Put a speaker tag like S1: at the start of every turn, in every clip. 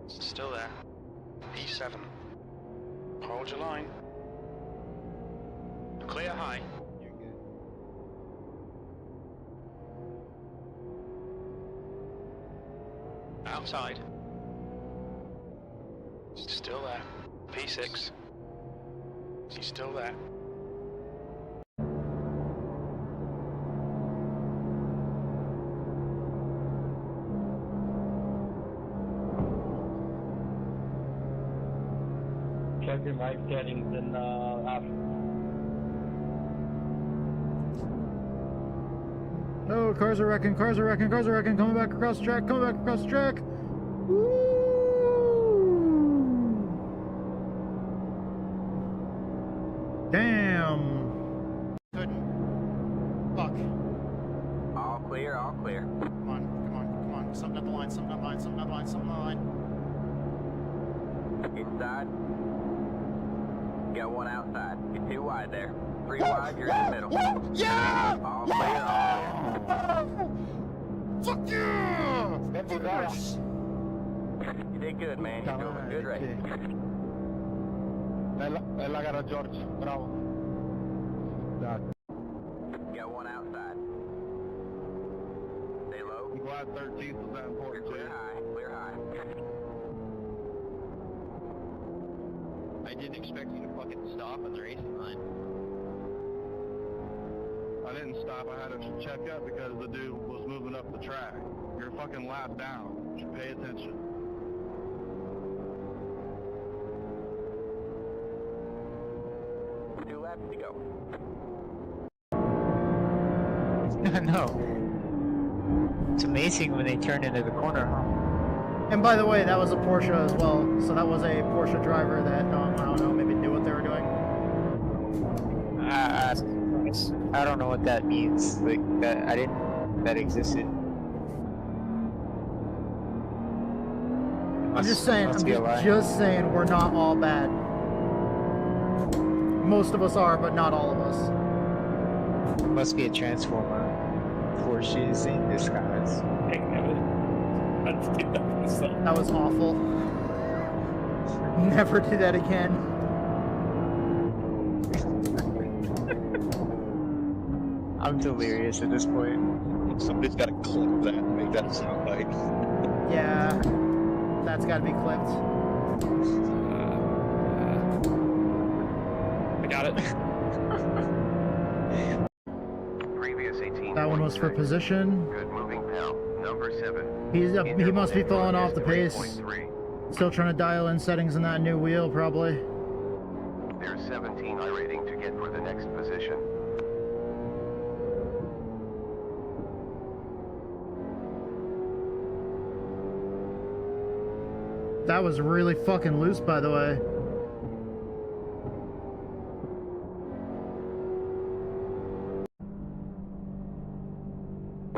S1: Still there. P7. Hold your line. Clear high.
S2: You're good.
S1: Outside. Still there. P6. He's still there.
S2: Check your mic settings and
S3: Oh, cars are wrecking, cars are wrecking, cars are wrecking, coming back across the track, coming back across the track. Woo! Damn. Couldn't. Fuck.
S4: All clear, all clear.
S3: Come on, come on, come on. Something at the line, something at the line, something at the line, something at the line.
S4: Inside. Got one outside. You're too wide there. 3 wide, you're in the middle.
S3: Yeah!
S4: All clear, all
S3: Fuck yeah!
S2: Yes.
S4: clear. You did good, man. You're doing a good race.
S2: Bella gara, George. Bravo.
S4: Got one outside. Stay low.
S2: I'm glad 13th was that
S4: You're
S2: important too.
S4: clear high, clear high.
S5: I didn't expect you to fucking stop on the racing line.
S2: I didn't stop, I had to check up because the dude was moving up the track. You're a fucking lap down. You should pay attention.
S4: Two laps to go.
S6: No. It's amazing when they turn into the corner, huh?
S3: And by the way, that was a Porsche as well. So that was a Porsche driver that, I don't know, maybe knew what they were doing.
S6: I don't know what that means. Like that, I didn't know that existed.
S3: I'm just saying, just saying, we're not all bad. Most of us are, but not all of us.
S6: It must be a transformer. Porsches in disguise.
S3: That was awful. Never do that again.
S6: I'm delirious at this point.
S7: Somebody's got to clip that and make that a soundbite.
S3: Yeah, that's got to be clipped.
S1: I got it.
S8: Previous 18.
S3: That one was for position.
S8: Good moving, pal. Number 7.
S3: He must be falling off the pace. Still trying to dial in settings in that new wheel, probably.
S8: There's 17 iRating to get for the next position.
S3: That was really fucking loose, by the way.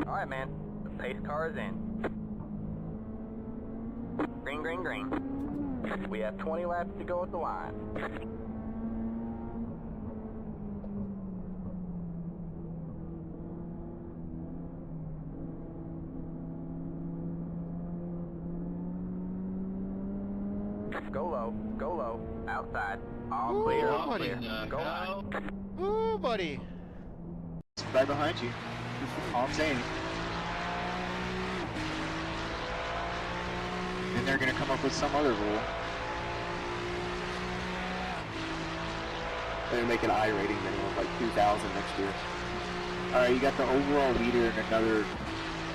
S4: Alright, man. The pace car is in. Green, green, green. We have 20 laps to go at the line. Go low, outside. All clear, all clear. Go high.
S3: Ooh, buddy.
S6: It's right behind you. All I'm saying. And they're gonna come up with some other rule.
S7: They're gonna make an iRating minimum like 2,000 next year. Alright, you got the overall leader and another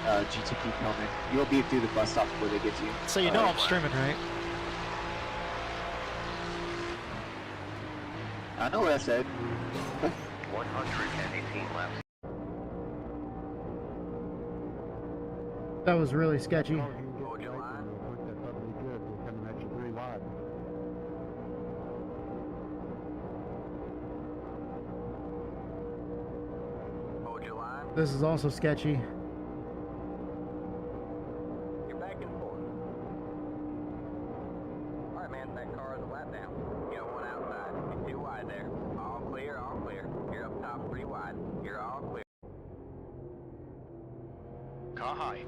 S7: GTP coming. You'll be through the bus stop before they get to you.
S6: So you know I'm streaming, right?
S7: I know what I said.
S8: 118 laps.
S3: That was really sketchy.
S4: Hold your line. Hold your line.
S3: This is also sketchy.
S4: You're back and forth. Alright, man, that car is a lap down. You got one outside. You're too wide there. All clear, all clear. You're up top 3 wide. You're all clear.
S1: Car high.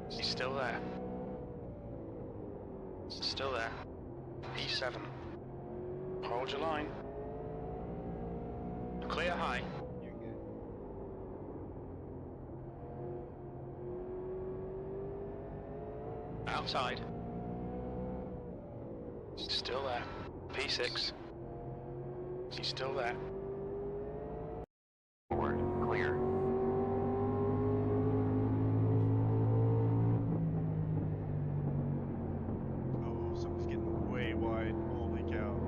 S1: He's still there. Still there. P7. Hold your line. Clear high.
S5: You're good.
S1: Outside. Still there. P6. He's still there.
S8: Forward, clear.
S2: Oh, something's getting way wide. Holy cow.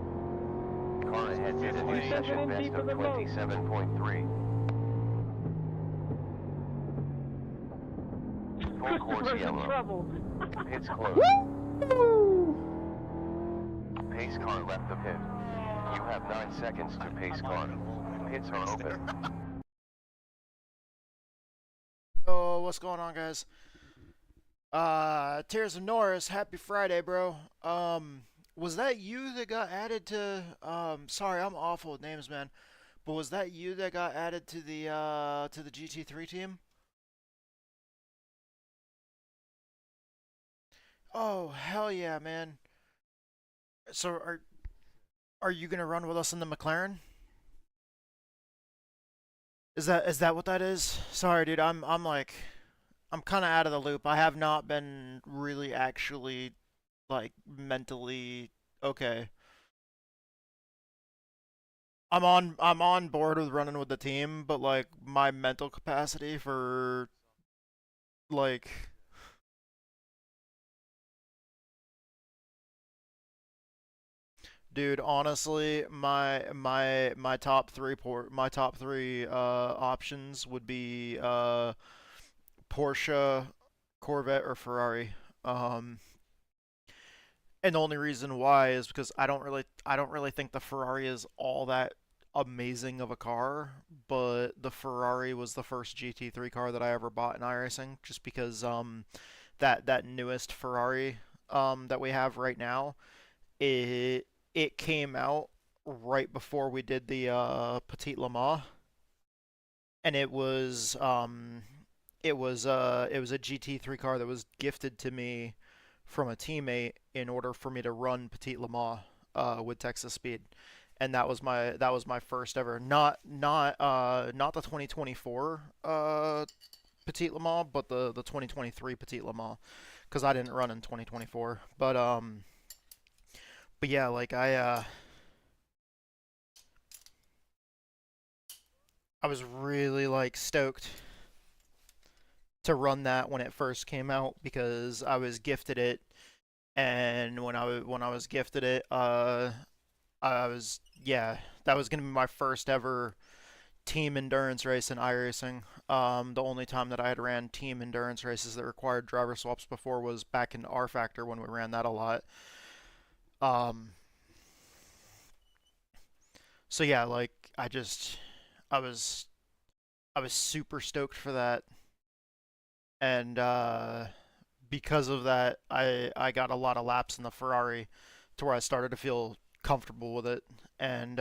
S8: Car ahead did a new session best of 27.3. Full course yellow. Pits closed. Pace car left the pit. You have 9 seconds to pace car. Pits are open.
S3: Oh, what's going on, guys? Tears of Norris, happy Friday, bro. Was that you that got added to, sorry, I'm awful with names, man. But was that you that got added to the GT3 team? Oh, hell yeah, man. So are you gonna run with us in the McLaren? Is that what that is? Sorry, dude. I'm kind of out of the loop. I have not been really actually like mentally okay. I'm on board with running with the team, but like my mental capacity for like dude, honestly, my top three options would be Porsche, Corvette, or Ferrari. And the only reason why is because I don't really think the Ferrari is all that amazing of a car, but the Ferrari was the first GT3 car that I ever bought in iRacing, just because that newest Ferrari that we have right now, it came out right before we did the Petit Le Mans, and it was a GT3 car that was gifted to me from a teammate in order for me to run Petit Le Mans with Texas Speed, and that was my first ever, not the 2024 Petit Le Mans, but the 2023 Petit Le Mans, because I didn't run in 2024. But yeah, like I was really like stoked to run that when it first came out because I was gifted it, and when I was gifted it, that was gonna be my first ever team endurance race in iRacing. The only time that I had ran team endurance races that required driver swaps before was back in R Factor when we ran that a lot. So yeah, like I was super stoked for that, and because of that, I got a lot of laps in the Ferrari to where I started to feel comfortable with it, and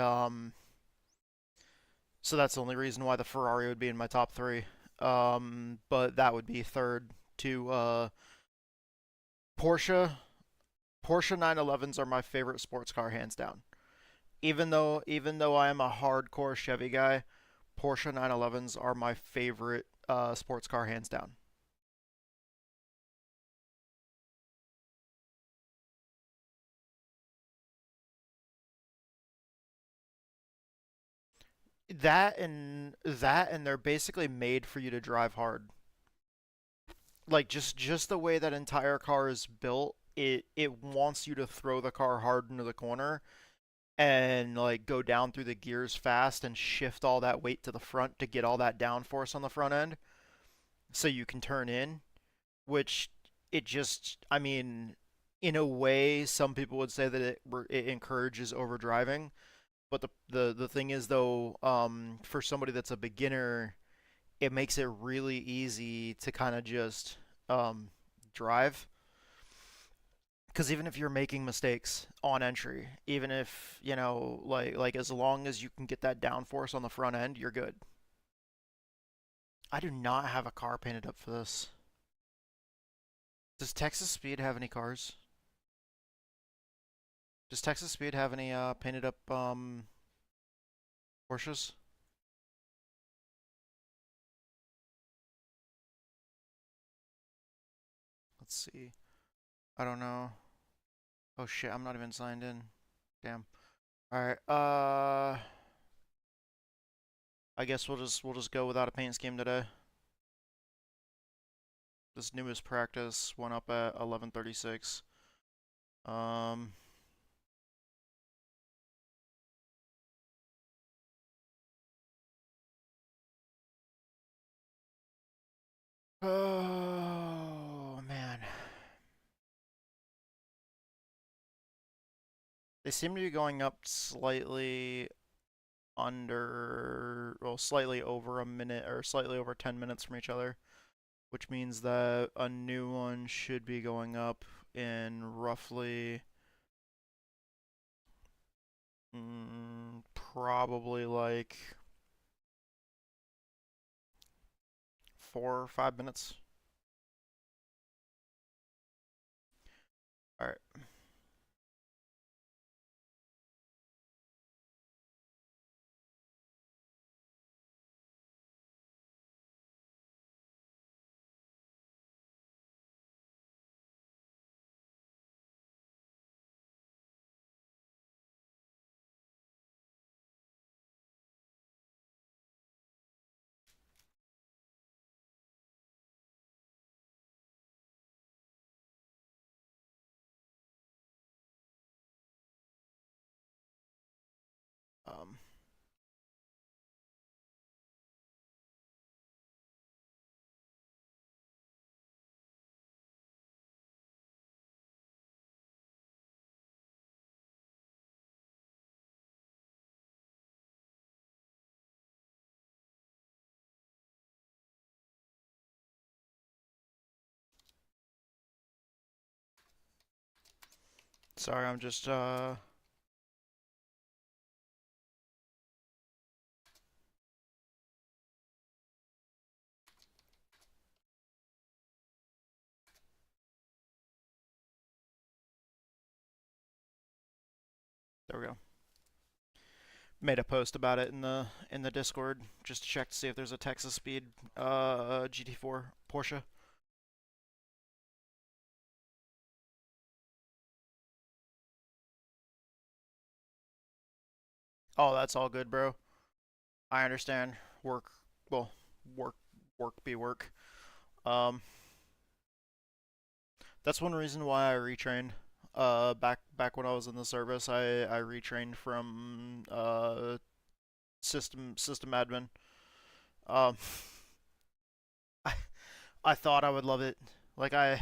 S3: so that's the only reason why the Ferrari would be in my top three. But that would be third to Porsche. Porsche 911s are my favorite sports car, hands down. Even though I am a hardcore Chevy guy, Porsche 911s are my favorite sports car, hands down. That and they're basically made for you to drive hard. Like just the way that entire car is built, it wants you to throw the car hard into the corner and like go down through the gears fast and shift all that weight to the front to get all that downforce on the front end so you can turn in, which it just, I mean, in a way some people would say that it encourages overdriving, but the thing is though, for somebody that's a beginner, it makes it really easy to kind of just drive. Because even if you're making mistakes on entry, even if, you know, like as long as you can get that downforce on the front end, you're good. I do not have a car painted up for this. Does Texas Speed have any cars? Does Texas Speed have any painted up Porsches? Let's see. I don't know. Oh shit, I'm not even signed in. Damn. Alright, I guess we'll just go without a paint scheme today. This newest practice went up at 11:36. Oh man. They seem to be going up slightly under, well, slightly over a minute or slightly over 10 minutes from each other, which means that a new one should be going up in roughly probably like 4 or 5 minutes. All right. Um, Sorry, I'm just there we go. Made a post about it in the Discord just to check to see if there's a Texas Speed GT4 Porsche. Oh, that's all good, bro. I understand. Work, well, work be work. That's one reason why I retrained. Back when I was in the service, I retrained from system admin. Um, I I thought I would love it. Like the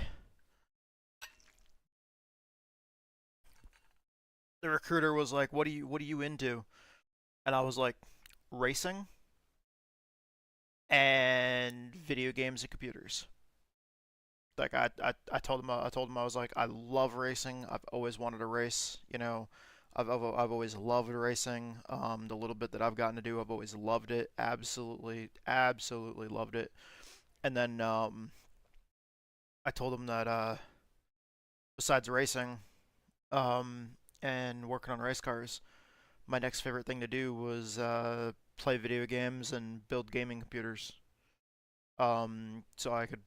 S3: recruiter was like, what are you into?" And I was like, "Racing and video games and computers." Like I told him I was like, I love racing. I've always wanted to race. You know, I've always loved racing. The little bit that I've gotten to do, I've always loved it. Absolutely loved it. And then I told him that besides racing and working on race cars, my next favorite thing to do was play video games and build gaming computers. So I could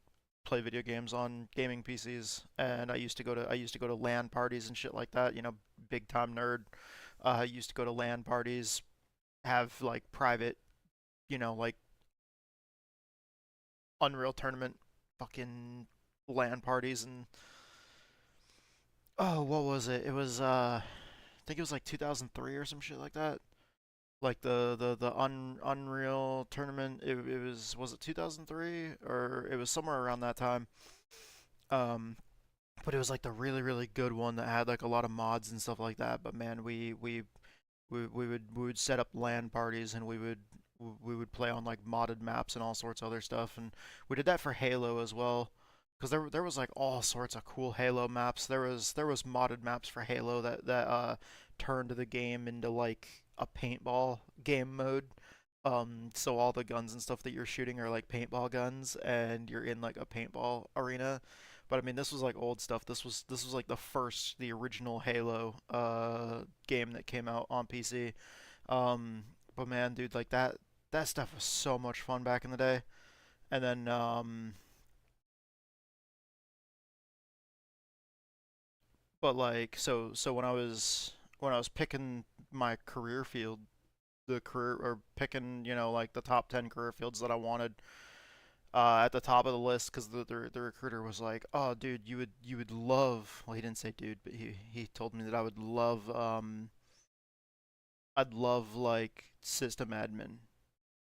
S3: play video games on gaming PCs, and I used to go to LAN parties and shit like that. You know, big time nerd. I used to go to LAN parties, have like private, you know, like Unreal Tournament, fucking LAN parties, and oh, what was it? It was I think it was like 2003 or some shit like that. Like the Unreal Tournament. It was it 2003 or it was somewhere around that time. Um, but it was like the really good one that had like a lot of mods and stuff like that. But man, we would set up LAN parties and we would play on like modded maps and all sorts of other stuff. And we did that for Halo as well. Because there was like all sorts of cool Halo maps. There was modded maps for Halo that turned the game into like a paintball game mode. So all the guns and stuff that you're shooting are like paintball guns, and you're in like a paintball arena. But I mean, this was like old stuff. This was like the original Halo game that came out on PC. But man, dude, like that stuff was so much fun back in the day. And then but like so when I was picking my career field, the career or picking, like the top 10 career fields that I wanted at the top of the list, because the recruiter was like, "Oh, dude, you would love." Well, he didn't say dude, but he told me that I'd love like system admin,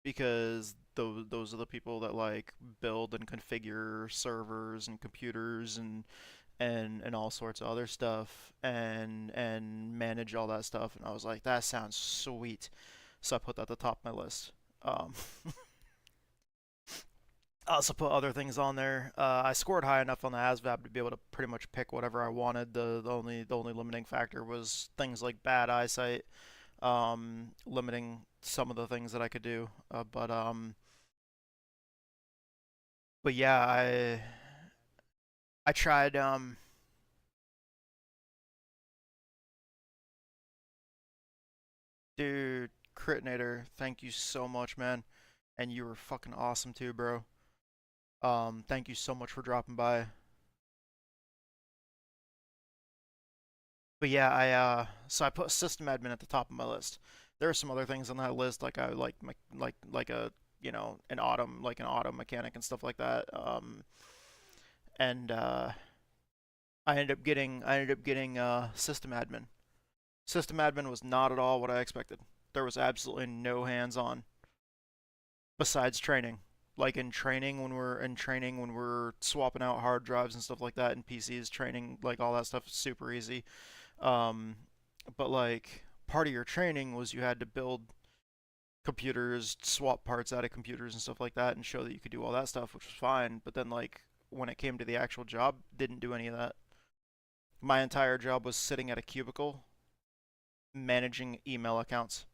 S3: because those are the people that like build and configure servers and computers and all sorts of other stuff, and manage all that stuff. And I was like, that sounds sweet. So I put that at the top of my list. I also put other things on there. I scored high enough on the ASVAB to be able to pretty much pick whatever I wanted. The only limiting factor was things like bad eyesight, limiting some of the things that I could do. But yeah, I tried. Dude, Critinator, thank you so much, man, and you were fucking awesome too, bro. Thank you so much for dropping by. But yeah, so I put system admin at the top of my list. There are some other things on that list, like I like a an auto mechanic and stuff like that. And I ended up getting system admin. System admin was not at all what I expected. There was absolutely no hands-on besides training. Like in training when we're swapping out hard drives and stuff like that, and PCs training, like all that stuff is super easy. Um, but like part of your training was you had to build computers, swap parts out of computers and stuff like that, and show that you could do all that stuff, which was fine. But then like when it came to the actual job, didn't do any of that. My entire job was sitting at a cubicle managing email accounts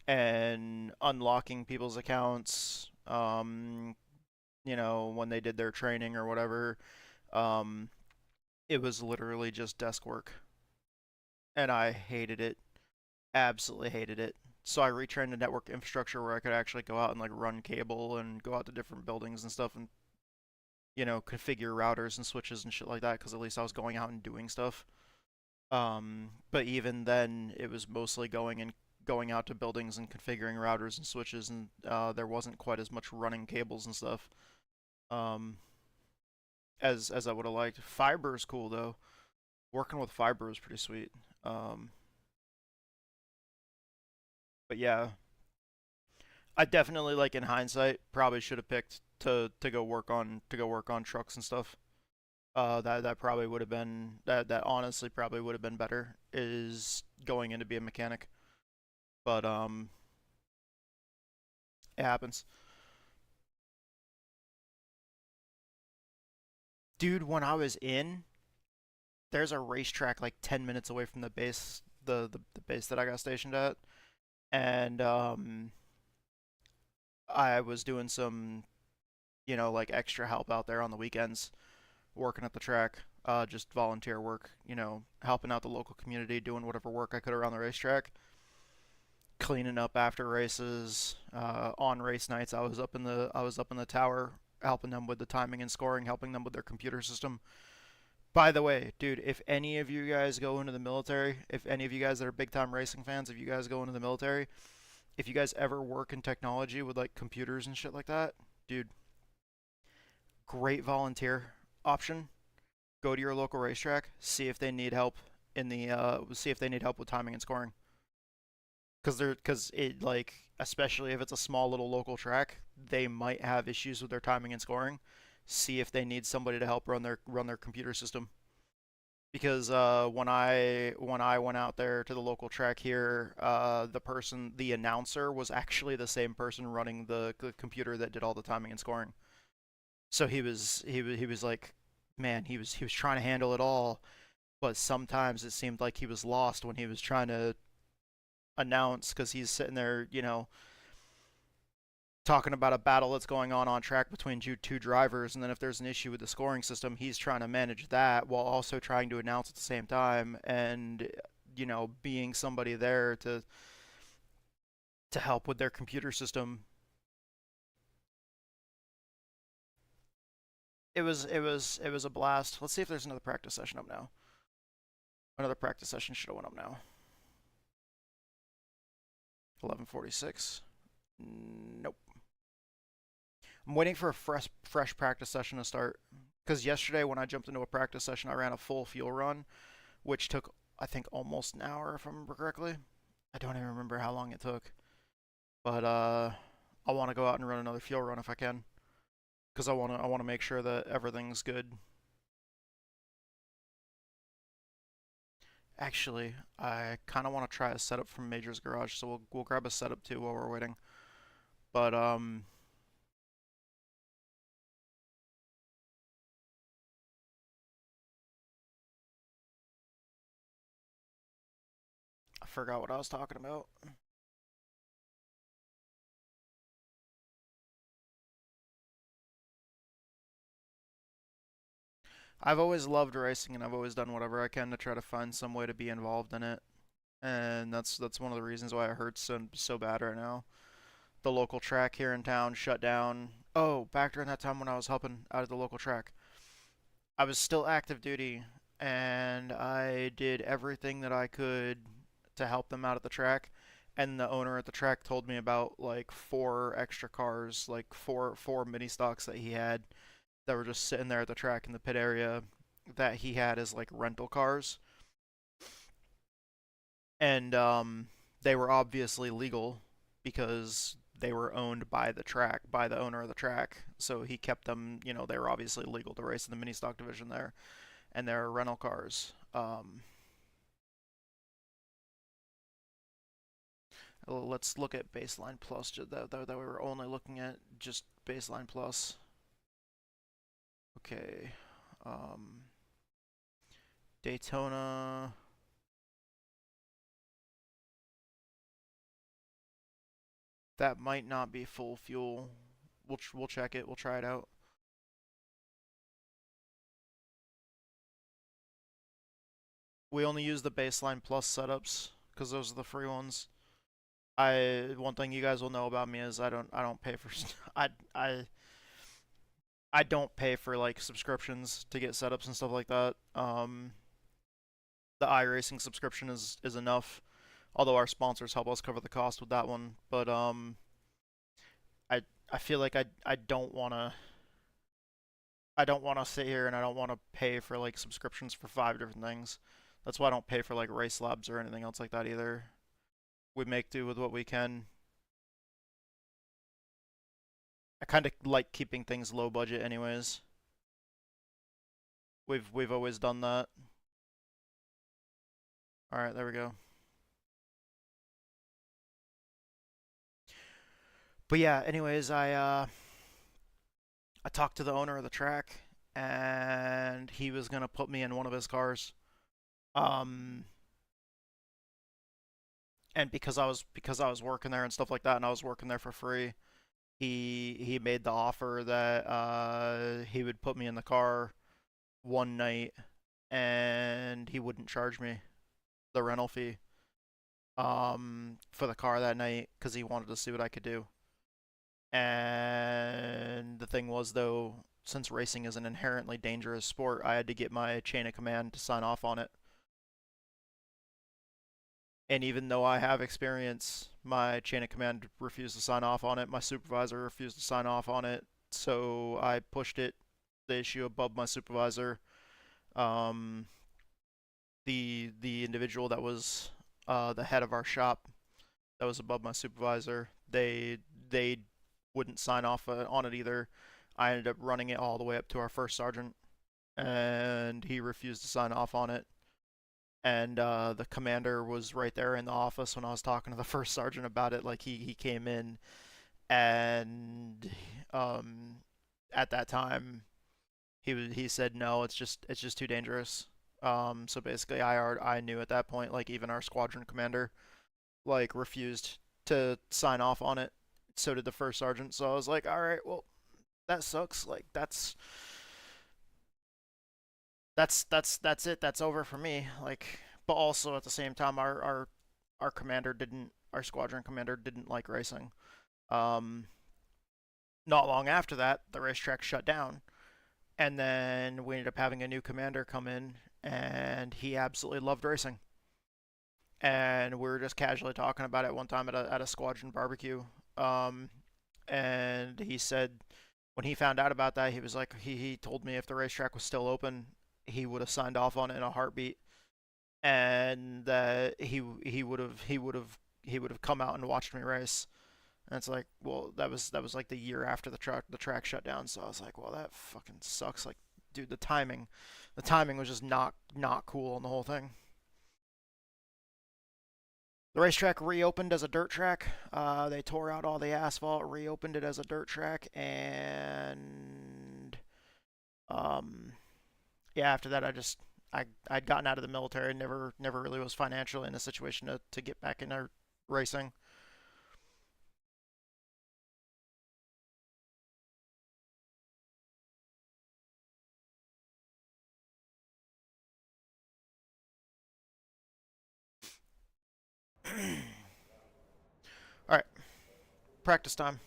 S3: and unlocking people's accounts, when they did their training or whatever. Um, it was literally just desk work, and I hated it. Absolutely hated it. So I retrained the network infrastructure where I could actually go out and like run cable and go out to different buildings and stuff, and configure routers and switches and shit like that, because at least I was going out and doing stuff. But even then, it was mostly going out to buildings and configuring routers and switches, and there wasn't quite as much running cables and stuff um, as I would have liked. Fiber is cool though. Working with fiber is pretty sweet. But yeah, I definitely, like, in hindsight, probably should have picked to go work on trucks and stuff. That probably would have been that honestly probably would have been better, is going in to be a mechanic. But it happens. Dude, when I was in, there's a racetrack like 10 minutes away from the base, the base that I got stationed at, and I was doing some, like extra help out there on the weekends, working at the track, just volunteer work, helping out the local community, doing whatever work I could around the racetrack, cleaning up after races. On race nights, I was up in the tower, helping them with the timing and scoring, helping them with their computer system. By the way, dude, if any of you guys go into the military, if any of you guys that are big time racing fans, if you guys go into the military, if you guys ever work in technology with like computers and shit like that, dude, great volunteer option. Go to your local racetrack, see if they need help with timing and scoring. Because it, like, especially if it's a small little local track, they might have issues with their timing and scoring. See if they need somebody to help run their computer system. Because when I went out there to the local track here, the announcer was actually the same person running the computer that did all the timing and scoring. So he was like, man, he was trying to handle it all, but sometimes it seemed like he was lost when he was trying to announce, because he's sitting there, talking about a battle that's going on track between two drivers, and then if there's an issue with the scoring system, he's trying to manage that while also trying to announce at the same time, and you know, being somebody there to help with their computer system. It was a blast. Let's see if there's another practice session up now. Another practice session should have went up now. 11:46. Nope. I'm waiting for a fresh practice session to start, because yesterday when I jumped into a practice session, I ran a full fuel run, which took, I think, almost an hour, if I remember correctly. I don't even remember how long it took, but I want to go out and run another fuel run if I can, because I want to make sure that everything's good. Actually, I kind of want to try a setup from Major's Garage, so we'll grab a setup too while we're waiting. But I forgot what I was talking about. I've always loved racing, and I've always done whatever I can to try to find some way to be involved in it. And that's one of the reasons why it hurts so bad right now. The local track here in town shut down. Oh, back during that time when I was helping out at the local track, I was still active duty, and I did everything that I could to help them out at the track. And the owner at the track told me about like 4 extra cars, like four mini stocks that he had that were just sitting there at the track in the pit area that he had as like rental cars. And they were obviously legal because they were owned by the track, by the owner of the track. So he kept them, you know, they were obviously legal to race in the mini stock division there, and they're rental cars. Let's look at Baseline Plus, that we were only looking at just Baseline Plus. Okay. Daytona. That might not be full fuel. We'll check it. We'll try it out. We only use the Baseline Plus setups because those are the free ones. One thing you guys will know about me is I don't pay for I don't pay for like subscriptions to get setups and stuff like that. The iRacing subscription is enough, although our sponsors help us cover the cost with that one. But I feel like I don't wanna sit here and I don't wanna pay for like subscriptions for 5 different things. That's why I don't pay for like Race Labs or anything else like that either. We make do with what we can. I kind of like keeping things low budget anyways. We've always done that. All right, there we go. But yeah, anyways, I talked to the owner of the track, and he was gonna put me in one of his cars. And because I was working there and stuff like that, and I was working there for free, he made the offer that he would put me in the car one night, and he wouldn't charge me the rental fee for the car that night because he wanted to see what I could do. And the thing was, though, since racing is an inherently dangerous sport, I had to get my chain of command to sign off on it. And even though I have experience, my chain of command refused to sign off on it. My supervisor refused to sign off on it. So I pushed the issue above my supervisor. The individual that was the head of our shop, that was above my supervisor, they wouldn't sign off on it either. I ended up running it all the way up to our first sergeant, and he refused to sign off on it. And the commander was right there in the office when I was talking to the first sergeant about it. Like he came in, and at that time he said no, it's just too dangerous. So basically I knew at that point, like even our squadron commander like refused to sign off on it so did the first sergeant. So I was like, all right, well, that sucks. Like that's it. That's over for me. Like, but also at the same time, our commander didn't, our squadron commander didn't like racing. Not long after that, the racetrack shut down, and then we ended up having a new commander come in, and he absolutely loved racing. And we were just casually talking about it one time at a squadron barbecue. And he said when he found out about that, he was like, he told me if the racetrack was still open, he would have signed off on it in a heartbeat, and that he would have come out and watched me race. And it's like, well, that was like the year after the track shut down. So I was like, well, that fucking sucks. Like, dude, the timing was just not cool on the whole thing. The racetrack reopened as a dirt track. They tore out all the asphalt, reopened it as a dirt track, and yeah, after that, I'd gotten out of the military. Never really was financially in a situation to get back into racing. All right, practice time.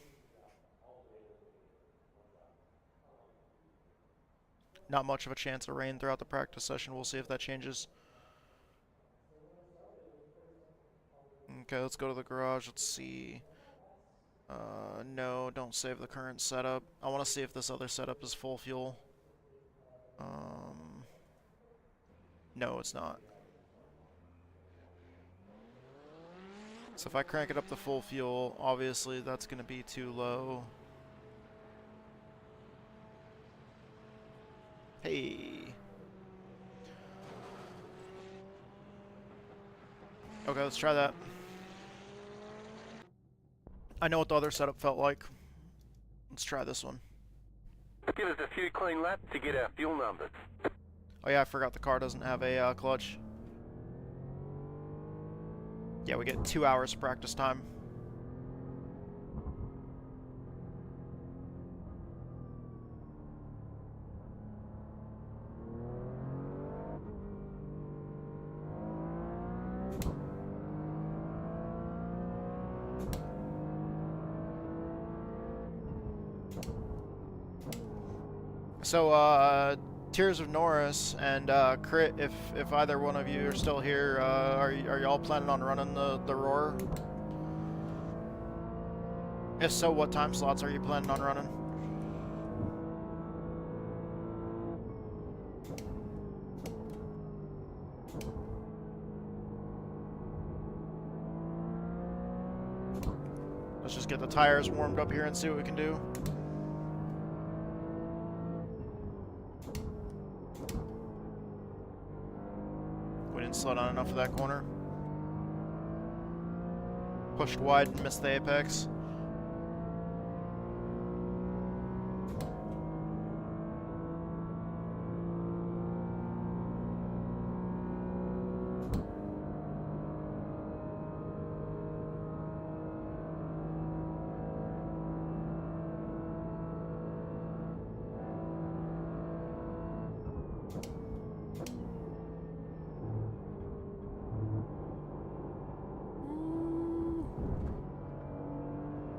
S3: Not much of a chance of rain throughout the practice session. We'll see if that changes. Okay, let's go to the garage. Let's see. No, don't save the current setup. I want to see if this other setup is full fuel. No, it's not. So if I crank it up to full fuel, obviously that's going to be too low. Hey. Okay, let's try that. I know what the other setup felt like. Let's try this one.
S9: Give us a few clean laps to get our fuel numbers.
S3: Oh yeah, I forgot the car doesn't have a clutch. Yeah, we get 2 hours practice time. So, Tears of Norris and Crit, if either one of you are still here, are y'all planning on running the Roar? If so, what time slots are you planning on running? Let's just get the tires warmed up here and see what we can do. Slow down enough for that corner. Pushed wide and missed the apex.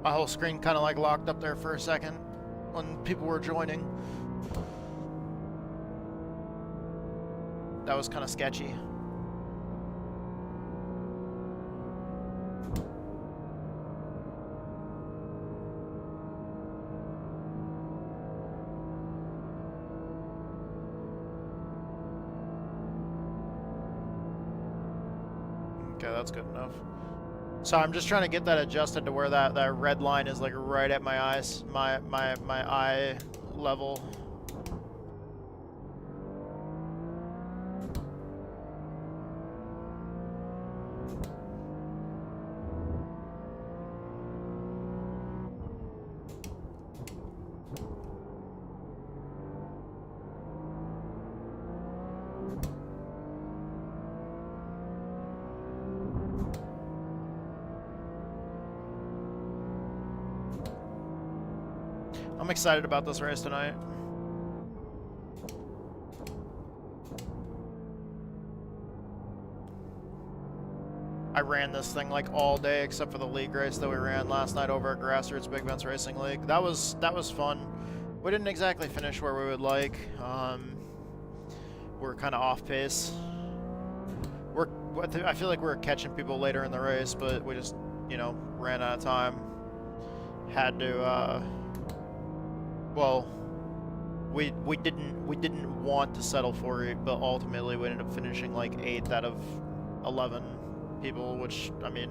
S3: My whole screen kind of like locked up there for a second when people were joining. That was kind of sketchy. Okay, that's good enough. So I'm just trying to get that adjusted to where that red line is like right at my eyes, my eye level. I'm excited about this race tonight. I ran this thing like all day except for the league race that we ran last night over at Grassroots Big Vents Racing League. That was fun. We didn't exactly finish where we would like. We're kind of off pace. I feel like we're catching people later in the race, but we just, you know, ran out of time. Had to, well, we didn't want to settle for it, but ultimately we ended up finishing like 8th out of 11 people, which, I mean,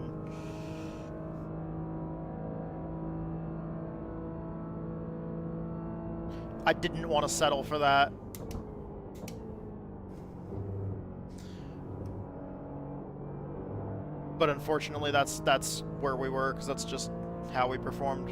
S3: I didn't want to settle for that. But unfortunately, that's where we were, because that's just how we performed.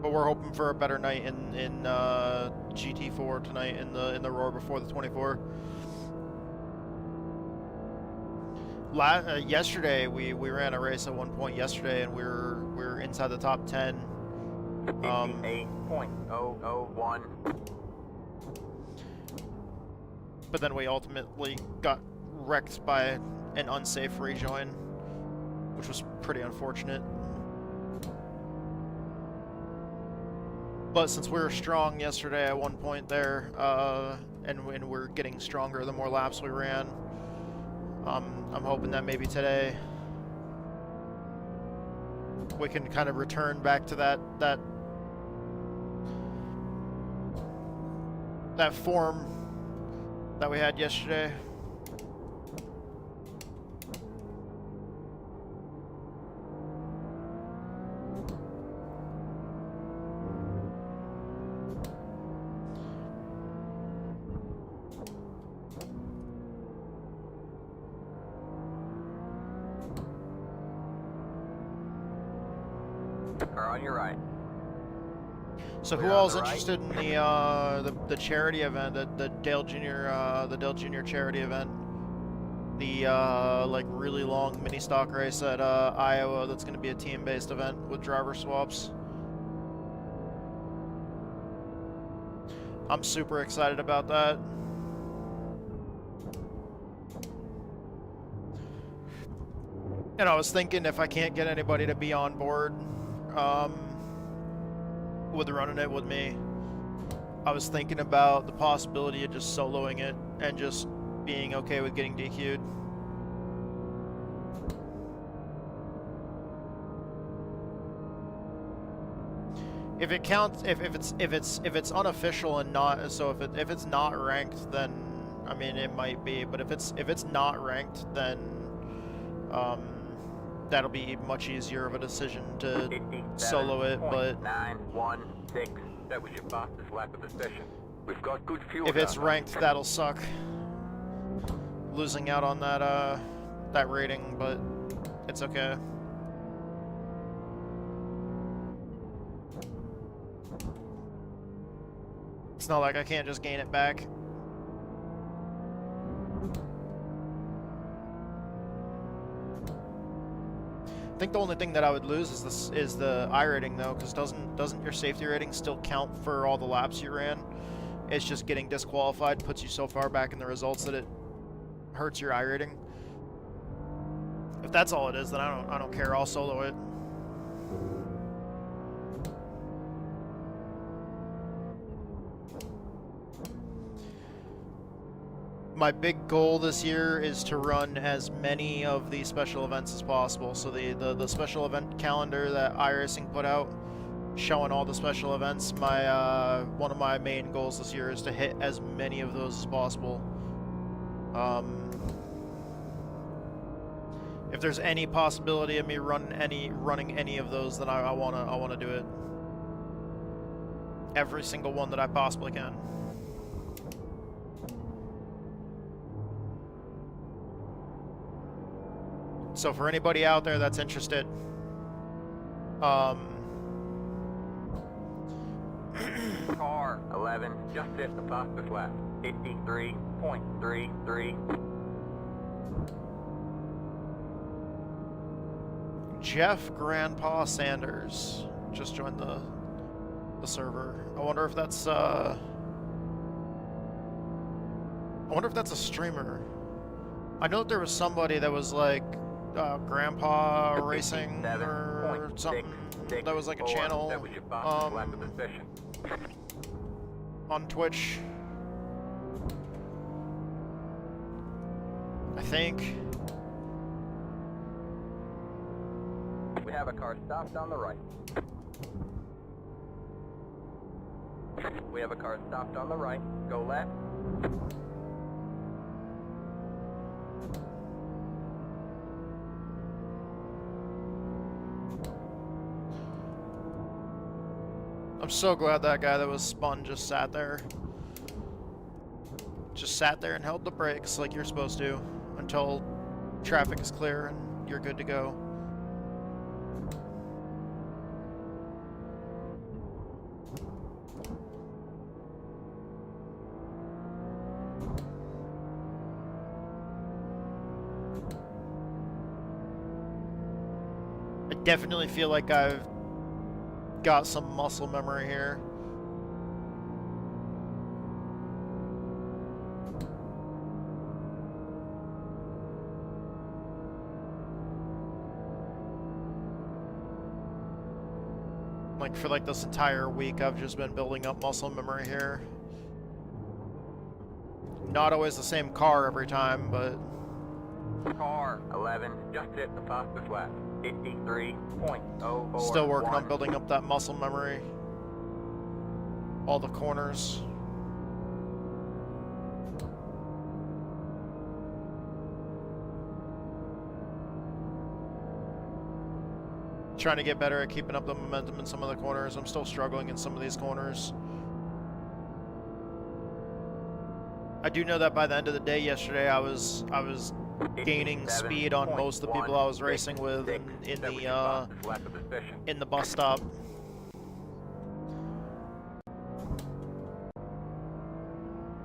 S3: But we're hoping for a better night in GT4 tonight in the Roar before the 24. Yesterday we ran a race at one point yesterday, and we were inside the top 10.
S4: 58.001.
S3: But then we ultimately got wrecked by an unsafe rejoin, which was pretty unfortunate. But since we were strong yesterday at one point there, and we're getting stronger the more laps we ran, I'm hoping that maybe today we can kind of return back to that form that we had yesterday.
S4: Car on your right.
S3: So who all's interested in the charity event, the Dale Jr. charity event, the like really long mini stock race at Iowa? That's going to be a team-based event with driver swaps. I'm super excited about that. And I was thinking, if I can't get anybody to be on board with running it with me, I was thinking about the possibility of just soloing it and just being okay with getting DQ'd. If it counts, if it's unofficial and not, so if it's not ranked, then I mean it might be, but if it's not ranked, then that'll be much easier of a decision to solo it. But
S4: 916. That was your fastest lap of the session. We've got good fuel.
S3: If it's ranked, that'll suck. Losing out on that rating, but it's okay. It's not like I can't just gain it back. I think the only thing that I would lose is the I rating though, because doesn't your safety rating still count for all the laps you ran? It's just getting disqualified puts you so far back in the results that it hurts your I rating. If that's all it is, then I don't care. I'll solo it. My big goal this year is to run as many of the special events as possible. So the special event calendar that iRacing put out, showing all the special events, one of my main goals this year is to hit as many of those as possible. If there's any possibility of me running any of those, then I wanna do it. Every single one that I possibly can. So for anybody out there that's interested,
S4: Car 11 just hit the fastest lap. 53 83.33.
S3: Jeff Grandpa Sanders just joined the server. I wonder if that's a streamer. I know that there was somebody that was like Grandpa Racing or something. That was like a channel on Twitch, I think.
S4: We have a car stopped on the right. We have a car stopped on the right. Go left.
S3: I'm so glad that guy that was spun just sat there. Just sat there and held the brakes like you're supposed to until traffic is clear and you're good to go. I definitely feel like I've got some muscle memory here. Like for like this entire week I've just been building up muscle memory here. Not always the same car every time, but
S4: car 11 just hit the fastest lap. 53.041.
S3: Still working on building up that muscle memory. All the corners. Trying to get better at keeping up the momentum in some of the corners. I'm still struggling in some of these corners. I do know that by the end of the day yesterday I was gaining speed on most of the people I was racing with in the bus stop.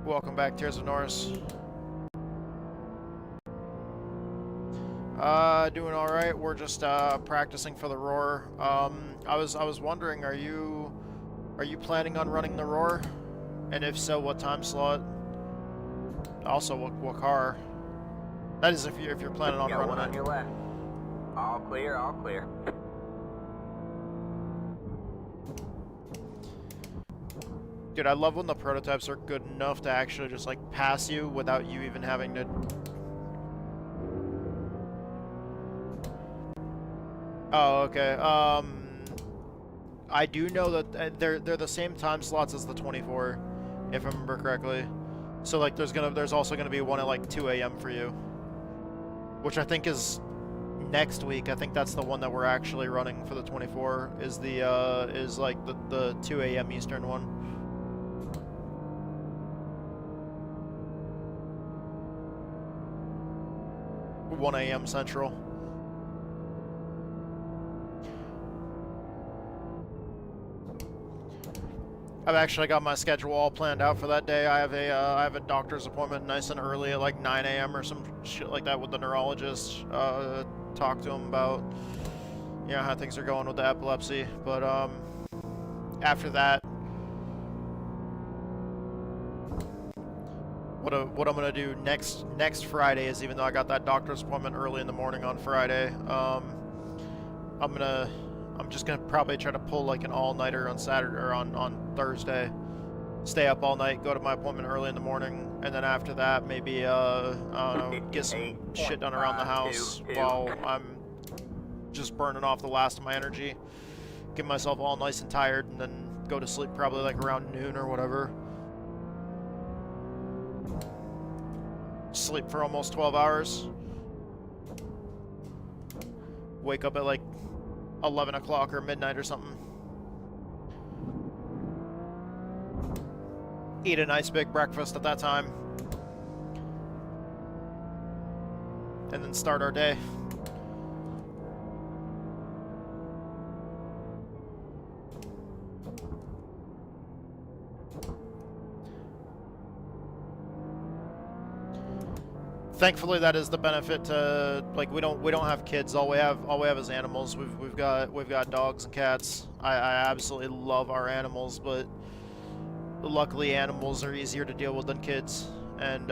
S3: Welcome back, Tears of Norris. Doing all right. We're just practicing for the Roar. I was wondering, are you planning on running the Roar? And if so, what time slot? Also, what car? That is if you're planning on running
S4: one on
S3: it.
S4: your left. All clear, all clear.
S3: Dude, I love when the prototypes are good enough to actually just like pass you without you even having to. Oh, okay. I do know that they're the same time slots as the 24, if I remember correctly. So like there's also gonna be one at like 2 a.m. for you, which I think is next week. I think that's the one that we're actually running for the 24. Is like the 2 a.m. Eastern one. – 1 a.m. Central. I've actually got my schedule all planned out for that day. I have a doctor's appointment nice and early at like 9 a.m. or some shit like that with the neurologist. Talk to him about, you know, how things are going with the epilepsy. But after that, what I'm gonna do next Friday is, even though I got that doctor's appointment early in the morning on Friday, I'm just gonna probably try to pull like an all-nighter on Saturday or on Thursday. Stay up all night, go to my appointment early in the morning, and then after that maybe I don't know, get some shit done around the house while I'm just burning off the last of my energy. Get myself all nice and tired, and then go to sleep probably like around noon or whatever. Sleep for almost 12 hours. Wake up at like 11 o'clock or midnight or something. Eat a nice big breakfast at that time. And then start our day. thankfully that is the benefit to, like, we don't have kids. All we have is animals. We've got dogs and cats. I absolutely love our animals, but luckily animals are easier to deal with than kids. And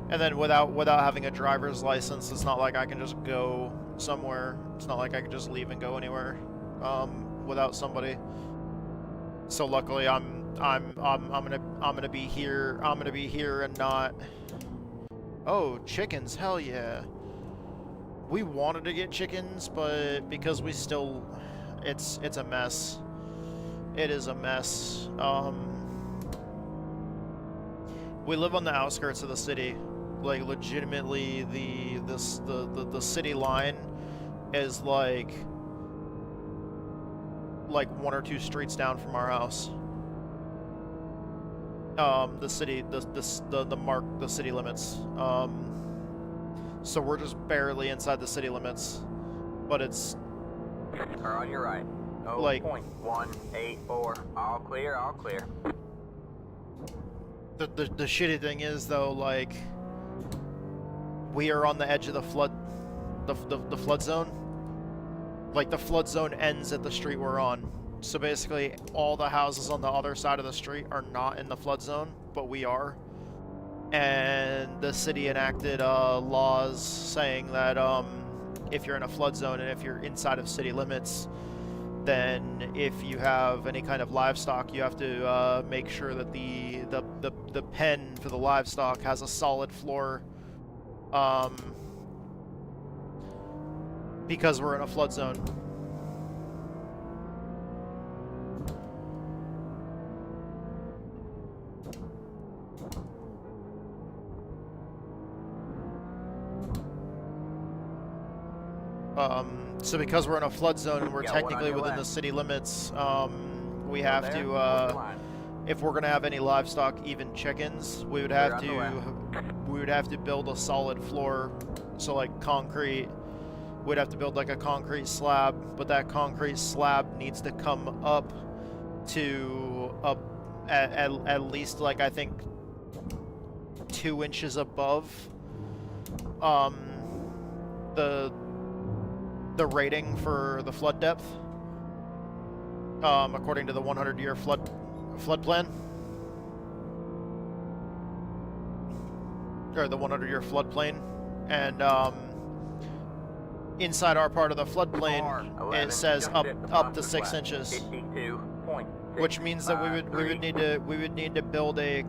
S3: and then without having a driver's license, it's not like I can just go somewhere. It's not like I can just leave and go anywhere without somebody. So luckily, I'm gonna be here. I'm gonna be here and not. Oh, chickens! Hell yeah! We wanted to get chickens, but because we still, it's a mess. It is a mess. We live on the outskirts of the city. Like, legitimately, the city line is like 1 or 2 streets down from our house. The city limits. So we're just barely inside the city limits, but it's
S4: Car on your right. Oh,
S3: like
S4: 0.184. All clear, all clear.
S3: the shitty thing is though, like, we are on the edge of the flood zone. Like, the flood zone ends at the street we're on. So basically, all the houses on the other side of the street are not in the flood zone, but we are. And the city enacted laws saying that if you're in a flood zone and if you're inside of city limits, then if you have any kind of livestock, you have to make sure that the pen for the livestock has a solid floor, because we're in a flood zone. So because we're in a flood zone and we're technically within the city limits, we have to, if we're gonna have any livestock, even chickens, we would have to build a solid floor, so like concrete. We'd have to build like a concrete slab, but that concrete slab needs to come up to at least, like, I think 2 inches above the rating for the flood depth, according to the 100-year flood plan, or the 100-year floodplain. And inside our part of the floodplain, it says up to 6 inches, which means that we would need to build a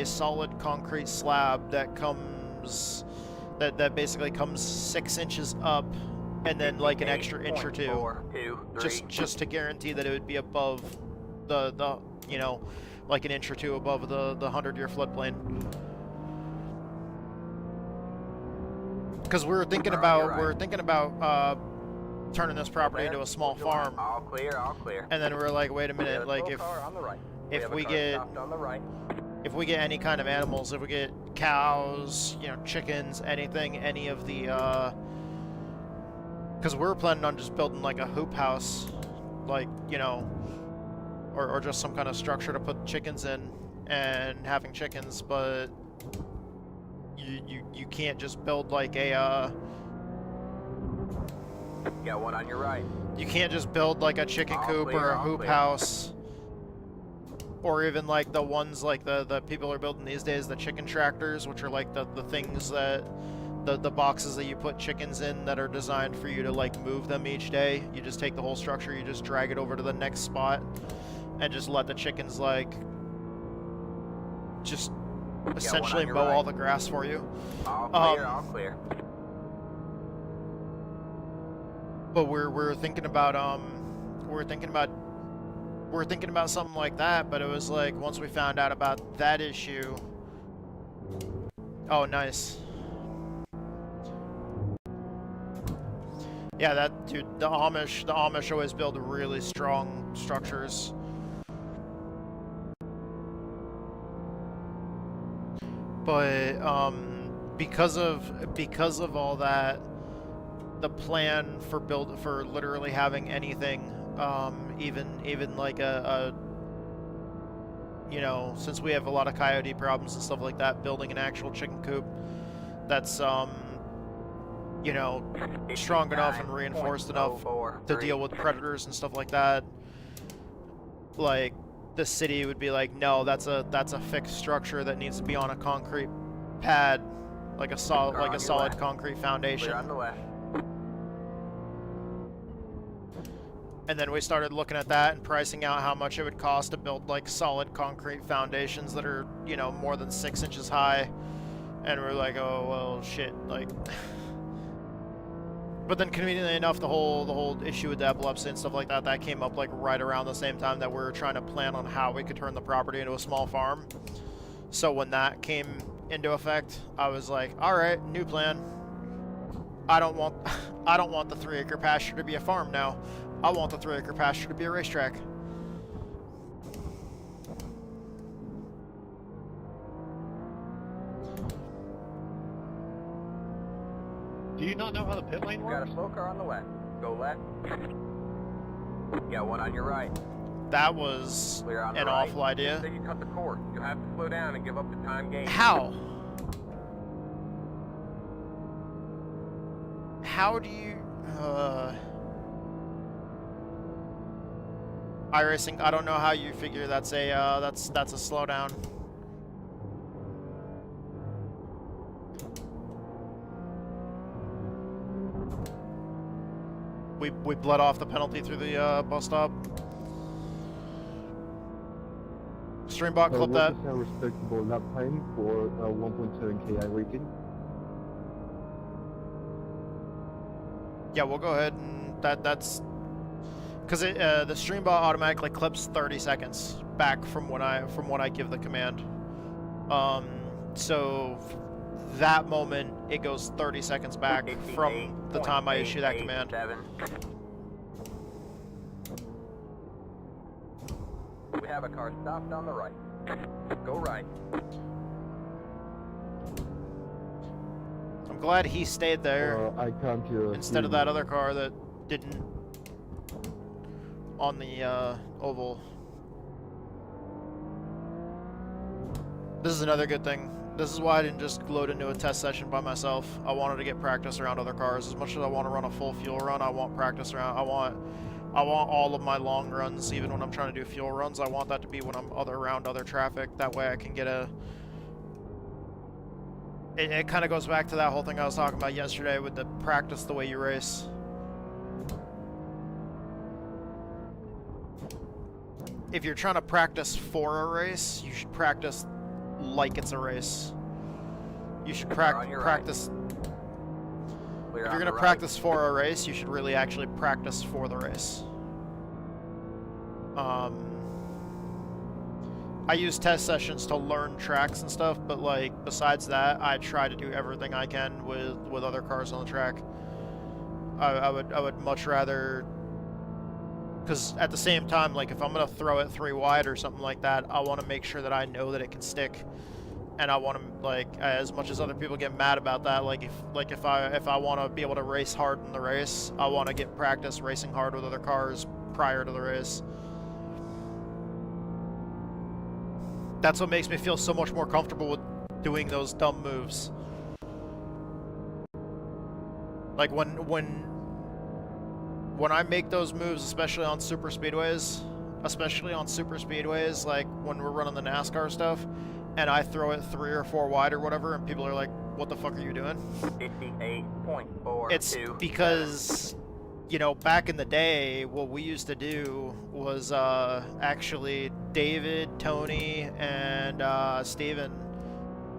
S3: solid concrete slab that comes that basically comes 6 inches up, and then like an extra inch or two, just to guarantee that it would be above the you know, like an inch or two above the 100-year floodplain. Because we're thinking about turning this property into a small farm.
S4: All clear, all clear.
S3: And then we're like, wait a minute, like, if we get any kind of animals, if we get cows, you know, chickens, anything, any of the because we're planning on just building like a hoop house, like, you know, or just some kind of structure to put chickens in and having chickens, but you can't just build like a
S4: got one on your right.
S3: You can't just build like a chicken coop or a hoop house, or even like the ones like the people are building these days, the chicken tractors, which are like the things that the boxes that you put chickens in that are designed for you to like move them each day. You just take the whole structure, you just drag it over to the next spot, and just let the chickens like just essentially mow all the grass for you.
S4: All clear, all clear.
S3: But we're thinking about something like that, but it was like once we found out about that issue. Oh, nice. Yeah, that dude, the Amish always build really strong structures. But because of all that, the plan for literally having anything, even like a you know, since we have a lot of coyote problems and stuff like that, building an actual chicken coop that's you know, strong enough and reinforced enough to deal with predators and stuff like that. Like, the city would be like, no, that's a fixed structure that needs to be on a concrete pad, like a solid concrete foundation. And then we started looking at that and pricing out how much it would cost to build like solid concrete foundations that are, you know, more than 6 inches high. And we're like, oh well, shit, like. But then, conveniently enough, the whole issue with the epilepsy and stuff like that, that came up like right around the same time that we were trying to plan on how we could turn the property into a small farm. So when that came into effect, I was like, all right, new plan. I don't want the 3-acre pasture to be a farm now. I want the 3-acre pasture to be a racetrack.
S5: Do you not know how the pit lane works?
S4: Got a slow car on the left. Go left. Got one on your right.
S3: That was an awful idea.
S4: Then you cut the cord. You'll have to slow down and give up the time gain.
S3: How? How do you... iRacing, I don't know how you figure that's a slowdown. We bled off the penalty through the bus stop. Streambot, clip that.
S10: What is a respectable lap time for 1.7K iRacing?
S3: Yeah, we'll go ahead and that's because the Streambot automatically clips 30 seconds back from when I give the command. So that moment it goes 30 seconds back from the time I issue that command.
S4: We have a car stopped on the right. Go right.
S3: I'm glad he stayed there instead of that other car that didn't on the oval. This is another good thing. This is why I didn't just load into a test session by myself. I wanted to get practice around other cars. As much as I want to run a full fuel run, I want practice around. I want all of my long runs, even when I'm trying to do fuel runs, I want that to be when I'm around other traffic. That way I can get a... It kind of goes back to that whole thing I was talking about yesterday with the practice the way you race. If you're trying to practice for a race, you should practice like it's a race. You should practice... If you're going to practice for a race, you should really actually practice for the race. I use test sessions to learn tracks and stuff, but like besides that, I try to do everything I can with other cars on the track. I would much rather, because at the same time, like if I'm going to throw it 3 wide or something like that, I want to make sure that I know that it can stick. And I want to, like, as much as other people get mad about that, like if I want to be able to race hard in the race, I want to get practice racing hard with other cars prior to the race. That's what makes me feel so much more comfortable with doing those dumb moves. Like when I make those moves, especially on super speedways, like when we're running the NASCAR stuff, and I throw it 3 or 4 wide or whatever, and people are like, what the fuck are you doing?
S4: 58.4.
S3: It's because, you know, back in the day, what we used to do was actually David, Tony, and Steven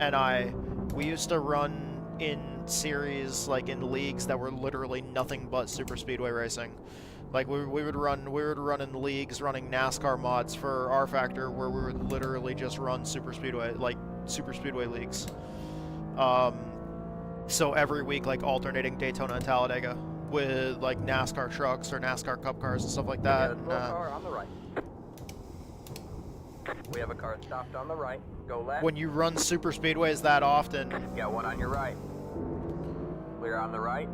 S3: and we used to run in series, like in leagues that were literally nothing but super speedway racing. Like we would run in leagues running NASCAR mods for R Factor, where we would literally just run super speedway leagues. So every week, like alternating Daytona and Talladega with like NASCAR trucks or NASCAR Cup cars and stuff like that.
S4: We have a car on the right. We have a car stopped on the right. Go left.
S3: When you run super speedways that often,
S4: got one on your right. Clear on the right.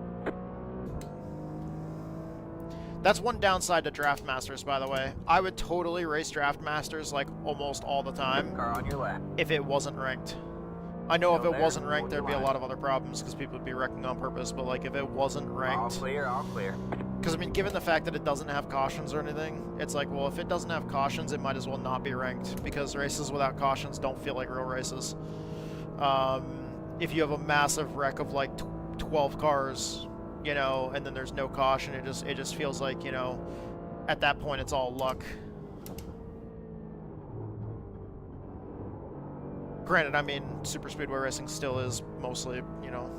S3: That's one downside to Draft Masters, by the way. I would totally race Draft Masters like almost all the time
S4: Car on your left.
S3: if it wasn't ranked. I know if
S4: Still
S3: it
S4: there?
S3: wasn't ranked,
S4: Hold
S3: there'd
S4: the
S3: be a
S4: line.
S3: lot of other problems because people would be wrecking on purpose, but like if it wasn't
S4: All
S3: ranked...
S4: clear, all clear.
S3: Because, I mean, given the fact that it doesn't have cautions or anything, it's like, well, if it doesn't have cautions, it might as well not be ranked, because races without cautions don't feel like real races. If you have a massive wreck of, like, 12 cars, you know, and then there's no caution, it just feels like, you know, at that point it's all luck. Granted, I mean, super speedway racing still is mostly, you know...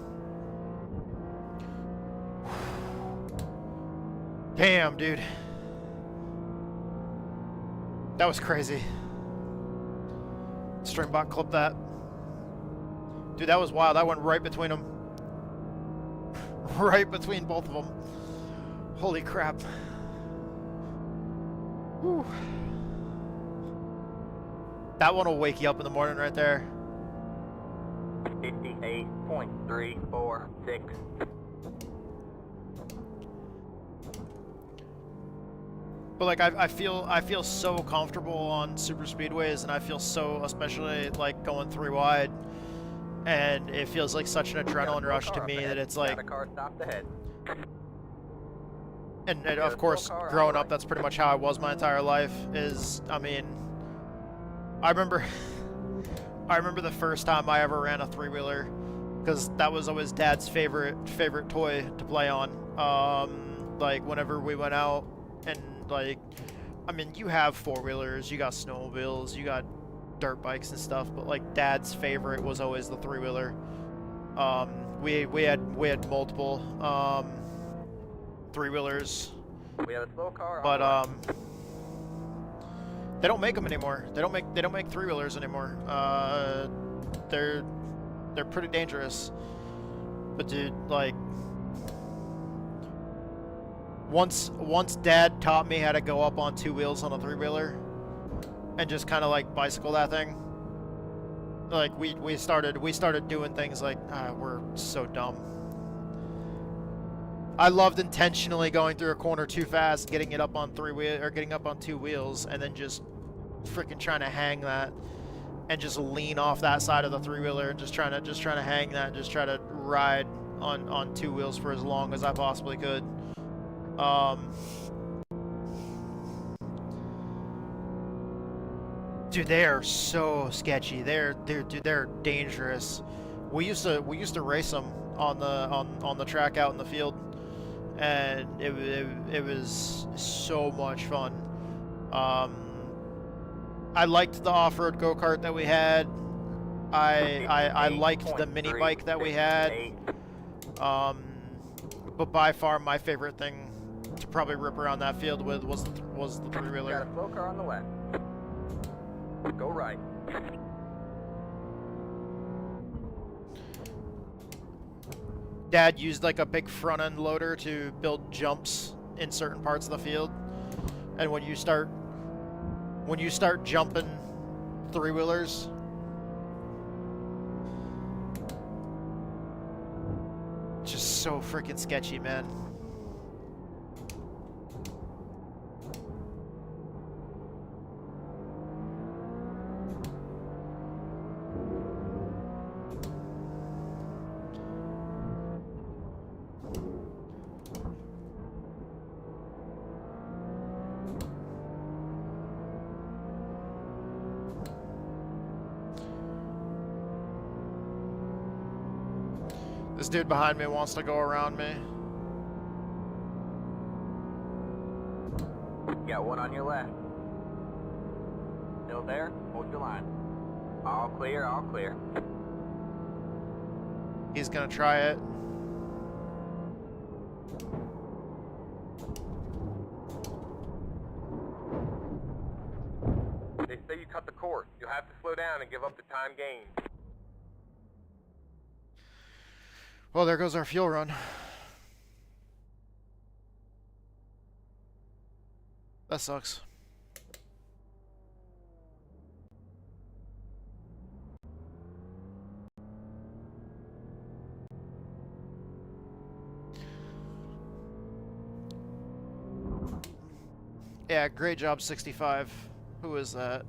S3: Damn, dude. That was crazy. Stringbot clip that. Dude, that was wild. I went right between them. Right between both of them. Holy crap. Whew. That one will wake you up in the morning right there.
S4: 58.346.
S3: But like I feel so comfortable on super speedways, and I feel so, especially like going 3 wide, and it feels like such an adrenaline rush to me that it's like,
S4: Got a car stopped ahead.
S3: and of course growing up, that's pretty much how I was my entire life. Is, I mean, I remember the first time I ever ran a 3-wheeler, because that was always Dad's favorite toy to play on. Like whenever we went out. And, like, I mean, you have 4-wheelers, you got snowmobiles, you got dirt bikes and stuff, but, like, Dad's favorite was always the 3-wheeler. We had multiple 3-wheelers.
S4: We have a slow car.
S3: But, they don't make them anymore. They don't make 3-wheelers anymore. They're pretty dangerous. But, dude, like... Once Dad taught me how to go up on 2 wheels on a 3-wheeler and just kind of like bicycle that thing. Like we started doing things like we're so dumb. I loved intentionally going through a corner too fast, getting it up on 2 wheels, and then just freaking trying to hang that and just lean off that side of the 3-wheeler and just trying to hang that and just try to ride on 2 wheels for as long as I possibly could. Dude, they are so sketchy. They're dangerous. We used to race them on the track out in the field, and it was so much fun. I liked the off-road go-kart that we had. I liked the mini bike that we had. But by far my favorite thing to probably rip around that field with was the 3-wheeler.
S4: Got a slow car on the left. Go right.
S3: Dad used like a big front end loader to build jumps in certain parts of the field, and when you start jumping 3-wheelers, just so freaking sketchy, man. This dude behind me wants to go around me.
S4: Got one on your left. Still there? Hold your line. All clear, all clear.
S3: He's gonna try it.
S9: They say you cut the course. You'll have to slow down and give up the time gained.
S3: Well, there goes our fuel run. That sucks. Yeah, great job, 65. Who is that?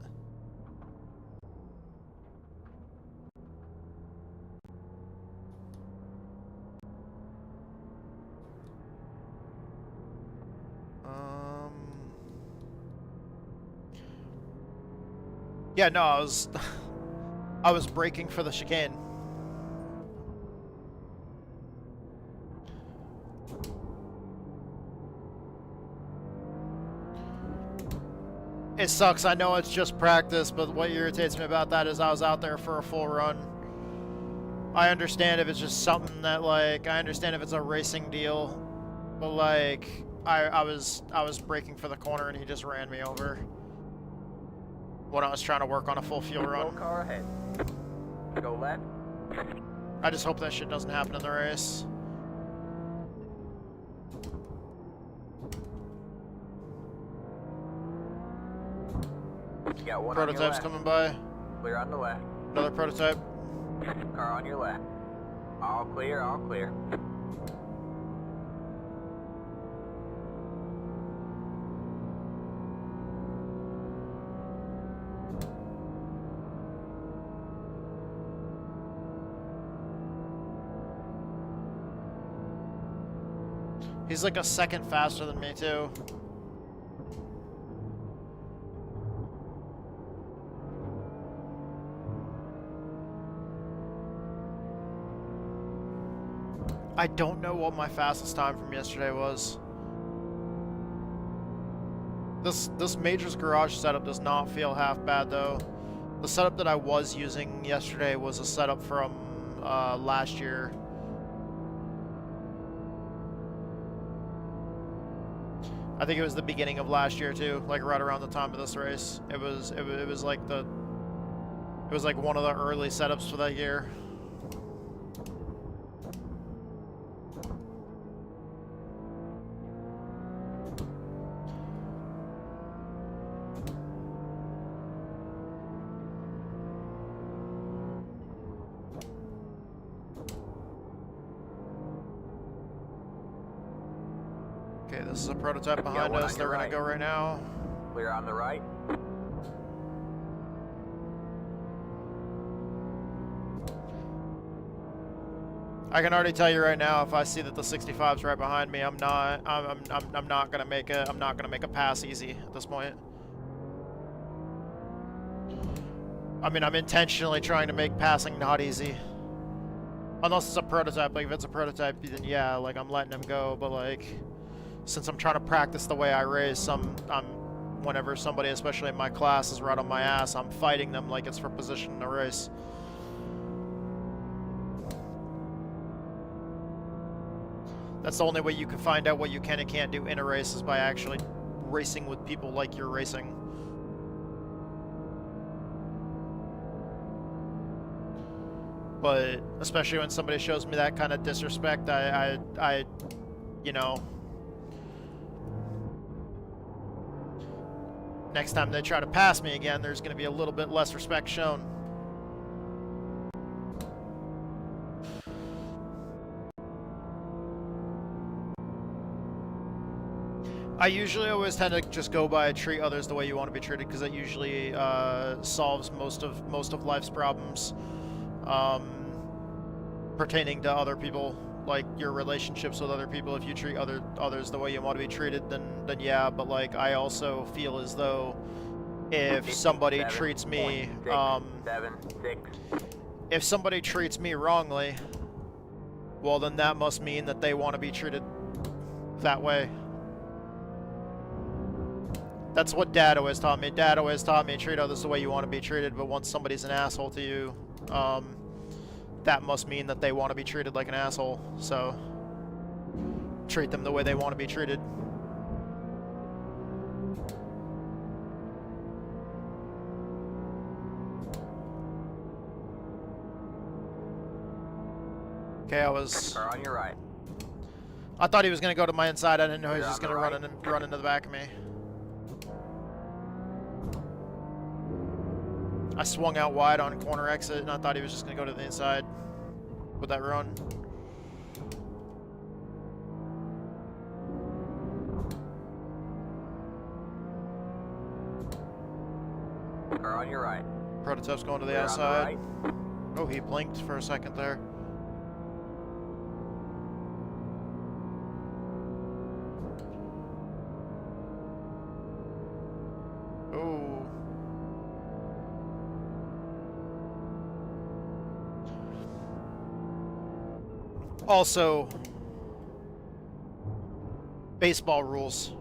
S3: Yeah, no, I was I was braking for the chicane. It sucks, I know it's just practice, but what irritates me about that is I was out there for a full run. I understand if it's just something that, like, I understand if it's a racing deal, but, like, I was braking for the corner and he just ran me over when I was trying to work on a full fuel run.
S4: Car ahead. Go left.
S3: I just hope that shit doesn't happen in the race.
S4: You got one
S3: Prototype's
S4: on your left.
S3: coming by.
S4: Clear on the left.
S3: Another prototype.
S4: Car on your left. All clear, all clear.
S3: He's like a second faster than me, too. I don't know what my fastest time from yesterday was. This Major's Garage setup does not feel half bad, though. The setup that I was using yesterday was a setup from last year. I think it was the beginning of last year too, like right around the time of this race. It was like one of the early setups for that year. Okay, this is a prototype behind us. They're gonna go right now.
S4: Clear on the right.
S3: I can already tell you right now, if I see that the 65's right behind me, I'm not gonna make a pass easy at this point. I mean, I'm intentionally trying to make passing not easy. Unless it's a prototype. Like if it's a prototype, then yeah, like I'm letting him go. But like, since I'm trying to practice the way I race, whenever somebody, especially in my class, is right on my ass, I'm fighting them like it's for position in the race. That's the only way you can find out what you can and can't do in a race, is by actually racing with people like you're racing. But especially when somebody shows me that kind of disrespect, I you know, next time they try to pass me again, there's going to be a little bit less respect shown. I usually always tend to just go by treat others the way you want to be treated, because that usually solves most of life's problems pertaining to other people, like your relationships with other people. If you treat others the way you want to be treated, then yeah. But like, I also feel as though if somebody treats me if somebody treats me wrongly, well then that must mean that they want to be treated that way. That's what Dad always taught me. Dad always taught me, treat others the way you want to be treated, but once somebody's an asshole to you, that must mean that they want to be treated like an asshole. So, treat them the way they want to be treated. Okay,
S4: Car on your right.
S3: I thought he was going to go to my inside. I didn't know he was just going to run into the back of me. I swung out wide on corner exit, and I thought he was just going to go to the inside with that run.
S4: Car on your right.
S3: Prototype's going to the
S4: Clear on
S3: outside.
S4: right.
S3: Oh, he blinked for a second there. Oh. Also, baseball rules.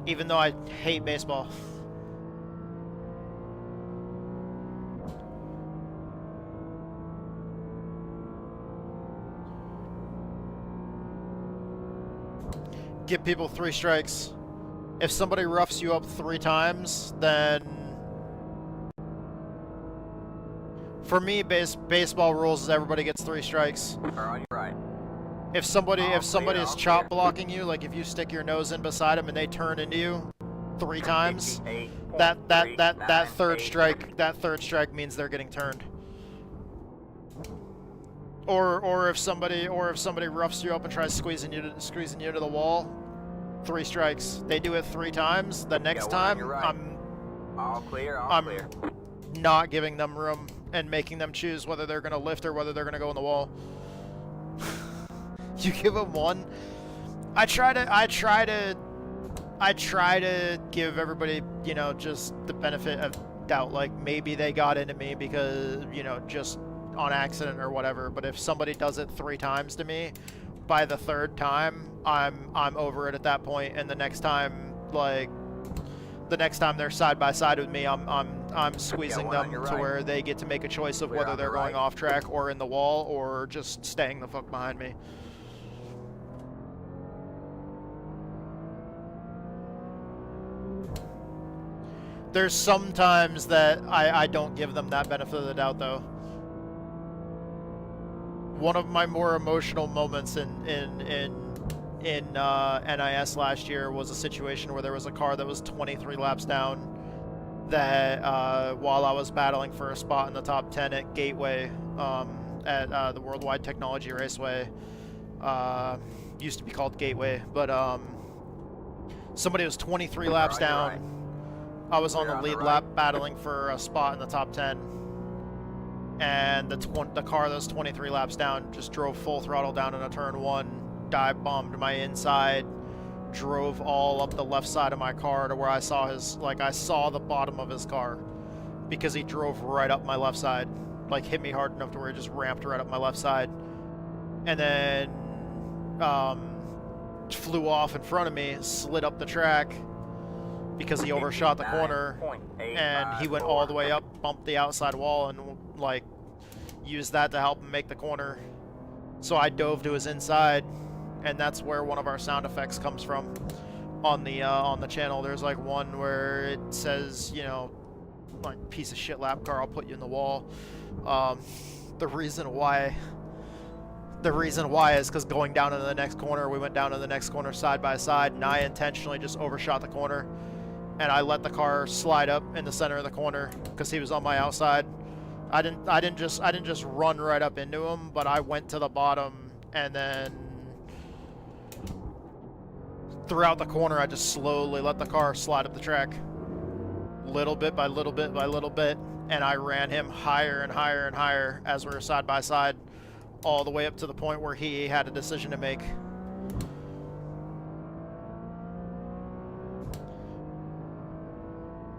S3: Even though I hate baseball. Give people 3 strikes. If somebody roughs you up 3 times, then for me, baseball rules is everybody gets 3 strikes.
S4: Car on your right.
S3: If somebody
S4: Clear,
S3: is chop blocking you, like if you stick your nose in beside them and they turn into you 3 times, that third strike means they're getting turned. Or if somebody roughs you up and tries squeezing you to the wall, 3 strikes. They do it 3 times. The next time,
S4: right. All clear,
S3: I'm
S4: clear.
S3: not giving them room and making them choose whether they're gonna lift or whether they're gonna go in the wall. You give them 1. I try to give everybody, you know, just the benefit of doubt. Like maybe they got into me because, you know, just on accident or whatever. But if somebody does it 3 times to me, by the 3rd time, I'm over it at that point. And the next time, like the next time they're side by side with me, I'm squeezing them to where they get to make a choice of whether they're going off track or in the wall or just staying the fuck behind me. There's some times that I don't give them that benefit of the doubt, though. One of my more emotional moments in NIS last year was a situation where there was a car that was 23 laps down that while I was battling for a spot in the top 10 at Gateway at the Worldwide Technology Raceway, used to be called Gateway, but somebody was 23 laps down. I was on the lead lap battling for a spot in the top 10, and the car that was 23 laps down just drove full throttle down into turn 1, dive bombed my inside, drove all up the left side of my car to where I saw I saw the bottom of his car because he drove right up my left side, like hit me hard enough to where he just ramped right up my left side, and then flew off in front of me, slid up the track because he overshot the corner, and he went all the way up, bumped the outside wall, and like used that to help him make the corner. So I dove to his inside, and that's where one of our sound effects comes from on the channel. There's like one where it says, you know, like piece of shit lap car, I'll put you in the wall. The reason why is because going down into the next corner, we went down to the next corner side by side, and I intentionally just overshot the corner, and I let the car slide up in the center of the corner because he was on my outside. I didn't just run right up into him, but I went to the bottom, and then throughout the corner I just slowly let the car slide up the track, little bit by little bit by little bit, and I ran him higher and higher and higher as we were side by side, all the way up to the point where he had a decision to make.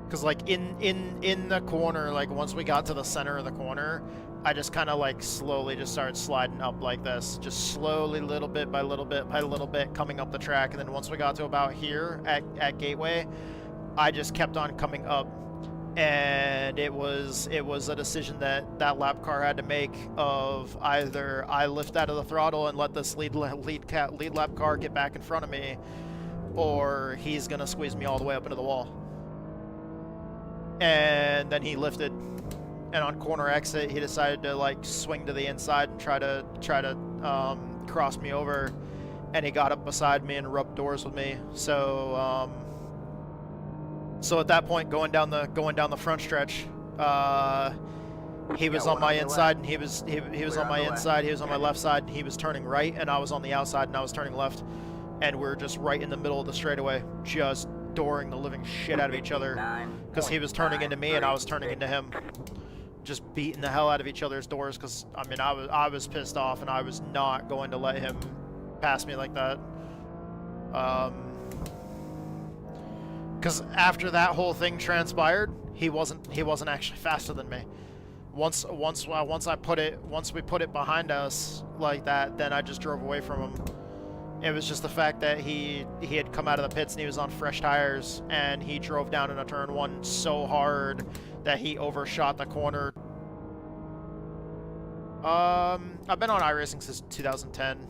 S3: Because like in the corner, like once we got to the center of the corner, I just kind of like slowly just started sliding up like this, just slowly, little bit by little bit by little bit, coming up the track. And then once we got to about here at Gateway, I just kept on coming up, and it was a decision that lap car had to make of either I lift out of the throttle and let this lead lap car get back in front of me, or he's gonna squeeze me all the way up into the wall. And then he lifted, and on corner exit he decided to like swing to the inside and try to cross me over, and he got up beside me and rubbed doors with me. So so at that point, going down the front stretch, he was on my inside, and he was on my inside, he was on my left side, and he was turning right, and I was on the outside and I was turning left, and we're just right in the middle of the straightaway, just dooring the living shit out of each other because he was turning into me and I was turning into him. Just beating the hell out of each other's doors because, I mean, I was pissed off and I was not going to let him pass me like that. Because after that whole thing transpired, he wasn't actually faster than me. Once we put it behind us like that, then I just drove away from him. It was just the fact that he had come out of the pits and he was on fresh tires and he drove down into turn 1 so hard that he overshot the corner. I've been on iRacing since 2010.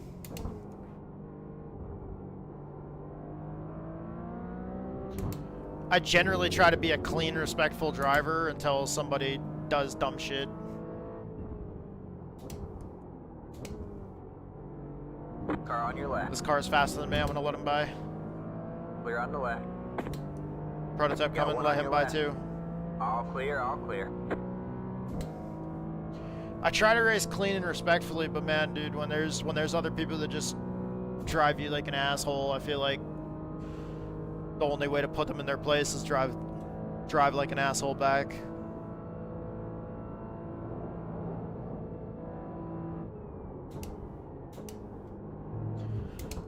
S3: I generally try to be a clean, respectful driver until somebody does dumb shit.
S4: Car on your left.
S3: This car is faster than me, I'm gonna let him by.
S4: Clear on the left.
S3: Prototype coming, let him by too.
S4: All clear, all clear.
S3: I try to race clean and respectfully, but man, dude, when there's other people that just drive you like an asshole, I feel like the only way to put them in their place is drive like an asshole back.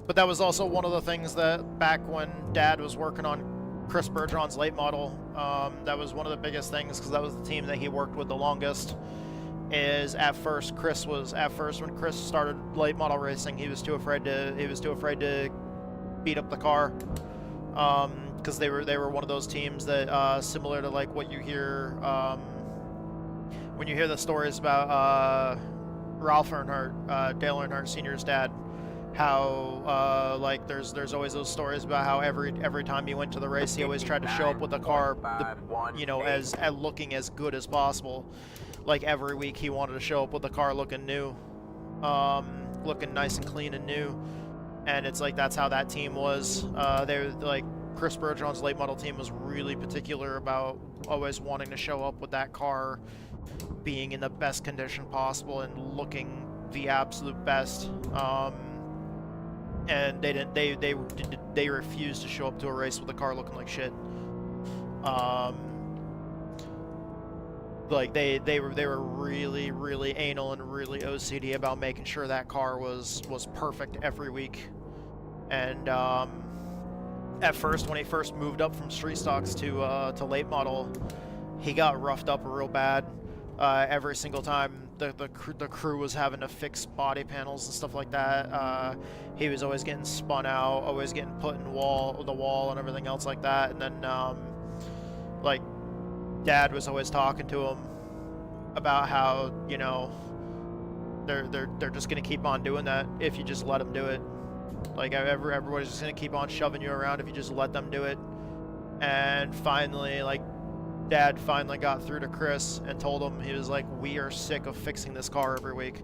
S3: But that was also one of the things that back when Dad was working on Chris Bergeron's late model, that was one of the biggest things because that was the team that he worked with the longest. Is at first when Chris started late model racing, he was too afraid to beat up the car, because they were one of those teams that similar to like what you hear when you hear the stories about Ralph Earnhardt, Dale Earnhardt Sr.'s dad. How like there's always those stories about how every time he went to the race, he always tried to show up with the car, you know, as looking as good as possible. Like every week, he wanted to show up with the car looking new, looking nice and clean and new. And it's like that's how that team was. They like Chris Bergeron's late model team was really particular about always wanting to show up with that car being in the best condition possible and looking the absolute best. And they refused to show up to a race with the car looking like shit. Like they were really anal and really OCD about making sure that car was perfect every week. And at first, when he first moved up from street stocks to late model, he got roughed up real bad. Every single time the crew was having to fix body panels and stuff like that. He was always getting spun out, always getting put in the wall and everything else like that. And then like Dad was always talking to him about how, you know, they're just gonna keep on doing that if you just let them do it. Like everybody's just gonna keep on shoving you around if you just let them do it. And finally, like, Dad finally got through to Chris and told him, he was like, we are sick of fixing this car every week.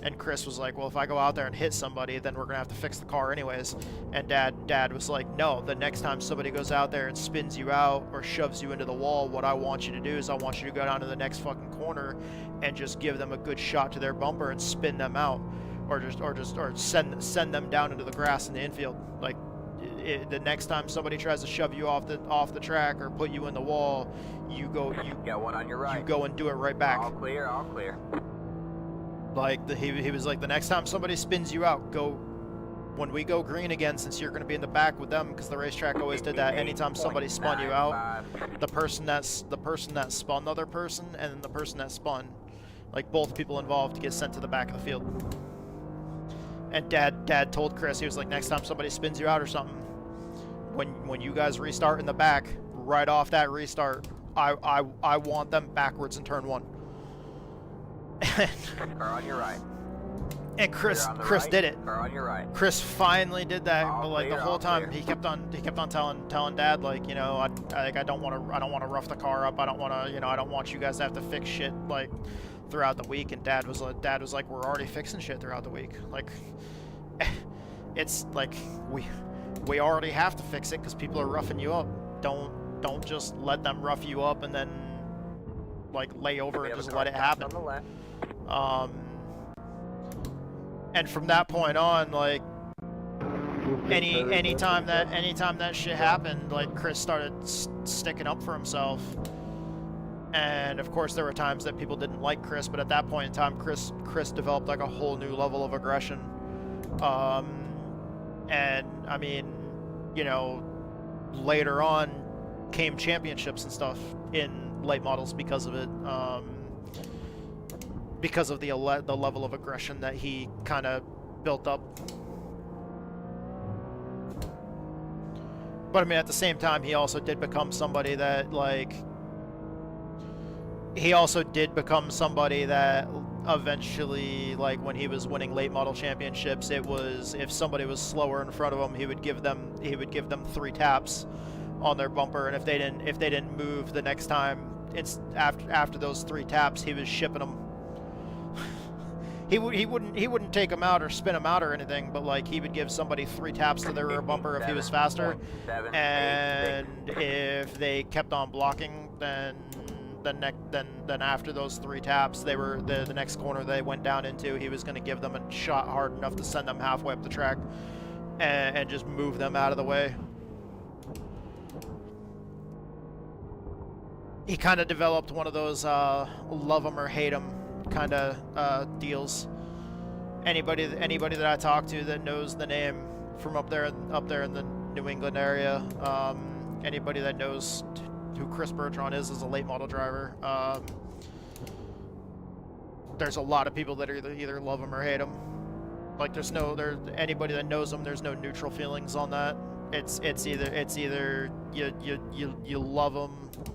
S3: And Chris was like, well, if I go out there and hit somebody, then we're gonna have to fix the car anyways. And Dad was like, no, the next time somebody goes out there and spins you out or shoves you into the wall, what I want you to do is I want you to go down to the next fucking corner and just give them a good shot to their bumper and spin them out, or send them down into the grass in the infield. Like, the next time somebody tries to shove you off the track or put you in the wall, you got one on your right. You go and do it right back.
S4: All clear, all clear.
S3: Like he was like, the next time somebody spins you out, go when we go green again, since you're going to be in the back with them, because the racetrack always did that. Anytime somebody spun you out, the person that spun the other person and then the person that spun, like both people involved, get sent to the back of the field. And Dad told Chris, he was like, next time somebody spins you out or something, when you guys restart in the back, right off that restart, I want them backwards in turn 1.
S4: Car on your right.
S3: And Chris
S4: right.
S3: did it.
S4: Car on your right.
S3: Chris finally did that, but like
S4: clear,
S3: the whole time
S4: clear.
S3: he kept on telling Dad, like, you know, I don't want to rough the car up. I don't want to, you know, I don't want you guys to have to fix shit like throughout the week. And Dad was like, we're already fixing shit throughout the week. Like, it's like we already have to fix it because people are roughing you up. Don't just let them rough you up and then like lay over and just let it happen.
S4: On the left.
S3: And from that point on, like, anytime that shit happened, like Chris started sticking up for himself. And of course there were times that people didn't like Chris, but at that point in time Chris developed like a whole new level of aggression. And I mean, you know, later on came championships and stuff in late models because of it. Because of the level of aggression that he kind of built up. But I mean, at the same time, he also did become somebody that, like, eventually, like, when he was winning late model championships, it was, if somebody was slower in front of him, he would give them 3 taps on their bumper, and if they didn't move the next time, it's after those 3 taps, he was shipping them. He wouldn't take them out or spin them out or anything, but like he would give somebody 3 taps to their rear bumper if he was faster, and if they kept on blocking, then after those 3 taps, they were the next corner they went down into, he was going to give them a shot hard enough to send them halfway up the track and just move them out of the way. He kind of developed one of those love him or hate him kind of deals. Anybody that I talk to that knows the name from up there in the New England area, anybody that knows who Chris Bertrand is as a late model driver, there's a lot of people that either love him or hate him. Like anybody that knows him, there's no neutral feelings on that. It's either you love him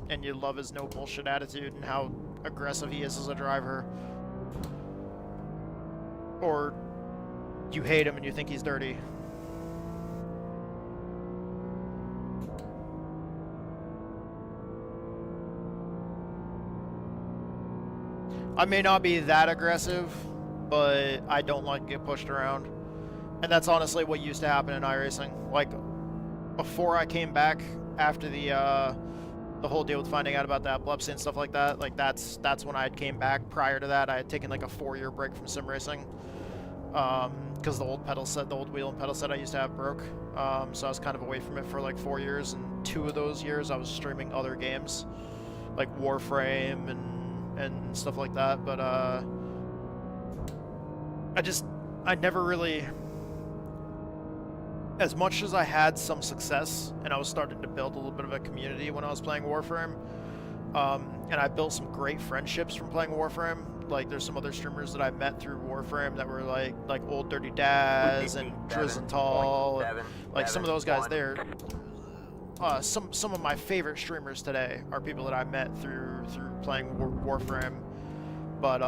S3: and you love his no bullshit attitude and how aggressive he is as a driver, or you hate him and you think he's dirty. I may not be that aggressive, but I don't like to get pushed around. And that's honestly what used to happen in iRacing. Like, before I came back after the whole deal with finding out about the epilepsy and stuff like that, like that's when I came back. Prior to that, I had taken like a 4-year break from sim racing, because the old wheel and pedal set I used to have broke. So I was kind of away from it for like 4 years, and 2 of those years I was streaming other games, like Warframe and stuff like that. But I never really, as much as I had some success and I was starting to build a little bit of a community when I was playing Warframe, and I built some great friendships from playing Warframe. Like, there's some other streamers that I met through Warframe that were like Old Dirty Daz and Drizental, and like some of those guys there. Some of my favorite streamers today are people that I met through playing Warframe. But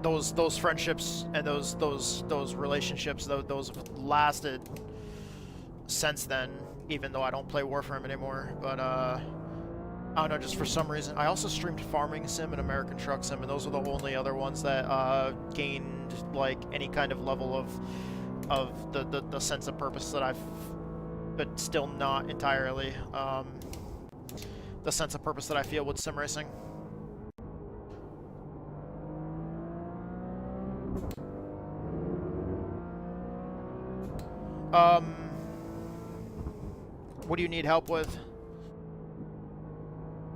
S3: those friendships and those relationships, those have lasted since then, even though I don't play Warframe anymore. But I don't know, just for some reason. I also streamed Farming Sim and American Truck Sim, and those are the only other ones that gained like any kind of level of the sense of purpose that I've, but still not entirely the sense of purpose that I feel with sim racing. What do you need help with?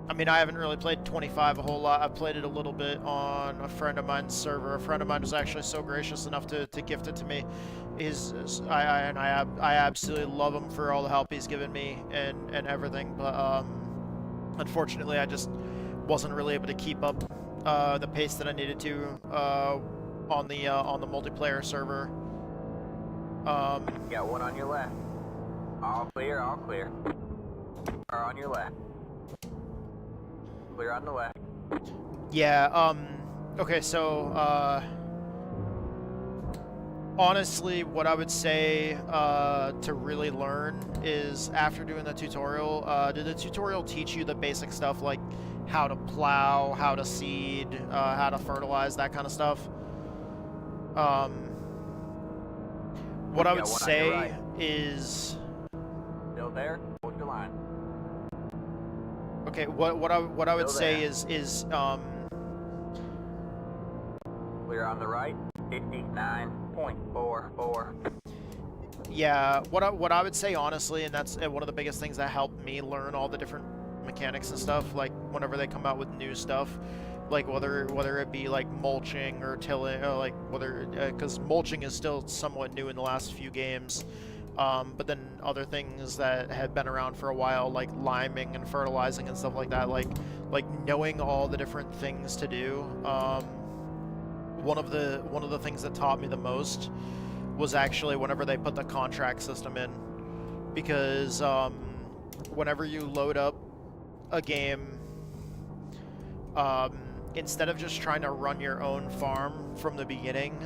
S3: I mean, I haven't really played 25 a whole lot. I've played it a little bit on a friend of mine's server. A friend of mine was actually so gracious enough to gift it to me. I absolutely love him for all the help he's given me and everything. But unfortunately, I just wasn't really able to keep up the pace that I needed to on the multiplayer server.
S4: Got one on your left. All clear, all clear. Or on your left. Clear on the left.
S3: Yeah, okay, so, honestly, what I would say, to really learn is, after doing the tutorial, did the tutorial teach you the basic stuff, like how to plow, how to seed, how to fertilize, that kind of stuff? What I would say is...
S4: Still there? Hold your line.
S3: Okay, what I would say is
S4: Clear on the right. 59.44.
S3: Yeah, what I would say honestly, and that's one of the biggest things that helped me learn all the different mechanics and stuff, like whenever they come out with new stuff, like whether it be like mulching or tilling, or like whether, because mulching is still somewhat new in the last few games, but then other things that had been around for a while, like liming and fertilizing and stuff like that, like knowing all the different things to do. One of the things that taught me the most was actually whenever they put the contract system in, because whenever you load up a game, instead of just trying to run your own farm from the beginning,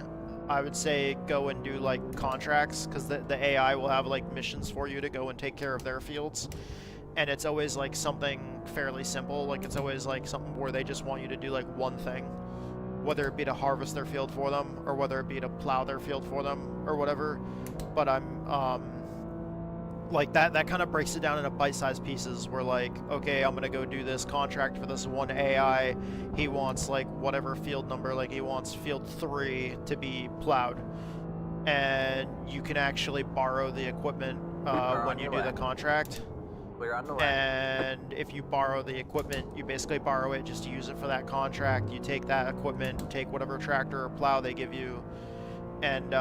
S3: I would say go and do like contracts, because the AI will have like missions for you to go and take care of their fields, and it's always like something fairly simple, like it's always like something where they just want you to do like one thing, whether it be to harvest their field for them, or whether it be to plow their field for them, or whatever. But I'm like that kind of breaks it down into bite-sized pieces, where like, okay, I'm gonna go do this contract for this one AI. He wants like whatever field number, like he wants field 3 to be plowed, and you can actually borrow the equipment when you do the contract.
S4: Clear on the left.
S3: And if you borrow the equipment, you basically borrow it just to use it for that contract. You take that equipment, take whatever tractor or plow they give you, and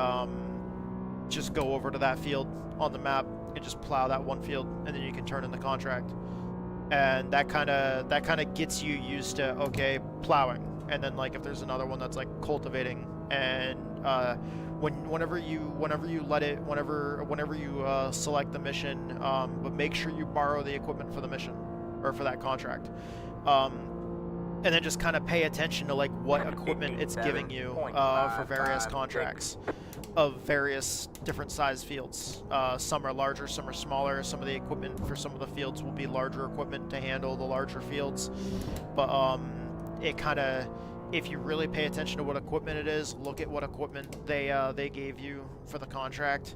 S3: just go over to that field on the map and just plow that one field, and then you can turn in the contract. And that kind of gets you used to, okay, plowing. And then like if there's another one that's like cultivating, and whenever you select the mission, but make sure you borrow the equipment for the mission or for that contract, and then just kind of pay attention to like what equipment it's giving you for various contracts of various different size fields. Some are larger, some are smaller. Some of the equipment for some of the fields will be larger equipment to handle the larger fields, but it kind of, if you really pay attention to what equipment it is, look at what equipment they gave you for the contract,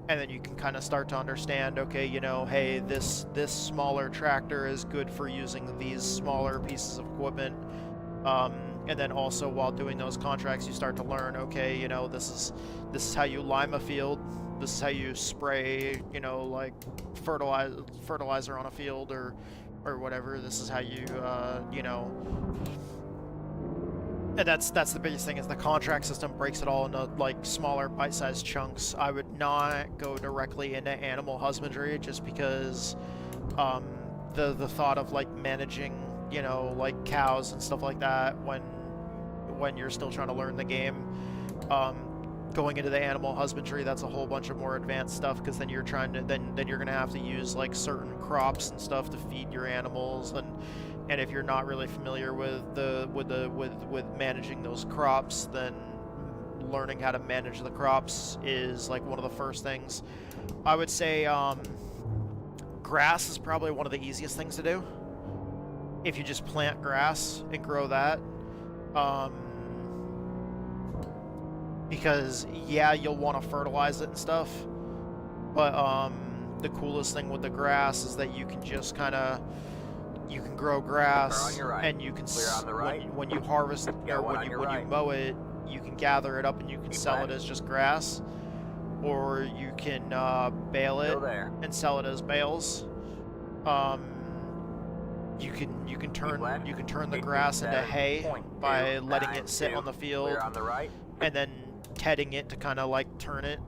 S3: and then you can kind of start to understand, okay, you know, hey, this smaller tractor is good for using these smaller pieces of equipment. And then also while doing those contracts, you start to learn, okay, you know, this is how you lime a field, this is how you spray, you know, like fertilizer on a field or whatever. This is how you you know. And that's the biggest thing, is the contract system breaks it all into like smaller bite-sized chunks. I would not go directly into animal husbandry, just because the thought of like managing, you know, like cows and stuff like that when you're still trying to learn the game, going into the animal husbandry, that's a whole bunch of more advanced stuff, because then you're trying to then you're gonna have to use like certain crops and stuff to feed your animals, and if you're not really familiar with managing those crops, then learning how to manage the crops is like one of the first things. I would say grass is probably one of the easiest things to do. If you just plant grass and grow that, because yeah, you'll want to fertilize it and stuff, but the coolest thing with the grass is that you can just kind of, you can grow grass,
S4: right.
S3: and you can when you harvest,
S4: Yeah,
S3: or when you mow it, you can gather it up and you can sell it as just grass, or you can bale it and sell it as bales. You can turn the grass into hay by letting it sit on the field and then tedding it to kind of like turn it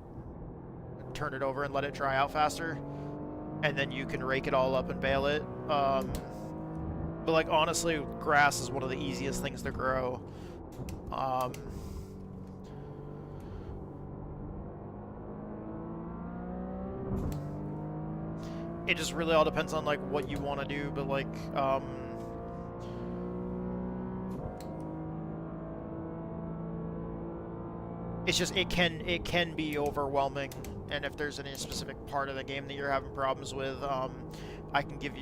S3: over and let it dry out faster, and then you can rake it all up and bale it. But like honestly, grass is one of the easiest things to grow. It just really all depends on like what you want to do, but like it's just, it can be overwhelming, and if there's any specific part of the game that you're having problems with, I can give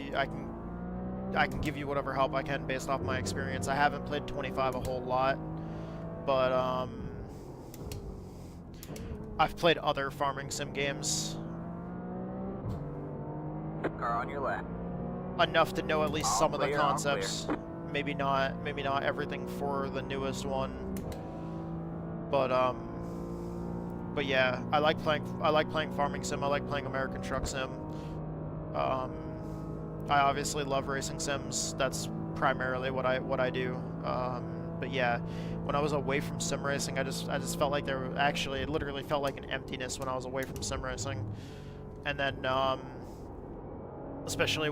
S3: you whatever help I can based off my experience. I haven't played 25 a whole lot, but I've played other farming sim games
S4: Car on your left.
S3: enough to know at least some of the concepts. Maybe not everything for the newest one, But yeah, I like playing Farming Sim. I like playing American Truck Sim. I obviously love racing sims. That's primarily what I do. But yeah, when I was away from sim racing, I just felt like it literally felt like an emptiness when I was away from sim racing. And then especially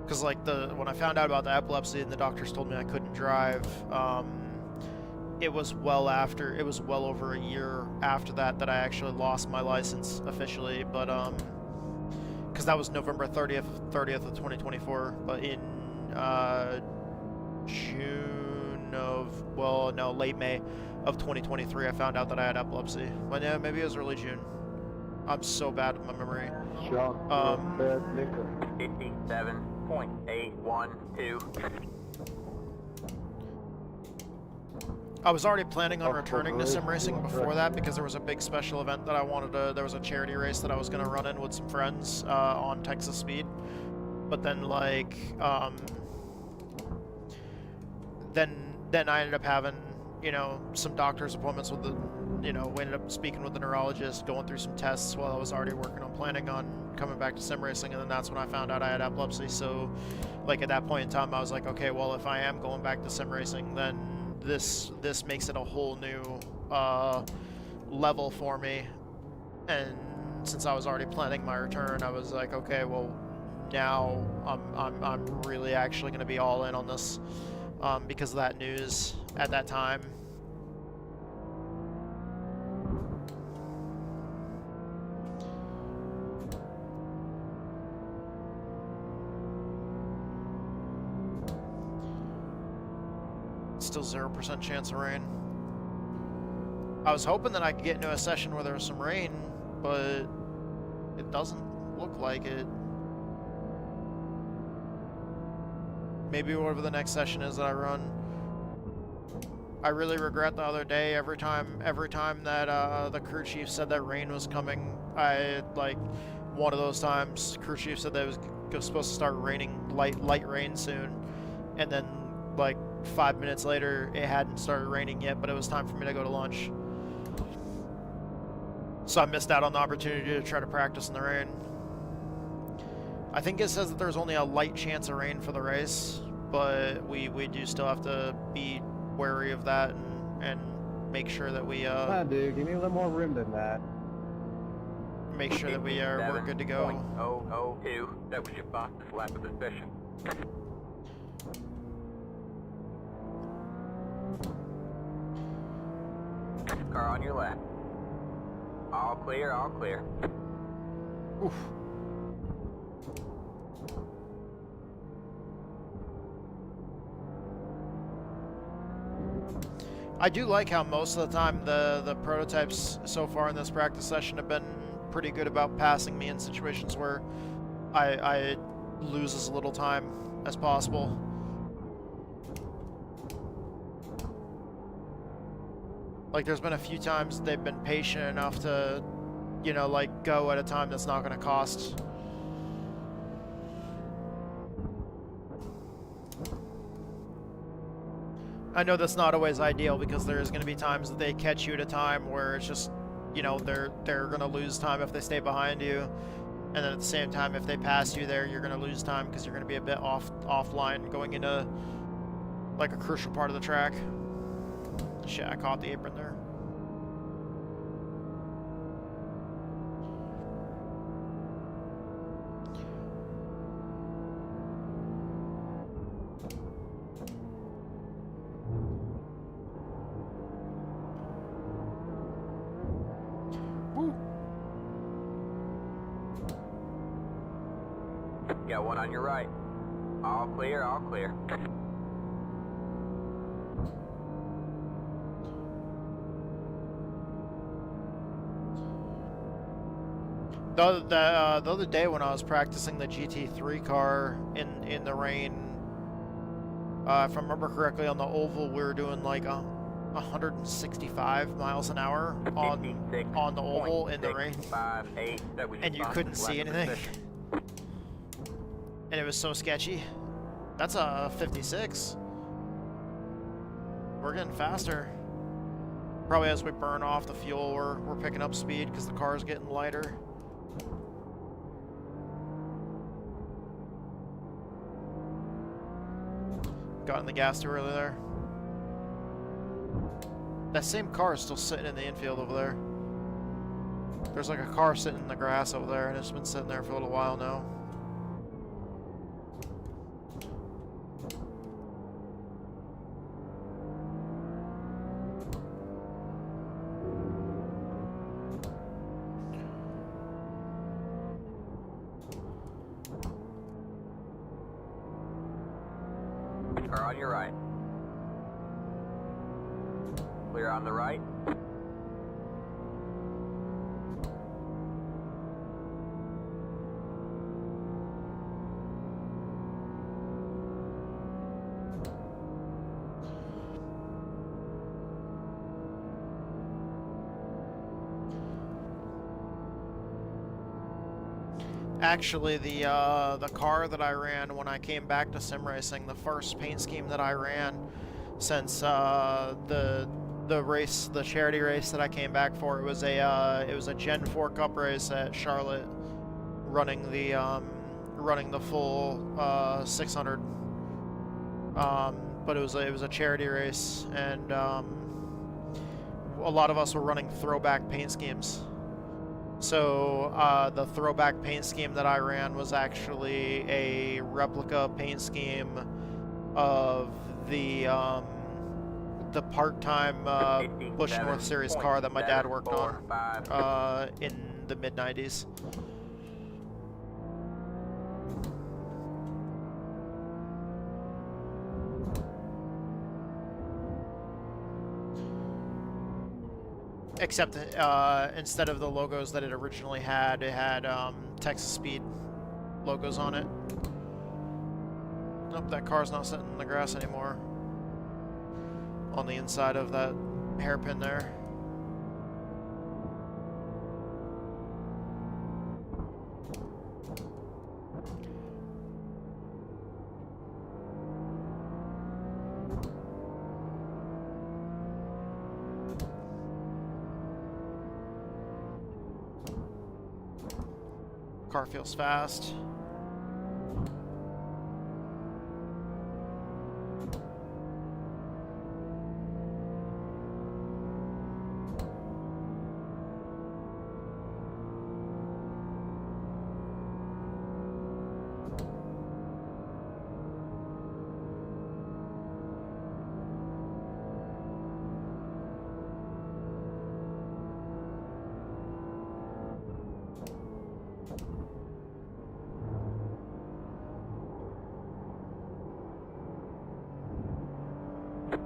S3: because like when I found out about the epilepsy and the doctors told me I couldn't drive, it was well over a year after that I actually lost my license officially. But because that was November 30th of 2024. But in late May of 2023, I found out that I had epilepsy. But yeah, maybe it was early June. I'm so bad with my memory.
S4: 57.812.
S3: I was already planning on returning to sim racing before that because there was a big special event that I wanted to. There was a charity race that I was going to run in with some friends on Texas Speed, but then like then I ended up having some doctor's appointments with we ended up speaking with the neurologist, going through some tests while I was already working on planning on coming back to sim racing, and then that's when I found out I had epilepsy. So like at that point in time, I was like, okay, well if I am going back to sim racing, then this makes it a whole new level for me. And since I was already planning my return, I was like, okay, well now I'm really actually going to be all in on this because of that news at that time. Still 0% chance of rain. I was hoping that I could get into a session where there was some rain, but it doesn't look like it. Maybe whatever the next session is that I run. I really regret the other day, every time that the crew chief said that rain was coming, one of those times, crew chief said that it was supposed to start raining, light rain soon, and then like 5 minutes later, it hadn't started raining yet, but it was time for me to go to lunch. So I missed out on the opportunity to try to practice in the rain. I think it says that there's only a light chance of rain for the race, but we do still have to be wary of that and make sure that we
S10: Come on, dude, give me a little more room than that.
S3: Make sure that we're good to go.
S4: 002. That was your fastest lap of the session. Car on your left. All clear, all clear.
S3: Oof. I do like how most of the time the prototypes so far in this practice session have been pretty good about passing me in situations where I lose as little time as possible. Like, there's been a few times they've been patient enough to, like, go at a time that's not going to cost. I know that's not always ideal because there's going to be times that they catch you at a time where it's just, they're going to lose time if they stay behind you. And then at the same time, if they pass you there, you're going to lose time because you're going to be a bit offline going into, like, a crucial part of the track. Shit, I caught the apron there. Woo.
S4: Got one on your right. All clear, all clear.
S3: The other day when I was practicing the GT3 car in the rain, if I remember correctly, on the oval we were doing like 165 miles an hour on the oval in the rain, and you couldn't see anything, and it was so sketchy. That's a 56. We're getting faster. Probably as we burn off the fuel, we're picking up speed because the car is getting lighter. Got in the gas too early there. That same car is still sitting in the infield over there. There's like a car sitting in the grass over there, and it's been sitting there for a little while now.
S4: Car on your right. Clear on the right.
S3: Actually, the car that I ran when I came back to sim racing, the first paint scheme that I ran since the race, the charity race that I came back for, it was a Gen 4 Cup race at Charlotte, running the full 600. But it was a charity race, and a lot of us were running throwback paint schemes. So the throwback paint scheme that I ran was actually a replica paint scheme of the part-time Busch North Series car that my dad worked on in the mid-90s. Except instead of the logos that it originally had, it had Texas Speed logos on it. Nope, that car's not sitting in the grass anymore. On the inside of that hairpin there. Car feels fast.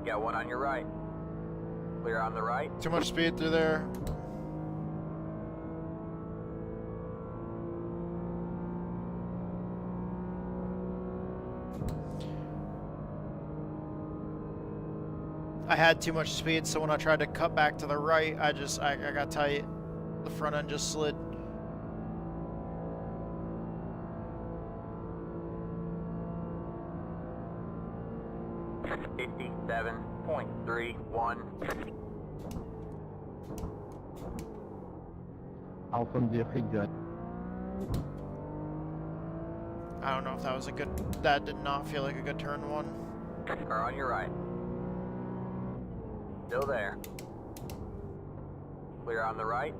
S4: Got one on your right. Clear on the right.
S3: Too much speed through there. I had too much speed, so when I tried to cut back to the right, I got tight. The front end just slid. .31.
S10: Alpha Gigabyte.
S3: I don't know if that was a good... That did not feel like a good turn one.
S4: Car on your right. Still there. Clear on the right.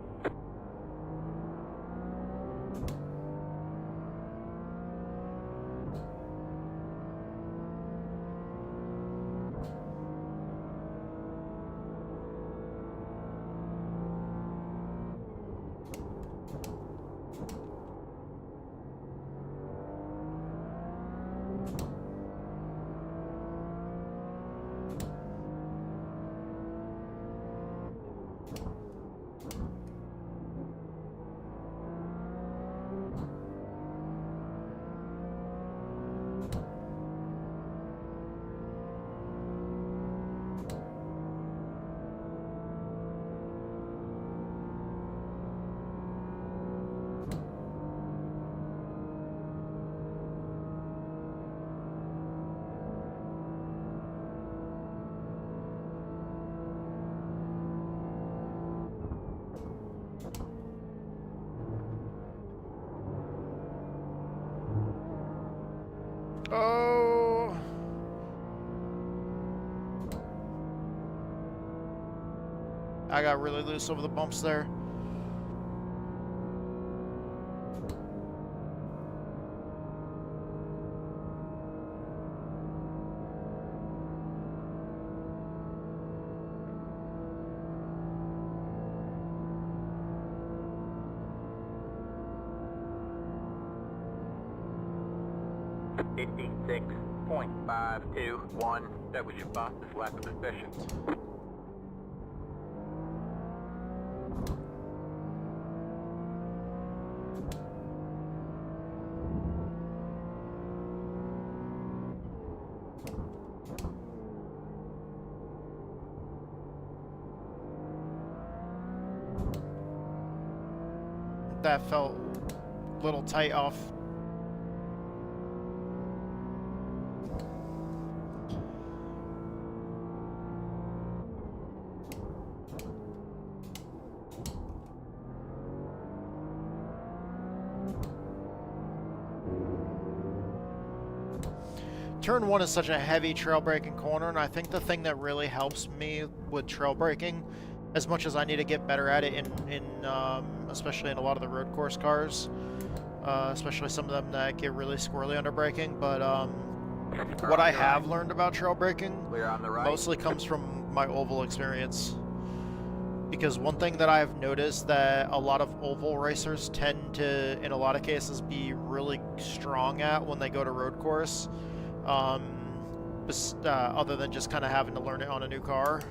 S3: Oh. I got really loose over the bumps there.
S4: .521. That was your fastest lap of the session.
S3: That felt a little tight off. Turn 1 is such a heavy trail braking corner, and I think the thing that really helps me with trail braking, as much as I need to get better at it especially in a lot of the road course cars, especially some of them that get really squirrely under braking, but what I have learned about trail braking mostly comes from my oval experience. Because one thing that I've noticed that a lot of oval racers tend to, in a lot of cases, be really strong at when they go to road course, other than just kind of having to learn it on a new car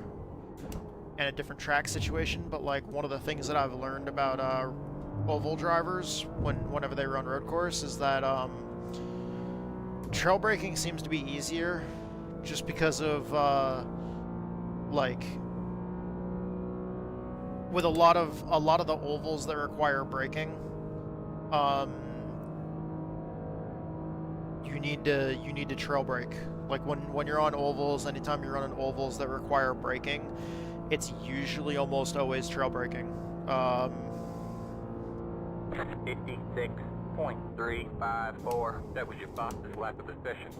S3: and a different track situation. But like one of the things that I've learned about oval drivers whenever they run road course is that trail braking seems to be easier, just because of like with a lot of the ovals that require braking, you need to trail brake. Like when you're on ovals, anytime you're running ovals that require braking, it's usually almost always trail braking.
S4: 56.354. That was your fastest lap of the session.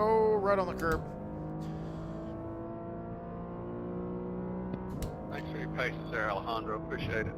S3: Oh, right on the curb.
S2: Thanks for your patience there, Alejandro. Appreciate it.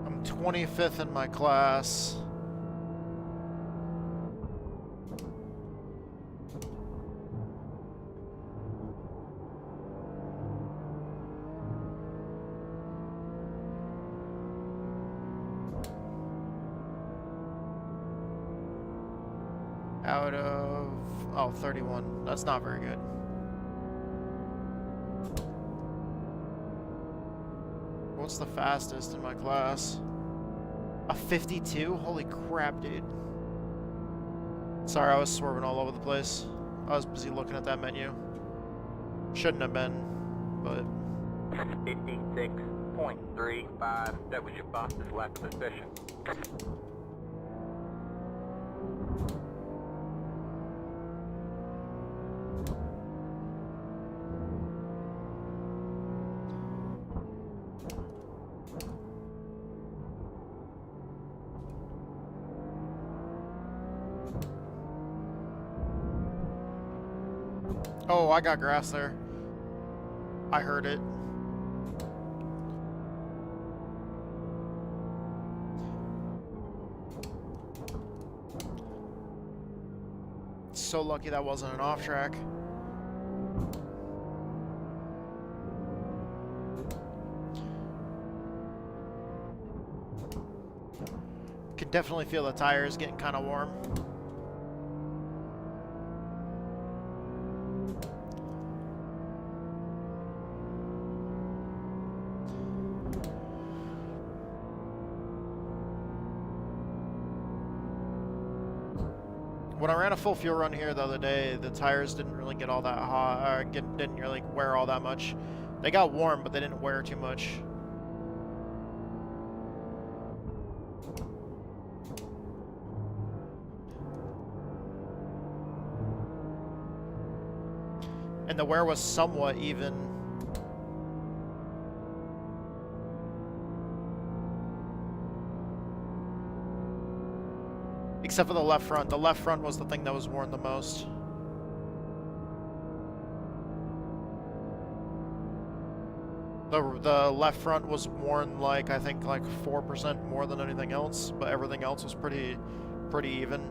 S3: I'm 25th in my class. Out of, oh, 31. That's not very good. What's the fastest in my class? A 52? Holy crap, dude. Sorry, I was swerving all over the place. I was busy looking at that menu. Shouldn't have been, but...
S4: 56.35. That was your fastest lap of the session.
S3: Oh, I got grass there. I heard it. so lucky that wasn't an off track. Can definitely feel the tires getting kind of warm. When I ran a full fuel run here the other day, the tires didn't really get all that hot, or didn't really wear all that much. They got warm, but they didn't wear too much. And the wear was somewhat even. Except for the left front. The left front was the thing that was worn the most. The left front was worn like, I think like 4% more than anything else, but everything else was pretty even.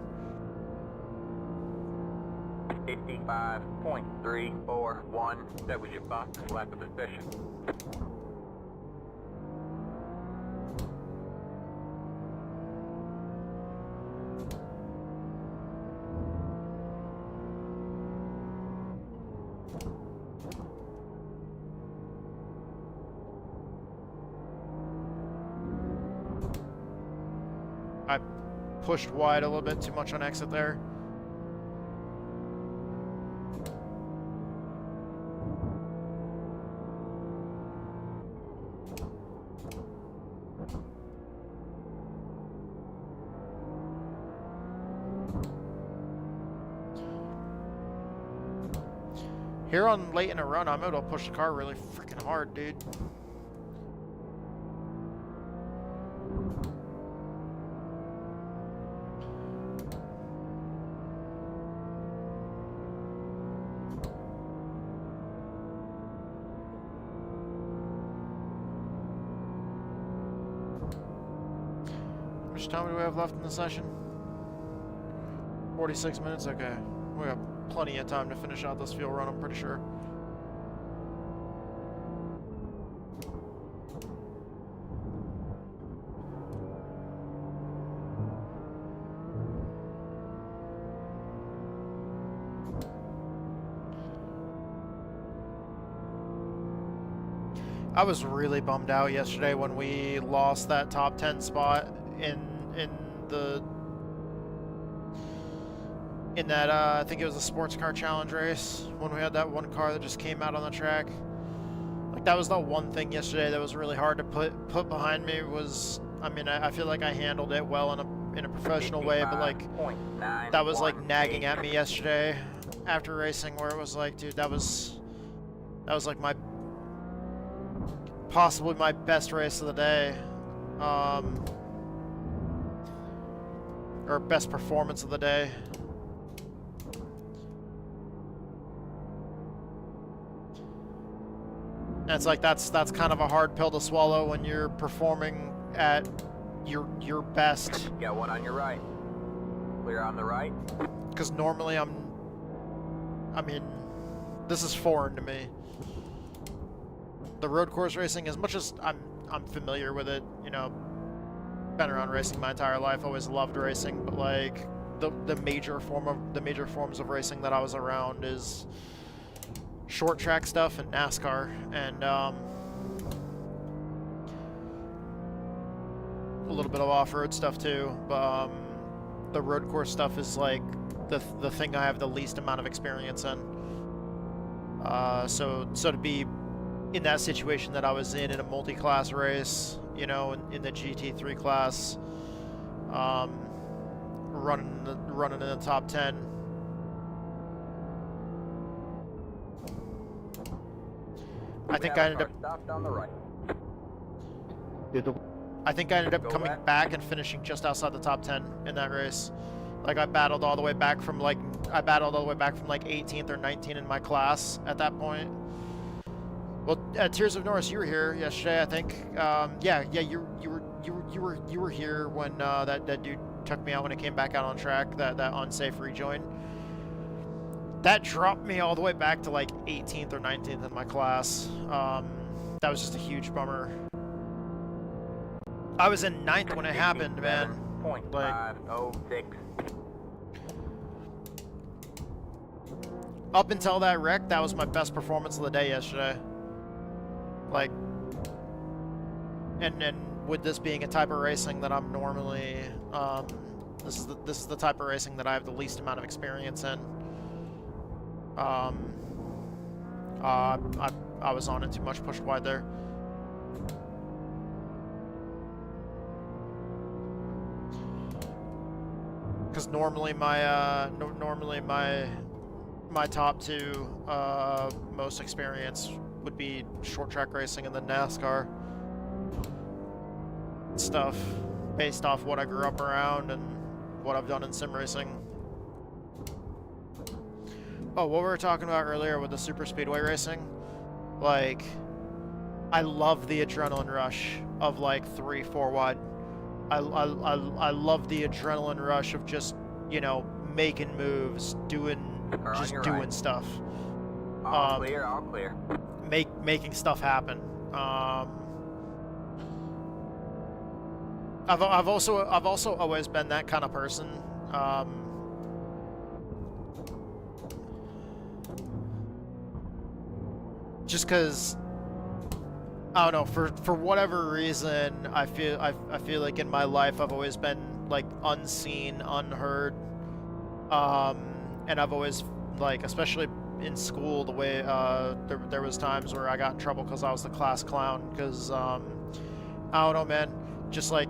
S4: 55.341. That was your fastest lap of the session.
S3: I pushed wide a little bit too much on exit there. Here on late in a run, I'm able to push the car really freaking hard, dude. How much time do we have left in the session? 46 minutes? Okay. We got plenty of time to finish out this fuel run, I'm pretty sure. I was really bummed out yesterday when we lost that top 10 spot in that, I think it was a sports car challenge race, when we had that one car that just came out on the track. Like, that was the one thing yesterday that was really hard to put behind me was, I mean, I feel like I handled it well in a professional way, but like, that was like nagging at me yesterday after racing, where it was like, dude, that was like possibly my best race of the day. Or best performance of the day. And it's like that's kind of a hard pill to swallow when you're performing at your best.
S4: Got one on your right. Clear on the right.
S3: Because normally I mean, this is foreign to me. The road course racing, as much as I'm familiar with it, you know, been around racing my entire life, always loved racing, but like the major forms of racing that I was around is short track stuff and NASCAR, and a little bit of off-road stuff too, but the road course stuff is like the thing I have the least amount of experience in. So to be in that situation that I was in a multi-class race, you know, in the GT3 class, running in the top 10. I think I ended up. I think I ended up coming back and finishing just outside the top 10 in that race. Like, I battled all the way back from like 18th or 19th in my class at that point. Well, at Tears of Norris, you were here yesterday, I think. Yeah, you were here when that dude took me out when it came back out on track. That unsafe rejoin. that dropped me all the way back to like 18th or 19th in my class. That was just a huge bummer. I was in 9th when it happened, man. Like,
S4: 506.
S3: up until that wreck, that was my best performance of the day yesterday. Like, and with this being a type of racing that I'm normally, this is the type of racing that I have the least amount of experience in. I was on it too much, pushed wide there. Because normally my my top two most experience would be short track racing and then NASCAR stuff, based off what I grew up around and what I've done in sim racing. Oh, what we were talking about earlier with the super speedway racing, like, I love the adrenaline rush of like 3-4 wide. I love the adrenaline rush of just, you know, making moves, doing stuff.
S4: All clear, all clear.
S3: Making stuff happen. I've also always been that kind of person. Just because, I don't know, for whatever reason, I feel like in my life I've always been like unseen, unheard, and I've always, like, especially in school, the way there was times where I got in trouble because I was the class clown, because I don't know, man, just like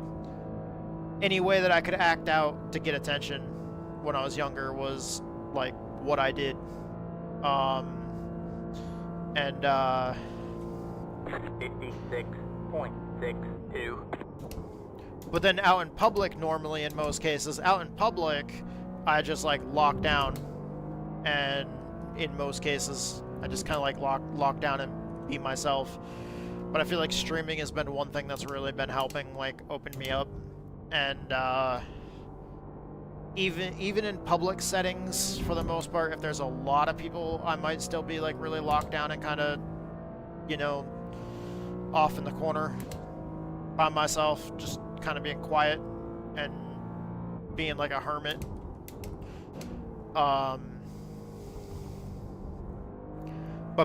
S3: any way that I could act out to get attention when I was younger was like what I did. And
S4: 56.62.
S3: But then out in public, normally in most cases, out in public, I just like lock down, and in most cases, I just kind of like lock down and be myself. But I feel like streaming has been one thing that's really been helping, like, open me up, and even in public settings, for the most part, if there's a lot of people, I might still be like really locked down and kind of, you know, off in the corner by myself, just kind of being quiet and being like a hermit. But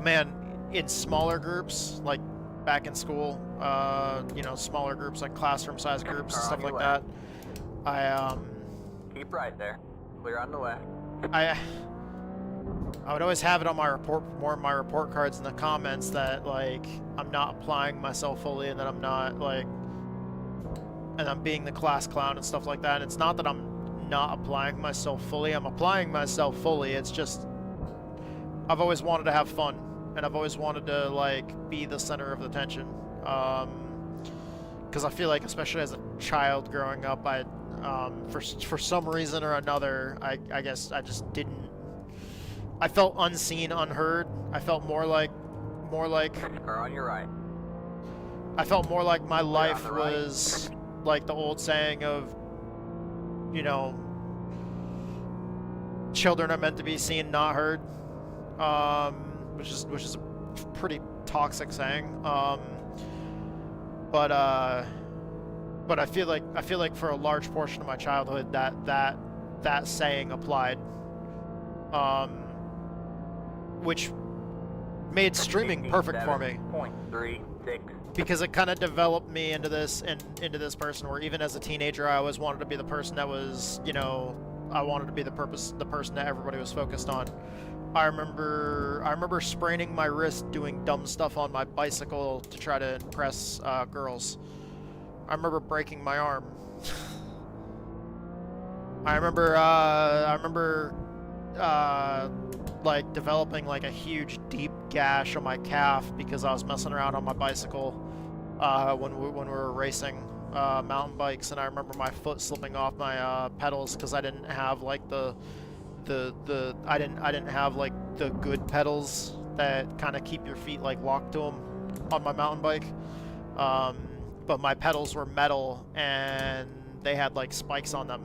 S3: man, in smaller groups, like back in school, you know, smaller groups, like classroom size groups and stuff like that,
S4: Keep right there. Clear on the left.
S3: I would always have it on my report cards in the comments that, like, I'm not applying myself fully, and that I'm not, like, and I'm being the class clown and stuff like that. And it's not that I'm not applying myself fully. I'm applying myself fully. It's just, I've always wanted to have fun, and I've always wanted to, like, be the center of attention. Because I feel like, especially as a child growing up, for some reason or another, I guess I just didn't. I felt unseen, unheard. I felt more like.
S4: Car on your right.
S3: I felt more like my life was like the old saying of, you know, children are meant to be seen, not heard. Which is a pretty toxic saying. But I feel like for a large portion of my childhood that saying applied, which made streaming perfect for me.
S4: 0.36.
S3: Because it kind of developed me into this person where even as a teenager I always wanted to be the person that was, you know, I wanted to be the person that everybody was focused on. I remember spraining my wrist doing dumb stuff on my bicycle to try to impress girls. I remember breaking my arm. I remember like developing like a huge deep gash on my calf because I was messing around on my bicycle when we were racing mountain bikes, and I remember my foot slipping off my pedals because I didn't have like I didn't have like the good pedals that kind of keep your feet like locked to them on my mountain bike. But my pedals were metal and they had like spikes on them,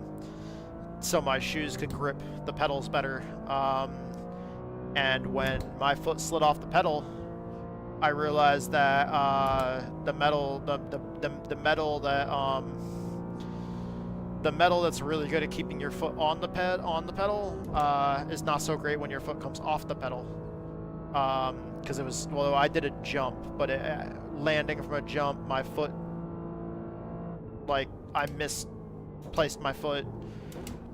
S3: so my shoes could grip the pedals better. And when my foot slid off the pedal, I realized that the metal that's really good at keeping your foot on the pedal is not so great when your foot comes off the pedal. Because it was, well, I did a jump, but landing from a jump, my foot, like, I misplaced my foot.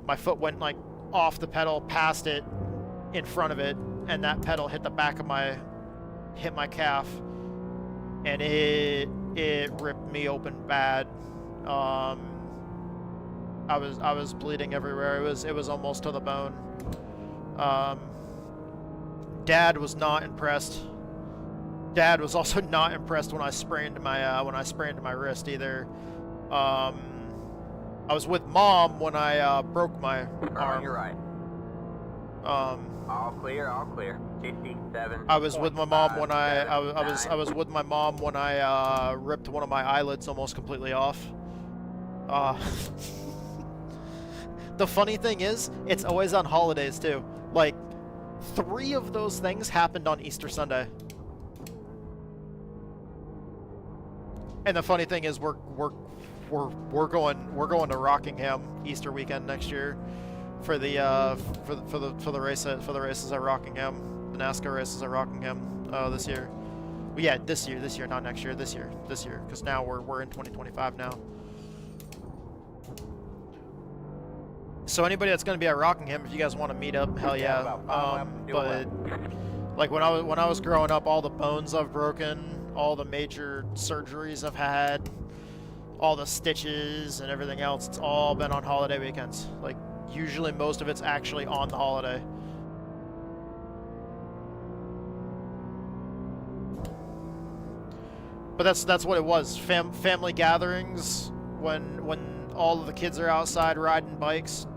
S3: My foot went like off the pedal, past it, in front of it, and that pedal hit the back of my calf, and it ripped me open bad. I was bleeding everywhere. It was almost to the bone. Dad was not impressed. Dad was also not impressed when I sprained my wrist either. I was with Mom when I broke my arm.
S4: You're right. All clear, all clear. 57.
S3: I was with my mom when I was with my mom when I ripped one of my eyelids almost completely off. The funny thing is, it's always on holidays too. Like, 3 of those things happened on Easter Sunday. And the funny thing is, we're going to Rockingham Easter weekend next year for the races at Rockingham, the NASCAR races at Rockingham this year. Well, yeah, this year, not next year. This year, because now we're in 2025 now. So anybody that's going to be at Rockingham, if you guys want to meet up, hell yeah. But like when I was growing up, all the bones I've broken, all the major surgeries I've had, all the stitches and everything else, it's all been on holiday weekends. Like, usually most of it's actually on the holiday. But that's what it was. Family gatherings, when all of the kids are outside riding bikes,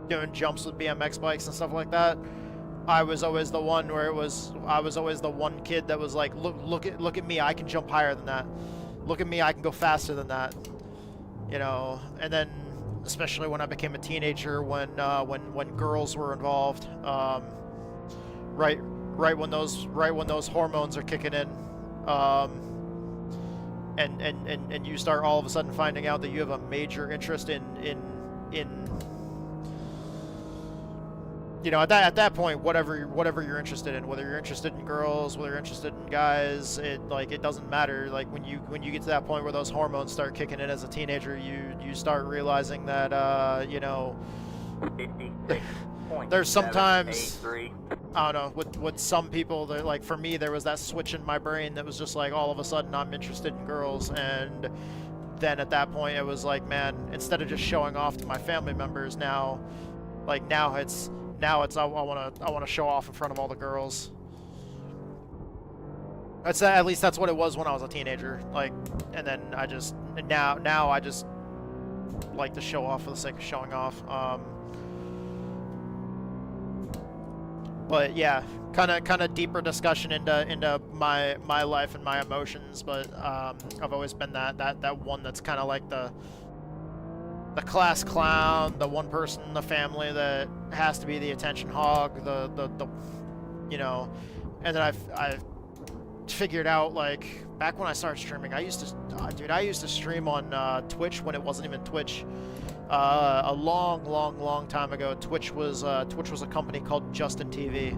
S3: doing jumps with BMX bikes and stuff like that. I was always the one where I was always the one kid that was like, look at me, I can jump higher than that. Look at me, I can go faster than that. You know, and then especially when I became a teenager, when girls were involved, right when those hormones are kicking in, and you start all of a sudden finding out that you have a major interest in you know, at that point, whatever you're interested in, whether you're interested in girls, whether you're interested in guys, it doesn't matter. Like, when you get to that point where those hormones start kicking in as a teenager, you start realizing that you know, there's sometimes, I don't know, with some people, like, for me, there was that switch in my brain that was just like, all of a sudden I'm interested in girls. And then at that point it was like, man, instead of just showing off to my family members, now it's I want to show off in front of all the girls. At least that's what it was when I was a teenager. Like, and then now I just like to show off for the sake of showing off. But yeah, kind of deeper discussion into my life and my emotions. But I've always been that one that's kind of like the class clown, the one person in the family that has to be the attention hog, the you know. And then I've figured out, like, back when I started streaming, I used to stream on Twitch when it wasn't even Twitch. A long time ago, Twitch was a company called Justin TV,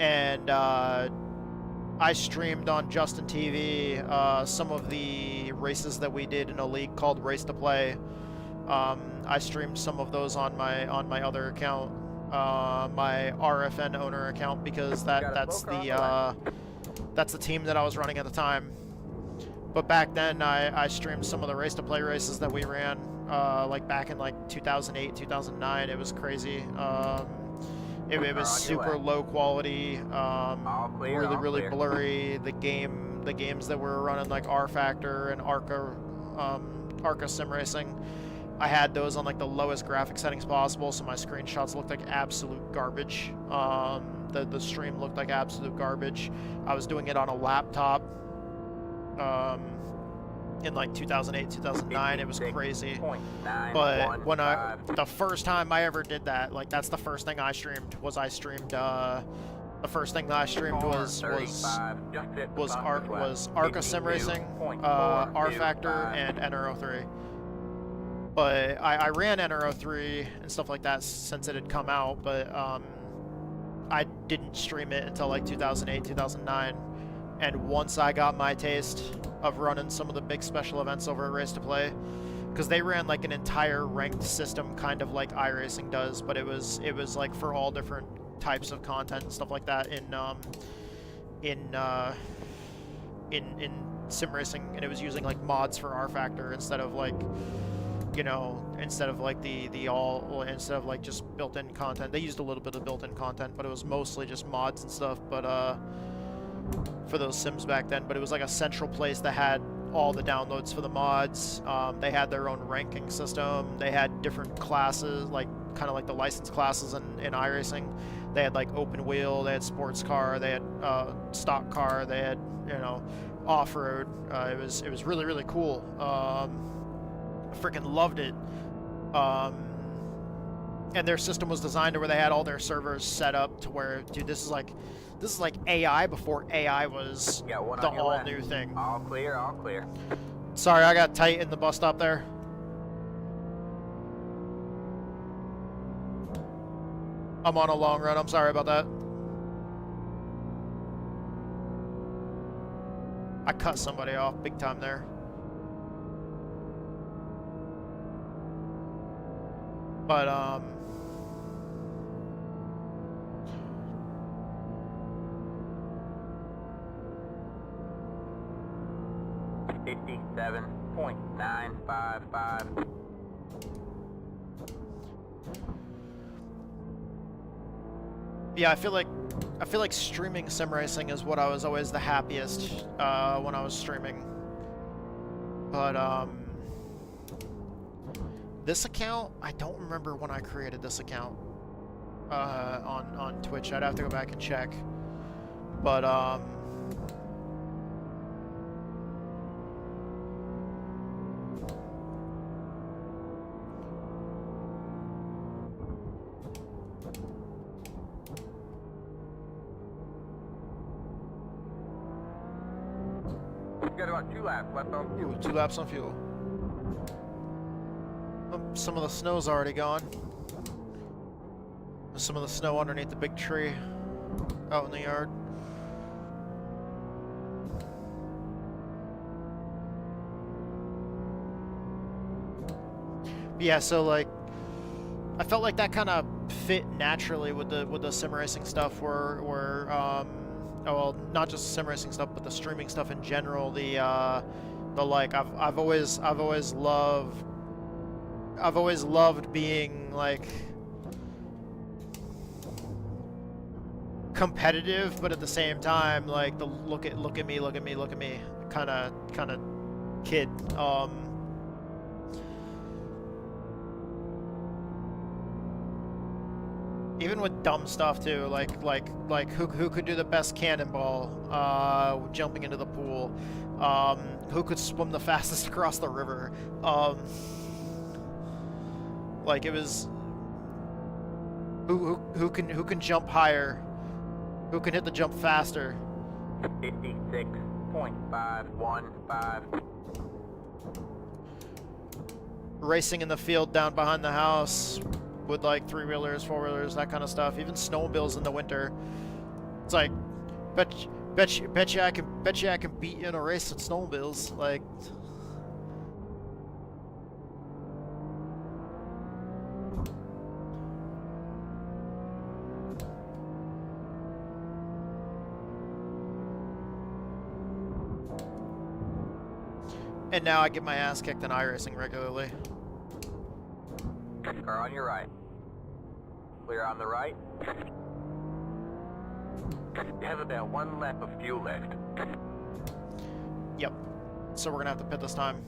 S3: and I streamed on Justin TV some of the races that we did in a league called Race to Play. I streamed some of those on my other account, my RFN owner account, because that's the team that I was running at the time. But back then, I streamed some of the Race to Play races that we ran, like back in like 2008, 2009. It was crazy. It was super low quality, really blurry. The games that were running, like R Factor and Arca Sim Racing, I had those on like the lowest graphic settings possible, so my screenshots looked like absolute garbage. The stream looked like absolute garbage. I was doing it on a laptop, in like 2008, 2009. It was crazy.
S4: 56.915.
S3: But when the first time I ever did that, like that's the first thing I streamed. The first thing that I streamed was Arca Sim Racing, R Factor, and NR03. But I ran NR03 and stuff like that since it had come out, but I didn't stream it until like 2008, 2009. And once I got my taste of running some of the big special events over at Race to Play, because they ran like an entire ranked system, kind of like iRacing does, but it was like for all different types of content and stuff like that in sim racing, and it was using like mods for R Factor instead of like, you know, instead of like instead of like just built-in content. They used a little bit of built-in content, but it was mostly just mods and stuff. But for those sims back then, but it was like a central place that had all the downloads for the mods. They had their own ranking system. They had different classes, like kind of like the license classes in iRacing. They had like open wheel, they had sports car, they had stock car, they had, you know, off-road. It was really, really cool. Freaking loved it. And their system was designed to where they had all their servers set up to where, dude, this is like AI before AI was the all new thing.
S4: All clear, all clear.
S3: Sorry, I got tight in the bus stop there. I'm on a long run, I'm sorry about that. I cut somebody off big time there. But,
S4: 57.955.
S3: Yeah, I feel like streaming sim racing is what I was always the happiest when I was streaming. But this account, I don't remember when I created this account on Twitch. I'd have to go back and check. But
S4: We've got about 2 laps left on fuel.
S3: ooh, 2 laps on fuel. Some of the snow's already gone. There's some of the snow underneath the big tree out in the yard. Yeah, so like I felt like that kind of fit naturally with the sim racing stuff, where well, not just sim racing stuff, but the streaming stuff in general. The like I've always loved being like competitive, but at the same time like the look at me kind of kid. Even with dumb stuff too, like who could do the best cannonball, jumping into the pool, who could swim the fastest across the river, like it was who can jump higher, who can hit the jump faster.
S4: 56.515.
S3: Racing in the field down behind the house with like 3-wheelers, 4-wheelers, that kind of stuff. Even snowmobiles in the winter. It's like, bet you I can beat you in a race with snowmobiles. Like, and now I get my ass kicked in iRacing regularly.
S4: Car on your right. Clear on the right. You have about 1 lap of fuel left.
S3: Yep. So we're gonna have to pit this time.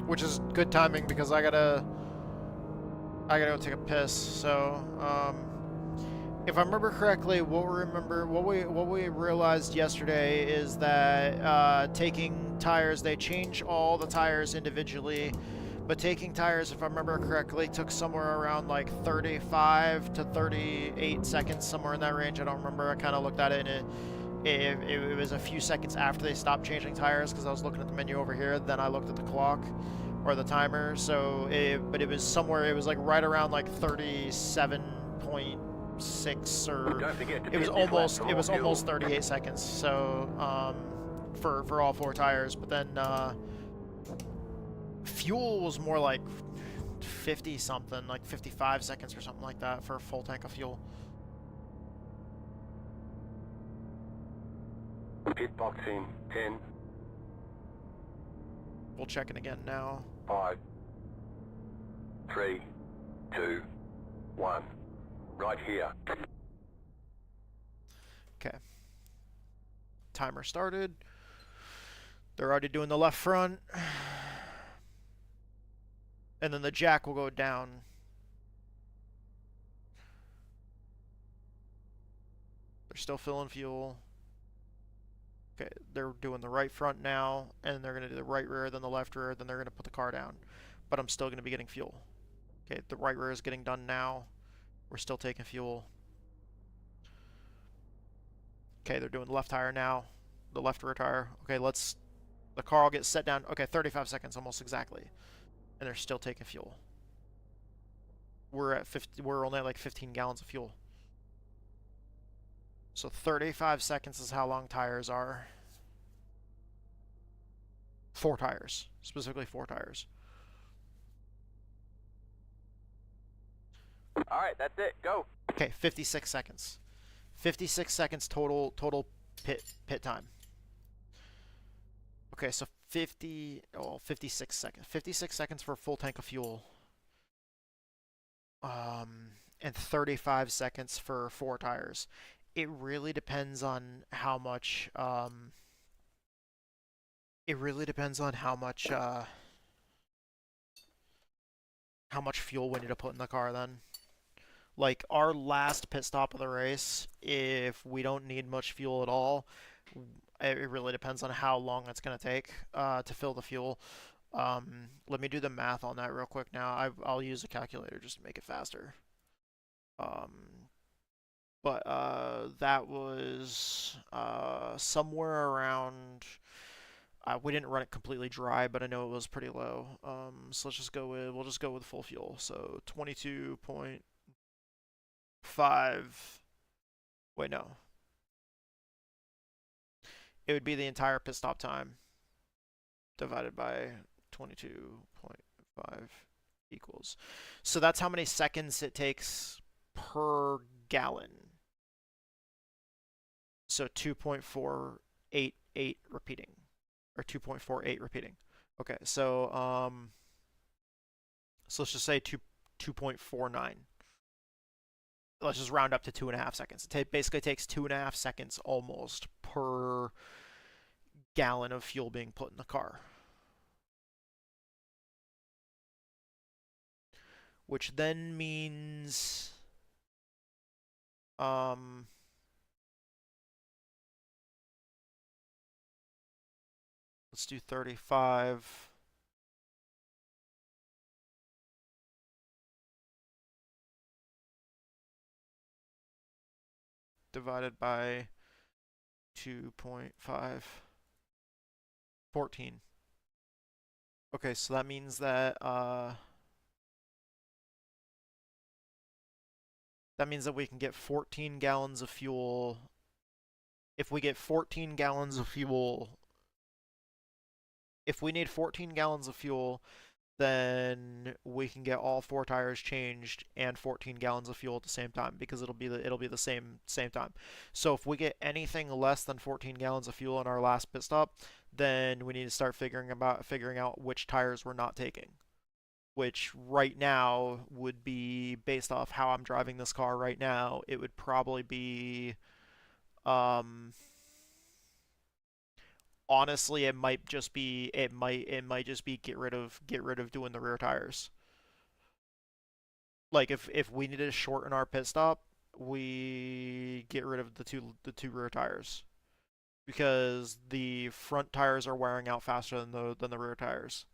S3: which is good timing because I gotta go take a piss. So, if I remember correctly, what we realized yesterday is that taking tires, they change all the tires individually, but taking tires, if I remember correctly, took somewhere around like 35 to 38 seconds, somewhere in that range. I don't remember. I kind of looked at it, and it was a few seconds after they stopped changing tires because I was looking at the menu over here. Then I looked at the clock or the timer. So, but it was somewhere. It was like right around like 37.6 or it was almost 38 seconds. So for all 4 tires, but then fuel was more like 50 something, like 55 seconds or something like that for a full tank of fuel.
S9: Pit box in 10.
S3: We'll check it again now.
S9: 5, 3, 2, 1. Right here.
S3: Okay. Timer started. They're already doing the left front. And then the jack will go down. They're still filling fuel. Okay, they're doing the right front now, and they're going to do the right rear, then the left rear, then they're going to put the car down. But I'm still going to be getting fuel. Okay, the right rear is getting done now. We're still taking fuel. Okay, they're doing the left tire now. The left rear tire. Okay, the car will get set down. Okay, 35 seconds almost exactly. And they're still taking fuel. We're only at like 15 gallons of fuel. So 35 seconds is how long tires are. 4 tires. Specifically 4 tires.
S4: Alright, that's it. Go.
S3: Okay, 56 seconds. 56 seconds total pit time. Okay, so 56 seconds. 56 seconds for a full tank of fuel. And 35 seconds for 4 tires. It really depends on how much how much fuel we need to put in the car then. Like our last pit stop of the race, if we don't need much fuel at all, it really depends on how long it's going to take to fill the fuel. Let me do the math on that real quick now. I'll use a calculator just to make it faster. But that was somewhere around. We didn't run it completely dry, but I know it was pretty low. So we'll just go with full fuel. So 22.5. Wait, no. It would be the entire pit stop time divided by 22.5 equals. So that's how many seconds it takes per gallon. So 2.488 repeating, or 2.48 repeating. Okay, so let's just say 2.49. Let's just round up to 2.5 seconds. It basically takes 2.5 seconds almost per gallon of fuel being put in the car. Which then means let's do 35. Divided by 2.5. 14. Okay, so that means that we can get 14 gallons of fuel. If we get 14 gallons of fuel, if we need 14 gallons of fuel, then we can get all 4 tires changed and 14 gallons of fuel at the same time, because it'll be the same time. So if we get anything less than 14 gallons of fuel in our last pit stop, then we need to start figuring out which tires we're not taking. Which right now would be, based off how I'm driving this car right now, it would probably be honestly, it might just be get rid of doing the rear tires. Like if we need to shorten our pit stop, we get rid of the two rear tires, because the front tires are wearing out faster than the rear tires.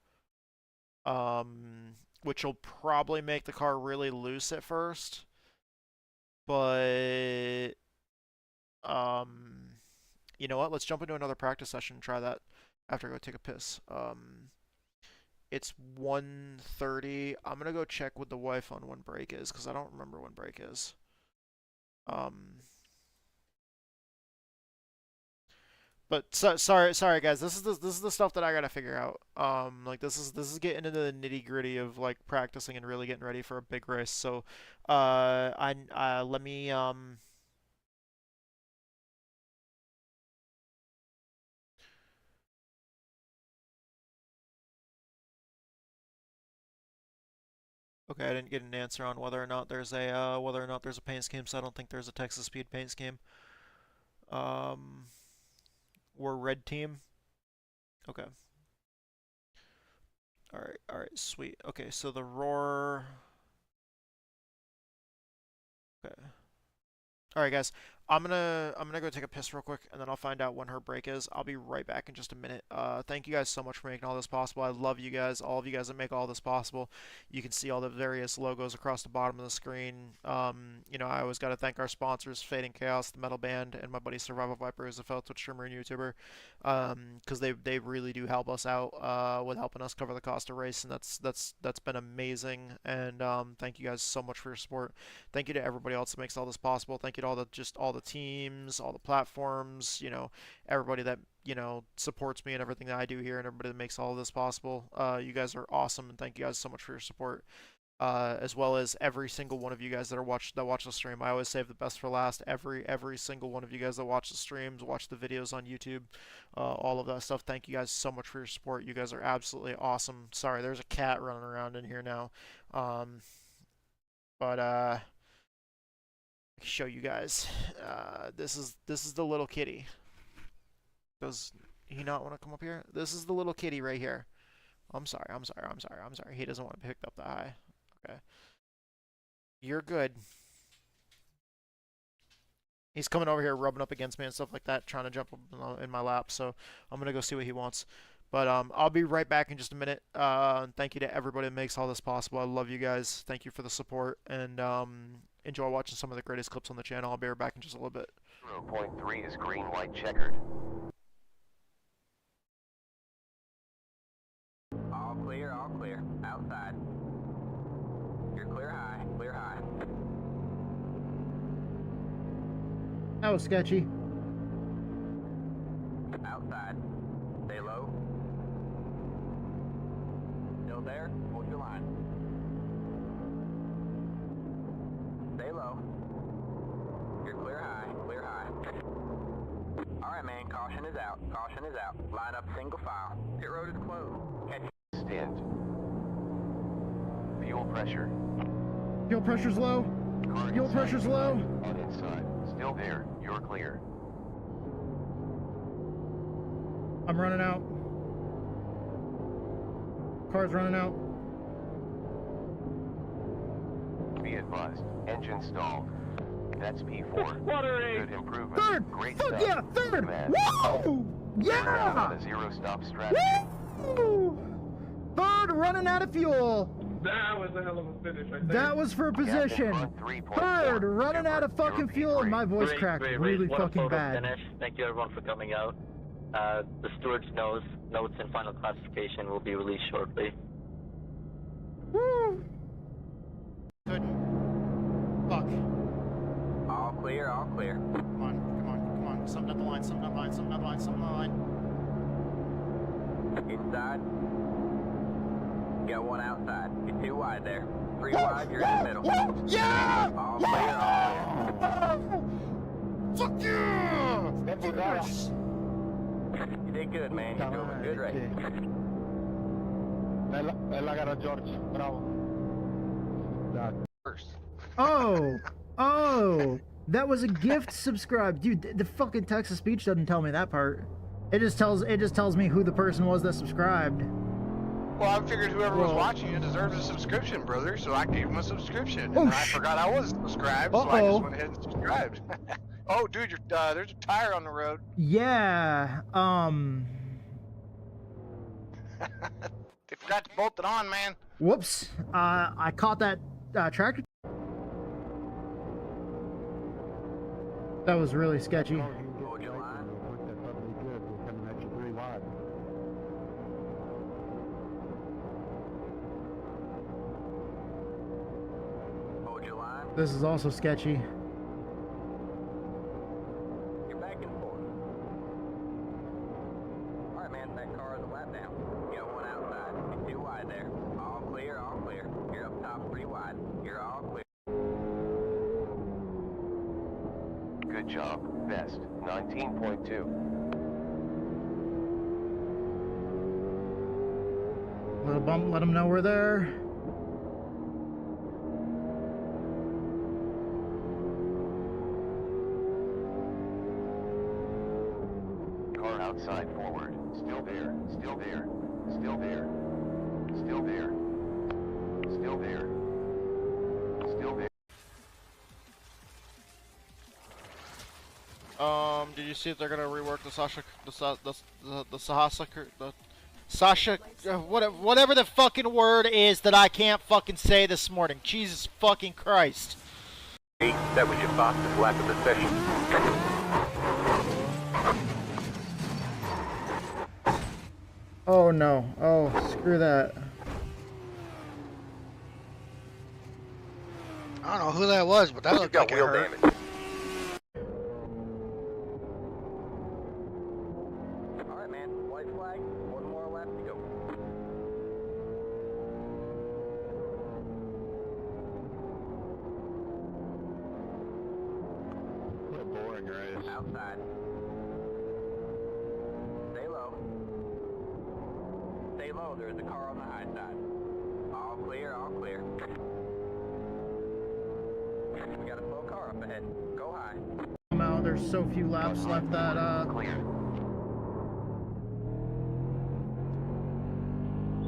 S3: Which will probably make the car really loose at first, but you know what? Let's jump into another practice session and try that after I go take a piss. It's 1:30. I'm gonna go check with the wife on when break is, because I don't remember when break is. But sorry guys. This is the stuff that I gotta figure out. Like this is getting into the nitty gritty of like practicing and really getting ready for a big race. So, let me Okay, I didn't get an answer on whether or not there's a paint scheme, so I don't think there's a Texas Speed paint scheme. We're red team. Okay. Alright, sweet. Okay, so the roar. Okay. Alright guys, I'm gonna go take a piss real quick, and then I'll find out when her break is. I'll be right back in just a minute. Thank you guys so much for making all this possible. I love you guys, all of you guys that make all this possible. You can see all the various logos across the bottom of the screen. You know, I always got to thank our sponsors, Fading Chaos, the Metal Band, and my buddy Survival Viper, who's a fellow Twitch streamer and YouTuber, because they really do help us out with helping us cover the cost of race, and that's been amazing. And thank you guys so much for your support. Thank you to everybody else that makes all this possible. Thank you to all the teams, all the platforms, you know, everybody that, you know, supports me and everything that I do here, and everybody that makes all of this possible. You guys are awesome, and thank you guys so much for your support. As well as every single one of you guys that watch the stream. I always save the best for last. Every single one of you guys that watch the streams, watch the videos on YouTube, all of that stuff. Thank you guys so much for your support. You guys are absolutely awesome. Sorry, there's a cat running around in here now. Show you guys. This is the little kitty. Does he not want to come up here? This is the little kitty right here. I'm sorry. He doesn't want to pick up the eye. Okay. You're good. He's coming over here, rubbing up against me and stuff like that, trying to jump up in my lap. So I'm gonna go see what he wants. But I'll be right back in just a minute. Thank you to everybody that makes all this possible. I love you guys. Thank you for the support, and enjoy watching some of the greatest clips on the channel. I'll be right back in just a little bit.
S8: 0.3 is green, white, checkered.
S4: All clear, outside. You're clear high, clear high.
S3: That was sketchy.
S4: Outside. Stay low. Still there? Hold your line. Stay low. You're clear high, clear high. Alright man, caution is out, Line up single file. Pit road is closed. Catch.
S8: Stand. Fuel pressure.
S3: Fuel pressure's low.
S8: Car
S3: Fuel
S8: inside.
S3: pressure's low.
S8: On inside. Still there. You're clear.
S3: I'm running out. Car's running out.
S8: Be advised. Engine stalled. That's P4.
S9: Watering.
S8: Good improvement.
S3: Third!
S8: Great
S3: Fuck
S8: stuff.
S3: yeah! Third!
S8: Command.
S3: Woo!
S8: We're
S3: Yeah!
S8: on a zero-stop strategy.
S3: Woo! Third, running out of fuel.
S9: That was a hell of a finish right there.
S3: That was for position.
S8: Captain front 3.4.
S3: Third, running out of
S8: Super.
S3: fucking
S8: You're
S3: fuel, and
S8: P3.
S3: my voice cracked really
S11: What a
S3: fucking
S11: photo
S3: bad.
S11: finish. Thank you everyone for coming out. The stewards notes and final classification will be released shortly.
S3: Woo! Good. Fuck.
S4: All clear, all clear.
S3: Come on. Something at the line, something at the line.
S4: Inside. Got one outside. You're too wide there. 3 wide, you're in the middle.
S3: Yeah!
S4: All clear, all clear.
S3: Fuck yeah!
S4: You did good, man. You're doing a good race.
S2: Bella gara George, bravo.
S3: Oh, that was a gift subscribe. Dude, the fucking text-to-speech doesn't tell me that part.
S12: It just tells me who the person was that subscribed.
S13: Well, I figured whoever was watching you deserves a subscription, brother, so I gave him a subscription. And I forgot I was subscribed, so I just went ahead and subscribed. Oh, dude, there's a tire on the road.
S12: Yeah.
S13: They forgot to bolt it on, man.
S12: Whoops. I caught that tractor. That was really sketchy. This is also sketchy.
S4: You're back and forth. Alright, man, that car is a lap down. You got one outside. You're too wide there. All clear, all clear. You're up top 3 wide. You're all clear.
S8: Good job. Best. 19.2.
S12: Little bump, let them know we're there.
S8: Outside forward. Still there. Still there. Still there. Still there. Still there. Still there.
S3: Did you see if they're gonna rework the Sasha, Sasha, whatever the fucking word is that I can't fucking say this morning. Jesus fucking Christ.
S9: That was your fastest lap of the session.
S12: Oh no. Oh, screw that.
S13: I don't know who that was, but that looked like it hurt.
S4: Alright, man. White flag. One more lap to go.
S2: What a boring race.
S4: Outside. Stay low. Stay low, there's a car on the high side. All clear, all clear. We got a slow car up ahead. Go high.
S12: I'm out. There's so few laps left that
S8: Clear.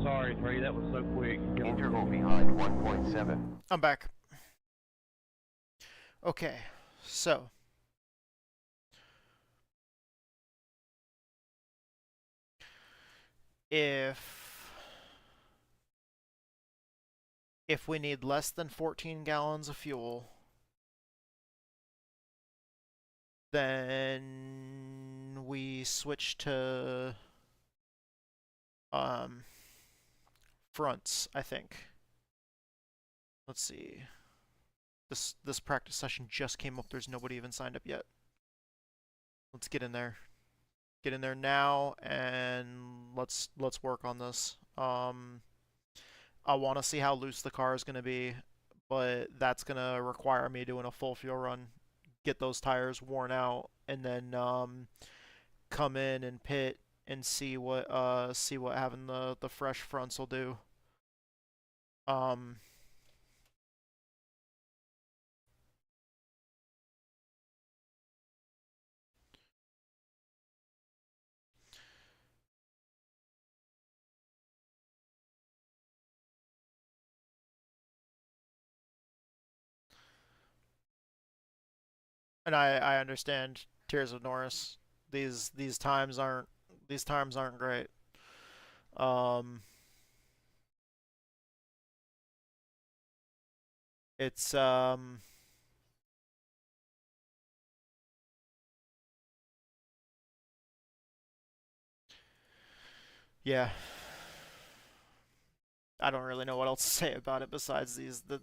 S5: Sorry, Trey, that was so quick.
S8: Interval behind 1.7.
S3: I'm back. Okay, so. If we need less than 14 gallons of fuel, then we switch to fronts, I think. Let's see. This practice session just came up. There's nobody even signed up yet. Let's get in there. Get in there now, and let's work on this. I want to see how loose the car is going to be, but that's going to require me doing a full fuel run, get those tires worn out, and then come in and pit and see what having the fresh fronts will do. And I understand Tears of Norris. These times aren't great. It's yeah. I don't really know what else to say about it besides the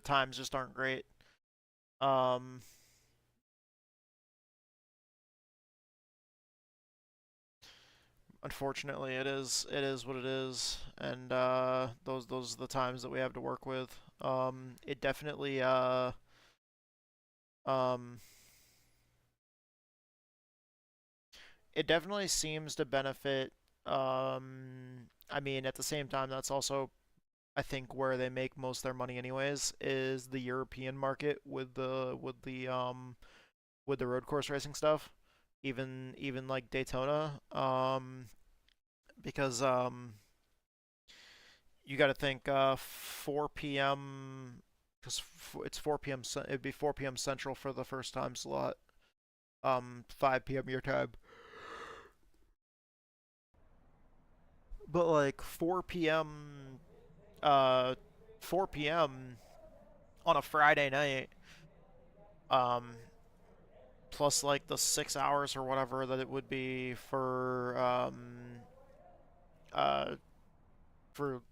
S3: times just aren't great. Unfortunately, it is what it is, and those are the times that we have to work with. It definitely it definitely seems to benefit. I mean, at the same time, that's also, I think, where they make most of their money anyways, is the European market with the road course racing stuff. even like Daytona, because you got to think 4 p.m. because it's 4 p.m. It'd be 4 p.m. Central for the first time slot. 5 p.m. your time. But like 4 p.m. 4 p.m. on a Friday night, plus like the 6 hours or whatever that it would be for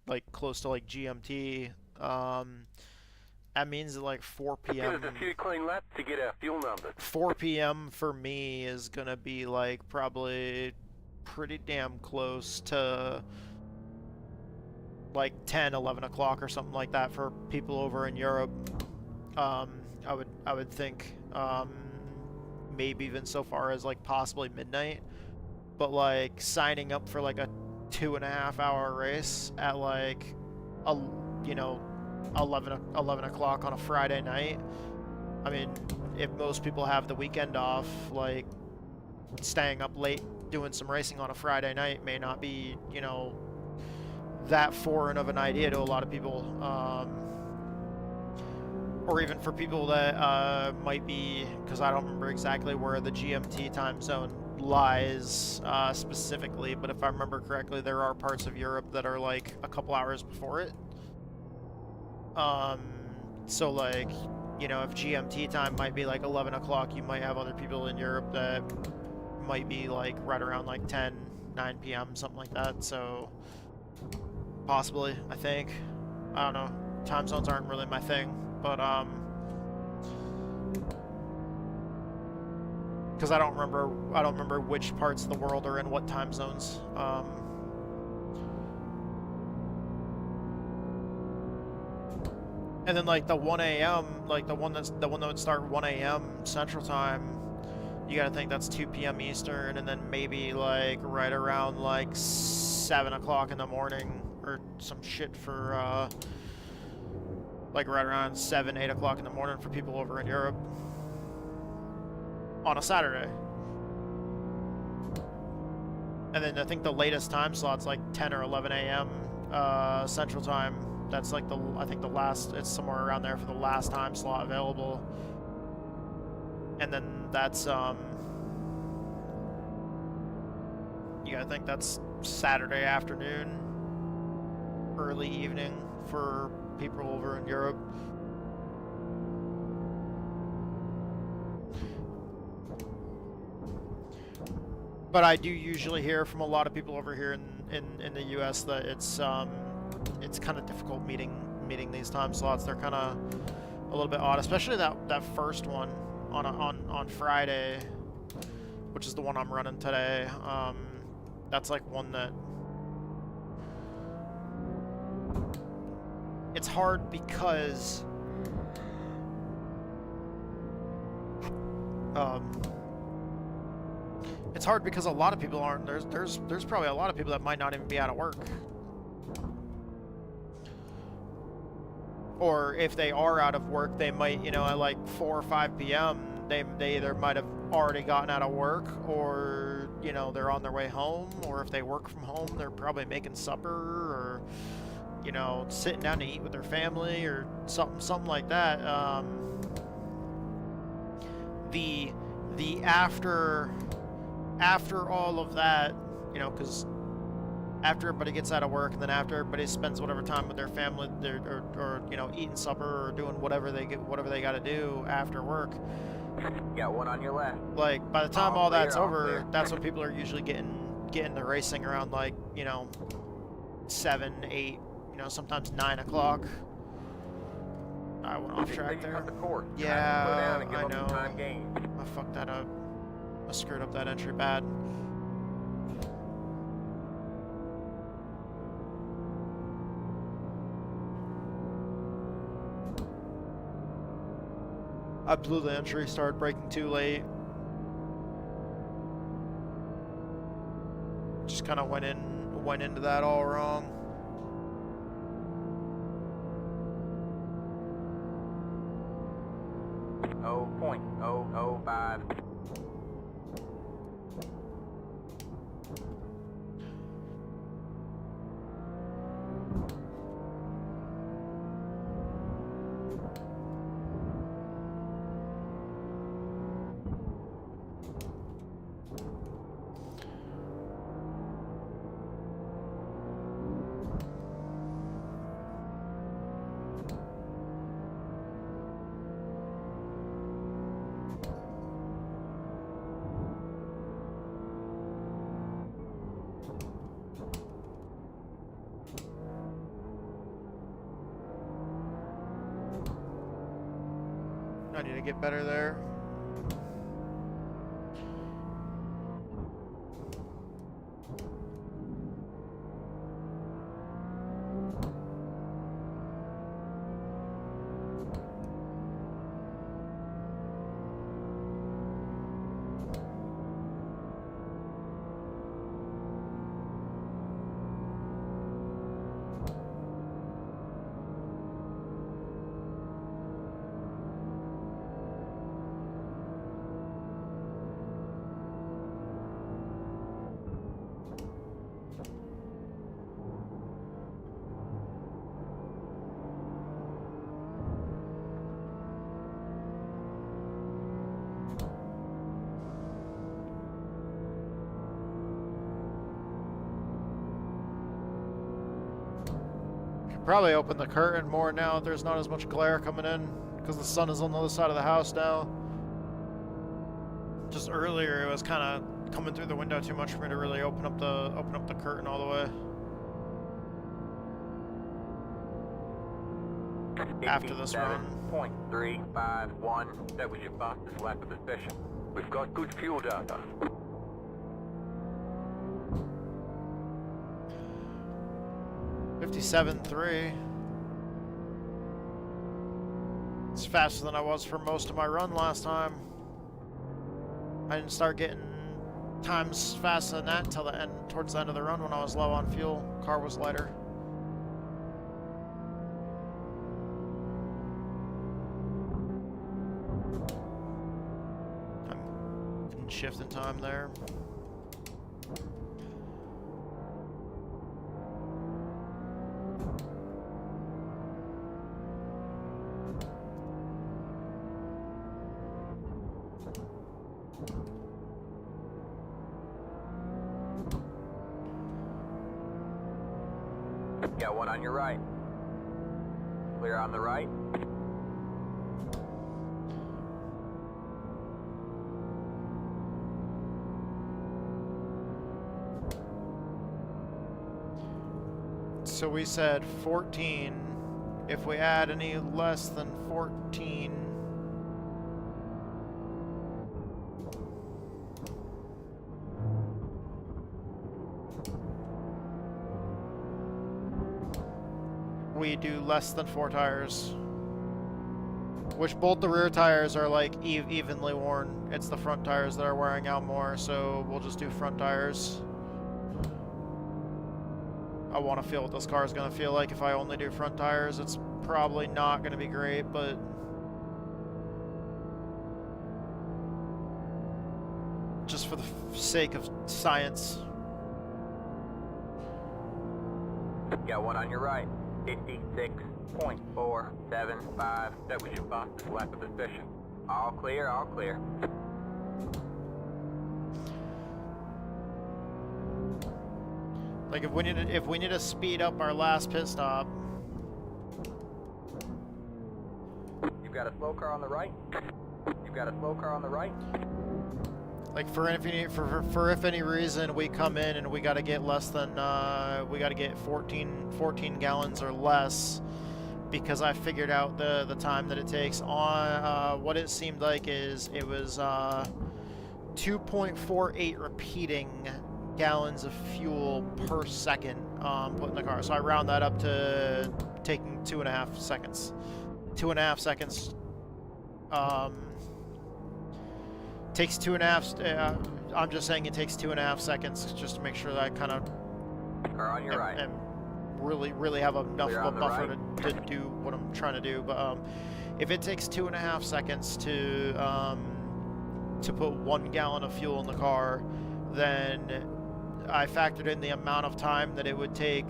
S3: like close to like GMT, that means that like 4 p.m.
S9: Give us a few clean laps to get a fuel number.
S3: 4 p.m. for me is gonna be like probably pretty damn close to like 10, 11 o'clock or something like that for people over in Europe. I would think maybe even so far as like possibly midnight. But like signing up for like a 2.5 hour race at like you know 11 o'clock on a Friday night. I mean, if most people have the weekend off, like staying up late doing some racing on a Friday night may not be, you know, that foreign of an idea to a lot of people, or even for people that might be, because I don't remember exactly where the GMT time zone lies specifically, but if I remember correctly, there are parts of Europe that are like a couple hours before it. So like, you know, if GMT time might be like 11 o'clock, you might have other people in Europe that might be like right around like 10, 9 p.m., something like that. So possibly, I think. I don't know. Time zones aren't really my thing, but because I don't remember which parts of the world are in what time zones. And then like the 1 a.m., like the one that would start 1 a.m. Central Time, you gotta think that's 2 p.m. Eastern, and then maybe like right around like 7 o'clock in the morning or some shit for like right around 7, 8 o'clock in the morning for people over in Europe on a Saturday. And then I think the latest time slot's like 10 or 11 a.m. Central Time. That's like I think the last, it's somewhere around there for the last time slot available. And then that's, you gotta think that's Saturday afternoon, early evening for people over in Europe. But I do usually hear from a lot of people over here in the US that it's kind of difficult meeting these time slots. They're kind of a little bit odd, especially that first one on Friday, which is the one I'm running today. That's like one that it's hard because it's hard because a lot of people aren't. There's probably a lot of people that might not even be out of work. Or if they are out of work, they might, you know, at like 4 or 5 p.m., they either might have already gotten out of work, or, you know, they're on their way home, or if they work from home, they're probably making supper, or, you know, sitting down to eat with their family, or something like that. The after all of that, you know, because after everybody gets out of work, and then after everybody spends whatever time with their family, or you know, eating supper or doing whatever they got to do after work.
S4: Got one on your left.
S3: Like by the time all that's over, that's when people are usually getting to racing around, like, you know, 7, 8, you know, sometimes 9 o'clock. I went off track there. Yeah, I know. I fucked that up. I screwed up that entry bad. I blew the entry, started braking too late. Just kind of went into that all wrong.
S4: .005.
S3: I need to get better there. Probably open the curtain more now. There's not as much glare coming in because the sun is on the other side of the house now. Just earlier, it was kind of coming through the window too much for me to really open up the curtain all the way. After this run.
S4: 0.351. That was your fastest lap of the session. We've got good fuel data.
S3: .57.3. It's faster than I was for most of my run last time. I didn't start getting times faster than that until the end, towards the end of the run when I was low on fuel. Car was lighter. I'm shifting time there.
S4: Got one on your right. Clear on the right.
S3: So we said 14. If we add any less than 14, we do less than 4 tires, which both the rear tires are like evenly worn. It's the front tires that are wearing out more, so we'll just do front tires. I want to feel what this car is going to feel like if I only do front tires. It's probably not going to be great, but just for the sake of science.
S4: Got one on your right. 56.475. That was your fastest lap of the session. All clear, all clear.
S3: Like if we need to speed up our last pit stop.
S4: You've got a slow car on the right. You've got a slow car on the right.
S3: Like for if any reason we come in and we got to get less than we got to get 14 gallons or less, because I figured out the time that it takes on what it seemed like is it was 2.48 repeating gallons of fuel per second put in the car. So I round that up to taking 2.5 seconds. 2.5 seconds. Takes 2.5. I'm just saying it takes 2.5 seconds just to make sure that I kind of
S4: on your right.
S3: And really have enough of a buffer to do what I'm trying to do. But if it takes 2.5 seconds to put 1 gallon of fuel in the car, then I factored in the amount of time that it would take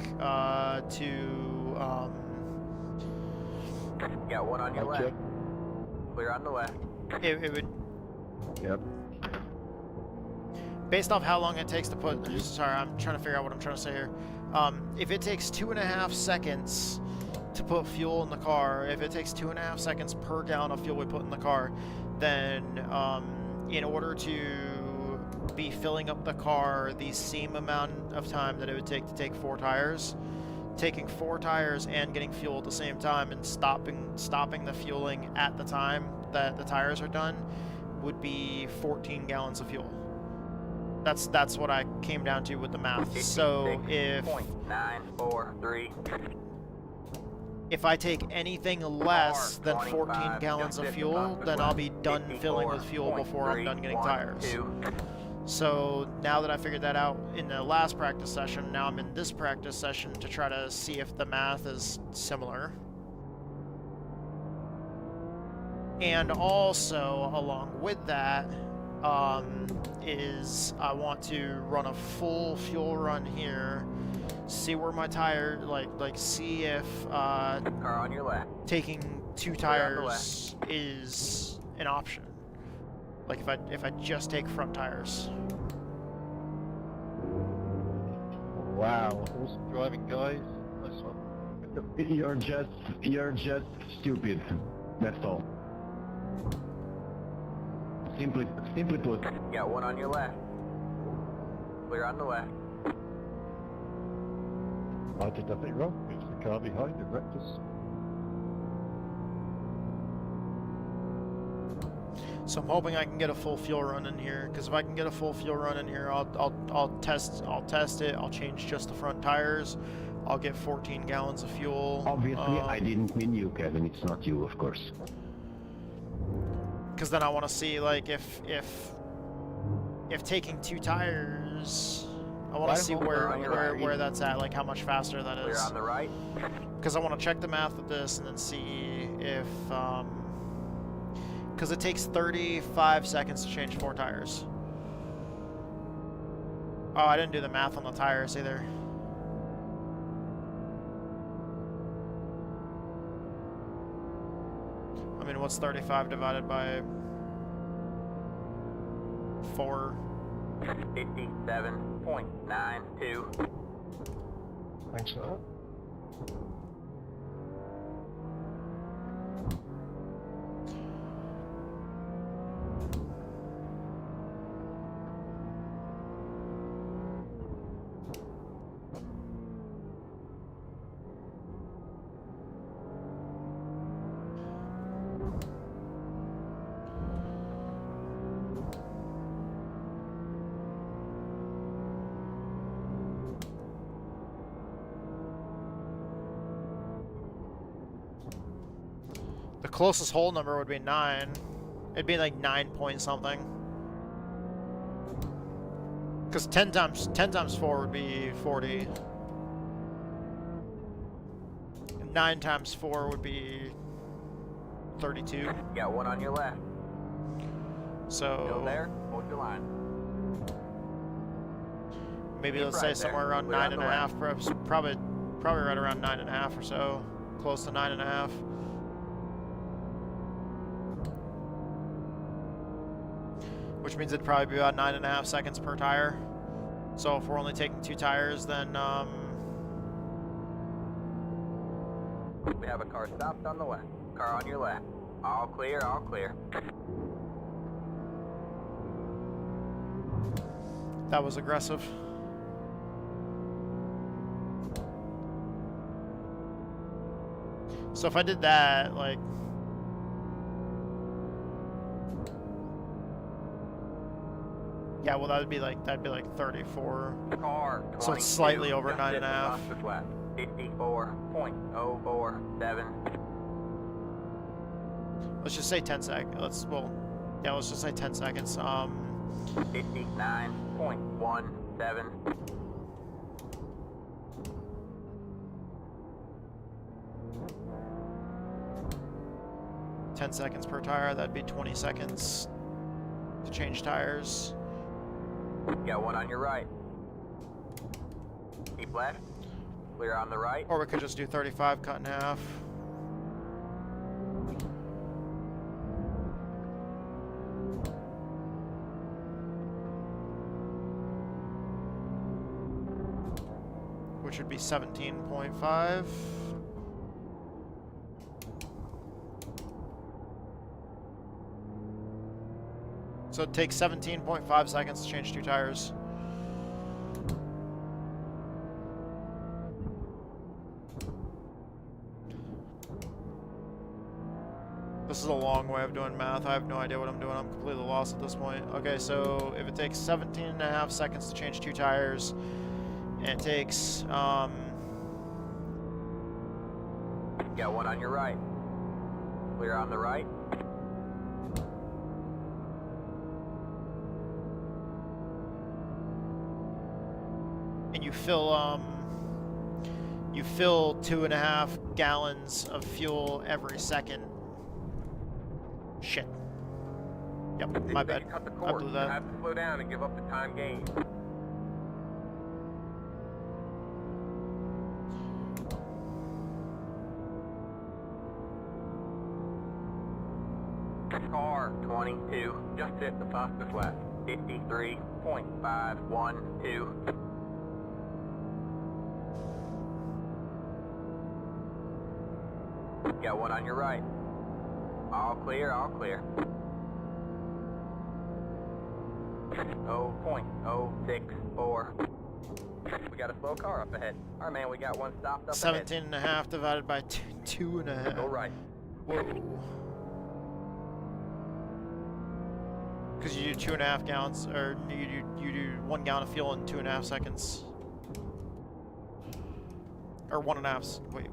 S4: Got one on your
S10: I'll
S4: left.
S10: check.
S4: Clear on the left.
S3: It would,
S10: Yep.
S3: based off how long it takes to put. Sorry, I'm trying to figure out what I'm trying to say here. If it takes 2.5 seconds to put fuel in the car, if it takes 2.5 seconds per gallon of fuel we put in the car, then in order to be filling up the car the same amount of time that it would take to take 4 tires, taking 4 tires and getting fuel at the same time and stopping the fueling at the time that the tires are done would be 14 gallons of fuel. That's what I came down to with the math. So if I take anything less than 14 gallons of fuel, then I'll be done filling with fuel before I'm done getting tires. So now that I figured that out in the last practice session, now I'm in this practice session to try to see if the math is similar. And also, along with that, is I want to run a full fuel run here, see where my tire, see if
S4: car on your left.
S3: taking 2 tires is an option. Like if I just take front tires.
S10: Wow. Awesome driving, guys. Nice one. You're just stupid. That's all. Simply put.
S4: Got one on your left. Clear on the left.
S10: I did nothing wrong. It's the car behind the practice.
S3: So I'm hoping I can get a full fuel run in here, because if I can get a full fuel run in here, I'll test it. I'll change just the front tires. I'll get 14 gallons of fuel.
S10: Obviously, I didn't mean you, Kevin. It's not you, of course.
S3: Because then I want to see like if taking 2 tires, I want to see where that's at, like how much faster that is.
S4: Clear on the right.
S3: Because I want to check the math with this and then see if because it takes 35 seconds to change 4 tires. Oh, I didn't do the math on the tires either. I mean, what's 35 divided by 4?
S4: 57.92.
S10: Thanks for that.
S3: The closest whole number would be 9. It'd be like 9 point something. Because 10 times 4 would be 40. 9 times 4 would be 32.
S4: Got one on your left.
S3: So
S4: Still there? Hold your line.
S3: maybe
S4: Keep
S3: let's
S4: right
S3: say
S4: there.
S3: somewhere around
S4: Clear on the
S3: 9.5. Probably right around 9.5 or so. Close to 9.5. Which means it'd probably be about 9.5 seconds per tire. So if we're only taking 2 tires, then
S4: We have a car stopped on the left. Car on your left. All clear, all clear.
S3: that was aggressive. So if I did that, like, yeah, well that'd be like 34.
S4: Car.
S3: So it's slightly
S4: 22,
S3: over
S4: just
S3: 9.5.
S4: just left. 54.047.
S3: Let's just say 10 seconds. Let's just say 10 seconds.
S4: 59.17.
S3: 10 seconds per tire, that'd be 20 seconds to change tires.
S4: Got one on your right. Keep left. Clear on the right.
S3: Or we could just do 35, cut in half. which would be 17.5. So it takes 17.5 seconds to change 2 tires. This is a long way of doing math. I have no idea what I'm doing. I'm completely lost at this point. Okay, so if it takes 17.5 seconds to change 2 tires, and it takes,
S4: Got one on your right. Clear on the right.
S3: and you fill 2.5 gallons of fuel every second. Shit. Yep, my bad.
S9: Cut the
S3: I
S9: cord.
S3: blew
S9: You
S3: that.
S9: have to slow down and give up the time gained.
S4: Car 22 just hit the fastest lap. 53.512. Got one on your right. All clear, all clear. 0.064. We got a slow car up ahead. Alright, man, we got one stopped up
S3: 17.5 divided by 2.5.
S4: Go right.
S3: Whoa. Because you do 2.5 gallons, or you do 1 gallon of fuel in 2.5 seconds. Or 1.5. Wait,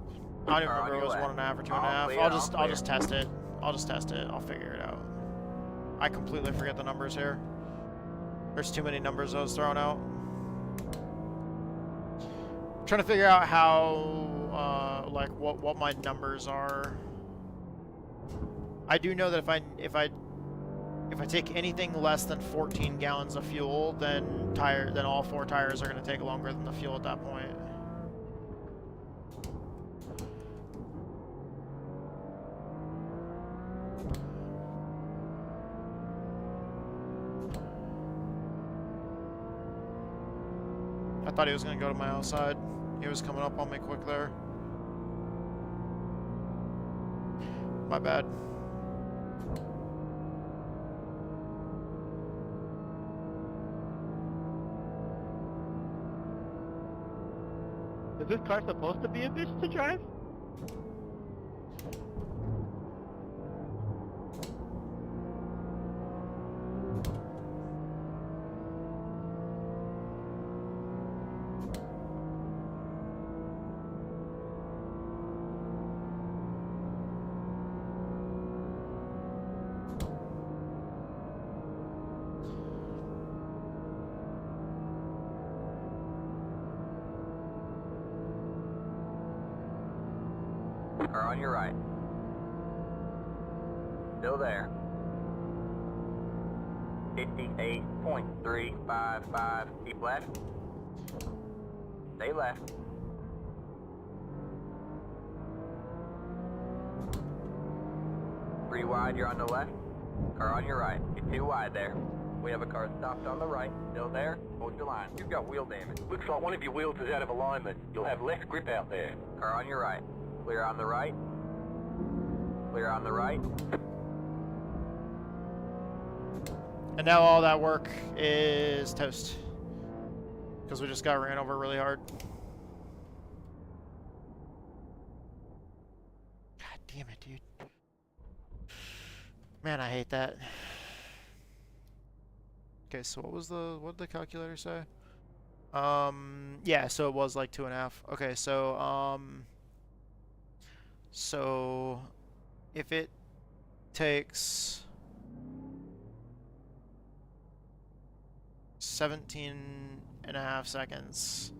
S3: I don't remember if it was 1.5 or 2.5. I'll just test it. I'll just test it. I'll figure it out. I completely forget the numbers here. There's too many numbers I was throwing out. I'm trying to figure out how, like, what my numbers are. I do know that if I take anything less than 14 gallons of fuel, then all 4 tires are going to take longer than the fuel at that point. I thought he was going to go to my outside. He was coming up on me quick there. My bad.
S5: Is this car supposed to be a bitch to drive?
S4: Car on your right. Still there. 58.355. Keep left. Stay left. Three wide, you're on the left. Car on your right. You're too wide there. We have a car stopped on the right. Still there. Hold your line.
S9: You've got wheel damage. Looks like one of your wheels is out of alignment. You'll have less grip out there.
S4: Car on your right. Clear on the right. Clear on the right.
S3: And now all that work is toast. Because we just got ran over really hard. God damn it, dude. Man, I hate that. Okay, so what did the calculator say? Yeah, so it was like 2.5. Okay, so if it takes 17.5 seconds.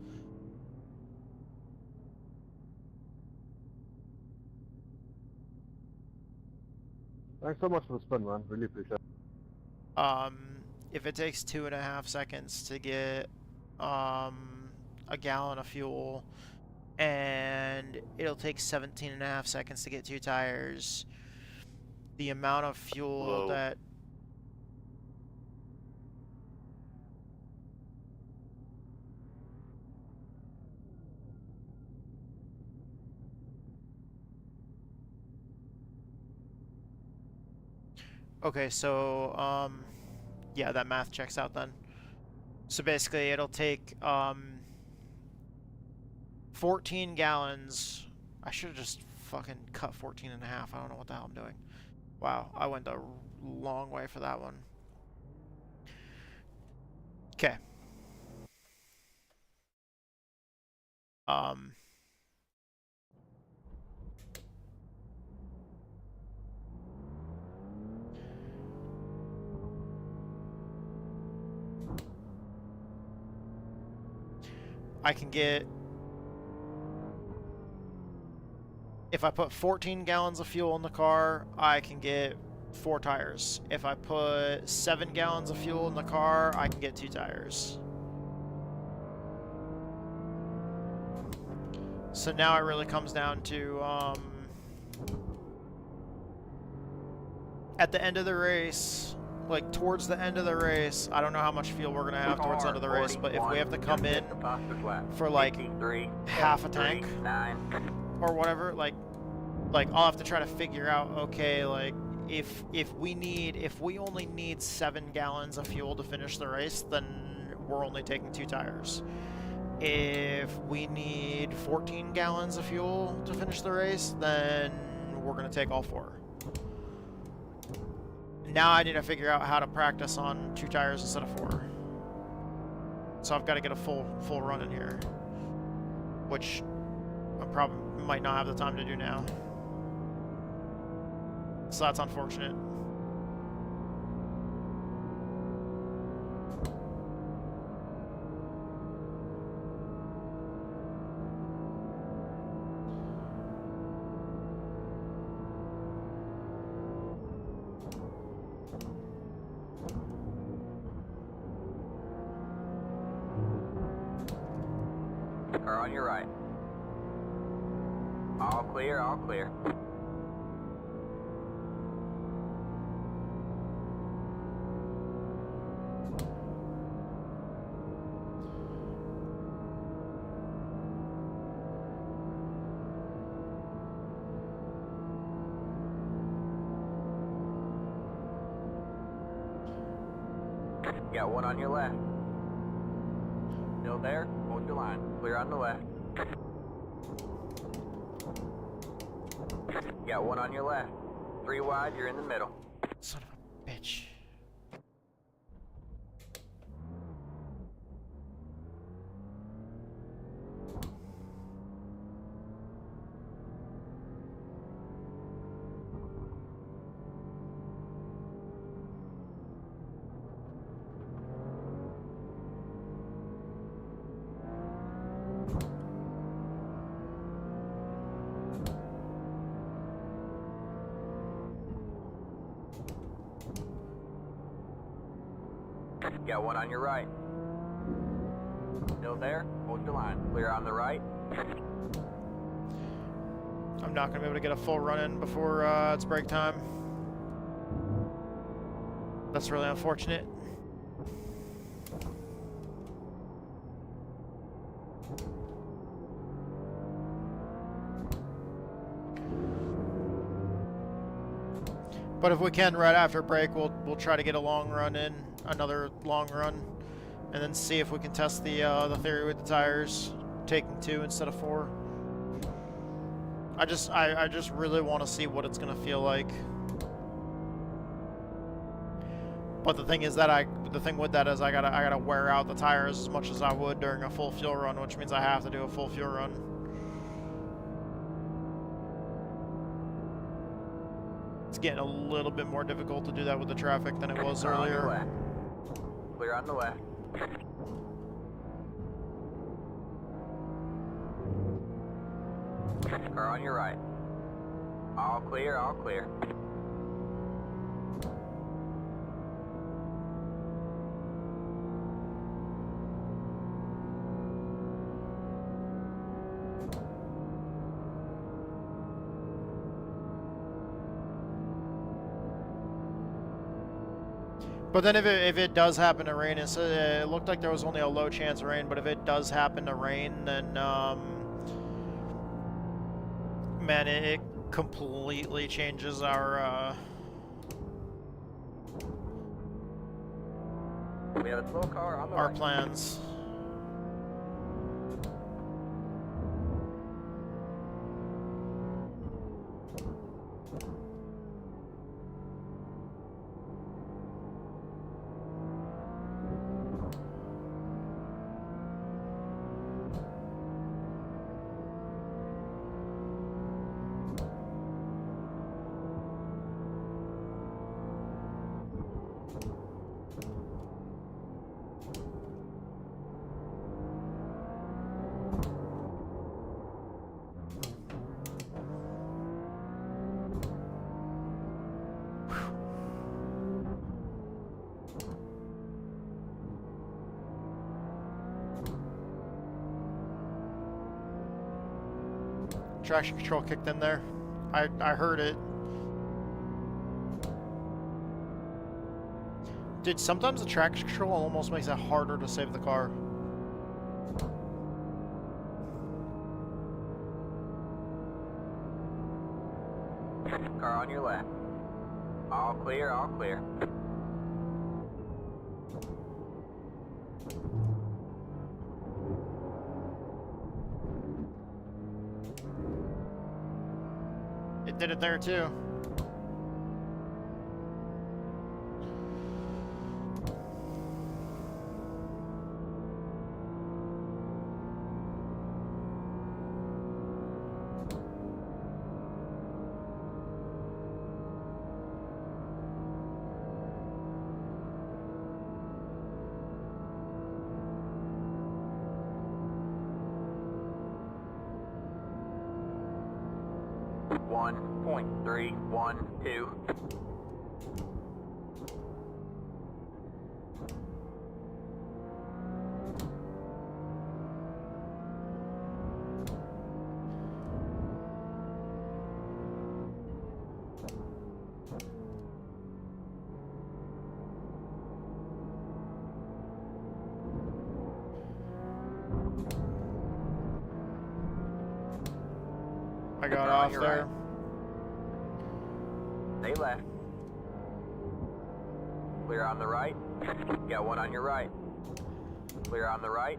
S10: Thanks so much for the spin, man. Really appreciate it.
S3: If it takes 2.5 seconds to get a gallon of fuel, and it'll take 17.5 seconds to get 2 tires, the amount of fuel that Okay, so, yeah, that math checks out then. So basically, it'll take, 14 gallons. I should have just fucking cut 14 and a half. I don't know what the hell I'm doing. Wow, I went a long way for that one. Okay. I can get, if I put 14 gallons of fuel in the car, I can get 4 tires. If I put 7 gallons of fuel in the car, I can get 2 tires. So now it really comes down to, at the end of the race, like towards the end of the race, I don't know how much fuel we're gonna have towards the end of the race, but if we have to come in for like half a tank or whatever, like I'll have to try to figure out, okay, like if we only need 7 gallons of fuel to finish the race, then we're only taking 2 tires. If we need 14 gallons of fuel to finish the race, then we're gonna take all 4. Now I need to figure out how to practice on 2 tires instead of 4. So I've got to get a full run in here, which I probably might not have the time to do now. So that's unfortunate.
S4: Car on your right. All clear, all clear. Got one on your left. Still there? Hold your line. Clear on the left. Got one on your left. 3 wide, you're in the middle.
S3: Son of a bitch.
S4: Got one on your right. Still there? Hold your line. Clear on the right.
S3: I'm not going to be able to get a full run in before it's break time. That's really unfortunate. But if we can, right after break, we'll try to get a long run in, another long run, and then see if we can test the theory with the tires, taking 2 instead of 4. I just really want to see what it's gonna feel like. But the thing is that the thing with that is I gotta wear out the tires as much as I would during a full fuel run, which means I have to do a full fuel run. It's getting a little bit more difficult to do that with the traffic than it was earlier.
S4: Clear on the left. Car on your right. All clear, all clear.
S3: But then if it does happen to rain, it looked like there was only a low chance of rain, but if it does happen to rain, then, man, it completely changes our
S4: We have a slow car on the
S3: our
S4: right.
S3: plans. Traction control kicked in there. I heard it. Dude, sometimes the traction control almost makes it harder to save the car.
S4: Car on your left. All clear, all clear.
S3: It did it there too.
S4: One 1.312.
S3: I got off
S4: You're
S3: there.
S4: right. Stay left. Clear on the right. Got one on your right. Clear on the right.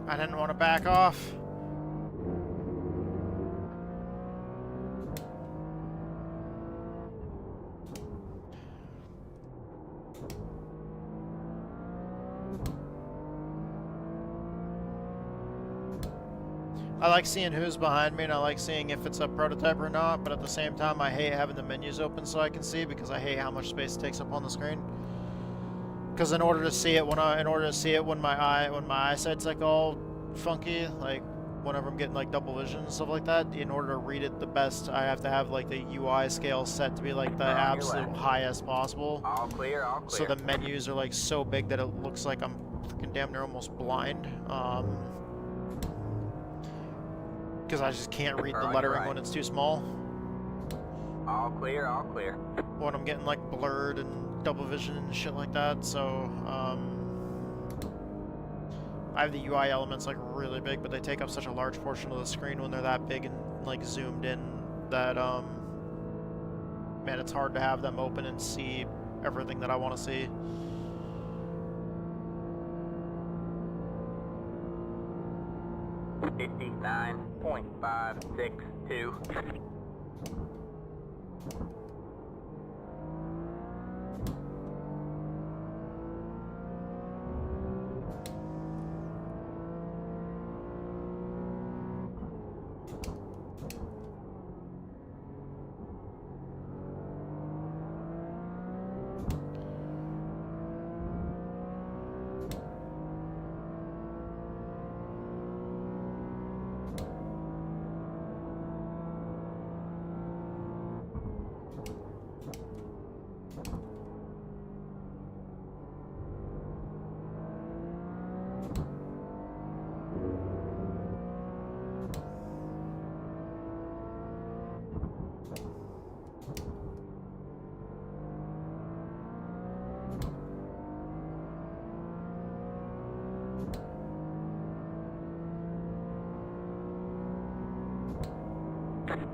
S3: I didn't want to back off. I like seeing who's behind me, and I like seeing if it's a prototype or not, but at the same time I hate having the menus open so I can see, because I hate how much space it takes up on the screen. Because in order to see it when my eyesight's like all funky, like whenever I'm getting like double vision and stuff like that, in order to read it the best, I have to have like the UI scale set to be like the absolute highest possible.
S4: All clear, all clear.
S3: So the menus are like so big that it looks like I'm freaking damn near almost blind. Because I just can't read the lettering when it's too small.
S4: All clear, all clear.
S3: When I'm getting like blurred and double vision and shit like that, so I have the UI elements like really big, but they take up such a large portion of the screen when they're that big and like zoomed in that man, it's hard to have them open and see everything that I want to see.
S4: $59.562.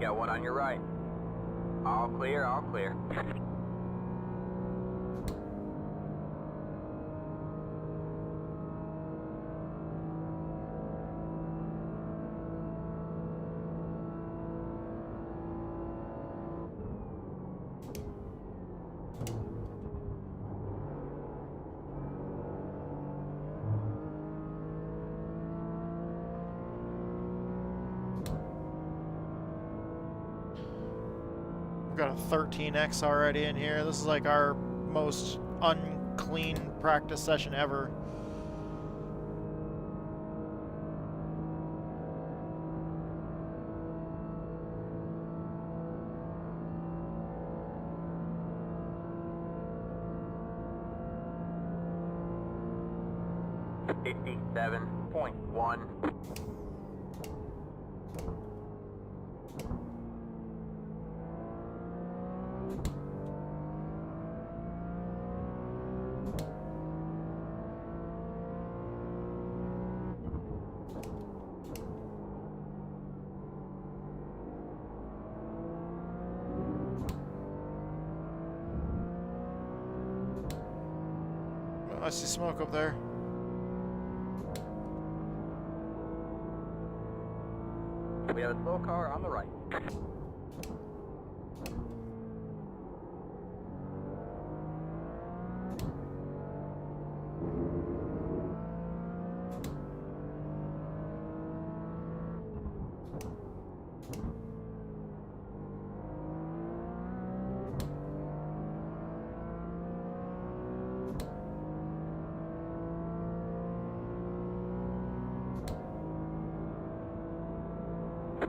S4: Got one on your right. All clear, all clear.
S3: got a 13X already in here. This is like our most unclean practice session ever.
S4: $57.1.
S3: I see smoke up there.
S4: We have a slow car on the right.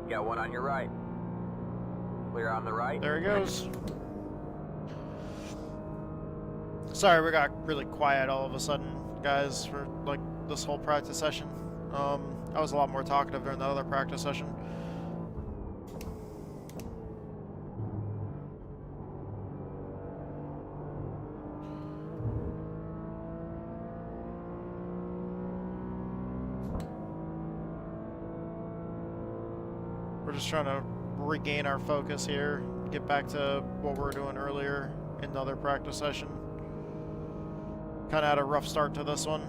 S4: Got one on your right. Clear on the right.
S3: There he goes. Sorry, we got really quiet all of a sudden, guys, for like this whole practice session. I was a lot more talkative during the other practice session. We're just trying to regain our focus here, get back to what we were doing earlier in the other practice session. Kind of had a rough start to this one.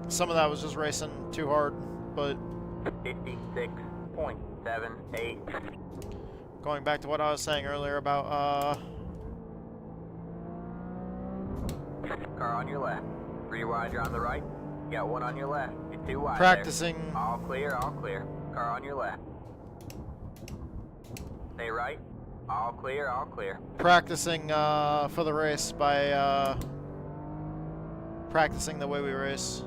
S3: Some of that was just racing too hard, but
S4: 56.78.
S3: Going back to what I was saying earlier about
S4: car on your left. 3 wide, you're on the right. You got one on your left. You're 2 wide.
S3: practicing.
S4: There. All clear, all clear. Car on your left. Stay right. All clear, all clear.
S3: Practicing for the race by practicing the way we race.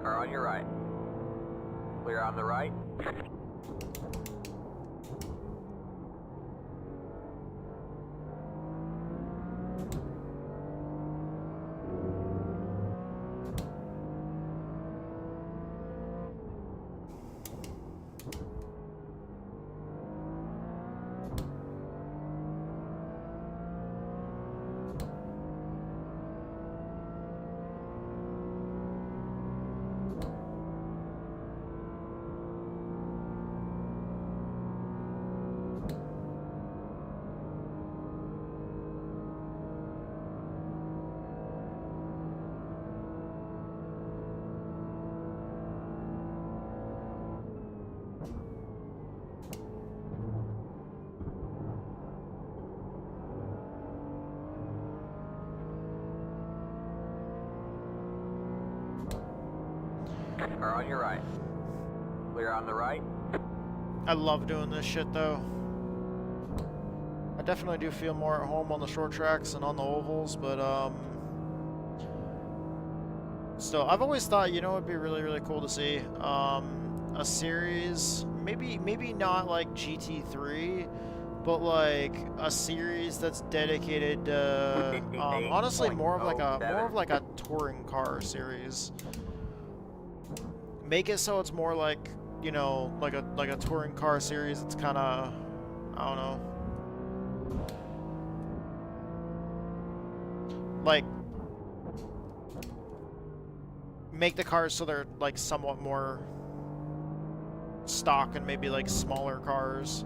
S4: Car on your right. Clear on the right. Car on your right. Clear on the right.
S3: I love doing this shit though. I definitely do feel more at home on the short tracks and on the ovals, but still, I've always thought, you know, it'd be really, really cool to see a series, maybe not like GT3, but like a series that's dedicated to honestly more of like a touring car series. Make it so it's more like, you know, like a touring car series. It's kind of, I don't know, like make the cars so they're like somewhat more stock and maybe like smaller cars,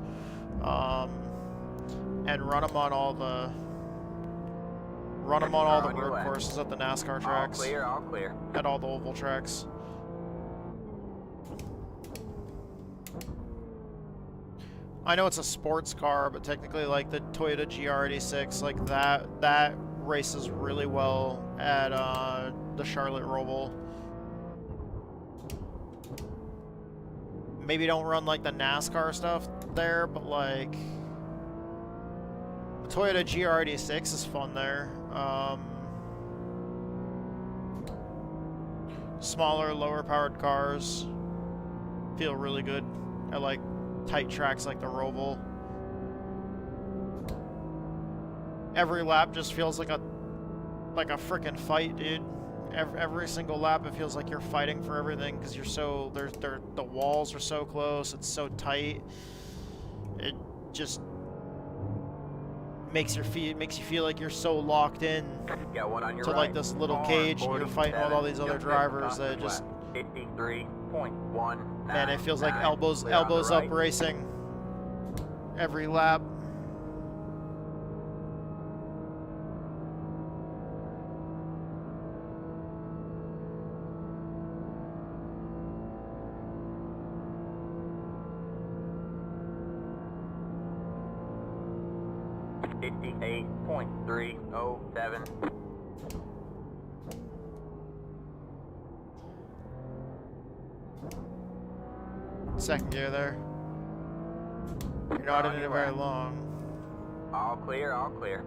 S3: and run them on all the road courses at the NASCAR tracks.
S4: All clear, all clear.
S3: At all the oval tracks. I know it's a sports car, but technically, like the Toyota GR86, like that races really well at the Charlotte Roval. Maybe don't run like the NASCAR stuff there, but like the Toyota GR86 is fun there. Smaller, lower powered cars feel really good at like tight tracks like the Roval. Every lap just feels like a freaking fight, dude. Every single lap, it feels like you're fighting for everything because you're so the walls are so close. It's so tight. It just makes you feel like you're so locked in to like this little cage, and you're fighting with all these other drivers that just 53.1. Man, it feels like elbows up racing every lap. .307. Second gear there. You're not in it very long.
S4: All clear, all clear.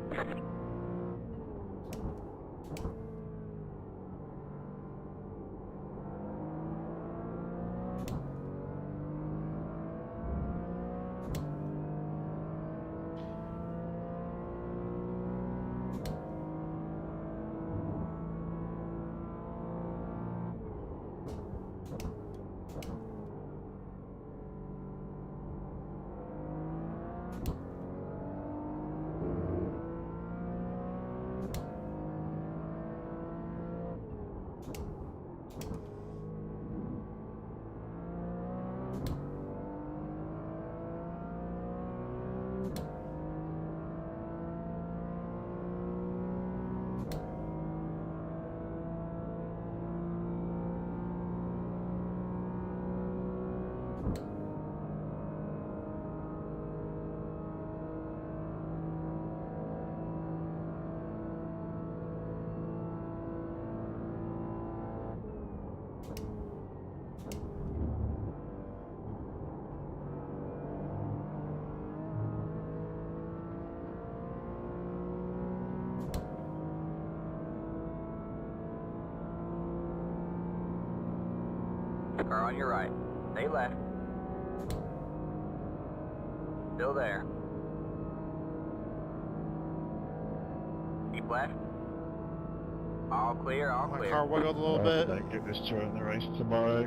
S4: Car on your right. Stay left. Still there. Keep left. All clear, all clear.
S3: My car wiggled a little bit.
S2: Don't get this during the race tomorrow.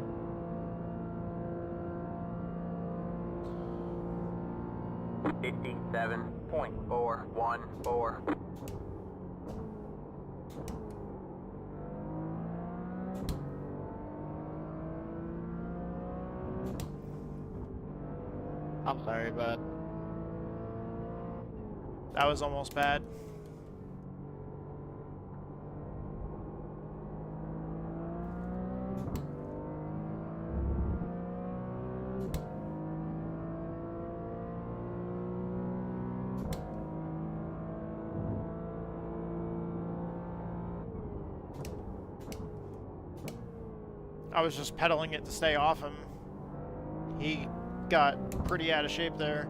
S4: .414.
S5: I'm sorry, bud.
S3: That was almost bad. I was just pedaling it to stay off him. He got pretty out of shape there.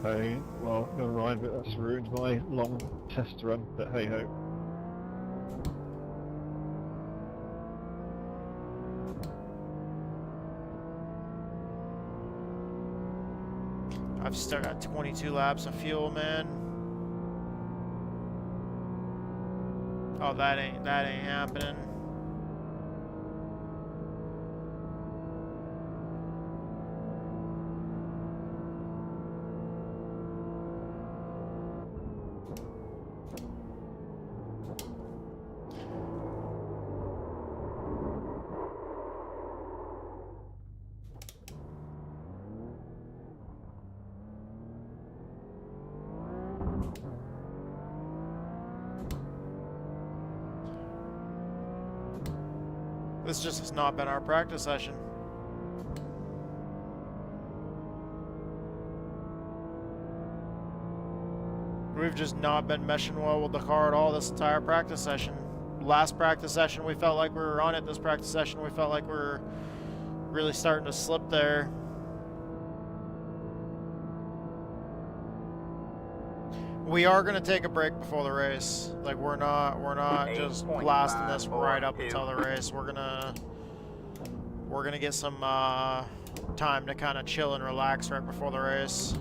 S2: Hey, well, never mind, but that's ruined my long test run, but hey ho.
S3: I've still got 22 laps of fuel, man. Oh, that ain't happening. This just has not been our practice session. We've just not been meshing well with the car at all this entire practice session. Last practice session, we felt like we were on it. This practice session, we felt like we were really starting to slip there. We are going to take a break before the race. Like, we're not just blasting this right up until the race. We're gonna get some time to kind of chill and relax right before the race.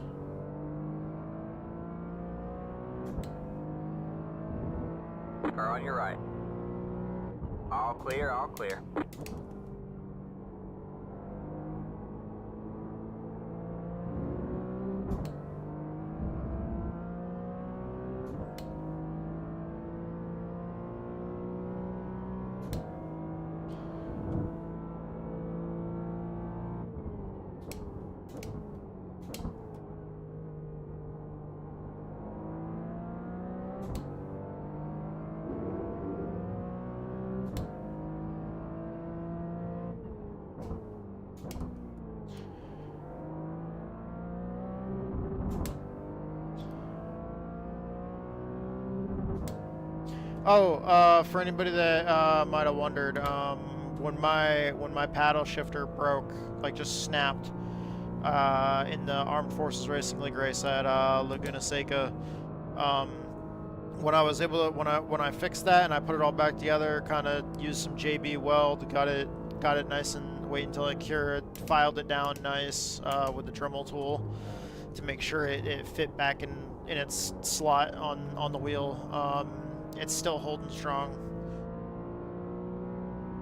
S4: Car on your right. All clear, all clear.
S3: Oh, for anybody that might have wondered, when my paddle shifter broke, like just snapped, in the Armed Forces Racing League race at Laguna Seca, when I was able to, when I fixed that and I put it all back together, kind of used some JB weld, got it nice and wait until it cured, filed it down nice with the Dremel tool to make sure it fit back in its slot on the wheel. It's still holding strong,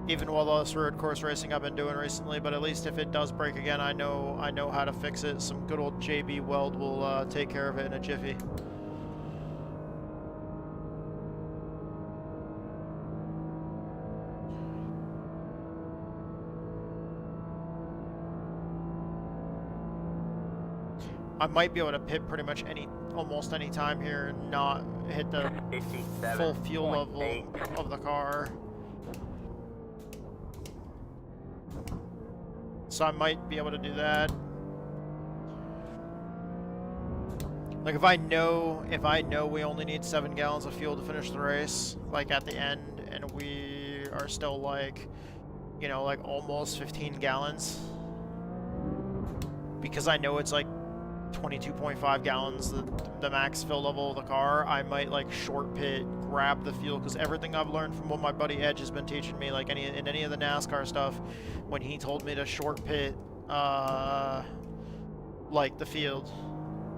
S3: even with all this road course racing I've been doing recently. But at least if it does break again, I know how to fix it. Some good old JB weld will take care of it in a jiffy. I might be able to pit pretty much almost any time here and not hit the full fuel level of the car. So I might be able to do that. Like if I know we only need 7 gallons of fuel to finish the race, like at the end, and we are still like, you know, like almost 15 gallons, because I know it's like 22.5 gallons, the max fill level of the car, I might like short pit, grab the fuel, because everything I've learned from what my buddy Edge has been teaching me, like in any of the NASCAR stuff, when he told me to short pit like the field,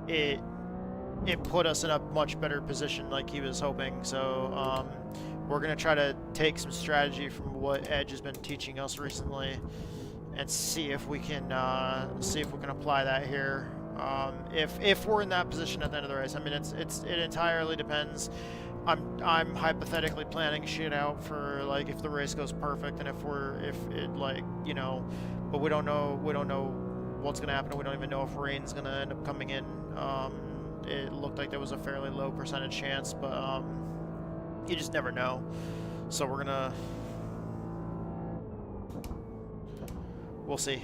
S3: it put us in a much better position like he was hoping. So we're gonna try to take some strategy from what Edge has been teaching us recently and see if we can apply that here. If we're in that position at the end of the race. I mean, it entirely depends. I'm hypothetically planning shit out for like if the race goes perfect, and if it like, you know, but we don't know what's gonna happen. We don't even know if rain's gonna end up coming in. It looked like there was a fairly low percentage chance, but you just never know. So we'll see.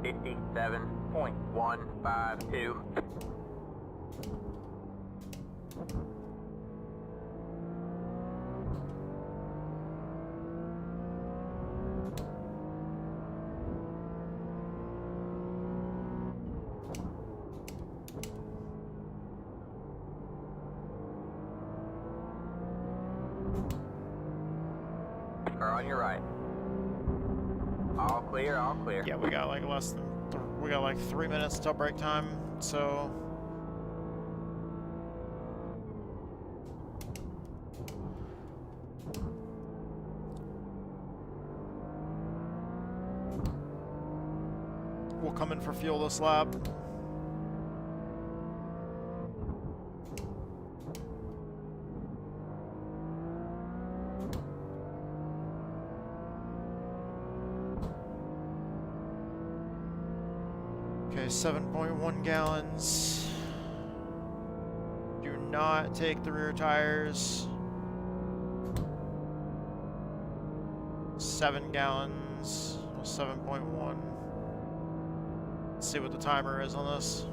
S4: $57.152. Car on your right. All clear, all clear.
S3: Yeah, we got like we got like 3 minutes till break time, so We'll come in for fuel this lap. Okay, 7.1 gallons. Do not take the rear tires. 7 gallons. 7.1. Let's see what the timer is on this.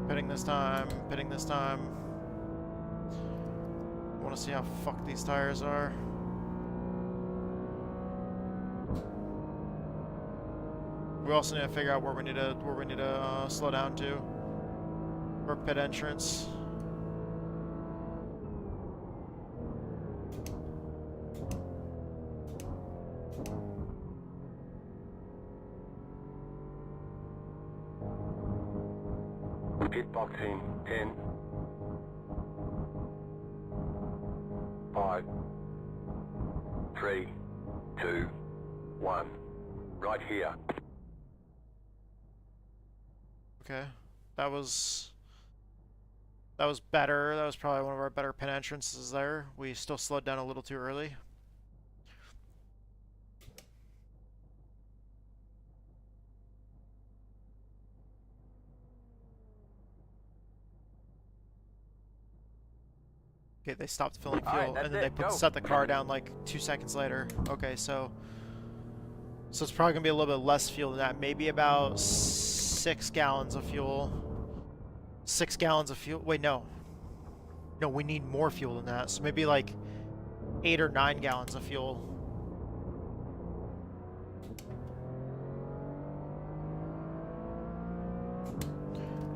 S3: Pitting this time, pitting this time. I want to see how fucked these tires are. We also need to figure out where we need to slow down to. Or pit entrance.
S9: Pit box in 10, 5, 3, 2, 1. Right here.
S3: Okay, that was better. That was probably one of our better pit entrances there. We still slowed down a little too early. Okay, they stopped filling fuel, and then they set the car down like 2 seconds later. Okay, so it's probably gonna be a little bit less fuel than that. Maybe about 6 gallons of fuel. 6 gallons of fuel. Wait, no. No, we need more fuel than that. So maybe like 8 or 9 gallons of fuel.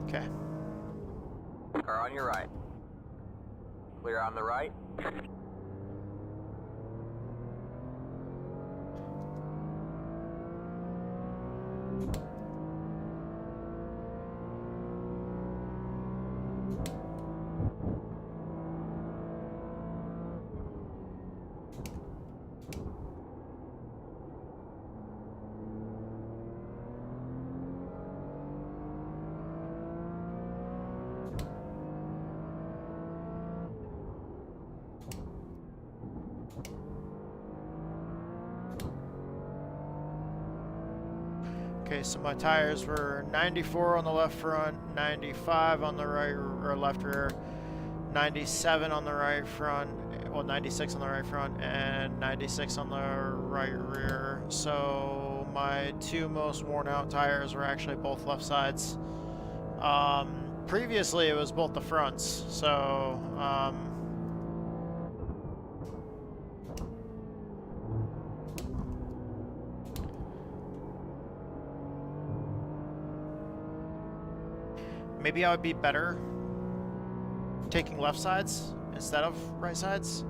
S3: Okay.
S4: Car on your right. Clear on the right.
S3: Okay, so my tires were 94 on the left front, 95 on the right or left rear, 97 on the right front, well 96 on the right front, and 96 on the right rear. So my 2 most worn out tires were actually both left sides. Previously it was both the fronts, so maybe I would be better taking left sides instead of right sides.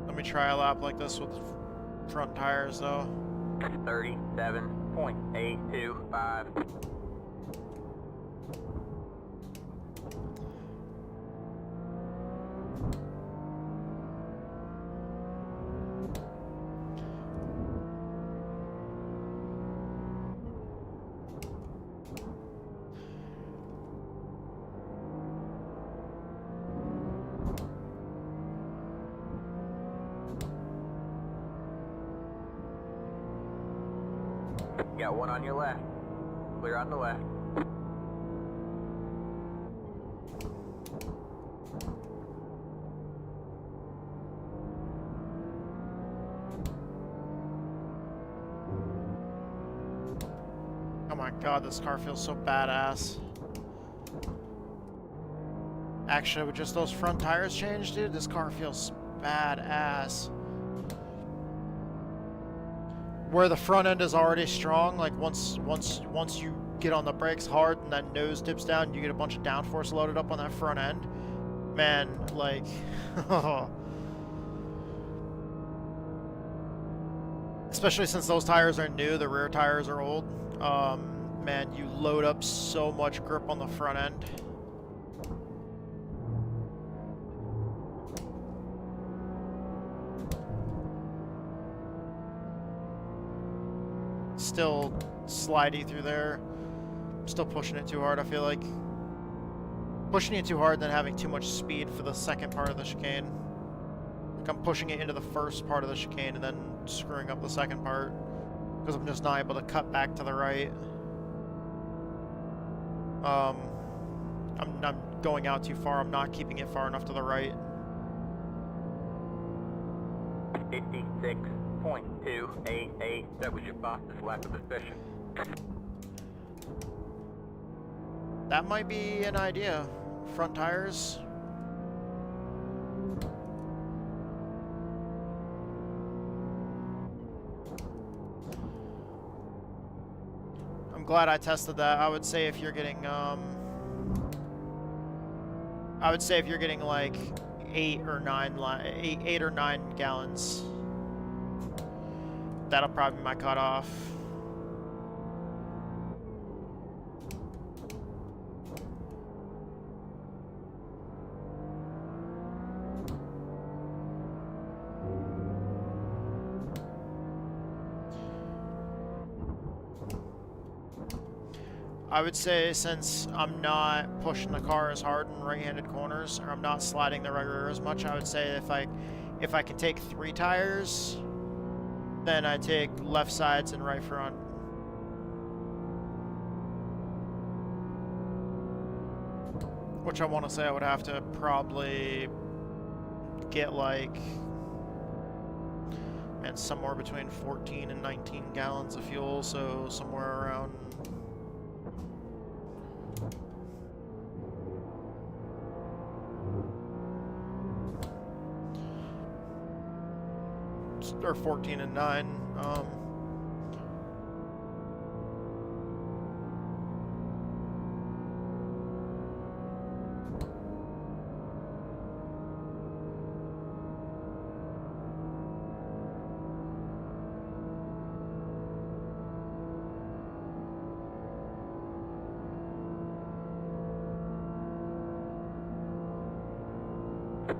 S3: Let me try a lap like this with front tires though.
S4: 37.825. Got one on your left. Clear on the left.
S3: Oh my god, this car feels so badass. Actually, with just those front tires changed, dude, this car feels badass. where the front end is already strong, like once you get on the brakes hard and that nose dips down, you get a bunch of downforce loaded up on that front end. Man, like, especially since those tires are new, the rear tires are old. Man, you load up so much grip on the front end. Still slidey through there. Still pushing it too hard, I feel like. Pushing it too hard, then having too much speed for the second part of the chicane. Like I'm pushing it into the first part of the chicane and then screwing up the second part. Because I'm just not able to cut back to the right. I'm going out too far. I'm not keeping it far enough to the right.
S4: 56.288. That was your fastest lap of the session.
S3: That might be an idea. Front tires. I'm glad I tested that. I would say if you're getting like 8 or 9 gallons, that'll probably be my cutoff. I would say since I'm not pushing the car as hard in right-handed corners, or I'm not sliding the right rear as much, I would say if I can take 3 tires, then I take left sides and right front. Which I want to say I would have to probably get like, man, somewhere between 14 and 19 gallons of fuel, so somewhere around or 14 and 9.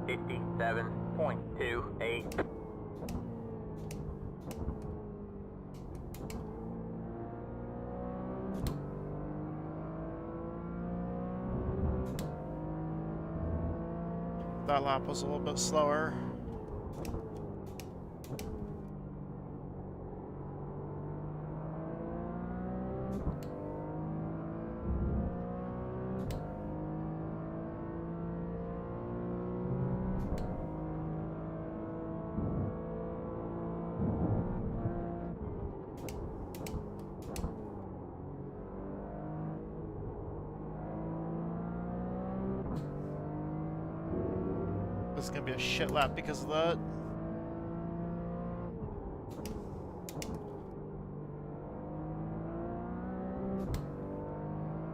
S4: $57.28.
S3: That lap was a little bit slower. This is gonna be a shit lap because of that.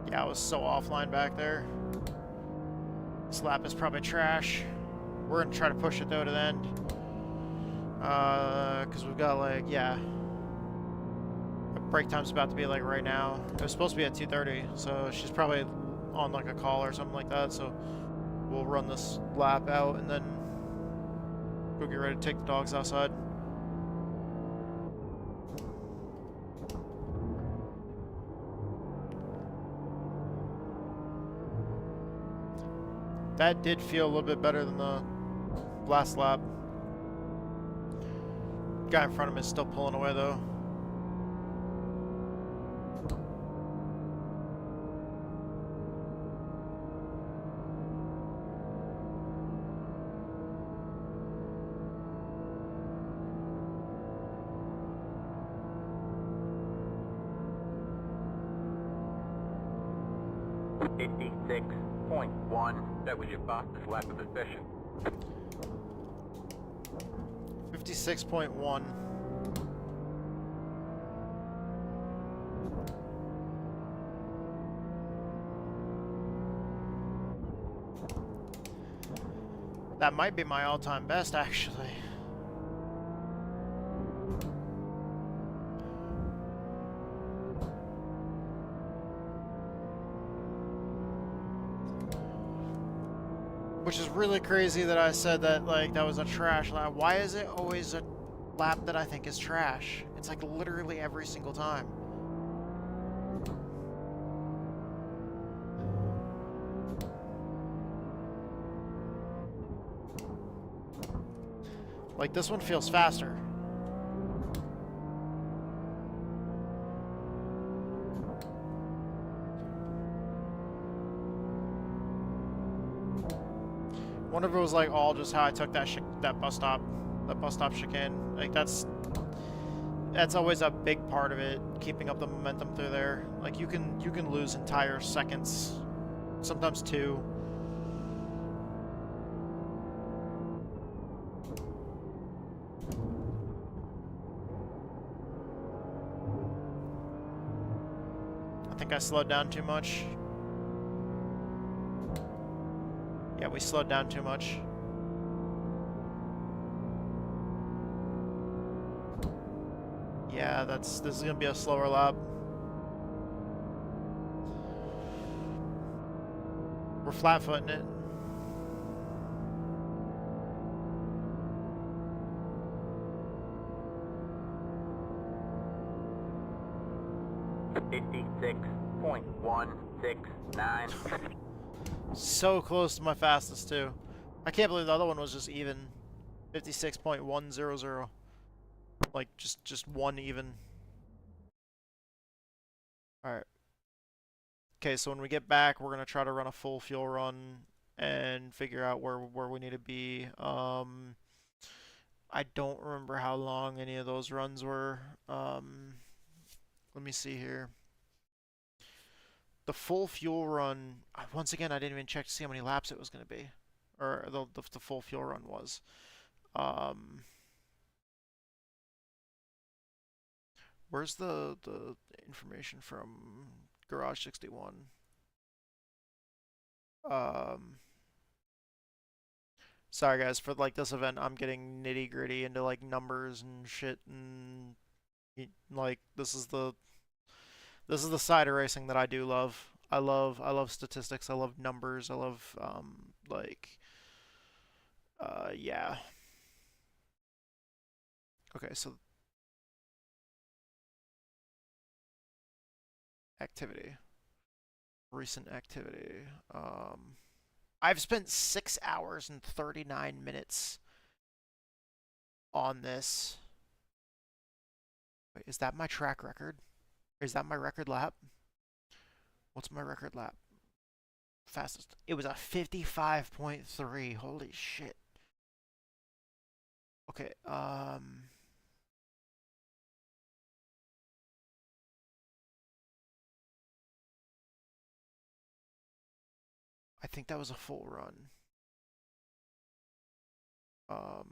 S3: Yeah, I was so offline back there. This lap is probably trash. We're gonna try to push it though to the end. Cause we've got like, yeah. Break time's about to be like right now. It was supposed to be at 2:30, so she's probably on like a call or something like that, so we'll run this lap out and then go get ready to take the dogs outside. That did feel a little bit better than the last lap. Guy in front of me is still pulling away though.
S4: That was your fastest lap of the session.
S3: 56.1. That might be my all-time best, actually. Which is really crazy that I said that, like, that was a trash lap. Why is it always a lap that I think is trash? It's like literally every single time. Like, this one feels faster. Wonder if it was like all just how I took that bus stop chicane. Like that's always a big part of it, keeping up the momentum through there. Like you can lose entire seconds, sometimes 2. I think I slowed down too much. Yeah, we slowed down too much. Yeah, this is gonna be a slower lap. We're flat-footing it.
S4: .169.
S3: So close to my fastest too. I can't believe the other one was just even. 56.100. Like just one even. Alright. Okay, so when we get back, we're gonna try to run a full fuel run and figure out where we need to be. I don't remember how long any of those runs were. Let me see here. The full fuel run, once again, I didn't even check to see how many laps it was going to be, or the full fuel run was. Where's the information from Garage 61? Sorry guys, for like this event, I'm getting nitty gritty into like numbers and shit, and like this is the side of racing that I do love. I love statistics. I love numbers. I love yeah. Okay, so activity. Recent activity. I've spent 6 hours and 39 minutes on this. Wait, is that my track record? Is that my record lap? What's my record lap? Fastest. It was a 55.3. Holy shit. Okay, I think that was a full run. A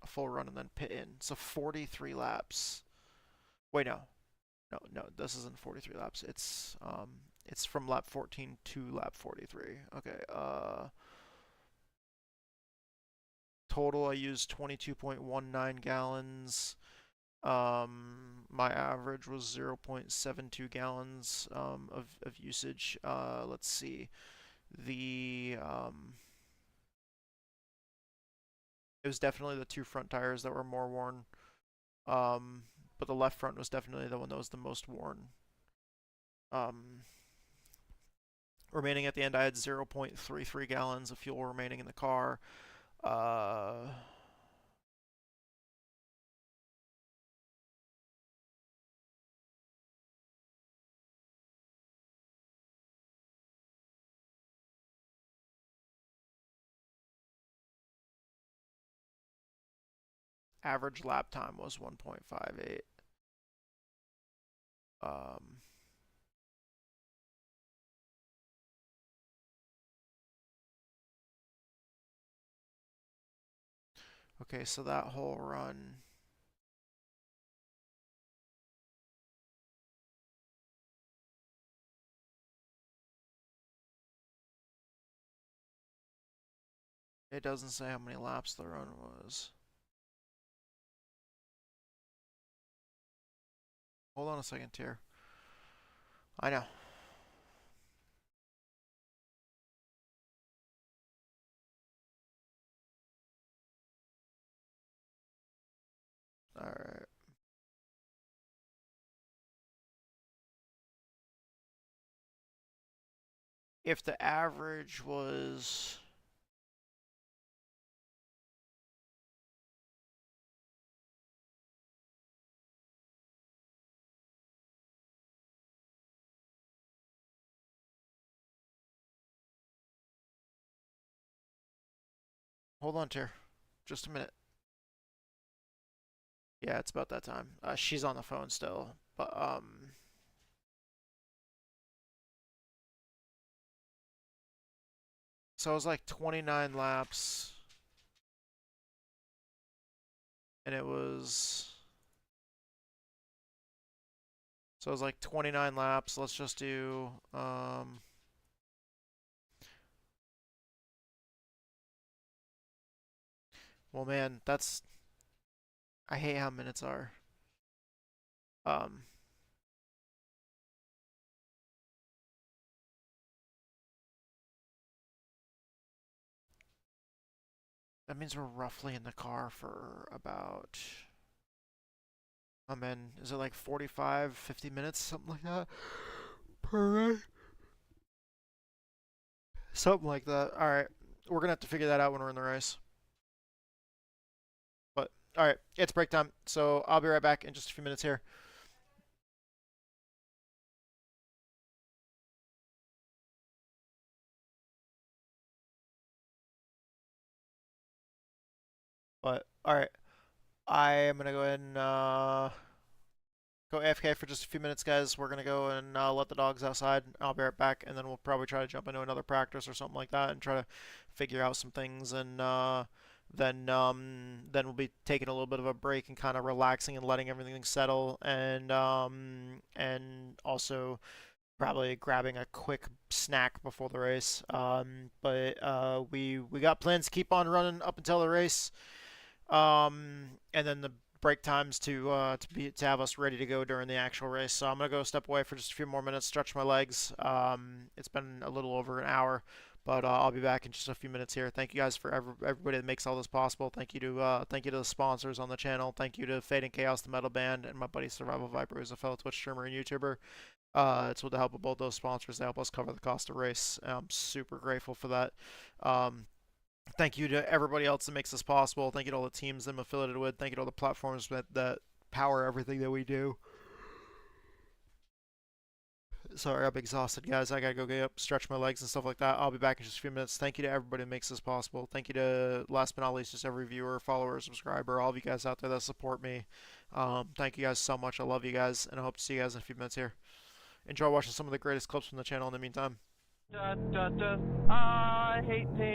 S3: full run and then pit in. So 43 laps. Wait, no, this isn't 43 laps. It's from lap 14 to lap 43. Okay. Total, I used 22.19 gallons. My average was 0.72 gallons of usage. Let's see. It was definitely the 2 front tires that were more worn. But the left front was definitely the one that was the most worn. Remaining at the end, I had 0.33 gallons of fuel remaining in the car. Average lap time was 1.58. Okay, so that whole run. It doesn't say how many laps the run was. Hold on a second here. I know. Alright. If the average was... Hold on, Tyr. Just a minute. Yeah, it's about that time. She's on the phone still, but so it was like 29 laps, and it was, so it was like 29 laps. Let's just do well, man, that's, I hate how minutes are. That means we're roughly in the car for about, oh man, is it like 45, 50 minutes, something like that per ride? Something like that. Alright, we're gonna have to figure that out when we're in the race. But, alright, it's break time, so I'll be right back in just a few minutes here. But, alright, I am gonna go ahead and go AFK for just a few minutes, guys. We're gonna go and let the dogs outside. I'll be right back, and then we'll probably try to jump into another practice or something like that and try to figure out some things, and then we'll be taking a little bit of a break and kind of relaxing and letting everything settle, and also probably grabbing a quick snack before the race. But we got plans to keep on running up until the race, and then the break times to have us ready to go during the actual race. So I'm gonna go step away for just a few more minutes, stretch my legs. It's been a little over an hour, but I'll be back in just a few minutes here. Thank you guys for everybody that makes all this possible. Thank you to the sponsors on the channel. Thank you to Fade and Chaos, the metal band, and my buddy Survival Viper, who's a fellow Twitch streamer and YouTuber. It's with the help of both those sponsors to help us cover the cost of race. I'm super grateful for that. Thank you to everybody else that makes this possible. Thank you to all the teams that I'm affiliated with. Thank you to all the platforms that power everything that we do. Sorry, I'm exhausted, guys. I gotta go get up, stretch my legs and stuff like that. I'll be back in just a few minutes. Thank you to everybody that makes this possible. Thank you to, last but not least, just every viewer, follower, subscriber, all of you guys out there that support me. Thank you guys so much. I love you guys, and I hope to see you guys in a few minutes here. Enjoy watching some of the greatest clips from the channel in the meantime.
S14: I hate pain.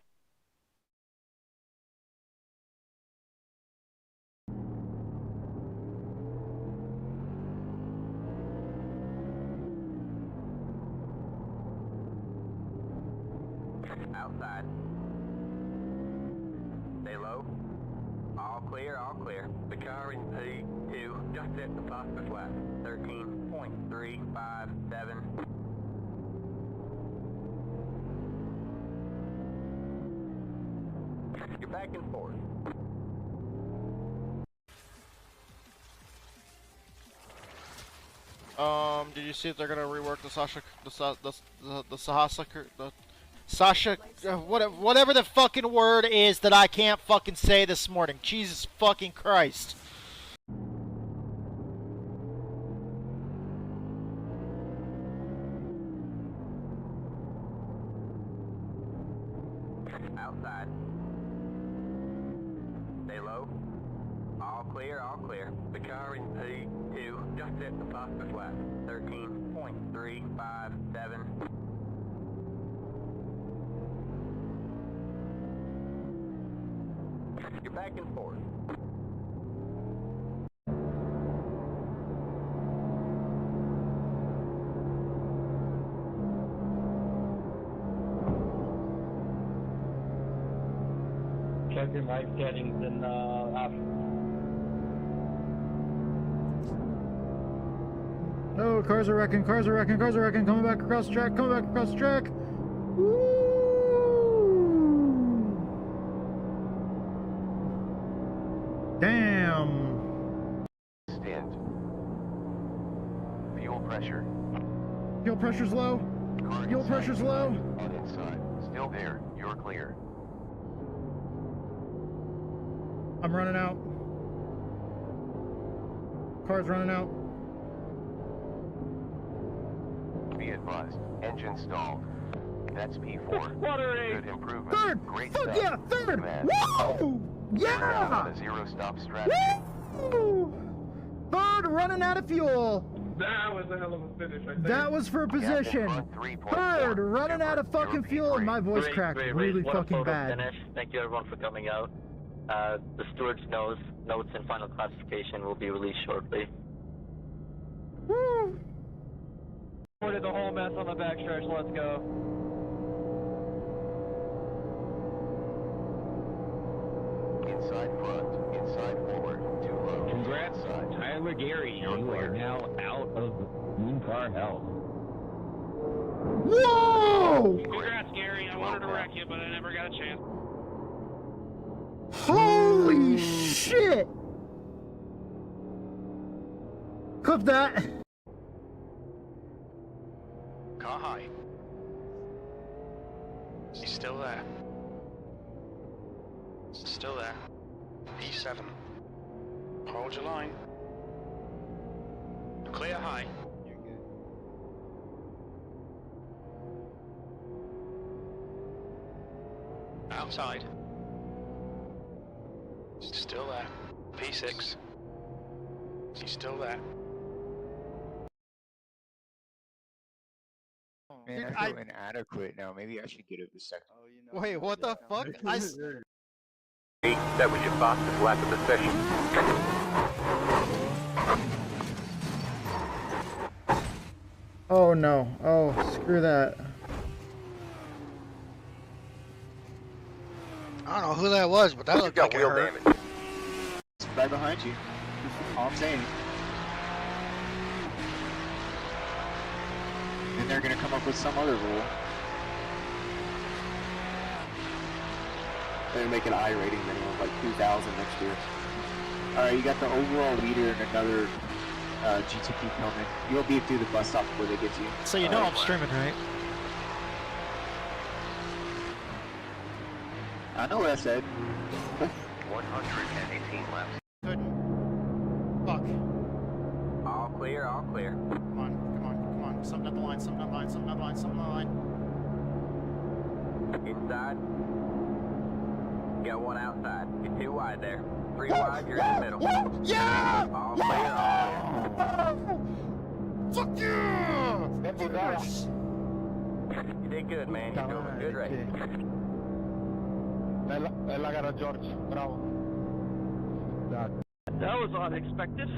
S4: Outside. Stay low. All clear, all clear. The car in P2 just hit the phosphorus left. 13.357. You're back and forth.
S3: Did you see if they're gonna rework the Sasha, whatever the fucking word is that I can't fucking say this morning. Jesus fucking Christ.
S4: Outside. Stay low. All clear, all clear. The car in P2 just hit the phosphorus left. 13.357. You're back and forth.
S11: check your mic settings and
S12: Oh, cars are wrecking, cars are wrecking, cars are wrecking, coming back across the track, coming back across the track. Woo! Damn.
S8: Stand. Fuel pressure.
S12: Fuel pressure's low.
S8: Car
S12: Fuel
S8: inside.
S12: pressure's low.
S8: On inside. Still there. You're clear.
S12: I'm running out. Car's running out.
S8: Be advised. Engine stalled. That's P4. Good improvement.
S12: Third!
S8: Great
S12: Fuck
S8: stuff.
S12: yeah! Third!
S8: Command.
S12: Woo!
S8: You're
S12: Yeah!
S8: on a zero-stop strategy.
S12: Woo! Third, running out of fuel.
S2: That was a hell of a finish right
S12: That was for position. Third, running out of fucking fuel, and my voice cracked really fucking bad.
S11: Finish. Thank you everyone for coming out. The steward's notes and final classification will be released shortly.
S12: Woo!
S11: Reported the whole mess on the backstretch. Let's go.
S8: Inside front. Inside forward. Too low.
S14: Congrats, Tyler Gary. You are now out of Moon Car Hell.
S12: Whoa!
S15: Congrats, Gary. I wanted to wreck you, but I never got a chance.
S12: Holy shit! Clip that.
S1: Car high. He's still there. Still there. P7. Hold your line. Clear high. Outside. Still there. P6. He's still there.
S7: Man, I feel inadequate now. Maybe I should get it a second.
S3: Wait, what the fuck?
S9: That was your fastest lap of the session.
S12: Oh no. Oh, screw that.
S13: I don't know who that was, but that looked like it hurt.
S7: It's right behind you. All I'm saying. And they're gonna come up with some other rule. They're gonna make an iRating minimum of like 2,000 next year. Alright, you got the overall leader and another GTP coming. You'll be through the bus stop before they get to you.
S3: So you know I'm streaming, right?
S7: I know what I said.
S8: 118 laps.
S3: Good. Fuck.
S4: All clear, all clear.
S3: Come on, come on, come on. Something up the line, something up the line, something up the line, something up the line.
S4: Inside. Got one outside. You're too wide there. 3 wide, you're in the middle.
S12: Yeah!
S4: All clear, all
S12: Fuck yeah!
S4: clear. You did good, man. You're doing a good race.
S2: Bella gara, George. Bravo.
S11: That was unexpected.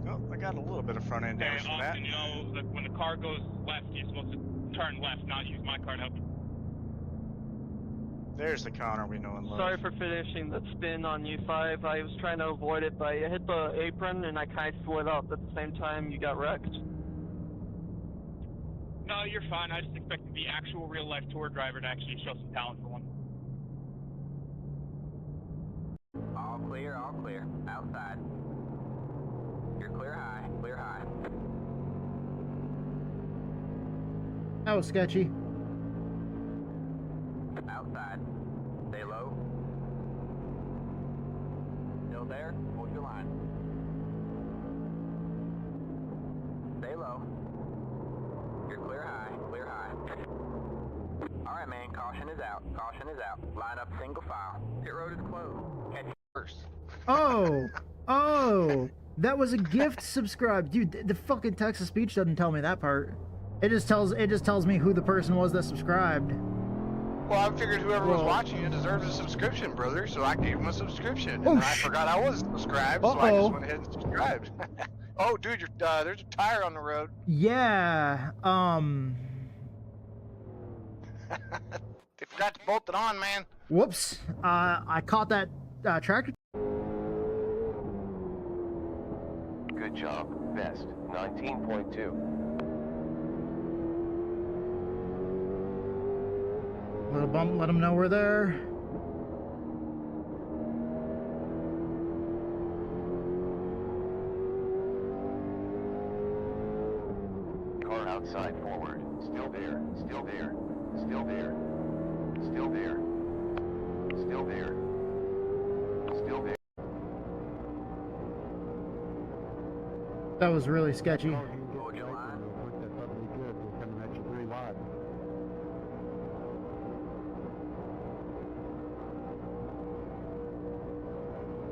S13: Oh, I got a little bit of front end damage from that.
S15: Austin, you know, that when the car goes left, you're supposed to turn left, not use my car to help you.
S13: There's the counter we know and love.
S11: Sorry for finishing the spin on U5. I was trying to avoid it, but I hit the apron and I kind of split up at the same time you got wrecked.
S15: No, you're fine. I just expected the actual real-life tour driver to actually show some talent for once.
S4: All clear, all clear. Outside. You're clear high, clear high.
S12: That was sketchy.
S4: Outside. Stay low. Still there? Hold your line. Stay low. You're clear high, clear high. Alright man, caution is out. Caution is out. Line up single file. Pit road is closed. Catch you first.
S12: Oh! Oh! That was a gift subscribe. Dude, the fucking text-to-speech doesn't tell me that part. It just tells me who the person was that subscribed.
S13: Well, I figured whoever was watching you deserves a subscription, brother, so I gave him a subscription. And I forgot I was subscribed, so I just went ahead and subscribed. Oh, dude, there's a tire on the road.
S12: Yeah,
S13: They Forgot to bolt it on, man.
S12: Whoops. I caught that tractor.
S8: Good job. Best. 19.2.
S12: Little bump, let them know we're there.
S8: Car outside forward. Still there. Still there. Still there. Still there. Still there. Still there.
S12: That was really sketchy.
S4: Hold your line.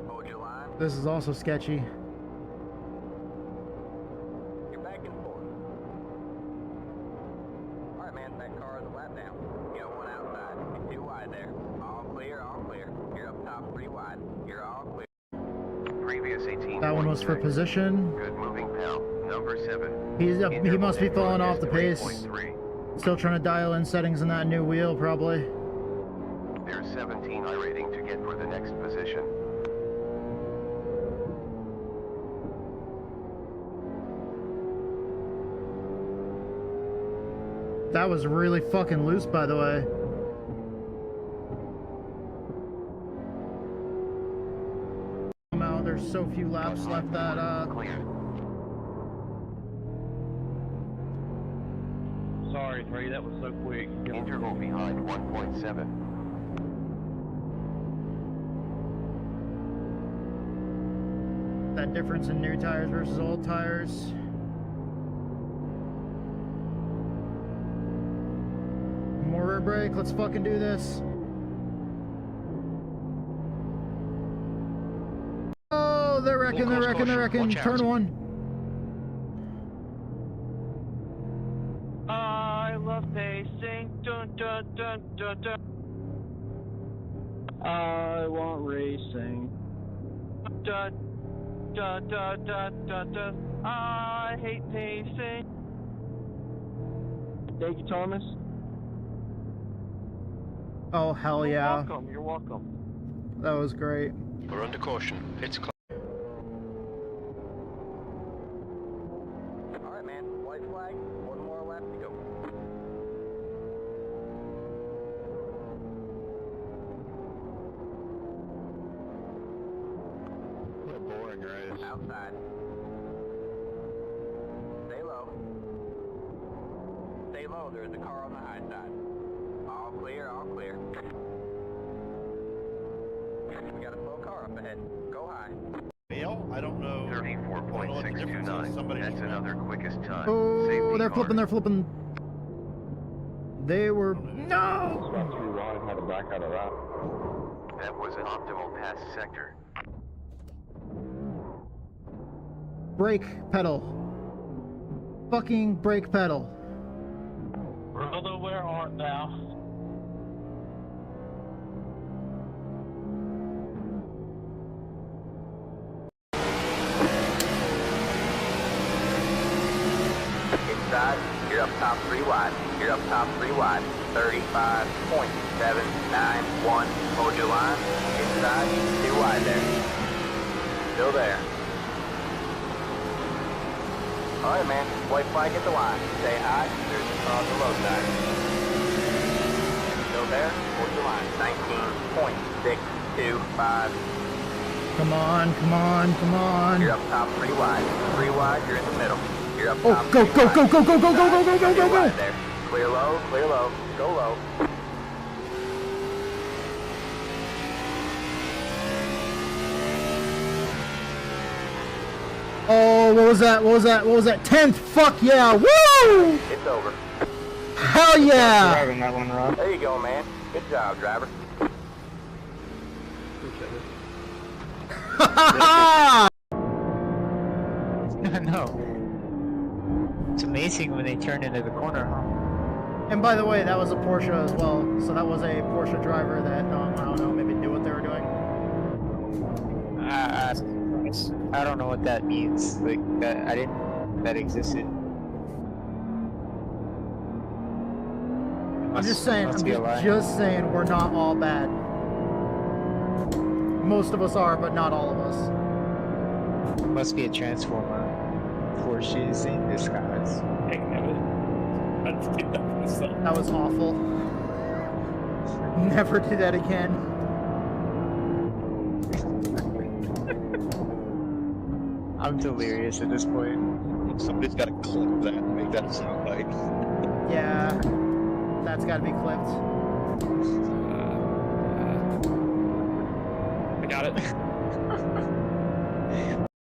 S4: Hold your line.
S12: This is also sketchy.
S4: You're back and forth. Alright, man, that car is a lap down. You got one outside. You're too wide there. All clear, all clear. You're up top pretty wide. You're all clear.
S8: Previous 18.
S12: That one was for position.
S8: Good moving, pal. Number 7.
S12: He must be falling off the pace. Still trying to dial in settings in that new wheel, probably.
S8: There's 17 iRating to get for the next position.
S12: That was really fucking loose, by the way. There's so few laps left that
S14: Sorry, Trey, that was so quick.
S8: Interval behind 1.7.
S12: that difference in new tires versus old tires. More rear brake, let's fucking do this. Oh, they're wrecking, they're wrecking, they're wrecking. Turn one.
S11: I love pacing. Dun dun dun dun dun. I want racing. Dun dun dun dun dun dun. I hate pacing. Thank you, Thomas.
S12: Oh hell yeah!
S11: You're welcome. You're welcome.
S12: That was great.
S1: We're under caution. Pits closed.
S4: Alright, man. White flag. One more lap to go.
S2: What a boring race.
S4: Outside. Stay low. Stay low. There's a car on the high side. All clear, all clear. We got a slow car up ahead. Go high.
S16: Fail? I don't know.
S8: 34.629. That's another quickest time.
S12: Oh,
S8: Safety
S12: they're
S8: car.
S12: flipping, they're flipping. They were... No!
S8: That was an optimal pass sector.
S12: Brake pedal. Fucking brake pedal.
S11: Brother, where art thou?
S4: Inside, you're up top 3 wide. You're up top 3 wide. 35.791. Hold your line. Inside, 2 wide there. Still there. Alright, man. White flag at the line. Stay high. There's a car on the low side. Still there. Hold your line. 19.625.
S12: Come on, come on, come on.
S4: You're up top 3 wide. 3 wide, you're in the middle. You're up
S12: Oh,
S4: top
S12: go,
S4: 3
S12: go,
S4: wide.
S12: go, go, go, go, go, go, go, go, go, go.
S4: There. Clear low, go low.
S12: Oh, what was that? What was that? What was that? 10th? Fuck yeah! Woo!
S4: It's over.
S12: Hell yeah!
S6: Driving that one, Rob.
S4: There you go, man. Good job, driver.
S6: No. It's amazing when they turn into the corner, huh?
S12: And by the way, that was a Porsche as well. So that was a Porsche driver that, I don't know, maybe knew what they were doing.
S6: I don't know what that means. Like, I didn't know that existed.
S12: I'm just saying,
S6: Must be a lie.
S12: just saying, we're not all bad. Most of us are, but not all of us.
S6: Must be a transformer. Forces in disguise.
S12: That was awful. Never do that again.
S6: I'm delirious at this point.
S16: Somebody's got to clip that and make that a soundbite.
S12: Yeah, that's got to be clipped.
S15: I got it.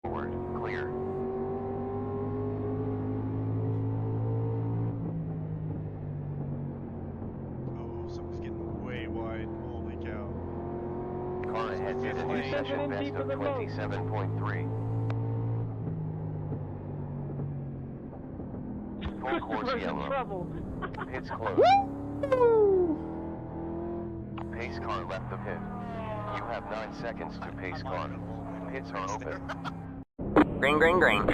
S8: Forward, clear.
S16: Oh, somebody's getting way wide. Holy cow.
S8: Car ahead did a new session best of 27.3. Full course yellow. Pits closed. Pace car left the pit. You have 9 seconds to pace car. Pits are open.
S4: Green, green, green.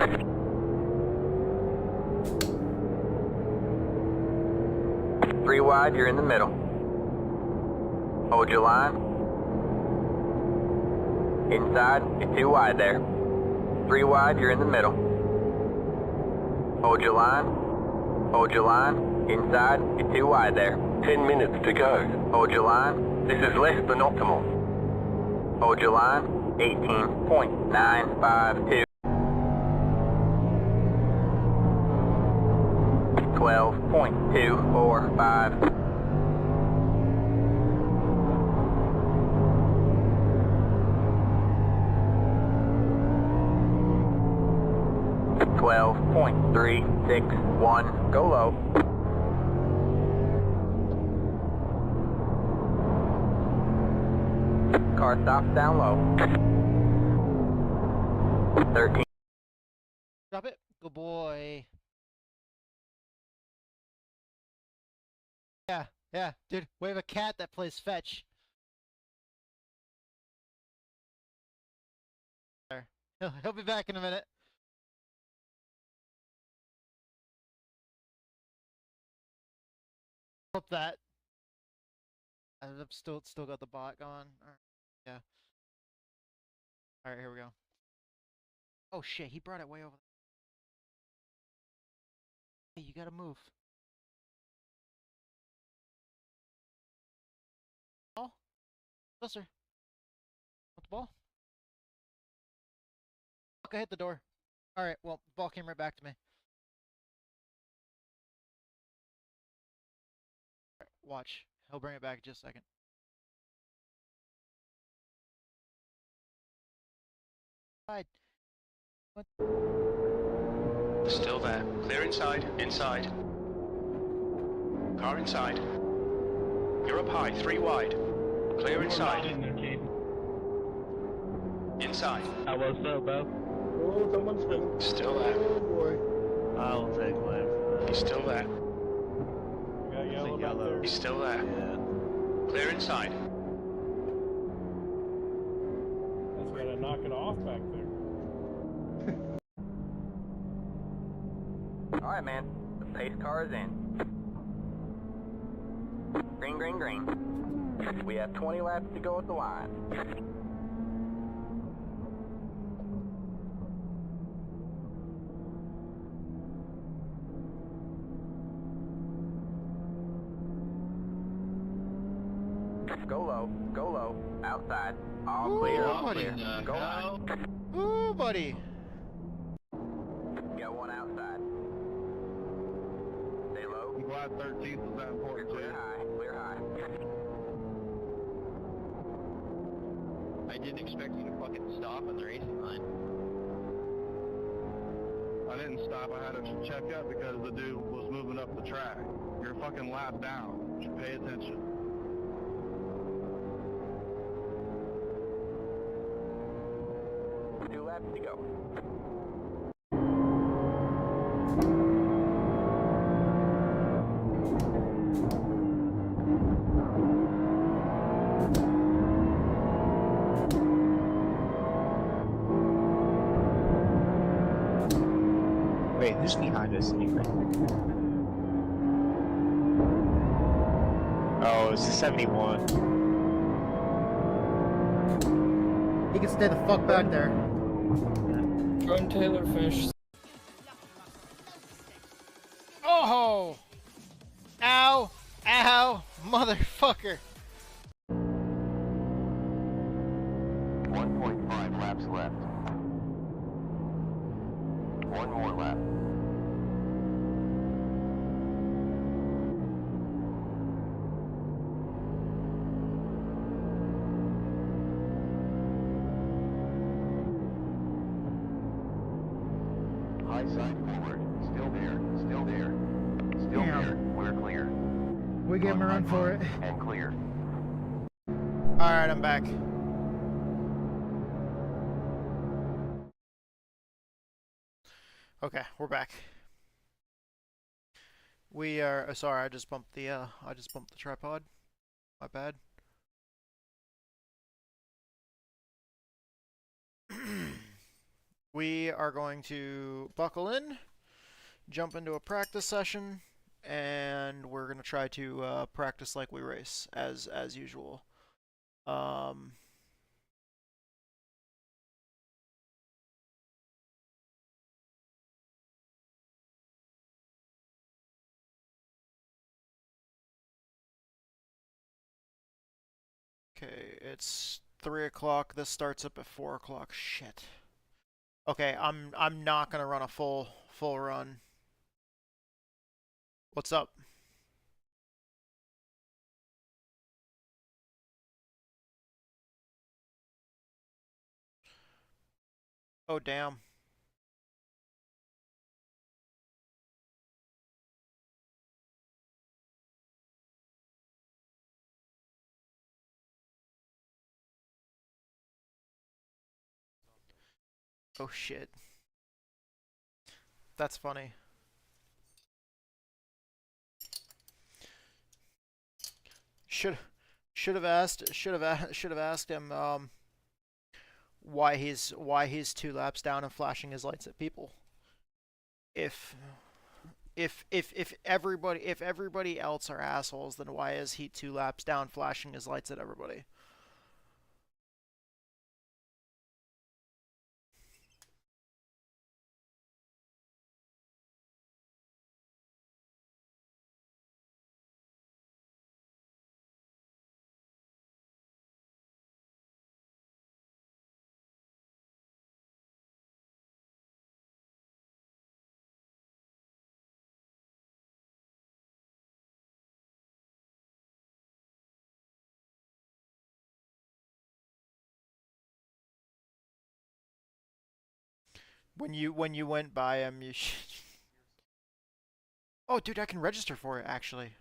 S4: Three wide, you're in the middle. Hold your line. Inside, you're 2 wide there. 3 wide, you're in the middle. Hold your line. Hold your line. Inside, you're 2 wide there.
S9: 10 minutes to go.
S4: Hold your line.
S9: This is less than optimal.
S4: Hold your line. 18.952. 12.245. .361. Go low. Car stops down low. 13.
S3: Drop it. Good boy. Yeah, dude. We have a cat that plays fetch. There. He'll be back in a minute. Flip that. I've still got the bot going. Yeah. All right, here we go. Oh shit, he brought it way over. Hey, you gotta move. Ball? Closer. With the ball? Fuck, I hit the door. Alright, well, the ball came right back to me. Right, watch. He'll bring it back in just a second. What?
S1: Still there. Clear inside. Inside. Car inside. You're up high. 3 wide. Clear inside. Inside.
S11: How was that, Bob?
S10: Oh, someone's been.
S1: Still there.
S10: Oh boy.
S14: I'll take life.
S1: He's still there.
S10: Got yellow back there.
S1: He's still there.
S14: Yeah.
S1: Clear inside.
S10: That's gotta knock it off back there.
S4: Alright, man. The pace car is in. Green, green, green. We have 20 laps to go at the line. Go low, outside. All clear, all clear. Go on.
S3: Ooh, buddy.
S4: Got one outside. Stay low.
S2: I'm glad 13th was that important,
S4: Clear high, clear high.
S5: I didn't expect you to fucking stop on the racing line.
S2: I didn't stop. I had to check up because the dude was moving up the track. You're a fucking lap down. You should pay attention.
S4: Two laps to go.
S6: Wait, who's behind us anyway? No, it's a 71.
S12: He can stay the fuck back there.
S17: Jordan Taylor finished.
S3: Oh! Ow! Ow! Motherfucker!
S8: 1.5 laps left. One more lap. High side forward. Still there. Still there. Still there. We're clear.
S12: We give him a run for it.
S8: And clear.
S3: Alright, I'm back. Okay, we're back. We are sorry, I just bumped the tripod. My bad. We are going to buckle in, jump into a practice session, and we're gonna try to practice like we race as usual. Okay, it's 3 o'clock. This starts up at 4 o'clock. Shit. Okay, I'm not gonna run a full run. What's up? Oh damn. Oh shit. That's funny. Should have asked him why he's 2 laps down and flashing his lights at people. If everybody else are assholes, then why is he 2 laps down flashing his lights at everybody? When you went by him, you Oh, dude, I can register for it actually.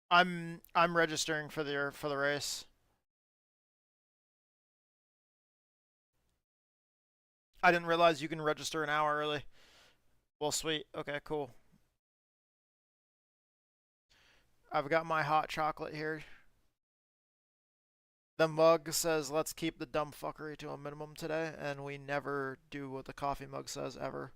S3: I'm registering for the race. I didn't realize you can register an hour early. Well, sweet. Okay, cool. I've got my hot chocolate here. The mug says, let's keep the dumb fuckery to a minimum today, and we never do what the coffee mug says, ever.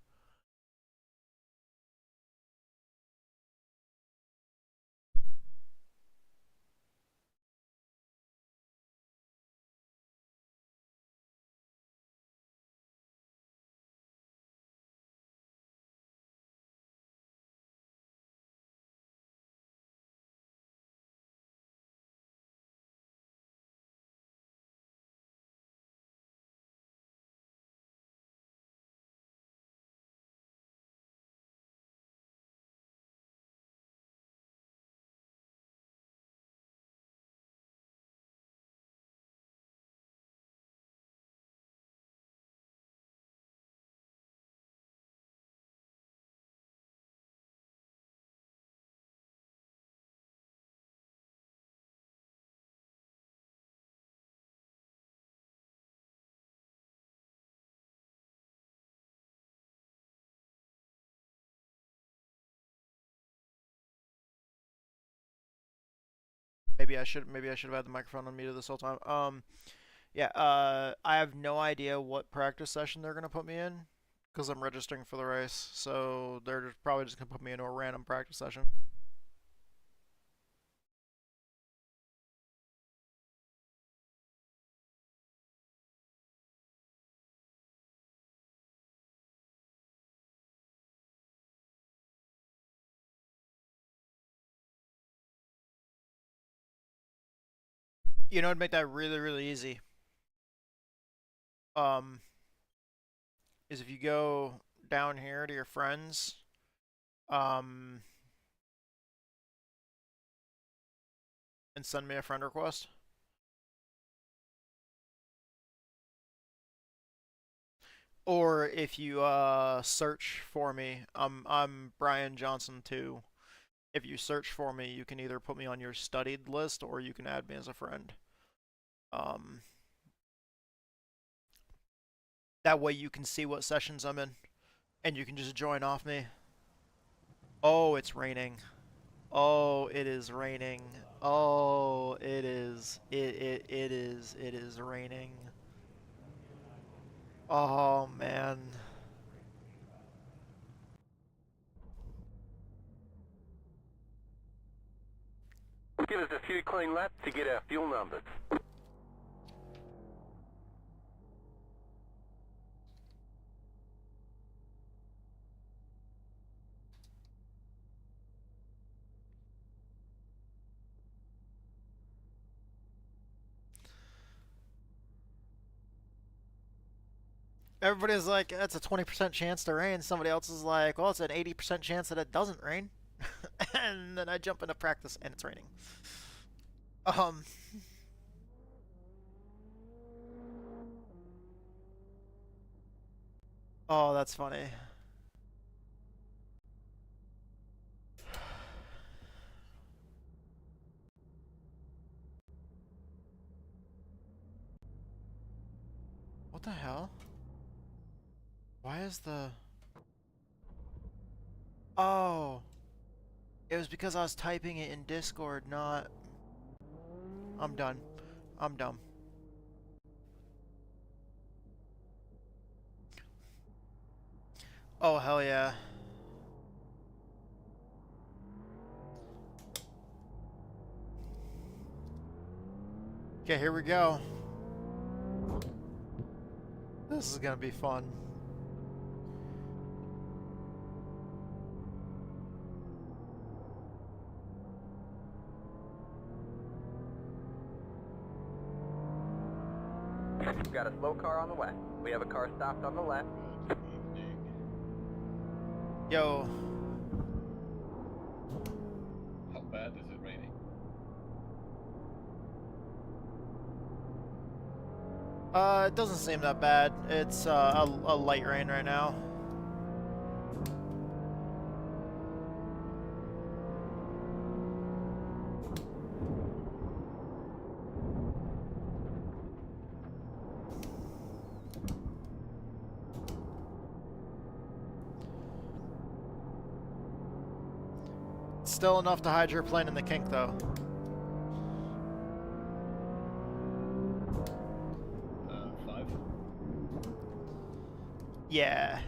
S3: Maybe I should have had the microphone unmuted this whole time. Yeah, I have no idea what practice session they're gonna put me in, because I'm registering for the race. So they're probably just gonna put me into a random practice session. You know what'd make that really, really easy? Is if you go down here to your friends, and send me a friend request. Or if you search for me, I'm Brian Johnson 2. If you search for me, you can either put me on your studied list or you can add me as a friend. That way you can see what sessions I'm in, and you can just join off me. Oh, it's raining. Oh, it is raining. Oh, it is. It is raining. Oh, man.
S9: Give us a few clean laps to get our fuel numbers.
S3: Everybody's like, that's a 20% chance to rain. Somebody else is like, well, it's an 80% chance that it doesn't rain. And then I jump into practice and it's raining. Oh, that's funny. What the hell? Why is the... Oh. It was because I was typing it in Discord, not... I'm done. I'm dumb. Oh, hell yeah. Okay, here we go. This is gonna be fun.
S4: We've got a slow car on the west. We have a car stopped on the left.
S3: Yo.
S14: How bad is it raining?
S3: It doesn't seem that bad. It's a light rain right now. Still enough to hide your plane in the kink, though. Yeah.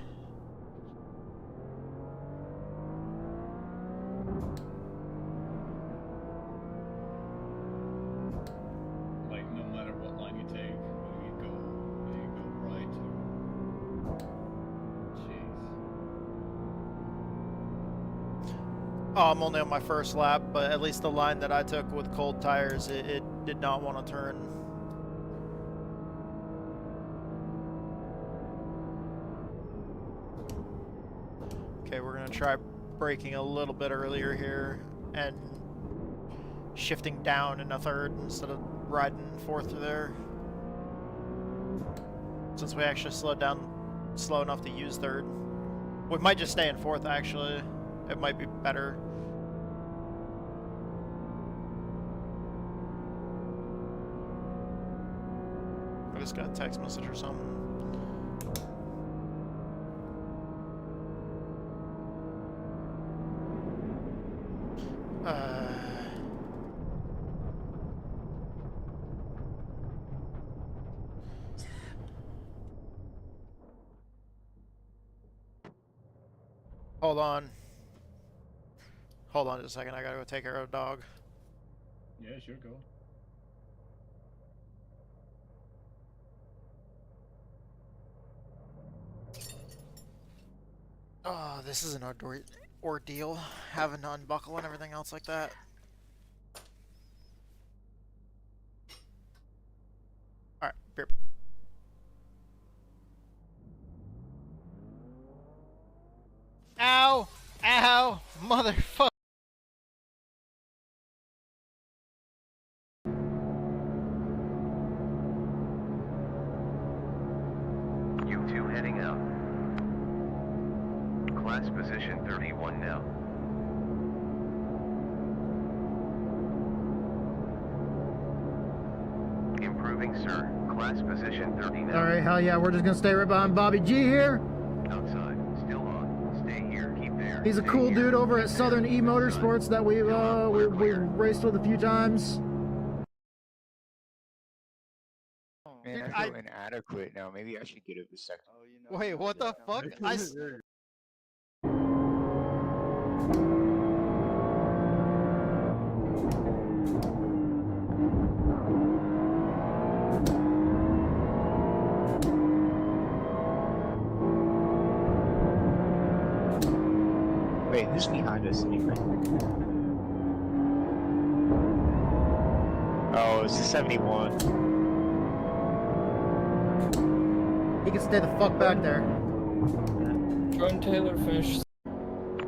S14: Like, no matter what line you take, will you go right or... Jeez.
S3: Oh, I'm only on my first lap, but at least the line that I took with cold tires, it did not want to turn. Okay, we're gonna try braking a little bit earlier here and shifting down in a third instead of riding fourth through there. Since we actually slowed down slow enough to use third. We might just stay in fourth, actually. It might be better. I just got a text message or something. Hold on. Hold on just a second, I gotta go take care of a dog.
S14: Yeah, sure, go.
S3: Oh, this is an ordeal, having to unbuckle and everything else like that. Motherfucker.
S8: You two heading out. Class position 31 now. Improving, sir. Class position 30 now.
S12: Alright, hell yeah, we're just gonna stay right behind Bobby G here.
S8: Outside. Still on. Stay here. Keep there.
S12: He's a
S8: Stay
S12: cool
S8: here.
S12: dude over at
S8: Keep
S12: Southern
S8: there.
S12: eMotorsports that we raced with a few times.
S6: Man,
S3: Dude,
S6: I feel inadequate now. Maybe I should get a vasectomy.
S3: Wait, what the fuck?
S6: Wait, who's behind us anyway? Oh, it's the 71.
S12: He can stay the fuck back there.
S17: John Taylor finished.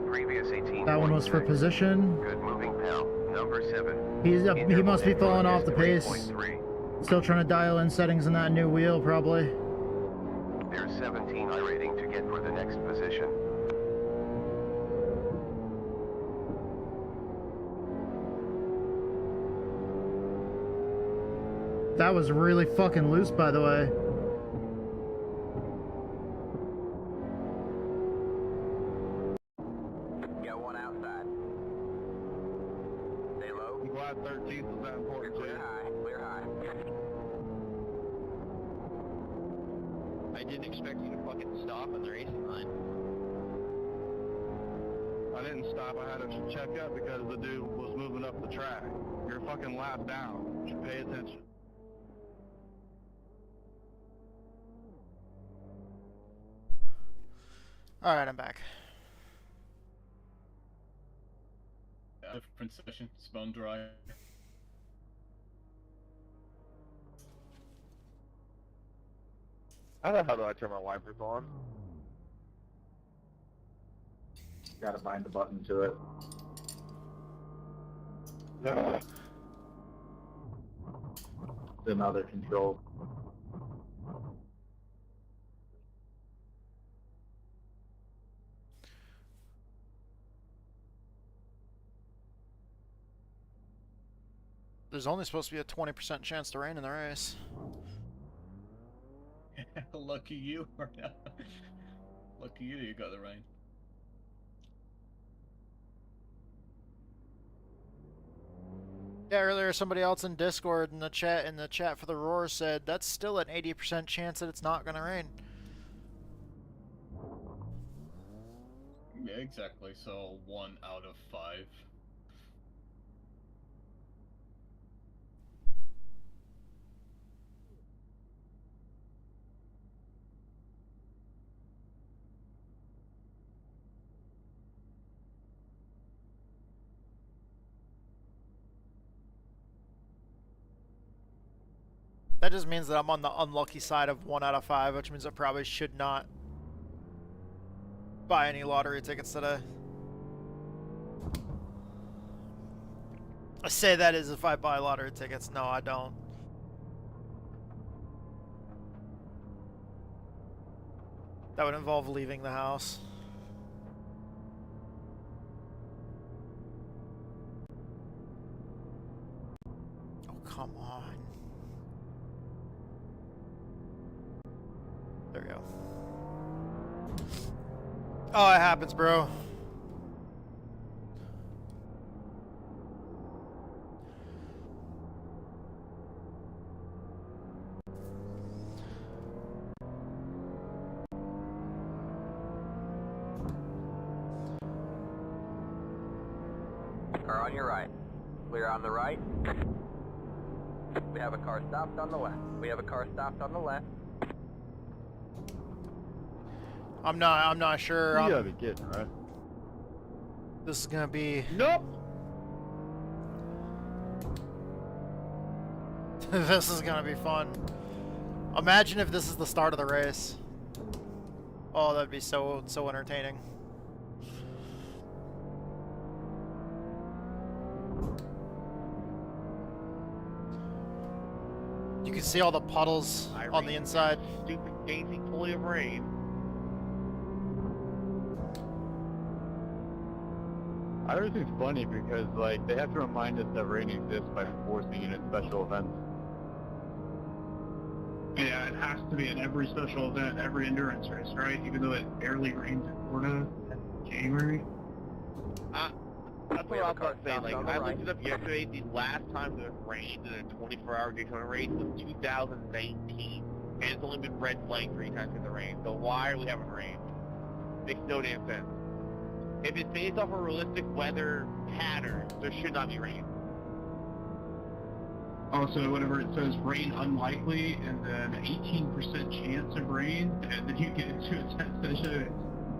S8: Previous 18.
S12: That one was for position.
S8: Good moving, pal. Number 7.
S12: He must be falling off the pace.
S8: 3.3.
S12: Still trying to dial in settings in that new wheel, probably.
S8: There's 17 iRating to get for the next position.
S12: That was really fucking loose, by the way.
S4: Got one outside. Stay low.
S2: I'm glad 13th was that important,
S4: Clear
S2: Jay.
S4: high. Clear high.
S5: I didn't expect you to fucking stop on the racing line.
S2: I didn't stop. I had to check up because the dude was moving up the track. You're a fucking lap down. You should pay attention.
S3: Alright, I'm back.
S14: Different session. It's bone dry.
S10: How the hell do I turn my wipers on? Gotta bind the button to it. Ugh. Another control.
S3: There's only supposed to be a 20% chance to rain in the race.
S14: Lucky you. Lucky you got the rain.
S3: Yeah, earlier somebody else in Discord in the chat for the Roar said that's still an 80% chance that it's not gonna rain.
S14: Yeah, exactly. So 1 out of 5.
S3: That just means that I'm on the unlucky side of 1 out of 5, which means I probably should not buy any lottery tickets today. I say that as if I buy lottery tickets. No, I don't. That would involve leaving the house. Oh, come on. There we go. Oh, it happens, bro.
S4: Car on your right. Clear on the right. We have a car stopped on the left. We have a car stopped on the left.
S3: I'm not sure.
S10: You gotta be kidding, right?
S3: This is gonna be.
S10: Nope.
S3: This is gonna be fun. Imagine if this is the start of the race. Oh, that'd be so entertaining. see all the puddles on the inside.
S5: Stupid gazing fully of rain.
S2: Everything's funny because, like, they have to remind us that rain exists by forcing it in special events.
S18: Yeah, it has to be in every special event, every endurance race, right? Even though it barely rains in Florida in January.
S5: That's what I was about to say. Like, I looked it up yesterday. The last time that it rained in a 24-hour Daytona race was 2019, and it's only been red flagged 3 times in the rain. So why are we having rain? Makes no damn sense. If it's based off a realistic weather pattern, there should not be rain.
S18: Also, whatever it says, rain unlikely, and then 18% chance of rain, and then you get into a test session, it's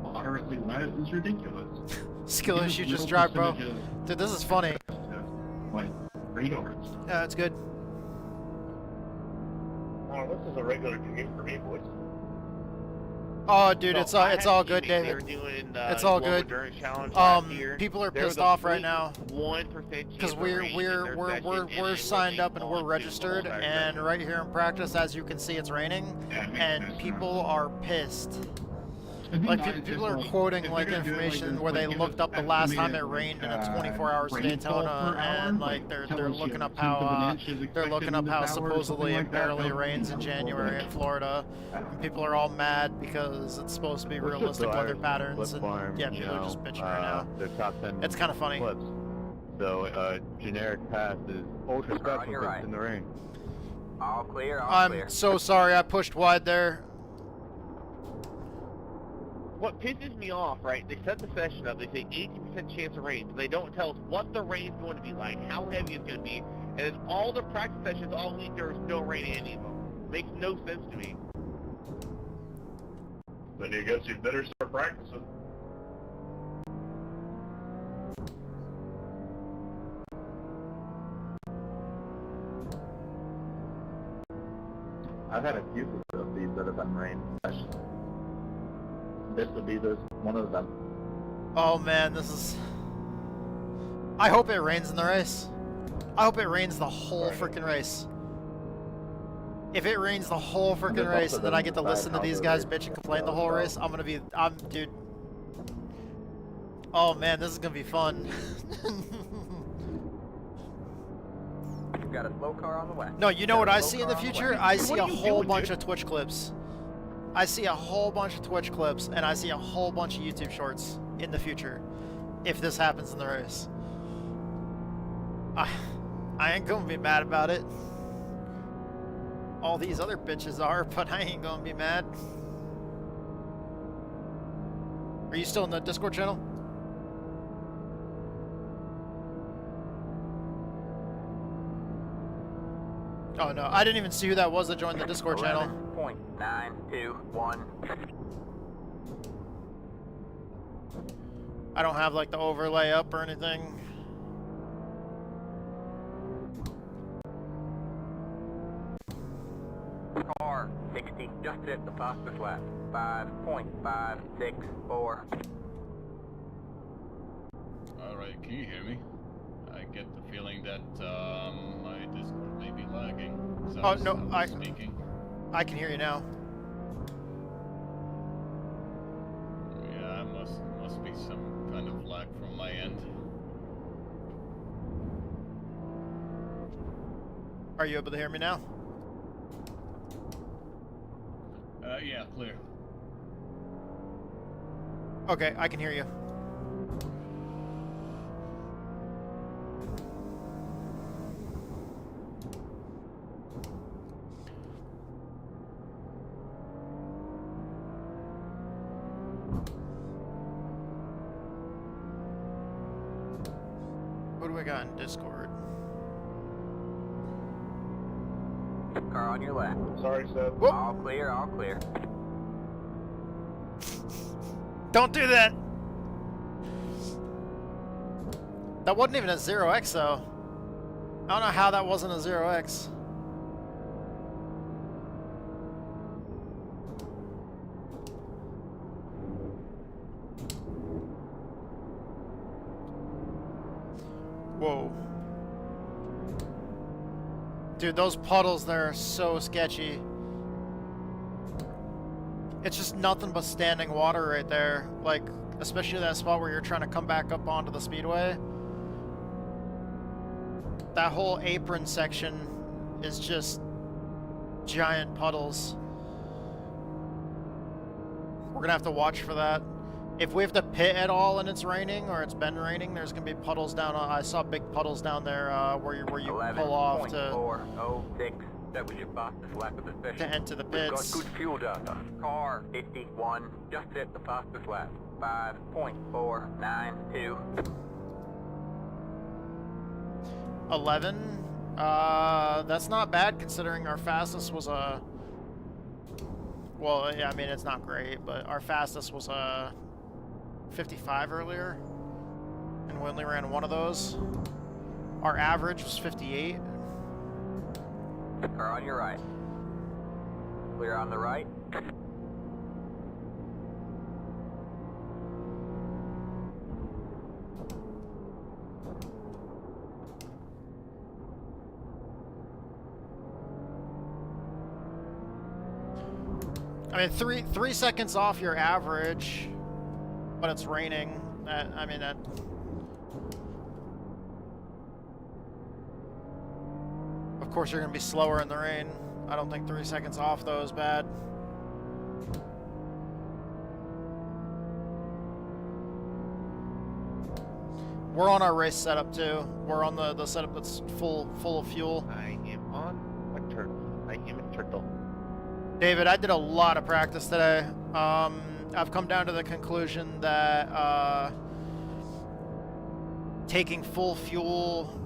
S18: moderately wet, is ridiculous.
S3: Skill issue just dropped, bro. Dude, this is funny.
S18: Like, radars.
S3: Yeah, it's good.
S18: Oh, this is a regular commute for me, boys.
S3: Oh, dude, it's all good,
S5: They
S3: David.
S5: were doing,
S3: It's all
S5: Global
S3: good.
S5: Endurance Challenge last year.
S3: People are
S5: There was
S3: pissed
S5: a
S3: off right now
S5: 1%
S3: because
S5: chance of rain in their session, and
S3: we're
S5: it
S3: signed
S5: rained
S3: up and we're
S5: on
S3: registered,
S5: the whole
S3: and right here in practice, as you can see, it's raining, and people are pissed. Like, people are quoting, like, information where they looked up the last time it rained in a 24 hours of Daytona, and, like, they're looking up how, supposedly it barely rains in January in Florida, and people are all mad because it's supposed to be realistic weather patterns, and, yeah, people are just bitching right now.
S2: The top 10
S3: It's kind of funny.
S2: clips. So, generic pass is ultra special because it's in the rain.
S4: All clear, all clear.
S3: I'm so sorry I pushed wide there.
S5: What pisses me off, right? They set the session up. They say 80% chance of rain, but they don't tell us what the rain's going to be like, how heavy it's going to be, and then all the practice sessions all week there was no rain in any of them. Makes no sense to me.
S18: Then you guess you better start practicing.
S2: I've had a few of these that have been rain sessions. This would be one of them.
S3: Oh man, this is... I hope it rains in the race. I hope it rains the whole freaking race. If it rains the whole freaking race and then I get to listen to these guys bitch and complain the whole race, I'm gonna be... dude. Oh man, this is gonna be fun.
S4: We've got a slow car on the way.
S3: No, you know what I see in the future? I see a whole bunch of Twitch clips. I see a whole bunch of Twitch clips, and I see a whole bunch of YouTube shorts in the future, if this happens in the race. I ain't gonna be mad about it. All these other bitches are, but I ain't gonna be mad. Are you still in the Discord channel? Oh no, I didn't even see who that was that joined the Discord channel.
S4: 11.921.
S3: I don't have like the overlay up or anything.
S4: Car 60, just hit the fastest lap. 5.564.
S14: Alright, can you hear me? I get the feeling that my Discord may be lagging.
S3: Oh no,
S14: speaking.
S3: I can hear you now.
S14: Yeah, must be some kind of lag from my end.
S3: Are you able to hear me now?
S14: Yeah, clear.
S3: Okay, I can hear you. What do we got in Discord?
S4: Car on your left.
S18: Sorry, Seth.
S3: Whoop.
S4: All clear, all clear.
S3: Don't do that! That wasn't even a 0x though. I don't know how that wasn't a 0x. Whoa. Dude, those puddles there are so sketchy. It's just nothing but standing water right there. Like, especially that spot where you're trying to come back up onto the speedway. That whole apron section is just giant puddles. We're gonna have to watch for that. If we have to pit at all and it's raining or it's been raining, there's gonna be puddles down. I saw big puddles down there where you pull off to
S4: 11.406. That was your fastest lap of the session.
S3: To enter the
S4: We've
S3: pits.
S4: got good fuel data. Car 51 just hit the fastest lap. 5.492.
S3: 11. That's not bad considering our fastest was a. Well, yeah, I mean it's not great, but our fastest was a 55 earlier, and we only ran one of those. Our average was 58.
S4: Car on your right. Clear on the right.
S3: I mean, three seconds off your average, but it's raining. I mean, that. Of course, you're gonna be slower in the rain. I don't think 3 seconds off though is bad. We're on our race setup too. We're on the setup that's full of fuel.
S5: I am on a turtle. I am a turtle.
S3: David, I did a lot of practice today. I've come down to the conclusion that taking full fuel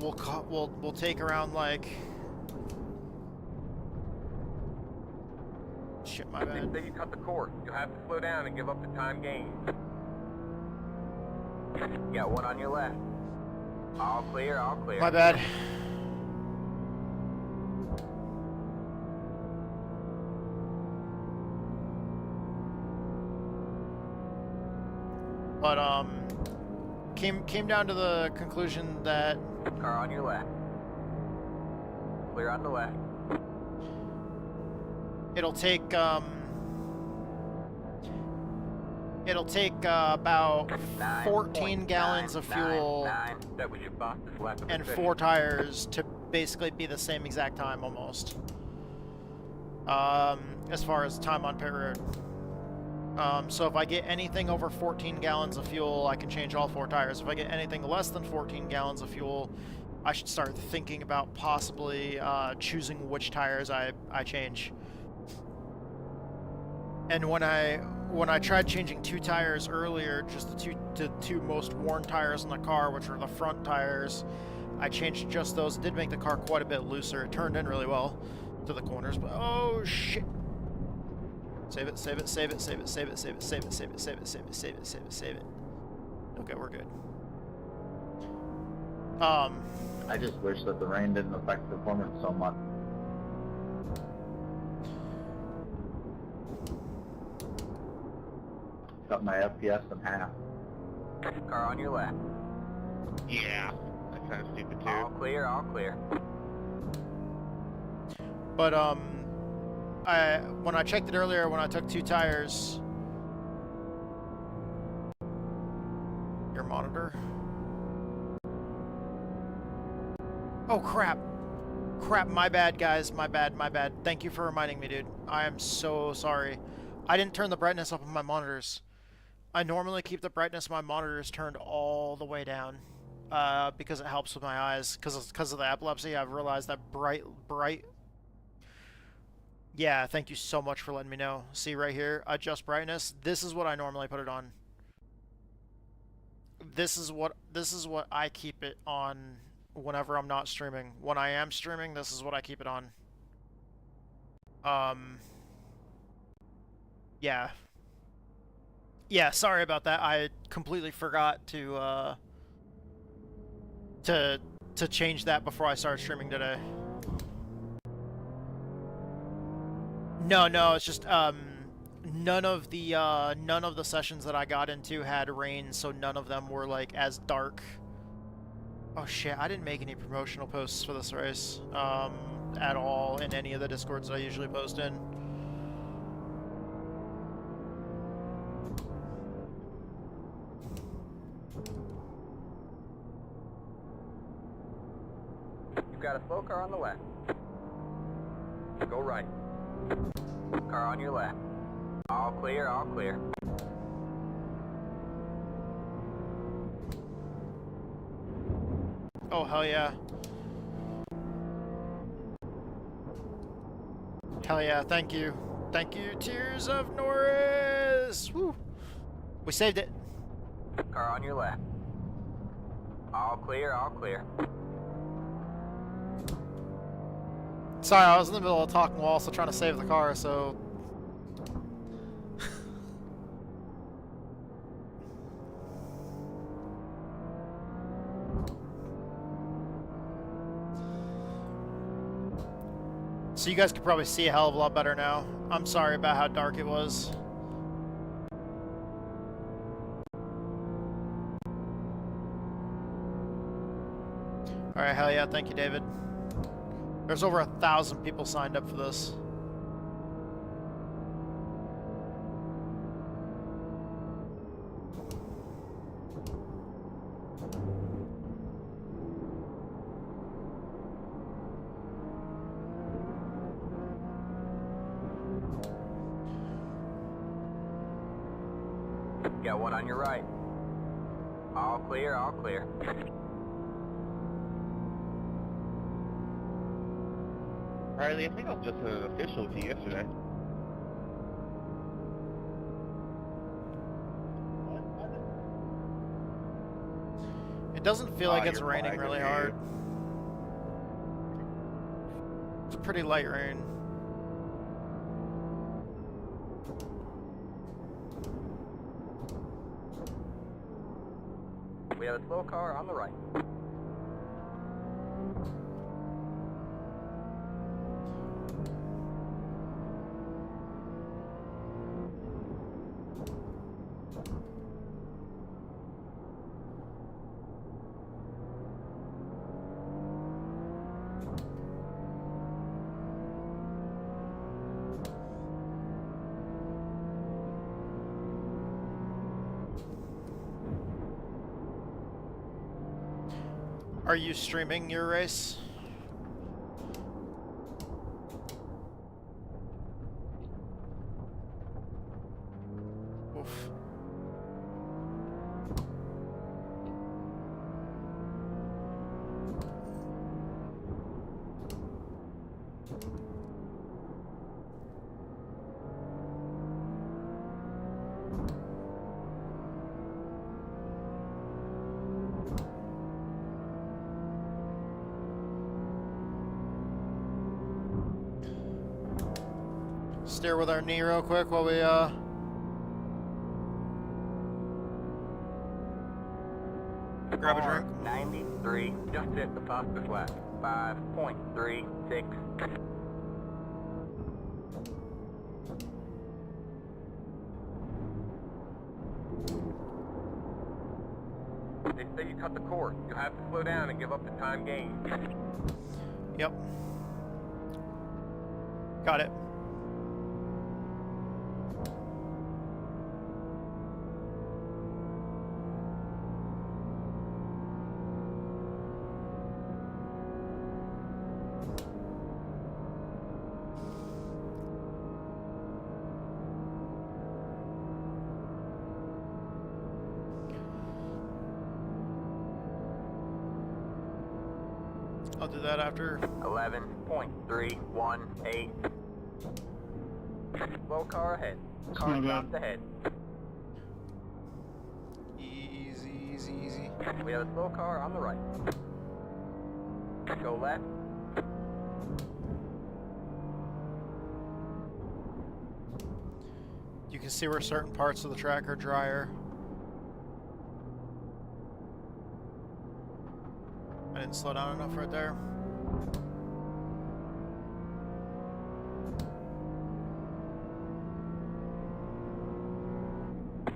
S3: will take around like. Shit, my bad.
S4: Then you cut the course. You'll have to slow down and give up the time gained. You got one on your left. All clear, all clear.
S3: My bad. But came down to the conclusion that
S4: car on your left. Clear on the left.
S3: it'll take about 14 gallons of fuel and 4 tires to basically be the same exact time almost. As far as time on pit road. So if I get anything over 14 gallons of fuel, I can change all 4 tires. If I get anything less than 14 gallons of fuel, I should start thinking about possibly choosing which tires I change. And when I tried changing 2 tires earlier, just the two most worn tires in the car, which are the front tires, I changed just those. It did make the car quite a bit looser. It turned in really well to the corners, but oh shit. Save it, save it, save it, save it, save it, save it, save it, save it, save it, save it, save it, save it, save it. Okay, we're good.
S19: I just wish that the rain didn't affect performance so much. Cut my FPS in half.
S4: Car on your left.
S5: Yeah, that's kind of stupid too.
S4: All clear, all clear.
S3: But when I checked it earlier, when I took 2 tires, your monitor. Oh crap! Crap! My bad, guys. My bad. My bad. Thank you for reminding me, dude. I am so sorry. I didn't turn the brightness up on my monitors. I normally keep the brightness of my monitors turned all the way down because it helps with my eyes. Because of the epilepsy, I've realized that bright. Yeah, thank you so much for letting me know. See right here, adjust brightness. This is what I normally put it on. This is what I keep it on whenever I'm not streaming. When I am streaming, this is what I keep it on. Yeah. Yeah, sorry about that. I completely forgot to change that before I started streaming today. No, it's just none of the sessions that I got into had rain, so none of them were like as dark Oh shit, I didn't make any promotional posts for this race at all in any of the Discords that I usually post in.
S4: You've got a slow car on the left. Go right. Car on your left. All clear, all clear.
S3: Oh, hell yeah. Hell yeah, thank you. Thank you, Tears of Norris! Woo! We saved it.
S4: Car on your left. All clear, all clear.
S3: Sorry, I was in the middle of talking while also trying to save the car, so... So you guys can probably see a hell of a lot better now. I'm sorry about how dark it was. Alright, hell yeah, thank you, David. There's over 1,000 people signed up for this.
S4: Got one on your right. All clear, all clear.
S5: Riley, I think I was just an official with you yesterday.
S3: It doesn't feel like it's
S5: you're
S3: raining
S5: fine,
S3: really
S5: dude.
S3: hard. It's a pretty light rain.
S4: We have a slow car on the right.
S3: Are you streaming your race? Oof. Steer with our knee real quick while we grab a drink.
S4: 93, just hit the fastest lap. 5.36. They say you cut the course. You have to slow down and give up the time gain.
S3: Yep. Got it. I'll do that after.
S4: 11.318. Slow car ahead. Car stopped ahead.
S3: Easy, easy, easy.
S4: We have a slow car on the right. Go left.
S3: You can see where certain parts of the track are drier. I didn't slow down enough right there.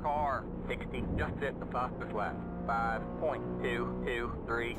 S4: car. 60, just hit the fastest left. 5.223.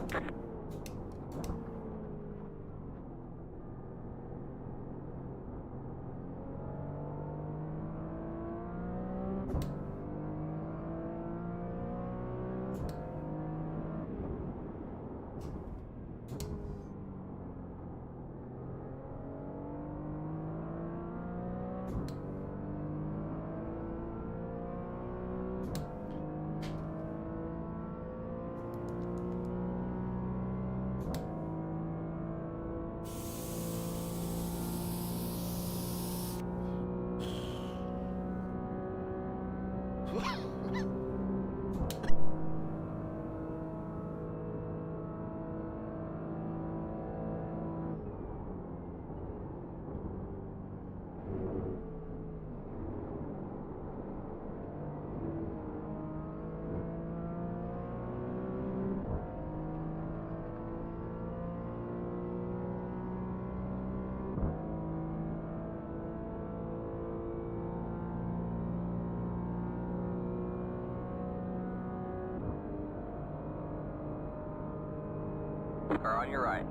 S4: Car on your right.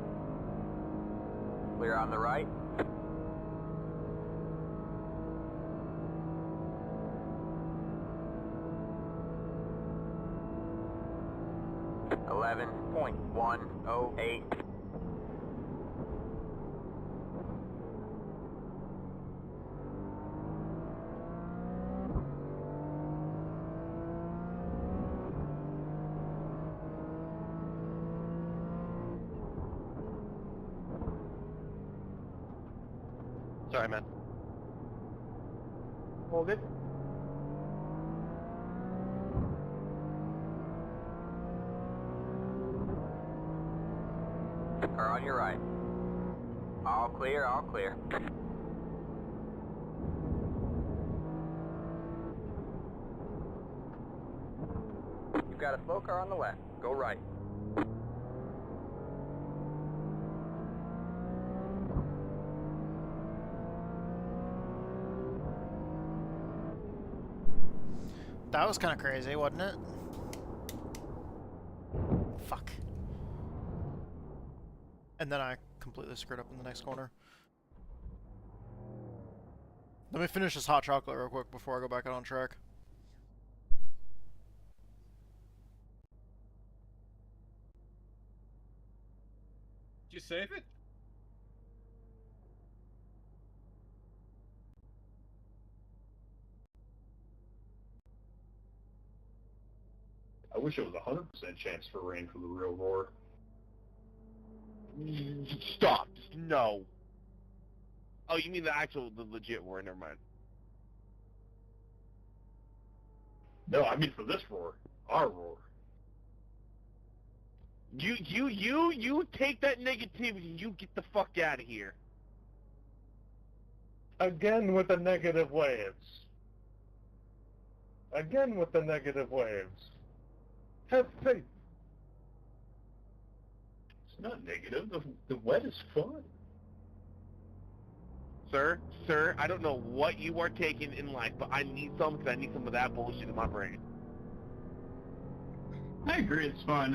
S4: Clear on the right. .108.
S13: Sorry, man.
S5: Hold it.
S4: Car on your right. All clear, all clear. You've got a slow car on the left. Go right.
S3: That was kind of crazy, wasn't it? Fuck. And then I completely screwed up in the next corner. Let me finish this hot chocolate real quick before I go back out on track.
S14: Did you save it?
S2: I wish it was 100% chance for rain for the real roar.
S5: Stop. No. Oh, you mean the legit roar? Never mind.
S2: No, I mean for this roar. Our roar.
S5: You take that negativity. You get the fuck out of here.
S2: Again with the negative waves. Again with the negative waves. Have faith. It's not negative. The wet is fun.
S5: Sir, I don't know what you are taking in life, but I need some because I need some of that bullshit in my brain.
S18: I agree, it's fun.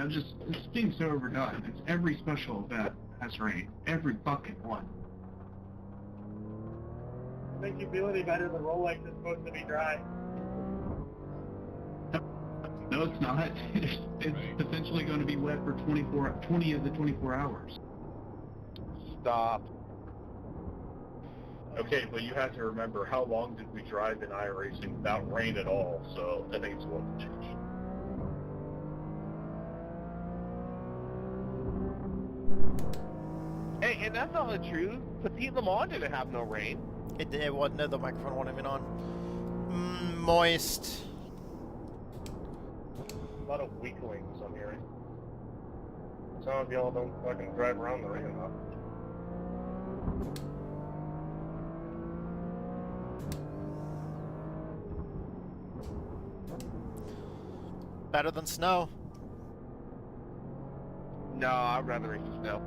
S18: It's being so overdone. It's every special event has rain. Every fucking one.
S2: Make you feel any better? The Rolex is supposed to be dry.
S18: No, it's not. It's potentially going to be wet for 20 of the 24 hours.
S5: Stop.
S2: Okay, but you have to remember, how long did we drive in iRacing without rain at all? So I think it's going to change.
S5: Hey, and that's not the truth. Petit Le Mans didn't have no rain.
S3: It wasn't. The microphone wasn't even on. Moist.
S2: A lot of weaklings I'm hearing. Some of y'all don't fucking drive around the rain enough.
S3: Better than snow.
S5: No, I'd rather race in snow.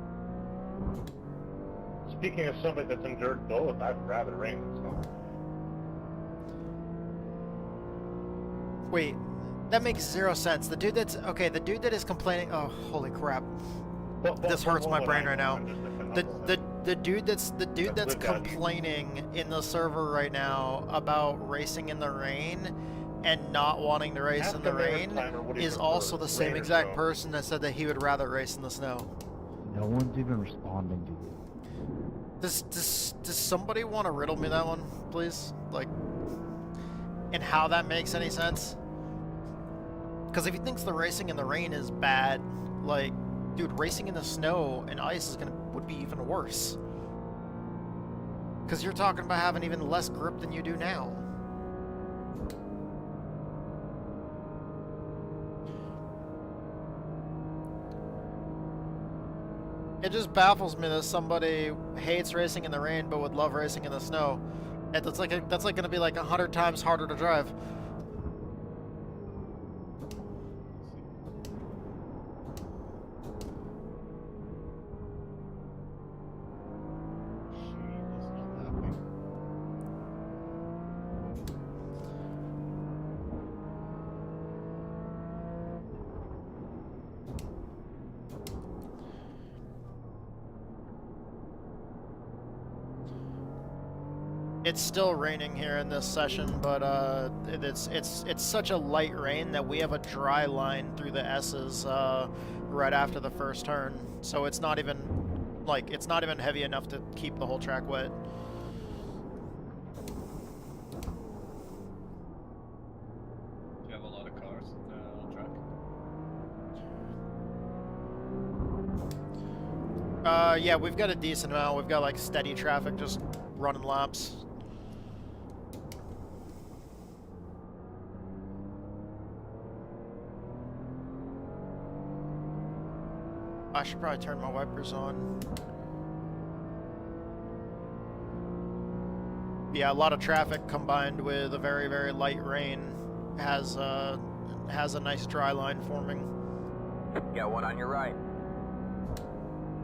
S2: Speaking of somebody that's endured both, I'd rather rain than snow.
S3: Wait, that makes zero sense. The dude that's okay. The dude that is complaining. Oh, holy crap! This hurts my brain right now. The dude that's complaining in the server right now about racing in the rain and not wanting to race in the rain is also the same exact person that said that he would rather race in the snow.
S10: No one's even responding to you.
S3: Does somebody want to riddle me that one, please? Like, and how that makes any sense? Because if he thinks the racing in the rain is bad, like, dude, racing in the snow and ice would be even worse. Because you're talking about having even less grip than you do now. It just baffles me that somebody hates racing in the rain but would love racing in the snow. And that's like going to be like 100 times harder to drive. It's still raining here in this session, but it's such a light rain that we have a dry line through the S's right after the first turn, so it's not even heavy enough to keep the whole track wet.
S14: Do you have a lot of cars on track?
S3: Yeah, we've got a decent amount. We've got like steady traffic just running laps. I should probably turn my wipers on. Yeah, a lot of traffic combined with a very, very light rain has a nice dry line forming.
S4: Got one on your right.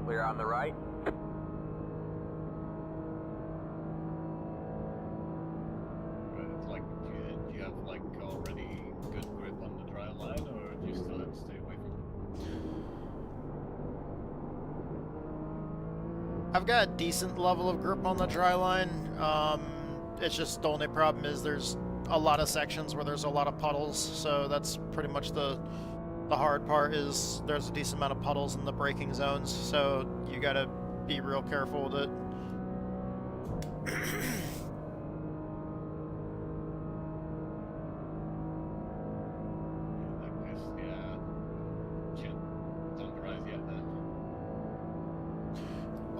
S4: Clear on the right.
S14: It's like, do you have like already good grip on the dry line, or do you still have to stay away from it?
S3: I've got a decent level of grip on the dry line. It's just the only problem is there's a lot of sections where there's a lot of puddles, so that's pretty much the hard part is there's a decent amount of puddles in the braking zones, so you gotta be real careful with it.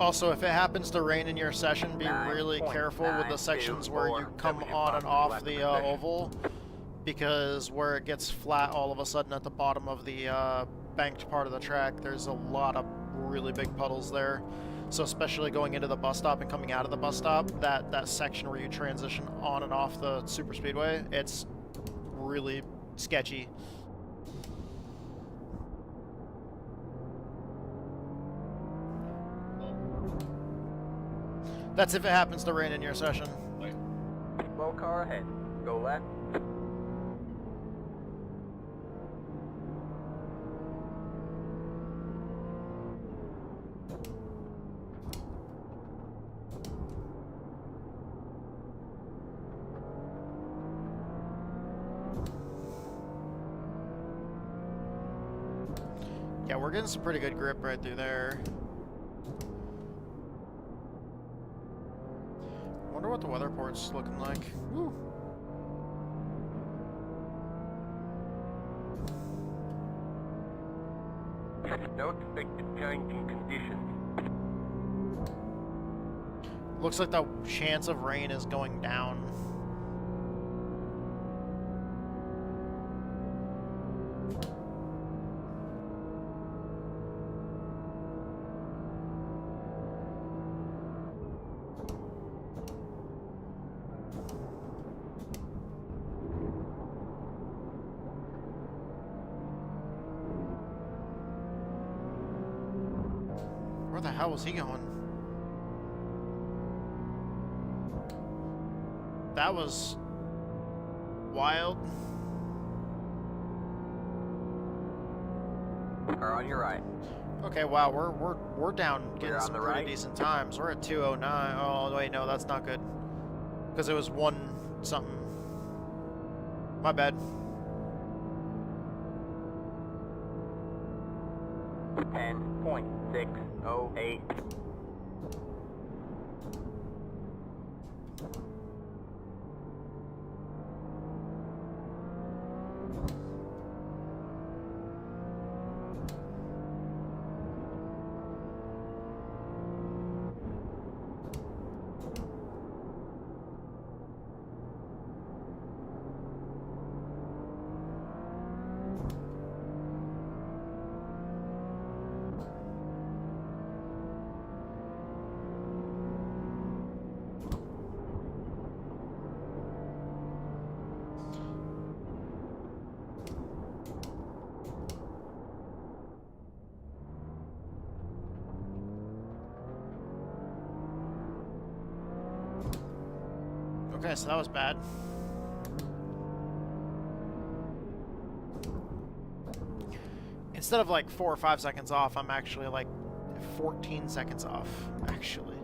S3: Also, if it happens to rain in your session, be really careful with the sections where you come on and off the oval, because where it gets flat all of a sudden at the bottom of the banked part of the track, there's a lot of really big puddles there. So especially going into the bus stop and coming out of the bus stop, that section where you transition on and off the super speedway, it's really sketchy. That's if it happens to rain in your session.
S4: Slow car ahead. Go left.
S3: Yeah, we're getting some pretty good grip right through there. Wonder what the weather port's looking like. Woo.
S9: No expected change in conditions.
S3: Looks like the chance of rain is going down. Where the hell was he going? That was wild.
S4: Car on your right.
S3: Okay, wow, we're down getting
S4: on
S3: some
S4: the
S3: pretty
S4: right.
S3: decent times. We're at 2:09. Oh wait, no, that's not good. Because it was 1 something. My bad.
S4: 10.608.
S3: Okay, so that was bad. Instead of like 4 or 5 seconds off, I'm actually like 14 seconds off, actually.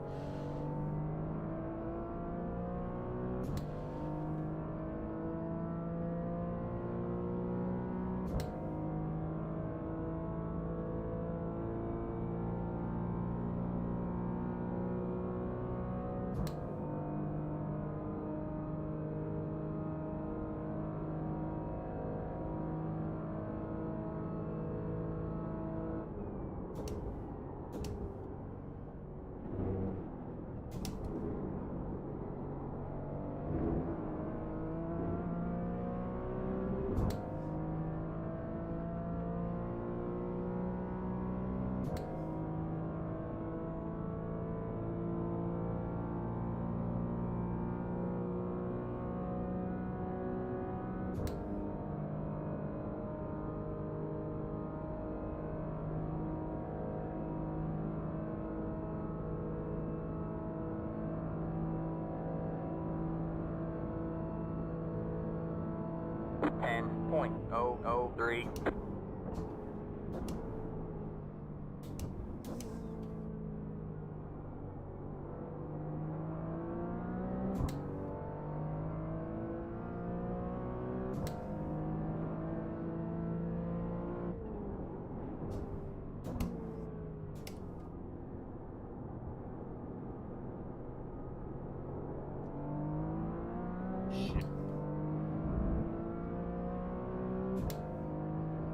S3: .003.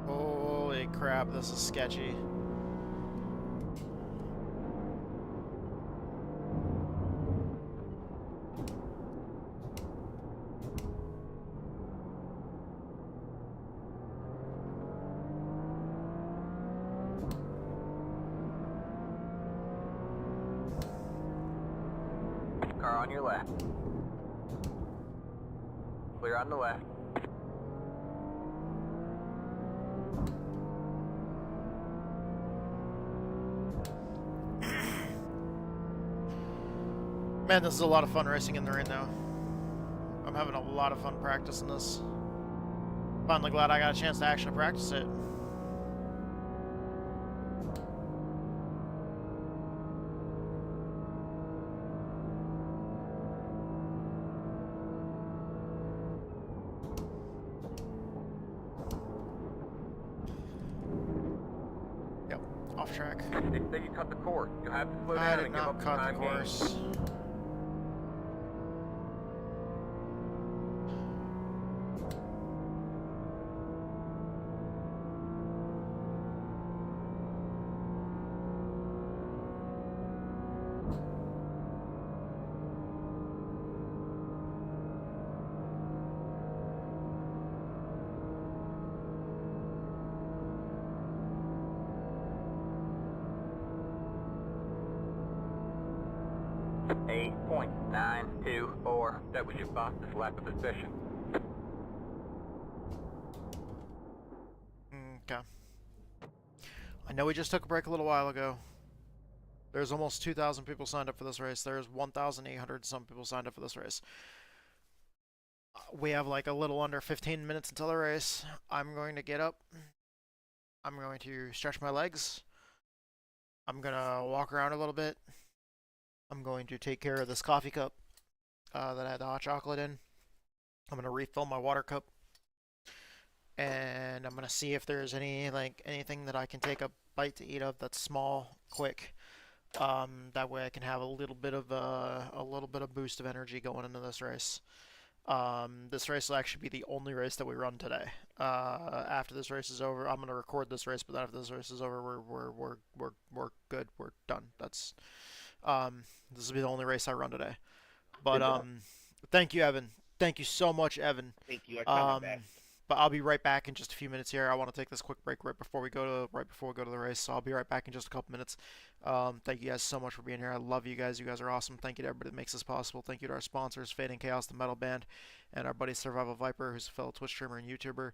S3: Holy crap, this is sketchy.
S4: Car on your left. Clear on the left.
S3: Man, this is a lot of fun racing in the rain now. I'm having a lot of fun practicing this. Finally glad I got a chance to actually practice it. Yep, off track.
S4: They say you cut the course. You'll have to slow
S3: I
S4: down
S3: did
S4: and give
S3: not
S4: up the
S3: cut
S4: time
S3: the
S4: gain.
S3: course.
S4: .924. That was your fastest lap of the session.
S3: Okay. I know we just took a break a little while ago. There's almost 2,000 people signed up for this race. There's 1,800 some people signed up for this race. We have like a little under 15 minutes until the race. I'm going to get up I'm going to stretch my legs. I'm gonna walk around a little bit. I'm going to take care of this coffee cup that I had the hot chocolate in. I'm gonna refill my water cup, and I'm gonna see if there's anything that I can take a bite to eat of that's small, quick. That way I can have a little bit of boost of energy going into this race. This race will actually be the only race that we run today. After this race is over, I'm gonna record this race, but after this race is over, we're good. We're done. That's this will be the only race I run today. But thank you, Evan. Thank you so much, Evan.
S5: Thank you. I tried my best.
S3: But I'll be right back in just a few minutes here. I want to take this quick break right before we go to the race. So I'll be right back in just a couple minutes. Thank you guys so much for being here. I love you guys. You guys are awesome. Thank you to everybody that makes this possible. Thank you to our sponsors, Fade and Chaos, the Metal Band, and our buddy Survival Viper, who's a fellow Twitch streamer and YouTuber.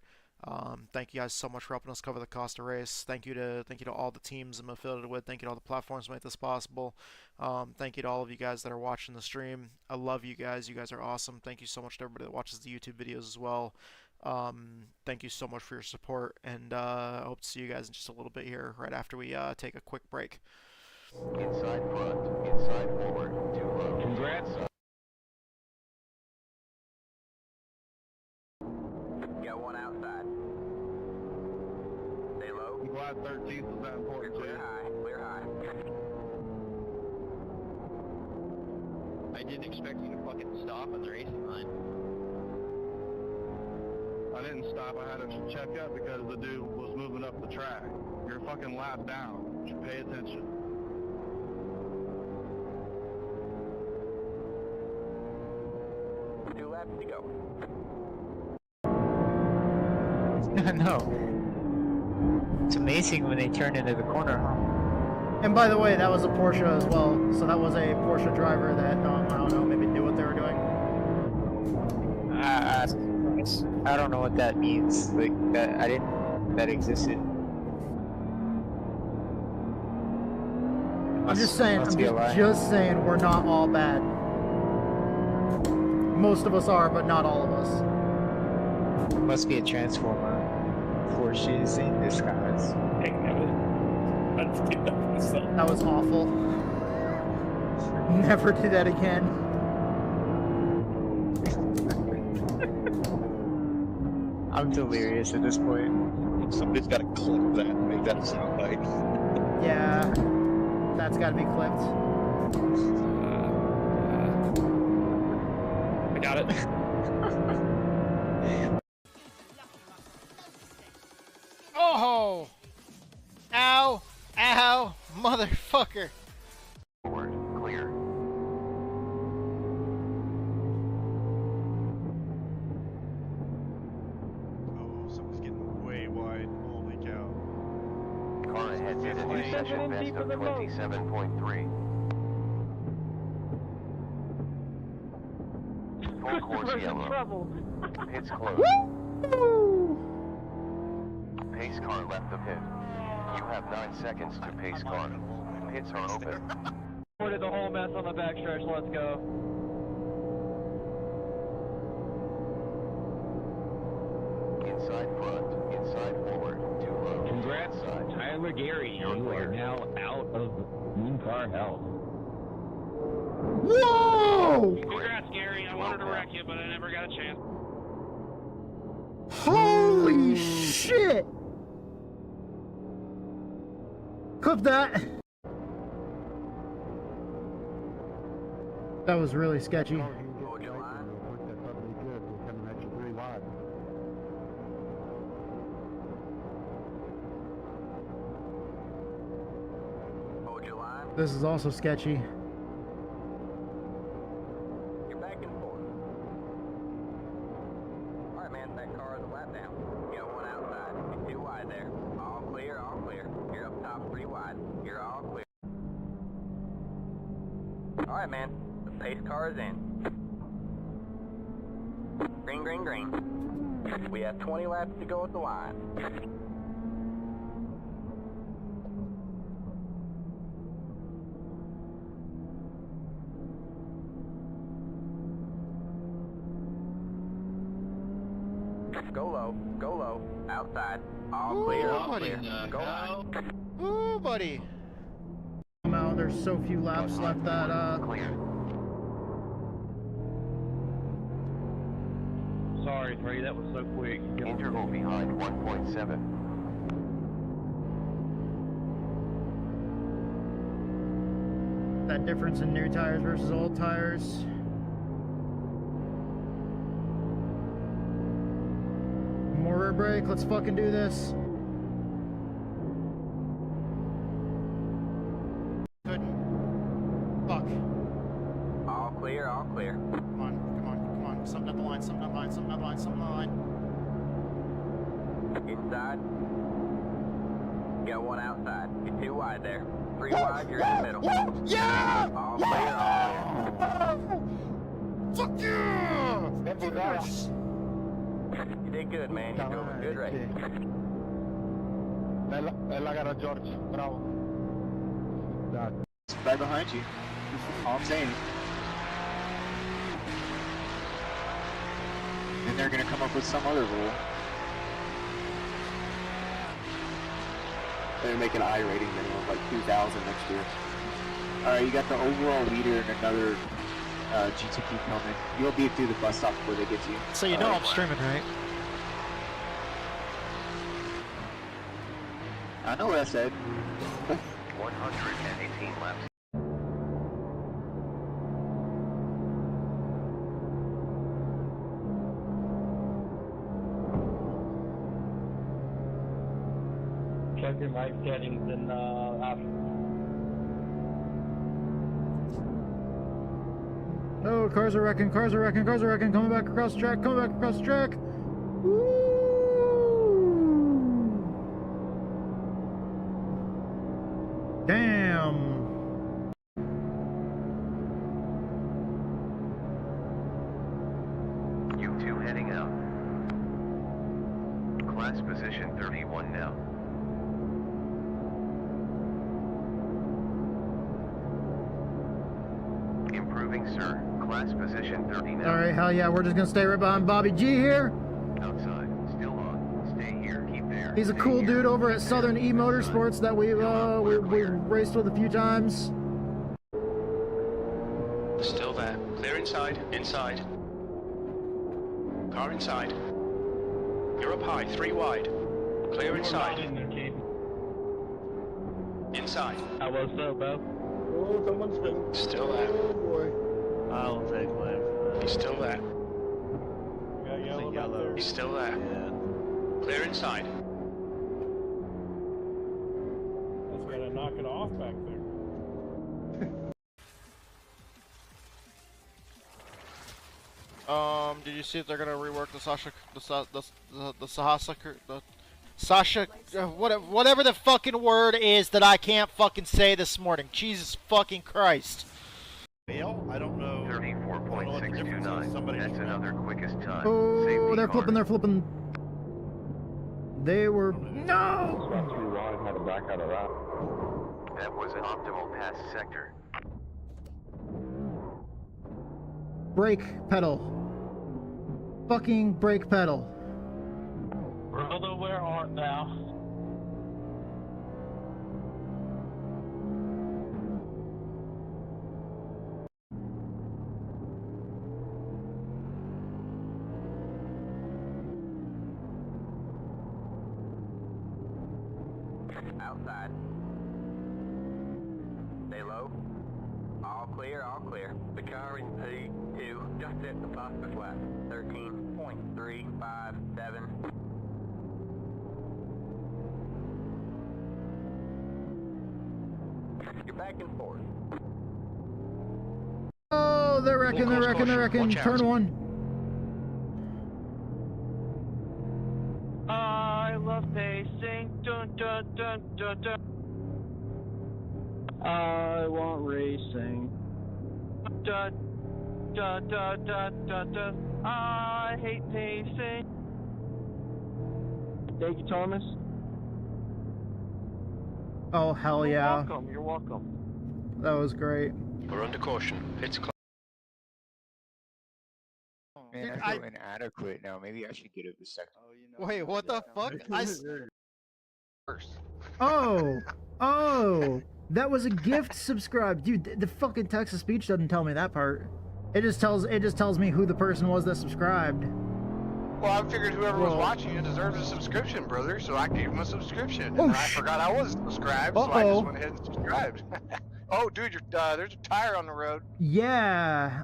S3: Thank you guys so much for helping us cover the cost of race. Thank you to all the teams I'm affiliated with. Thank you to all the platforms that make this possible. Thank you to all of you guys that are watching the stream. I love you guys. You guys are awesome. Thank you so much to everybody that watches the YouTube videos as well. Thank you so much for your support, and I hope to see you guys in just a little bit here right after we take a quick break.
S8: Inside front, inside forward, too low.
S4: Congrats. Got one outside. Stay low.
S2: I'm glad 13th was that important too.
S4: Clear high, clear high.
S5: I didn't expect you to fucking stop on the racing line.
S2: I didn't stop. I had to check up because the dude was moving up the track. You're a fucking lap down. You should pay attention.
S4: Two laps to go.
S6: No. It's amazing when they turn into the corner, huh?
S12: And by the way, that was a Porsche as well. So that was a Porsche driver that, I don't know, maybe knew what they were doing.
S6: I don't know what that means. Like, that, I didn't know that existed.
S12: I'm just saying, we're not all bad. Most of us are, but not all of us.
S6: It must be a transformer. Porsches in disguise.
S12: That was awful. Never do that again.
S6: I'm delirious at this point.
S14: Somebody's got to clip that and make that a soundbite.
S12: Yeah, that's got to be clipped.
S15: I got it.
S3: Oh! Ow! Ow! Motherfucker!
S8: Forward, clear.
S16: Oh, someone's getting way wide. Holy cow.
S8: Car ahead did a new session best of 27.3. Full course yellow. Pits closed. Pace car left the pit. You have 9 seconds to pace car. Pits are open.
S11: Reported the whole mess on the backstretch. Let's go.
S8: Inside front, inside forward, too low.
S20: Congrats, Tyler Gary. You are now out of Moon Car Hell.
S12: Whoa!
S15: Congrats, Gary. I wanted to wreck you, but I never got a chance.
S12: Holy shit! Clip that. That was really sketchy. This is also sketchy.
S4: You're back and forth. Alright, man, that car is a lap down. You got one outside. You're too wide there. All clear, all clear. You're up top pretty wide. You're all clear. Alright, man, the pace car is in. Green, green, green. We have 20 laps to go at the line. Go low, go low, outside. All clear, all clear. Go high.
S3: Ooh, buddy.
S12: I'm out. There's so few laps left that
S20: Sorry, Trey, that was so quick.
S8: Interval behind 1.7.
S12: that difference in new tires versus old tires. More rear brake. Let's fucking do this.
S3: Good. Fuck.
S4: All clear, all clear.
S3: Come on, come on, come on. Something up the line, something up the line, something up the line, something up the line.
S4: Inside. Got one outside. You're too wide there. 3 wide, you're in the middle.
S3: Yeah!
S4: All clear, all clear.
S3: Fuck yeah!
S4: You did good, man. You're doing a good race.
S2: Bella gara, George. Bravo.
S7: Right behind you. All I'm saying. Then they're gonna come up with some other rule. They're gonna make an I rating minimum of like 2,000 next year. Alright, you got the overall leader and another GTP coming. You'll be through the bus stop before they get to you.
S3: So you know I'm streaming, right?
S7: I know what I said.
S8: 118 laps.
S20: Check your mic settings and options.
S12: Oh, cars are wrecking, cars are wrecking, cars are wrecking. Coming back across the track, coming back across the track. Woo! Damn.
S8: You two heading out. Class position 31 now. Improving, sir. Class position 30 now.
S12: Alright, hell yeah, we're just gonna stay right behind Bobby G here.
S8: Outside. Still on. Stay here. Keep there.
S12: He's a
S8: Stay
S12: cool
S8: here.
S12: dude over at Southern eMotorsports that we've raced with a few times.
S1: Still there. Clear inside. Inside. Car inside. You're up high. 3 wide. Clear inside. Inside.
S20: How was that, Bo?
S16: Oh, someone's been.
S1: Still there.
S16: Oh boy.
S14: I'll take life.
S1: He's still there.
S16: Got yellow out there.
S1: He's still there.
S14: Yeah.
S1: Clear inside.
S16: That's gotta knock it off back there.
S3: Did you see if they're gonna rework the Sasha, the Sasha, whatever the fucking word is that I can't fucking say this morning. Jesus fucking Christ.
S14: Fail? I don't know.
S8: 34.629. That's another quickest time.
S12: Oh,
S8: Safety
S12: they're
S8: car.
S12: flipping, they're flipping. They were... No!
S8: Had to back out of that. That was an optimal pass sector.
S12: Brake pedal. Fucking brake pedal.
S20: Brother, where art thou?
S4: Outside. Stay low. All clear, all clear. The car in P2 just hit the phosphorus west. 13.357. You're back and forth.
S12: Oh, they're wrecking, they're wrecking, they're wrecking. Turn one.
S11: I love racing. Dun dun dun dun dun. I want racing. Dun dun dun dun dun dun. I hate pacing. Thank you, Thomas.
S12: Oh, hell yeah.
S11: You're welcome. You're welcome.
S12: That was great.
S1: We're under caution. Pits
S7: Man,
S3: Dude,
S7: I feel inadequate now. Maybe I should get a vasectomy.
S3: Wait, what the fuck?
S13: First.
S12: Oh, that was a gift subscribe, dude. The fucking text to speech doesn't tell me that part. It just tells me who the person was that subscribed.
S13: Well, I figured whoever was watching you deserves a subscription, brother, so I gave him a subscription. And I forgot I was subscribed, so I just went ahead and subscribed. Oh, dude, there's a tire on the road.
S12: Yeah,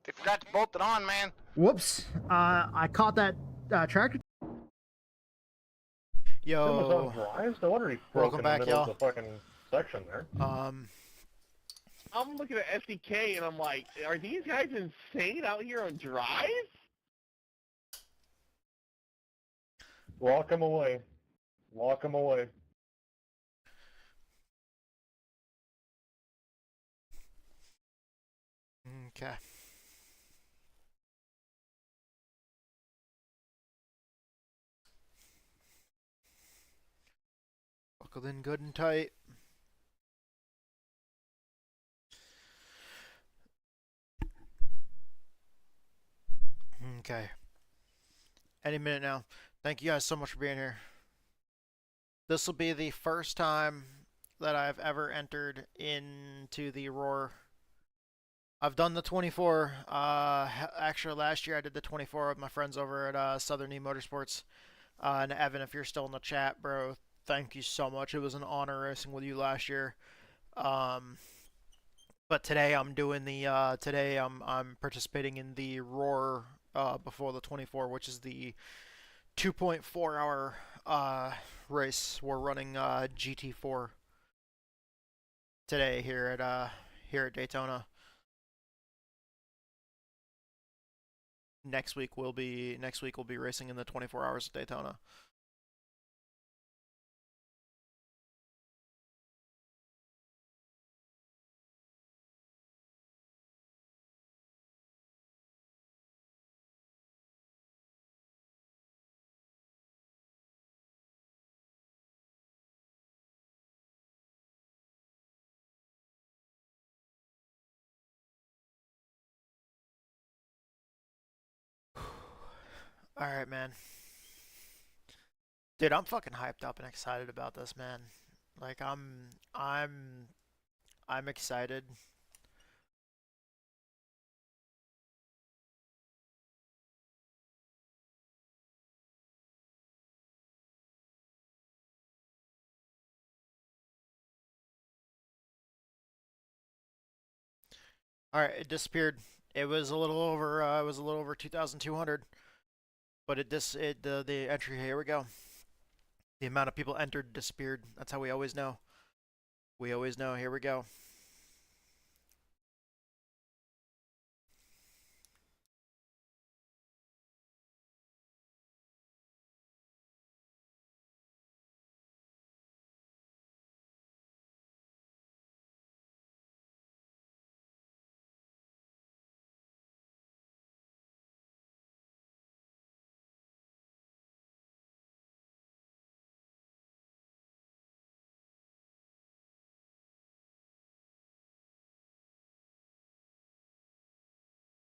S13: They forgot to bolt it on, man.
S12: whoops. I caught that tractor.
S3: Yo.
S10: No wonder he broke
S3: Welcome
S10: in
S3: back,
S10: the middle
S3: y'all.
S10: of the fucking section there.
S5: I'm looking at SDK and I'm like, are these guys insane out here on drive?
S10: Lock him away. Lock him away.
S3: Okay. Buckled in good and tight. Okay. Any minute now. Thank you guys so much for being here. This will be the first time that I've ever entered into the Roar. I've done the 24. Actually, last year I did the 24 with my friends over at Southern eMotorsports. And Evan, if you're still in the chat, bro, thank you so much. It was an honor racing with you last year. But today I'm doing the today I'm participating in the Roar before the 24, which is the 2.4 hour race. We're running GT4 today here at Daytona. Next week we'll be racing in the 24 hours of Daytona. Alright, man. Dude, I'm fucking hyped up and excited about this, man. Like, I'm excited. Alright, it disappeared. It was a little over 2,200. But the entry, here we go. The amount of people entered disappeared. That's how we always know. We always know. Here we go.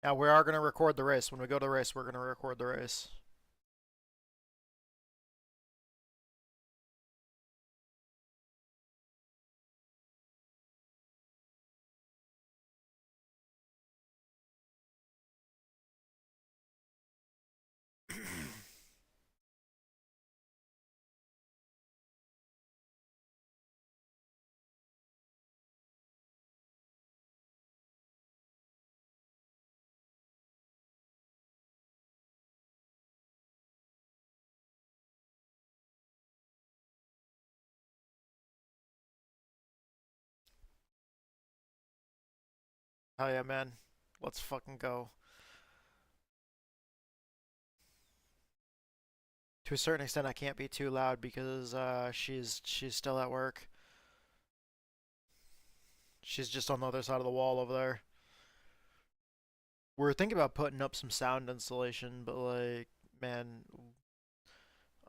S3: Now, we are going to record the race. When we go to the race, we're going to record the race. Hell yeah, man. Let's fucking go. To a certain extent, I can't be too loud because she's still at work. She's just on the other side of the wall over there. We're thinking about putting up some sound installation, but like, man,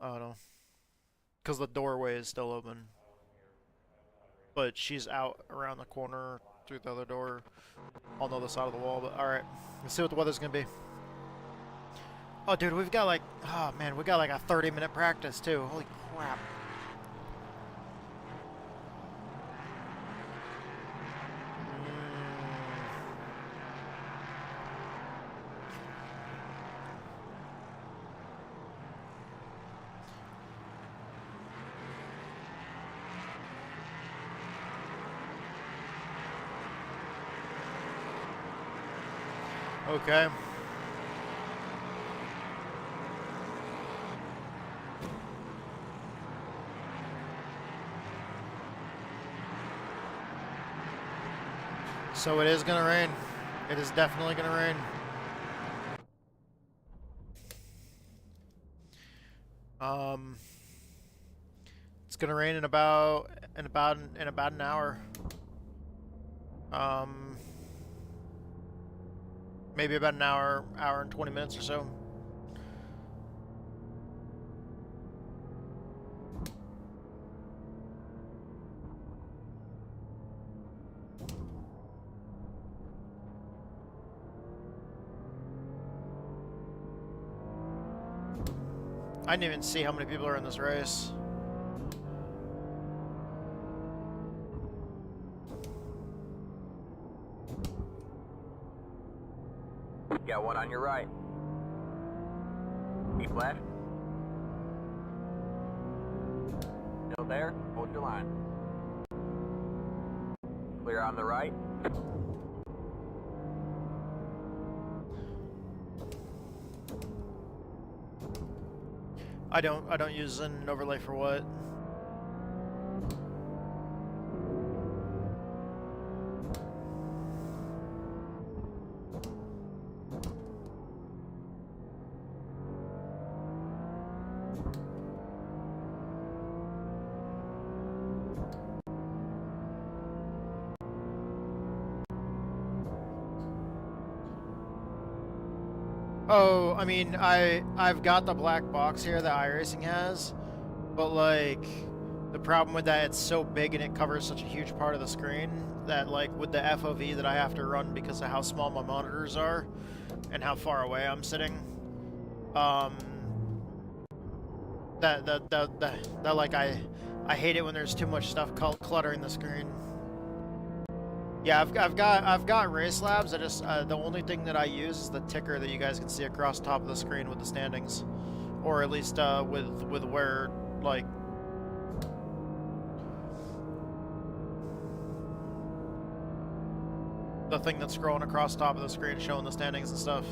S3: I don't know. Because the doorway is still open. But she's out around the corner through the other door on the other side of the wall. But all right, let's see what the weather's gonna be. Oh, dude, we've got like, oh man, we got like a 30-minute practice too. Holy crap. Okay. So it is gonna rain. It is definitely gonna rain. It's gonna rain in about an hour. Maybe about an hour and 20 minutes or so. I didn't even see how many people are in this race.
S4: Got one on your right. Keep left. Still there? Hold your line. Clear on the right.
S3: I don't use an overlay for what? Oh, I mean, I've got the black box here that iRacing has, but like, the problem with that, it's so big and it covers such a huge part of the screen that like with the FOV that I have to run because of how small my monitors are and how far away I'm sitting, that like I hate it when there's too much stuff cluttering the screen. Yeah, I've got race labs. I just the only thing that I use is the ticker that you guys can see across the top of the screen with the standings, or at least with where like the thing that's scrolling across the top of the screen showing the standings and stuff.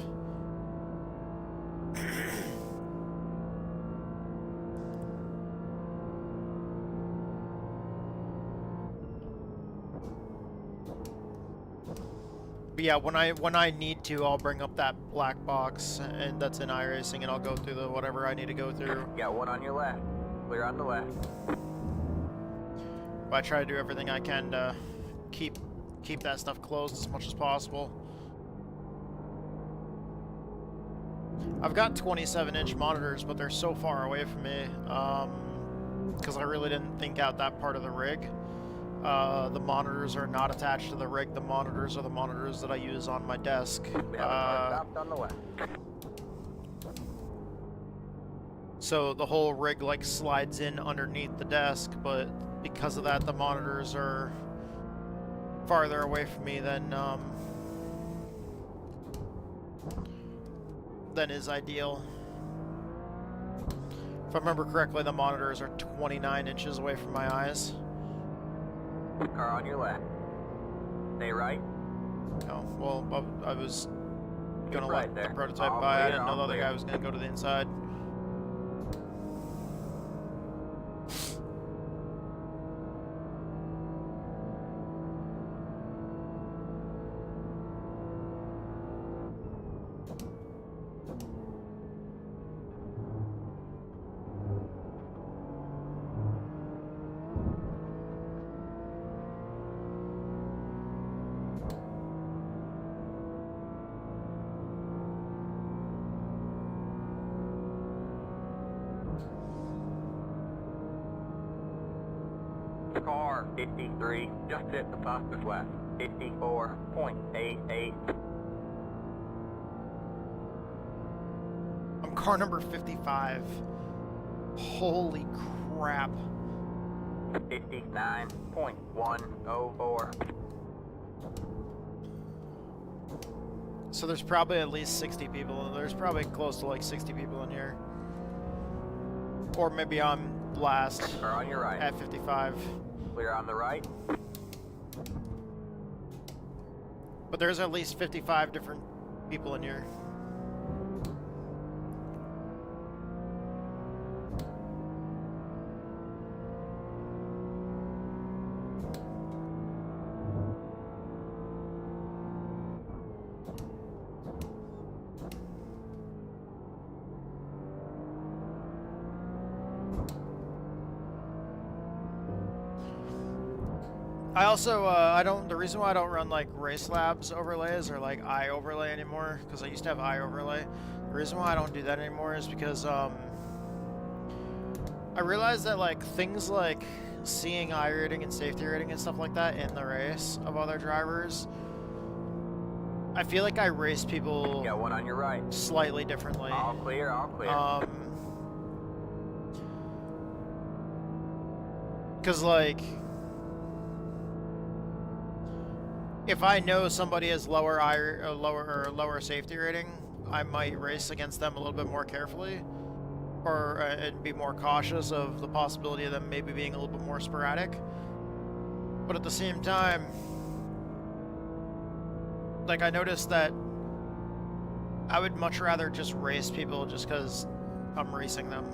S3: But yeah, when I need to, I'll bring up that black box and that's in iRacing, and I'll go through the whatever I need to go through.
S4: Got one on your left. Clear on the left.
S3: But I try to do everything I can to keep that stuff closed as much as possible. I've got 27-inch monitors, but they're so far away from me because I really didn't think out that part of the rig. The monitors are not attached to the rig. The monitors are the monitors that I use on my desk.
S4: Stopped on the left.
S3: So the whole rig like slides in underneath the desk, but because of that, the monitors are farther away from me than is ideal. If I remember correctly, the monitors are 29 inches away from my eyes.
S4: Car on your left. Stay right.
S3: Oh, well, I was gonna
S4: right
S3: let
S4: there.
S3: the prototype
S4: All
S3: by. I
S4: clear,
S3: didn't know the
S4: all
S3: other
S4: clear.
S3: guy was gonna go to the inside.
S4: Car 53. Just hit the fastest left. 54.88.
S3: I'm car number 55. Holy crap.
S4: 59.104.
S3: So there's probably at least 60 people. There's probably close to like 60 people in here. Or maybe I'm last
S4: Or on your right.
S3: at 55.
S4: Clear on the right.
S3: But there's at least 55 different people in here. I also, the reason why I don't run like Race Labs overlays or like iOverlay anymore, because I used to have iOverlay. The reason why I don't do that anymore is because, I realized that like things like seeing iRating and safety rating and stuff like that in the race of other drivers, I feel like I race people
S4: Got one on your right.
S3: slightly differently.
S4: All clear, all clear.
S3: Because like, if I know somebody has lower safety rating, I might race against them a little bit more carefully, or and be more cautious of the possibility of them maybe being a little bit more sporadic. But at the same time, like I noticed that I would much rather just race people just because I'm racing them.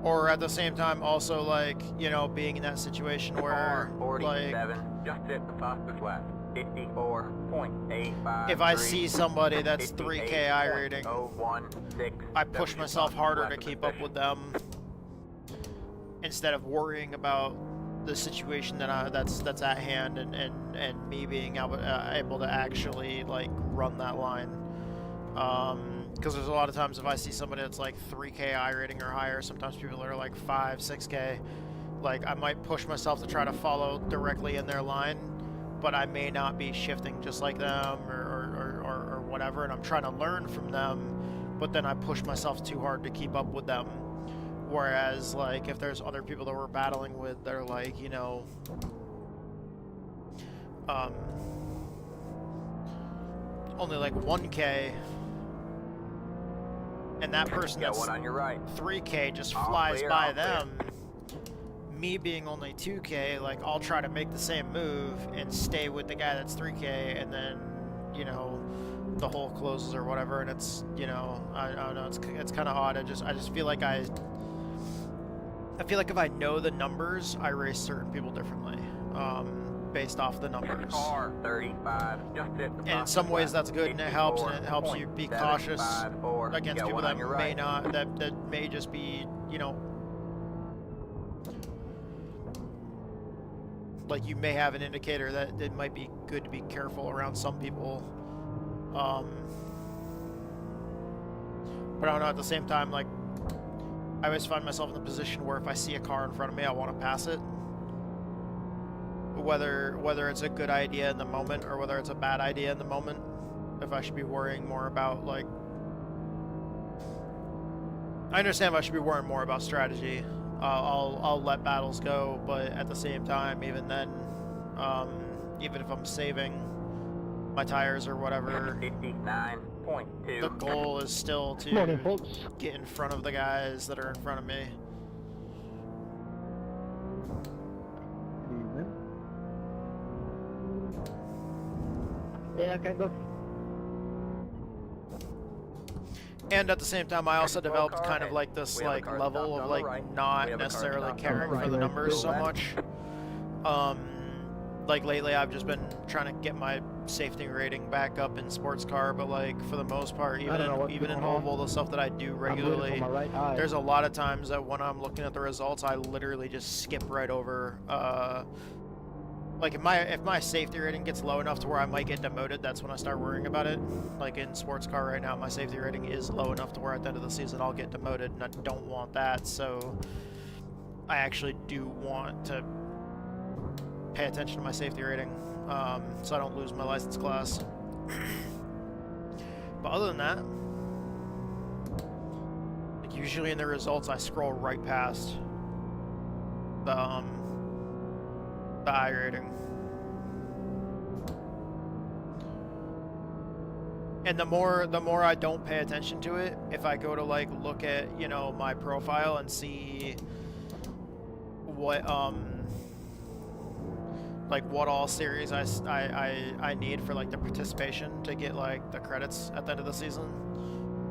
S3: Or at the same time, also like, you know, being in that situation where,
S4: 47, just hit the fastest left. 54.85.
S3: if I see somebody that's 3K I rating, I push myself harder to keep up with them instead of worrying about the situation that that's at hand and me being able to actually like run that line. Because there's a lot of times if I see somebody that's like 3K I rating or higher, sometimes people are like 5, 6K, like I might push myself to try to follow directly in their line, but I may not be shifting just like them or whatever, and I'm trying to learn from them, but then I push myself too hard to keep up with them. Whereas like if there's other people that we're battling with that are like, you know, only like 1K, and that person that's
S4: one on your right.
S3: 3K just
S4: All
S3: flies
S4: clear,
S3: by
S4: all
S3: them, me being only 2K, like I'll try to make the same move and stay with the guy that's 3K, and then, you know, the hole closes or whatever, and it's, you know, I don't know, it's kind of odd. I just feel like I feel like if I know the numbers, I race certain people differently, based off the numbers.
S4: Car 35, just hit the
S3: And in some ways that's good, and it helps you be cautious against people that may not, that may just be, you know, like you may have an indicator that it might be good to be careful around some people. But I don't know, at the same time, like, I always find myself in the position where if I see a car in front of me, I want to pass it. Whether it's a good idea in the moment or whether it's a bad idea in the moment. If I should be worrying more about, like, I understand if I should be worrying more about strategy. I'll let battles go, but at the same time, even then, even if I'm saving my tires or whatever,
S4: 59.2.
S3: the goal is still to
S10: Morning, folks.
S3: get in front of the guys that are in front of me.
S10: Good evening.
S6: Yeah, kind of.
S3: And at the same time, I also developed kind of like this like level of like not necessarily caring for the numbers so much. Like lately, I've just been trying to get my safety rating back up in sports car, but like for the most part, even in oval, the stuff that I do regularly, there's a lot of times that when I'm looking at the results, I literally just skip right over Like if my safety rating gets low enough to where I might get demoted, that's when I start worrying about it. Like in sports car right now, my safety rating is low enough to where at the end of the season I'll get demoted, and I don't want that. So I actually do want to pay attention to my safety rating, so I don't lose my license class. But other than that, like usually in the results I scroll right past the I rating. And the more I don't pay attention to it, if I go to like look at, you know, my profile and see what like what all series I need for like the participation to get like the credits at the end of the season,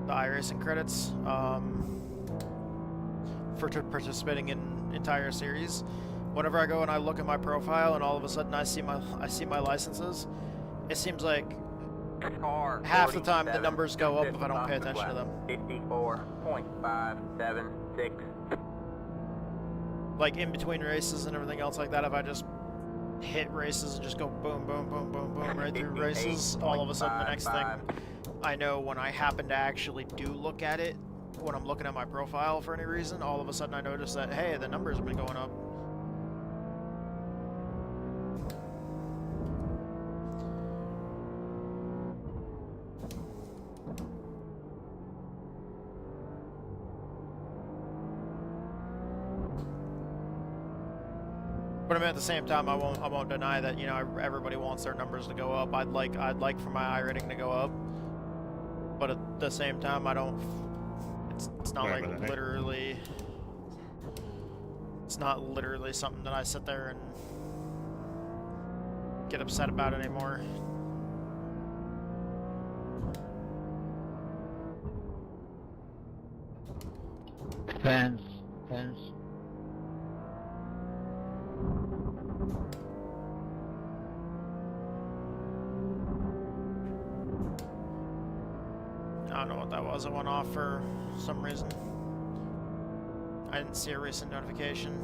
S3: the iRacing credits, for participating in entire series. Whenever I go and I look at my profile and all of a sudden I see my licenses, it seems like half the time the numbers go up if I don't pay attention to them.
S4: 54.576.
S3: Like in between races and everything else like that, if I just hit races and just go boom, boom, boom, boom, boom right through races, all of a sudden the next thing I know, when I happen to actually do look at it, when I'm looking at my profile for any reason, all of a sudden I notice that, hey, the numbers have been going up. But I mean, at the same time, I won't deny that, you know, everybody wants their numbers to go up. I'd like for my I rating to go up, but at the same time, I don't. It's not like literally. It's not literally something that I sit there and get upset about anymore.
S6: Fans.
S3: I don't know what that was. It went off for some reason. I didn't see a recent notification.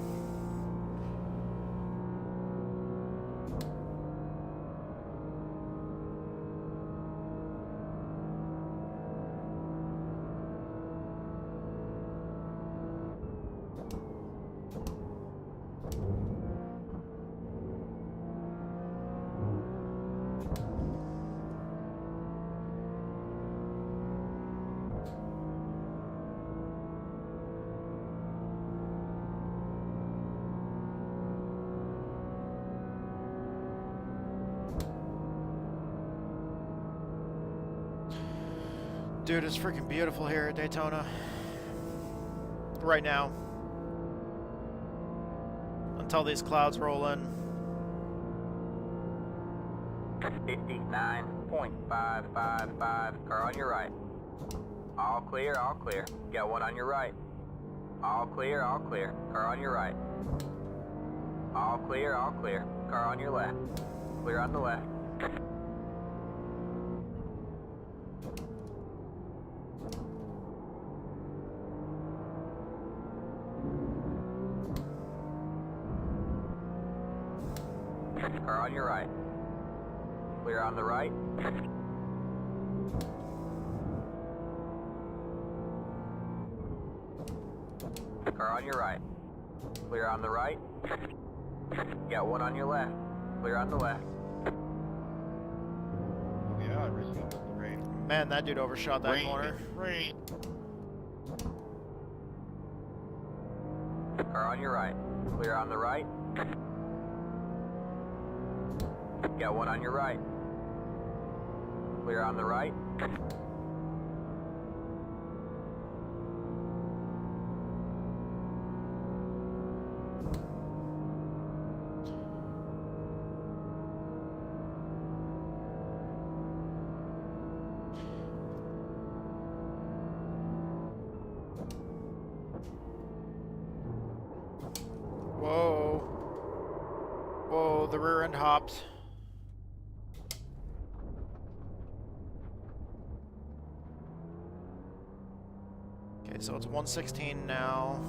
S3: Dude, it's freaking beautiful here at Daytona. Right now. Until these clouds roll in.
S4: 59.555. Car on your right. All clear, all clear. Got one on your right. All clear, all clear. Car on your right. All clear, all clear. Car on your left. Clear on the left. Car on your right. Clear on the right. Car on your right. Clear on the right. Got one on your left. Clear on the left.
S16: Yeah, iRacing got the rain.
S3: Man, that dude overshot that corner.
S5: Rain.
S4: Car on your right. Clear on the right. Got one on your right. Clear on the right.
S3: Whoa. Whoa, the rear end hopped. Okay, so it's 116 now.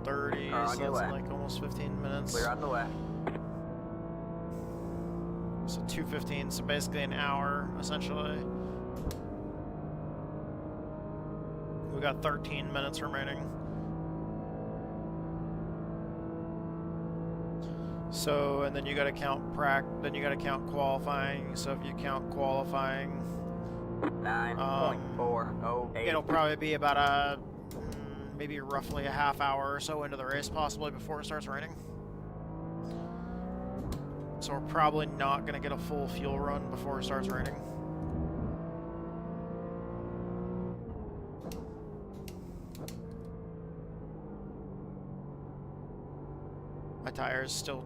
S3: 30,
S4: Car on
S3: so
S4: your
S3: that's
S4: left.
S3: like almost 15 minutes.
S4: Clear on the left.
S3: So 2:15, so basically an hour, essentially. We got 13 minutes remaining. So, and then you gotta count then you gotta count qualifying. So if you count qualifying,
S4: 9.408.
S3: it'll probably be about maybe roughly a half hour or so into the race, possibly before it starts raining. So we're probably not gonna get a full fuel run before it starts raining. My tires still.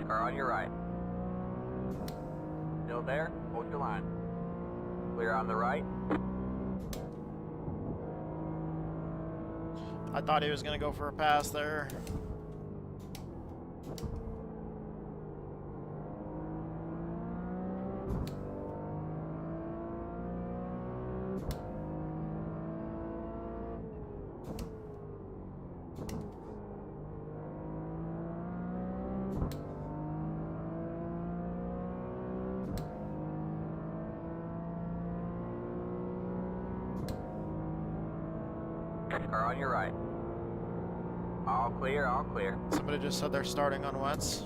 S4: Car on your right. Still there? Hold your line. Clear on the right.
S3: I thought he was gonna go for a pass there.
S4: Car on your right. All clear, all clear.
S3: Somebody just said they're starting on wets.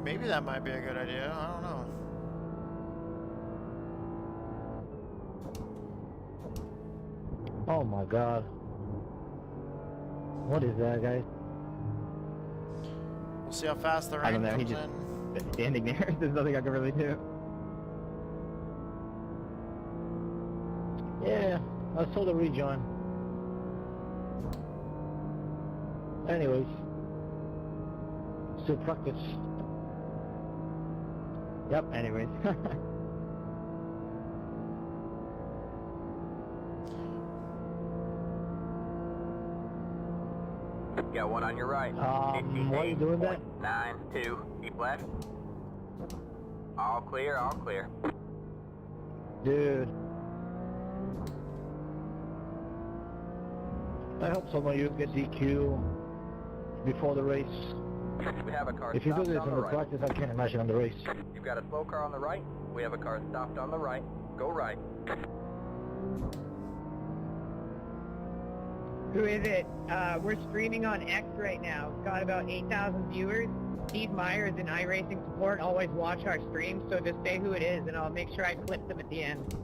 S3: Maybe that might be a good idea, I don't know.
S6: Oh my god. What is that, guys?
S3: We'll see how fast the
S6: I
S3: rain
S6: don't know,
S3: comes
S6: he just
S3: in.
S6: standing there. There's nothing I can really do. Yeah, I saw the rejoin. Anyways, still practice. Yep, anyways.
S4: Got one on your right.
S6: Why are you doing that?
S4: 9.2. Keep left. All clear, all clear.
S6: Dude. I hope some of you get DQ before the race.
S4: We have a car
S6: If you do
S4: stopped
S6: this
S4: on
S6: in
S4: the
S6: the
S4: right.
S6: practice, I can't imagine on the race.
S4: You've got a slow car on the right. We have a car stopped on the right. Go right.
S21: Who is it? We're streaming on X right now. It's got about 8,000 viewers. Steve Myers in iRacing support always watch our streams, so just say who it is and I'll make sure I clip them at the end.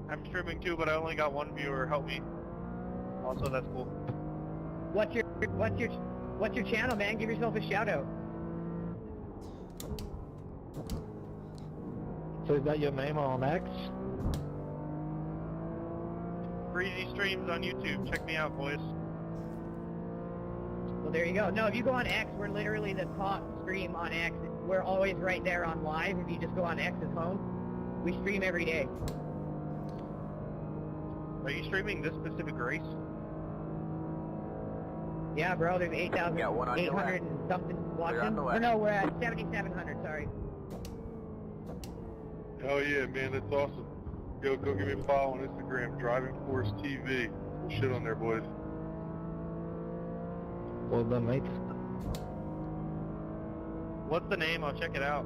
S2: I'm streaming too, but I only got one viewer. Help me. Also, that's cool.
S21: What's your channel, man? Give yourself a shout out.
S6: So is that your name on X?
S2: Breezy streams on YouTube. Check me out, boys.
S21: Well, there you go. No, if you go on X, we're literally the top stream on X. We're always right there on live. If you just go on X's home, we stream every day.
S2: Are you streaming this specific race?
S21: Yeah, bro, there's 8,800 and something watching. Or no, we're at 7,700, sorry.
S22: Oh yeah, man, that's awesome. Yo, go give me a follow on Instagram, Driving Force TV. Shit on there, boys.
S6: Well done, mate.
S2: What's the name? I'll check it out.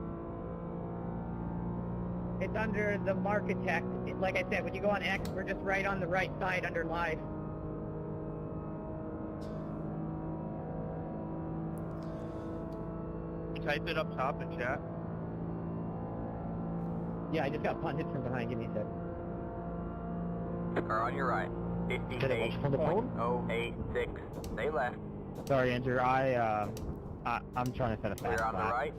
S21: It's under the Marketech. Like I said, when you go on X, we're just right on the right side under live.
S2: Type it up top in chat.
S21: Yeah, I just got punted from behind. Give me a sec.
S4: Car on your right. 58.086. Stay left.
S6: Sorry, Andrew. I'm trying to set a fast
S4: Clear on the
S6: lap.
S4: right.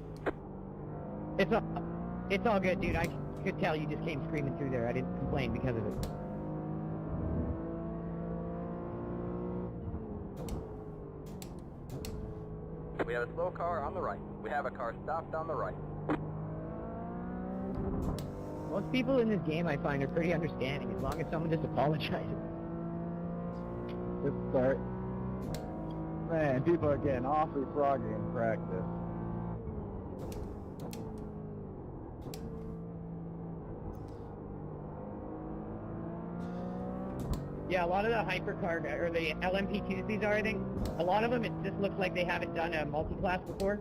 S21: It's all good, dude. I could tell you just came screaming through there. I didn't complain because of it.
S4: We have a slow car on the right. We have a car stopped on the right.
S21: Most people in this game, I find, are pretty understanding as long as someone just apologizes.
S10: Good start. Man, people are getting awfully froggy in practice.
S21: Yeah, a lot of the hypercar or the LMP2s these are, I think. A lot of them, it just looks like they haven't done a multi-class before.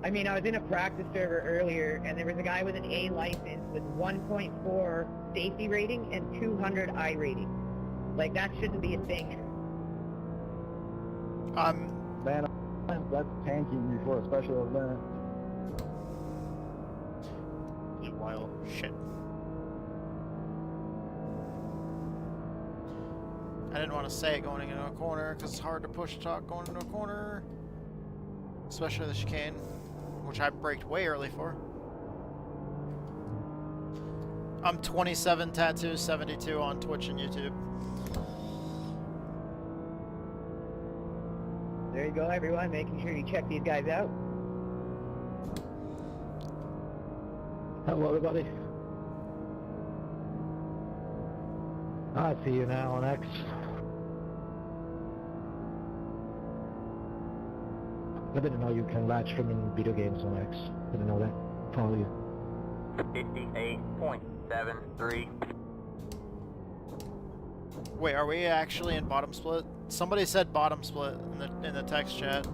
S21: I mean, I was in a practice server earlier, and there was a guy with an A license with 1.4 safety rating and 200 I rating. Like, that shouldn't be a thing.
S10: Man, that's tanking before a special event.
S3: Wild shit. I didn't want to say it going into a corner because it's hard to push talk going into a corner, especially the chicane, which I braked way early for. I'm 27 tattoo 72 on Twitch and YouTube.
S21: There you go, everyone, making sure you check these guys out.
S10: Hello, everybody. I see you now on X. I didn't know you can live streaming video games on X. Didn't know that. Follow you.
S4: 58.73.
S3: Wait, are we actually in bottom split? Somebody said bottom split in the text chat.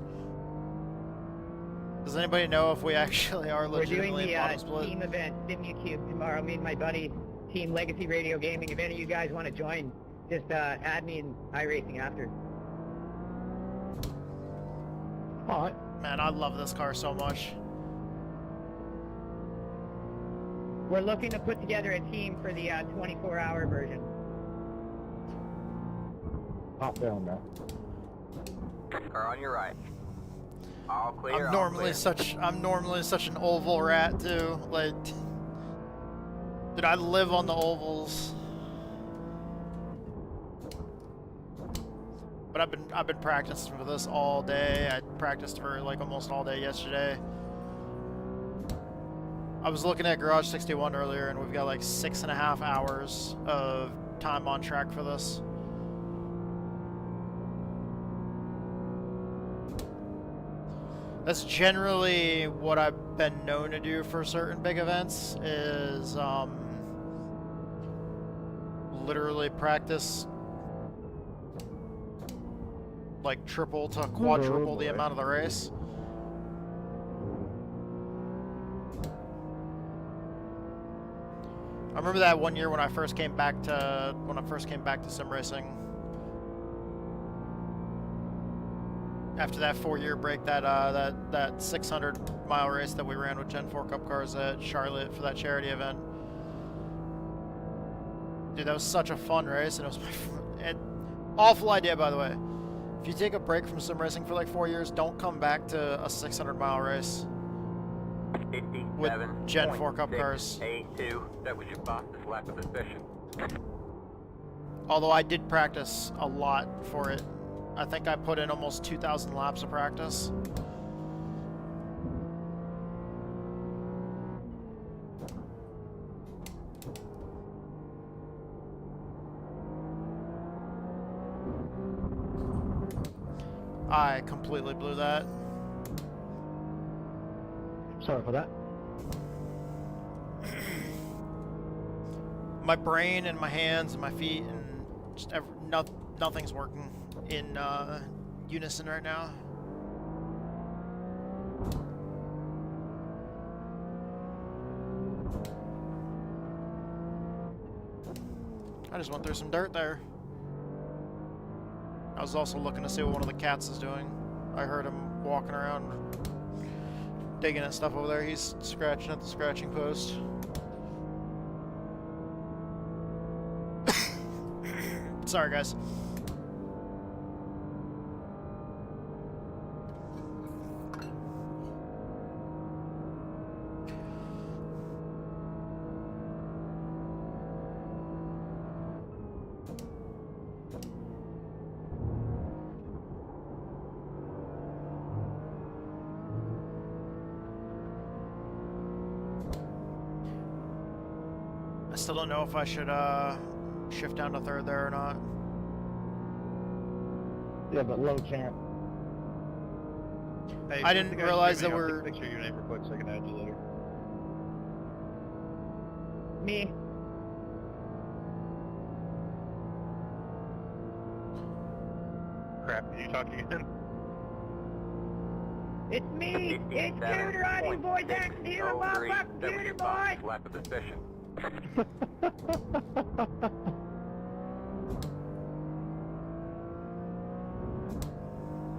S3: Does anybody know if we actually are legitimately in bottom split?
S21: We're doing the team event, SimUcube, tomorrow. Me and my buddy, Team Legacy Radio Gaming. If any of you guys want to join, just add me in iRacing after.
S3: Alright. Man, I love this car so much.
S21: We're looking to put together a team for the 24-hour version.
S10: Hop down now.
S4: Car on your right. All clear.
S3: I'm normally such an oval rat too. Like, dude, I live on the ovals. But I've been practicing for this all day. I practiced for like almost all day yesterday. I was looking at Garage 61 earlier, and we've got like 6.5 hours of time on track for this. That's generally what I've been known to do for certain big events, is literally practice like triple to quadruple the amount of the race. I remember that one year when I first came back to sim racing. After that 4-year break, that 600-mile race that we ran with Gen 4 Cup cars at Charlotte for that charity event. Dude, that was such a fun race, and it was an awful idea, by the way. If you take a break from sim racing for like 4 years, don't come back to a 600-mile race with Gen 4 Cup cars.
S4: That was your fastest lap of the session.
S3: Although I did practice a lot for it. I think I put in almost 2,000 laps of practice. I completely blew that.
S10: Sorry for that.
S3: My brain and my hands and my feet and just nothing's working in unison right now. I just went through some dirt there. I was also looking to see what one of the cats is doing. I heard him walking around digging at stuff over there. He's scratching at the scratching post. Sorry, guys. I still don't know if I should shift down to third there or not.
S10: Yeah, but low champ.
S2: Hey,
S3: I didn't realize that we're...
S2: Picture your name real quick so I can add you later.
S21: Me.
S2: Crap, can you talk again?
S21: It's me! It's Scooter on you boys acting here, motherfucking Scooter boy!
S9: Lap of the session.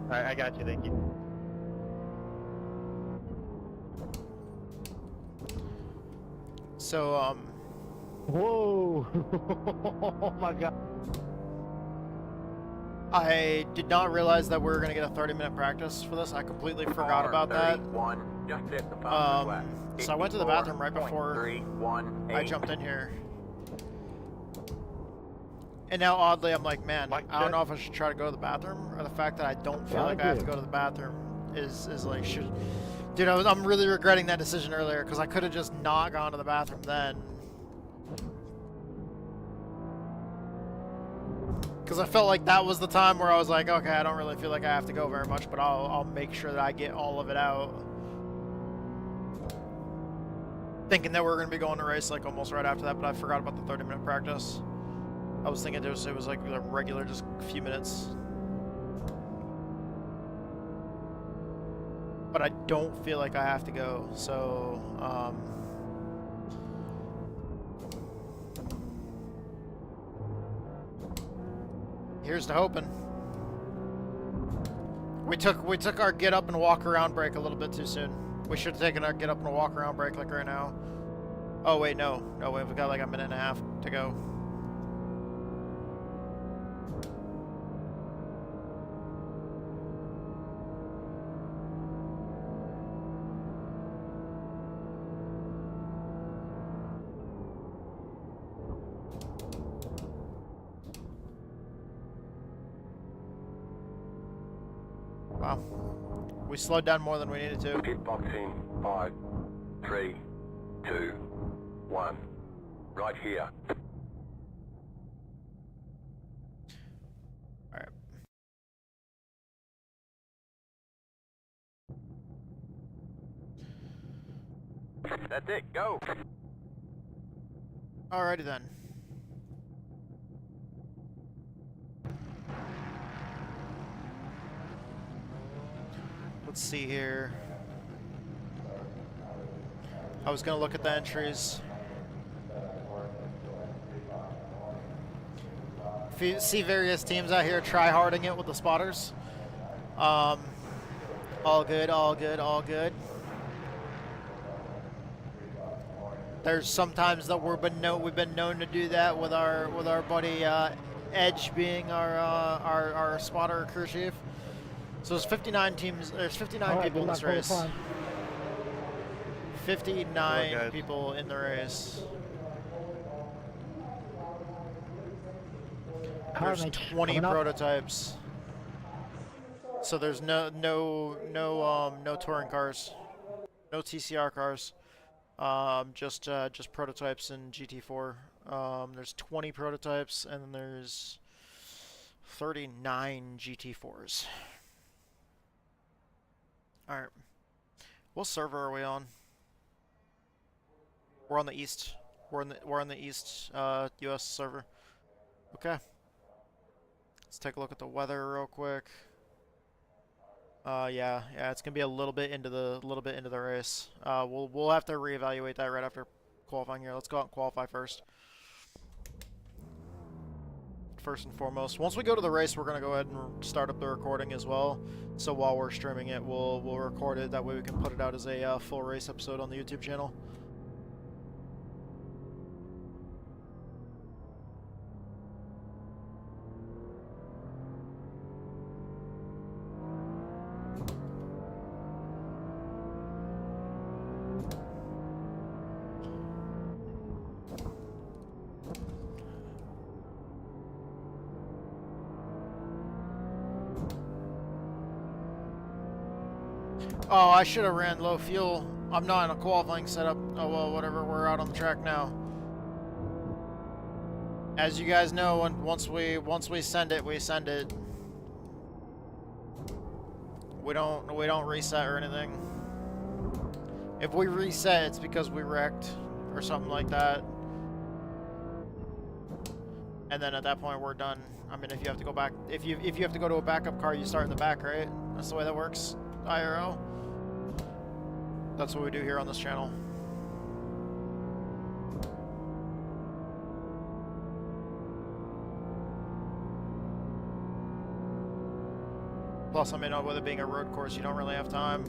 S5: Alright, I got you, thank you.
S3: So,
S10: Whoa! Oh my god.
S3: I did not realize that we were going to get a 30-minute practice for this. I completely forgot about that. So I went to the bathroom right before I jumped in here. And now, oddly, I'm like, man, I don't know if I should try to go to the bathroom, or the fact that I don't feel like I have to go to the bathroom is like, Dude, I'm really regretting that decision earlier, because I could have just not gone to the bathroom then. Because I felt like that was the time where I was like, okay, I don't really feel like I have to go very much, but I'll make sure that I get all of it out. Thinking that we were going to be going to race like almost right after that, but I forgot about the 30-minute practice. I was thinking it was like a regular, just a few minutes. But I don't feel like I have to go, so, here's to hoping. We took our get up and walk around break a little bit too soon. We should have taken our get up and walk around break like right now. Oh wait, no, wait, we've got like a minute and a half to go. Wow. We slowed down more than we needed to.
S9: Box in 5, 3, 2, 1. Right here.
S3: Alright.
S9: That's it, go!
S3: Alrighty then. Let's see here. I was gonna look at the entries. If you see various teams out here try-harding it with the spotters, all good, all good, all good. There's sometimes that we've been known to do that with our buddy Edge being our spotter crew chief. So there's 59 teams. There's 59 people in this race. 59 people in the race. There's 20 prototypes. So there's no touring cars, no TCR cars. Just prototypes in GT4. There's 20 prototypes, and then there's 39 GT4s. All right. What server are we on? We're on the east. We're on the east U.S. server. Okay. Let's take a look at the weather real quick. Yeah, it's gonna be a little bit into the race. We'll have to reevaluate that right after qualifying here. Let's go out and qualify first. First and foremost, once we go to the race, we're gonna go ahead and start up the recording as well. So while we're streaming it, we'll record it. That way we can put it out as a full race episode on the YouTube channel. Oh, I should have ran low fuel. I'm not in a qualifying setup. Oh well, whatever. We're out on the track now. As you guys know, once we send it, we send it. We don't reset or anything. If we reset, it's because we wrecked or something like that. And then at that point we're done. I mean, if you have to go back, if you have to go to a backup car, you start in the back, right? That's the way that works, IRL. That's what we do here on this channel. Plus, I mean, with it being a road course, you don't really have time.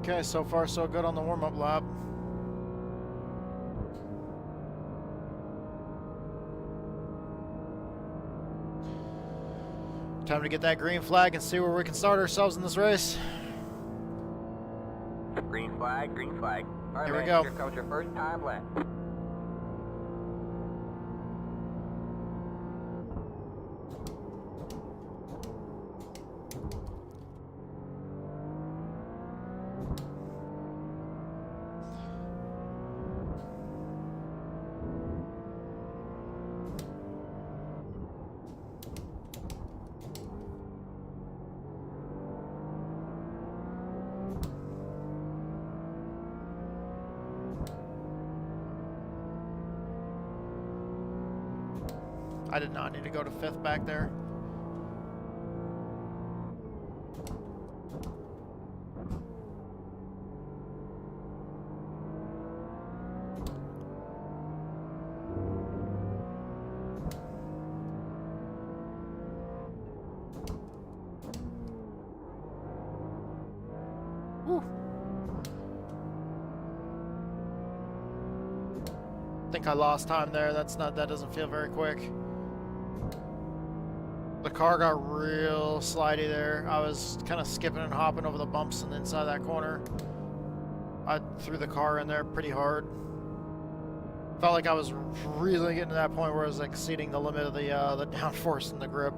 S3: Okay, so far so good on the warm-up lap. Time to get that green flag and see where we can start ourselves in this race.
S4: Green flag, green flag. All right,
S3: Here we
S4: man,
S3: go.
S4: Here comes your first time lap.
S3: I did not need to go to 5th back there. Whew. I think I lost time there. That doesn't feel very quick. The car got real slidey there. I was kind of skipping and hopping over the bumps and inside that corner. I threw the car in there pretty hard. Felt like I was really getting to that point where I was exceeding the limit of the downforce and the grip.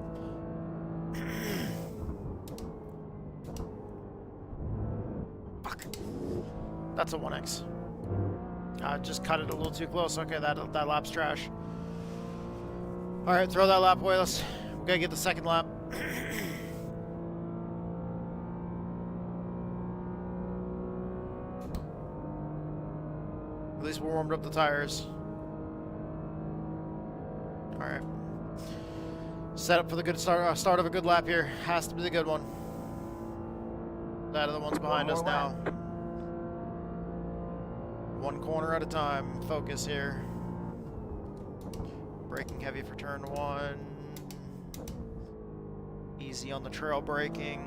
S3: Fuck. That's a 1X. I just cut it a little too close. Okay, that lap's trash. All right, throw that lap away. We gotta get the second lap. At least we warmed up the tires. All right. Set up for the good start of a good lap here. Has to be the good one. That are the ones behind us now. One corner at a time. Focus here. Braking heavy for turn 1. Easy on the trail braking.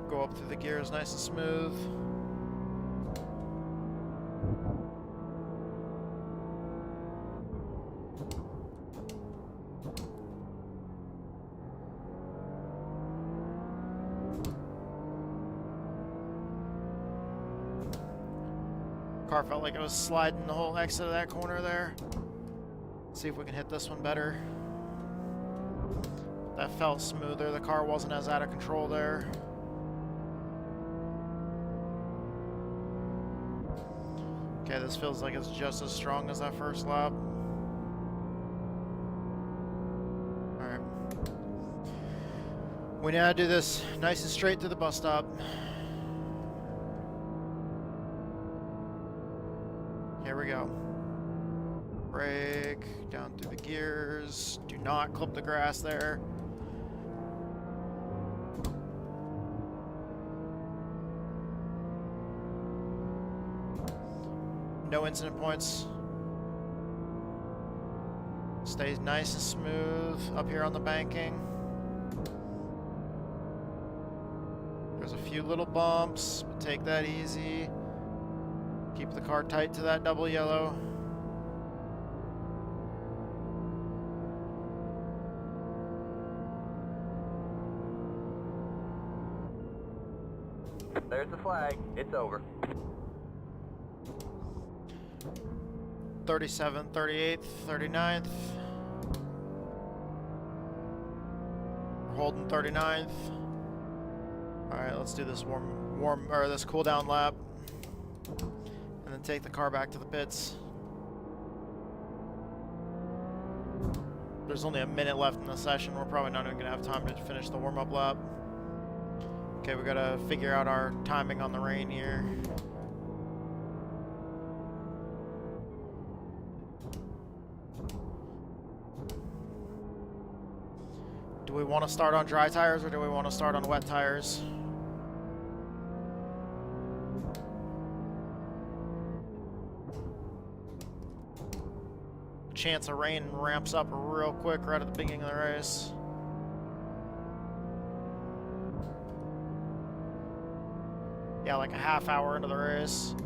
S3: Go up through the gears nice and smooth. Car felt like it was sliding the whole exit of that corner there. See if we can hit this one better. That felt smoother. The car wasn't as out of control there. Okay, this feels like it's just as strong as that first lap. Alright. We now do this nice and straight to the bus stop. Here we go. Brake, down through the gears. Do not clip the grass there. No incident points. Stays nice and smooth up here on the banking. There's a few little bumps, but take that easy. Keep the car tight to that double yellow.
S4: There's the flag. It's over.
S3: 37th, 38th, 39th. We're holding 39th. Alright, let's do this this cool down lap. And then take the car back to the pits. There's only a minute left in the session. We're probably not even gonna have time to finish the warm-up lap. Okay, we gotta figure out our timing on the rain here. Do we want to start on dry tires or do we want to start on wet tires? Chance of rain ramps up real quick right at the beginning of the race. Yeah, like a half hour into the race.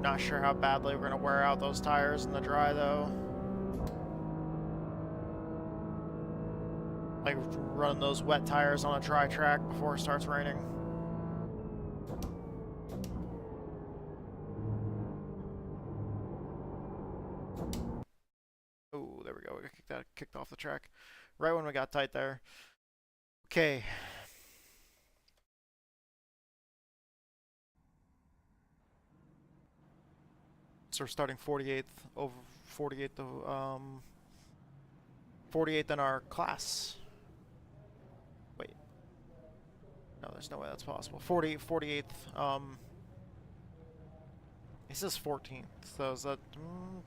S3: Not sure how badly we're gonna wear out those tires in the dry though. Like running those wet tires on a dry track before it starts raining. Oh, there we go. We got kicked off the track right when we got tight there. Okay. So we're starting 48th over 48th of 48th in our class. Wait. No, there's no way that's possible. 48th it says 14th. So is that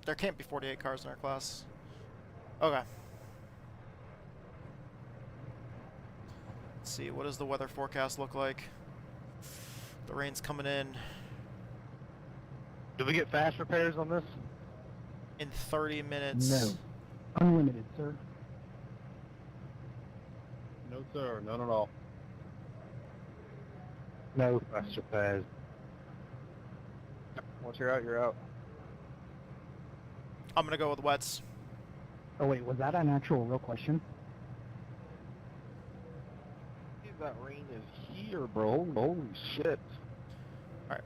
S3: there can't be 48 cars in our class. Okay. Let's see, what does the weather forecast look like? The rain's coming in.
S2: Do we get fast repairs on this?
S3: In 30 minutes.
S10: No. Unlimited, sir.
S2: No, sir. None at all. No fast repairs. Once you're out, you're out.
S3: I'm gonna go with wets.
S10: Oh wait, was that an actual real question?
S2: That rain is here, bro. Holy shit.
S3: Alright.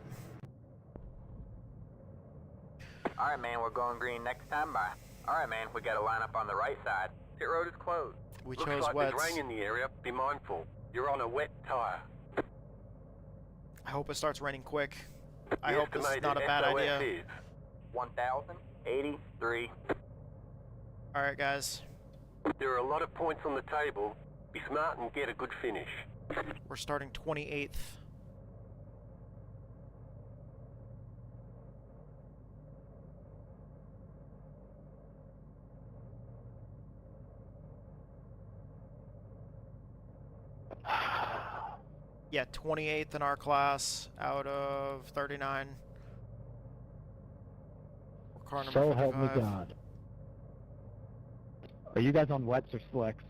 S4: Alright, man, we're going green next time by. Alright, man, we got a lineup on the right side. Pit road is closed.
S3: We
S9: Looks
S3: chose
S9: like
S3: wets.
S9: there's rain in the area. Be mindful. You're on a wet tire.
S3: I hope it starts raining quick. I hope this is not a bad idea.
S4: 1,083.
S3: Alright, guys.
S9: There are a lot of points on the table. Be smart and get a good finish.
S3: We're starting 28th. Yeah, 28th in our class out of 39. We're car number
S10: So help me
S3: 55.
S10: God. Are you guys on wets or slicks?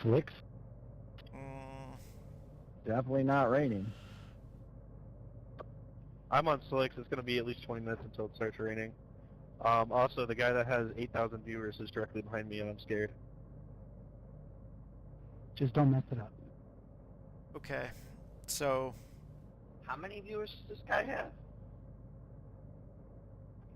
S10: Slicks? Definitely not raining.
S2: I'm on slicks. It's going to be at least 20 minutes until it starts raining. Also, the guy that has 8,000 viewers is directly behind me, and I'm scared.
S10: Just don't mess it up.
S3: Okay, so
S5: How many viewers does this guy have?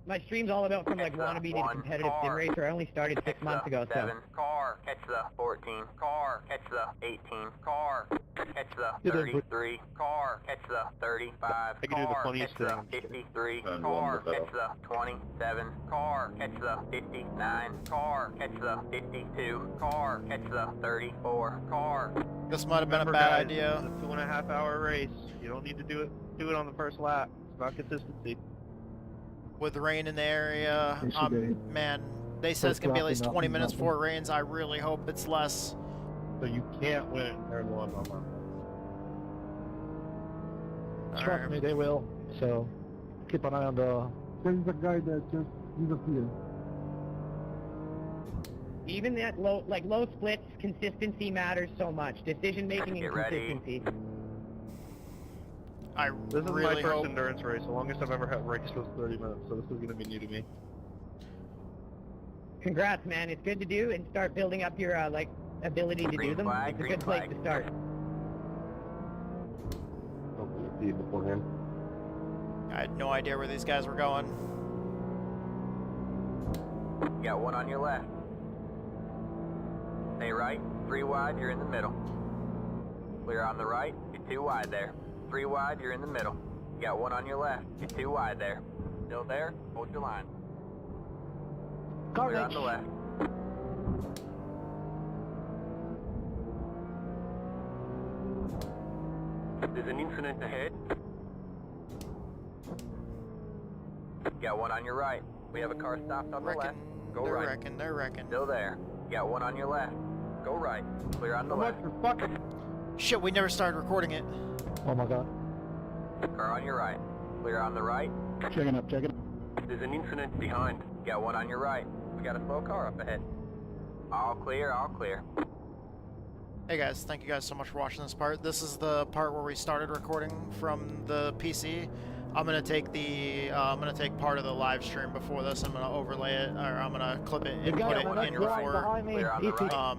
S21: My stream's all about from like wannabe to competitive sim racer. I only started 6 months ago, so.
S4: 7 car, catch the 14 car, catch the 18 car, catch the 33 car, catch the 35
S2: I can do the
S4: car,
S2: funniest
S4: catch the
S2: thing.
S4: 53 car, catch the 27 car, catch the 59 car, catch the 52 car, catch the 34 car.
S3: this might have been
S2: Remember,
S3: a bad
S2: guys,
S3: idea.
S2: It's a 2.5 hour race. You don't need to do it on the first lap. It's about consistency.
S3: With rain in the area,
S10: Yes, you do.
S3: man, they said it's gonna be at least 20 minutes before it rains. I really hope it's less.
S2: So you can't win everyone on that.
S10: Trust me, they will. So keep an eye on the. There's a guy that just disappeared.
S21: Even that low splits, consistency matters so much. Decision making and
S4: Get ready.
S21: consistency.
S3: I
S2: This is
S3: really
S2: my first
S3: hope.
S2: endurance race. The longest I've ever had raced was 30 minutes, so this is going to be new to me.
S21: Congrats, man. It's good to do and start building up your like ability to do them. It's a good place to start.
S22: Hopefully see it beforehand.
S3: I had no idea where these guys were going.
S4: Got one on your left. Stay right, 3 wide, you're in the middle. Clear on the right, you're 2 wide there. 3 wide, you're in the middle. Got one on your left, you're 2 wide there. Still there, hold your line. Clear on the left.
S9: There's an incident ahead.
S4: Got one on your right. We have a car stopped on the left. Go right.
S3: They're wrecking.
S4: Still there. Got one on your left. Go right. Clear on the left.
S3: Shit, we never started recording it.
S10: Oh my god.
S4: Car on your right. Clear on the right.
S10: Checking up, checking up.
S9: There's an incident behind.
S4: Got one on your right. We got a slow car up ahead. All clear, all clear.
S3: Hey guys, thank you guys so much for watching this part. This is the part where we started recording from the PC. I'm gonna take part of the live stream before this. I'm gonna overlay it, or I'm gonna clip it and put it in before.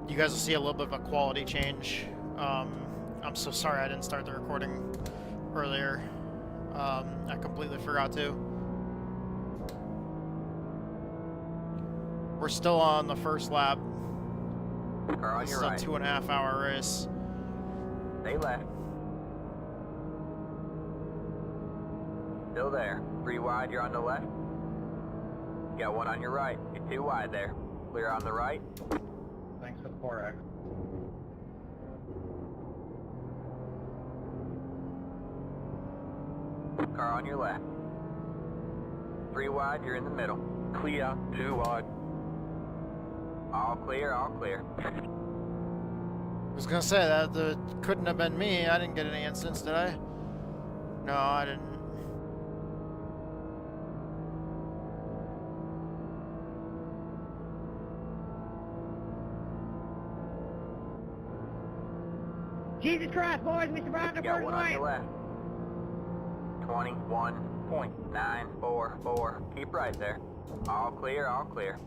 S3: You guys will see a little bit of a quality change. I'm so sorry I didn't start the recording earlier. I completely forgot to. We're still on the first lap.
S4: Car on
S3: This
S4: your
S3: is
S4: right.
S3: a 2.5-hour race.
S4: Stay left. Still there. 3 wide, you're on the left. Got one on your right. You're 2 wide there. Clear on the right.
S2: Thanks for the 4X.
S4: Car on your left. 3 wide, you're in the middle.
S9: Clear, 2 wide.
S4: All clear, all clear.
S3: I was gonna say that couldn't have been me. I didn't get any incidents, did I? No, I didn't.
S21: Jesus Christ, boys, Mr. Brown, the
S4: Got
S21: first
S4: one on your
S21: lane.
S4: left. 21.944. Keep right there. All clear, all clear.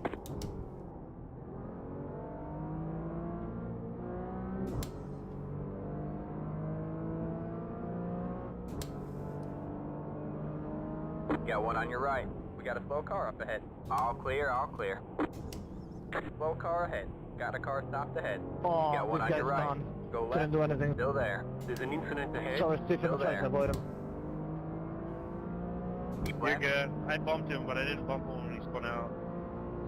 S4: Got one on your right. We got a slow car up ahead. All clear, all clear. Slow car ahead. Got a car stopped ahead.
S10: Oh,
S4: Got one
S10: this
S4: on your
S10: guy's
S4: right.
S10: gone.
S4: Go left.
S10: Couldn't do anything.
S4: Still there.
S9: There's an incident ahead.
S10: Sorry, Steve,
S4: Still
S10: I'm trying
S4: there.
S10: to avoid him.
S4: Keep
S2: You're
S4: left.
S2: good. I bumped him, but I didn't bump him when he spun out.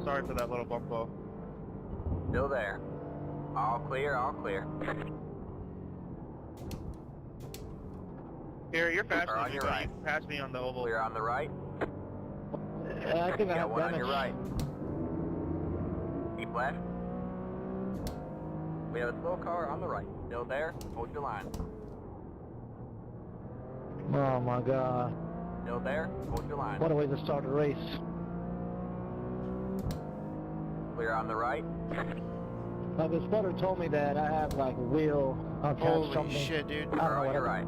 S2: Sorry for that little bump though.
S4: Still there. All clear, all clear.
S2: Here, you're faster
S4: Car
S2: than
S4: on
S2: me,
S4: your
S2: but
S4: right.
S2: you can pass me on the oval.
S4: Clear on the right.
S10: I think I
S4: Got
S10: have
S4: one on
S10: damage.
S4: your right. Keep left. We have a slow car on the right. Still there. Hold your line.
S10: Oh my god.
S4: Still there. Hold your line.
S10: What a way to start a race.
S4: Clear on the right.
S10: Now the spotter told me that I have like a wheel attached
S3: Holy
S10: something.
S3: shit, dude.
S10: I don't
S4: Car
S10: know
S4: on
S10: what
S4: your
S10: it-
S4: right.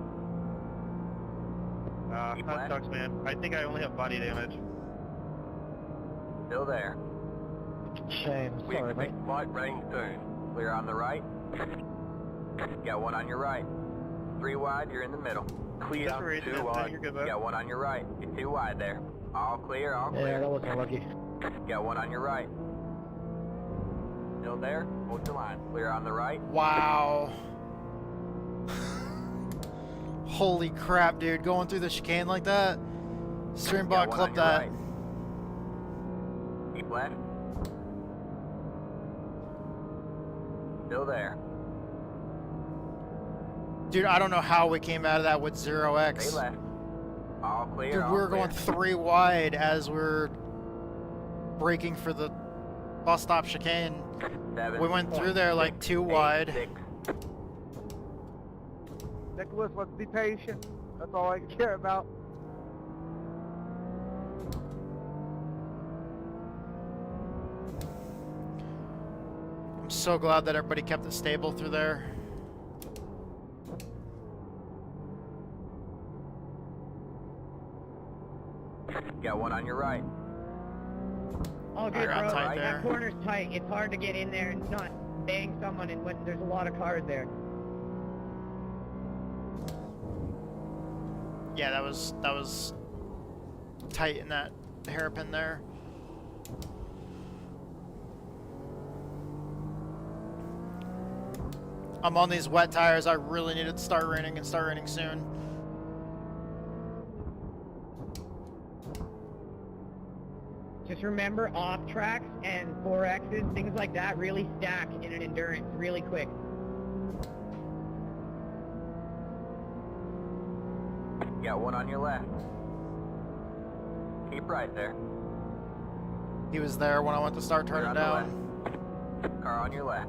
S4: Keep
S2: That
S4: left.
S2: sucks, man. I think I only have body damage.
S4: Still there.
S10: Shame.
S9: We
S10: Sorry, mate.
S9: expect light rain soon.
S4: Clear on the right. Got one on your right. 3 wide, you're in the middle.
S9: Clear,
S2: Separated,
S9: 2
S2: man.
S9: wide.
S2: You're good, bud.
S4: Got one on your right. You're 2 wide there. All clear, all
S10: Yeah,
S4: clear.
S10: that was unlucky.
S4: Got one on your right. Still there. Hold your line. Clear on the right.
S3: Wow. Holy crap, dude. Going through the chicane like that? Streambot
S4: Got one
S3: clip
S4: on your
S3: that.
S4: right. Keep left. Still there.
S3: Dude, I don't know how we came out of that with
S4: Stay
S3: 0x.
S4: left. All clear,
S3: Dude,
S4: all
S3: we were
S4: clear.
S3: going 3 wide as we're braking for the bus stop chicane.
S4: 7,
S3: We went through there like 2 wide.
S4: 6.
S5: Nicholas, let's be patient. That's all I care about.
S3: I'm so glad that everybody kept it stable through there.
S4: Got one on your right.
S21: All good,
S3: got
S21: bro.
S3: tight there.
S21: That corner's tight. It's hard to get in there and not bang someone and when there's a lot of cars there.
S3: Yeah, that was tight in that hairpin there. I'm on these wet tires. I really need it to start raining and start raining soon.
S21: Just remember, off tracks and 4Xs, things like that, really stack in an endurance really quick.
S4: Got one on your left. Keep right there.
S3: He was there when I went to start turning down.
S4: Car on your left.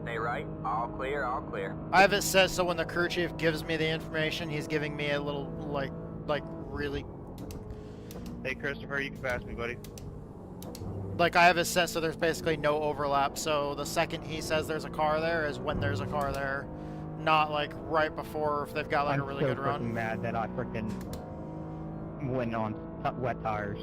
S4: Stay right. All clear, all clear.
S3: I have it set so when the crew chief gives me the information, he's giving me a little, like really...
S2: Hey, Christopher, you can pass me, buddy.
S3: Like, I have it set so there's basically no overlap, so the second he says there's a car there is when there's a car there. Not, like, right before if they've got, like, a really good run.
S6: I'm so mad that I freaking went on wet tires.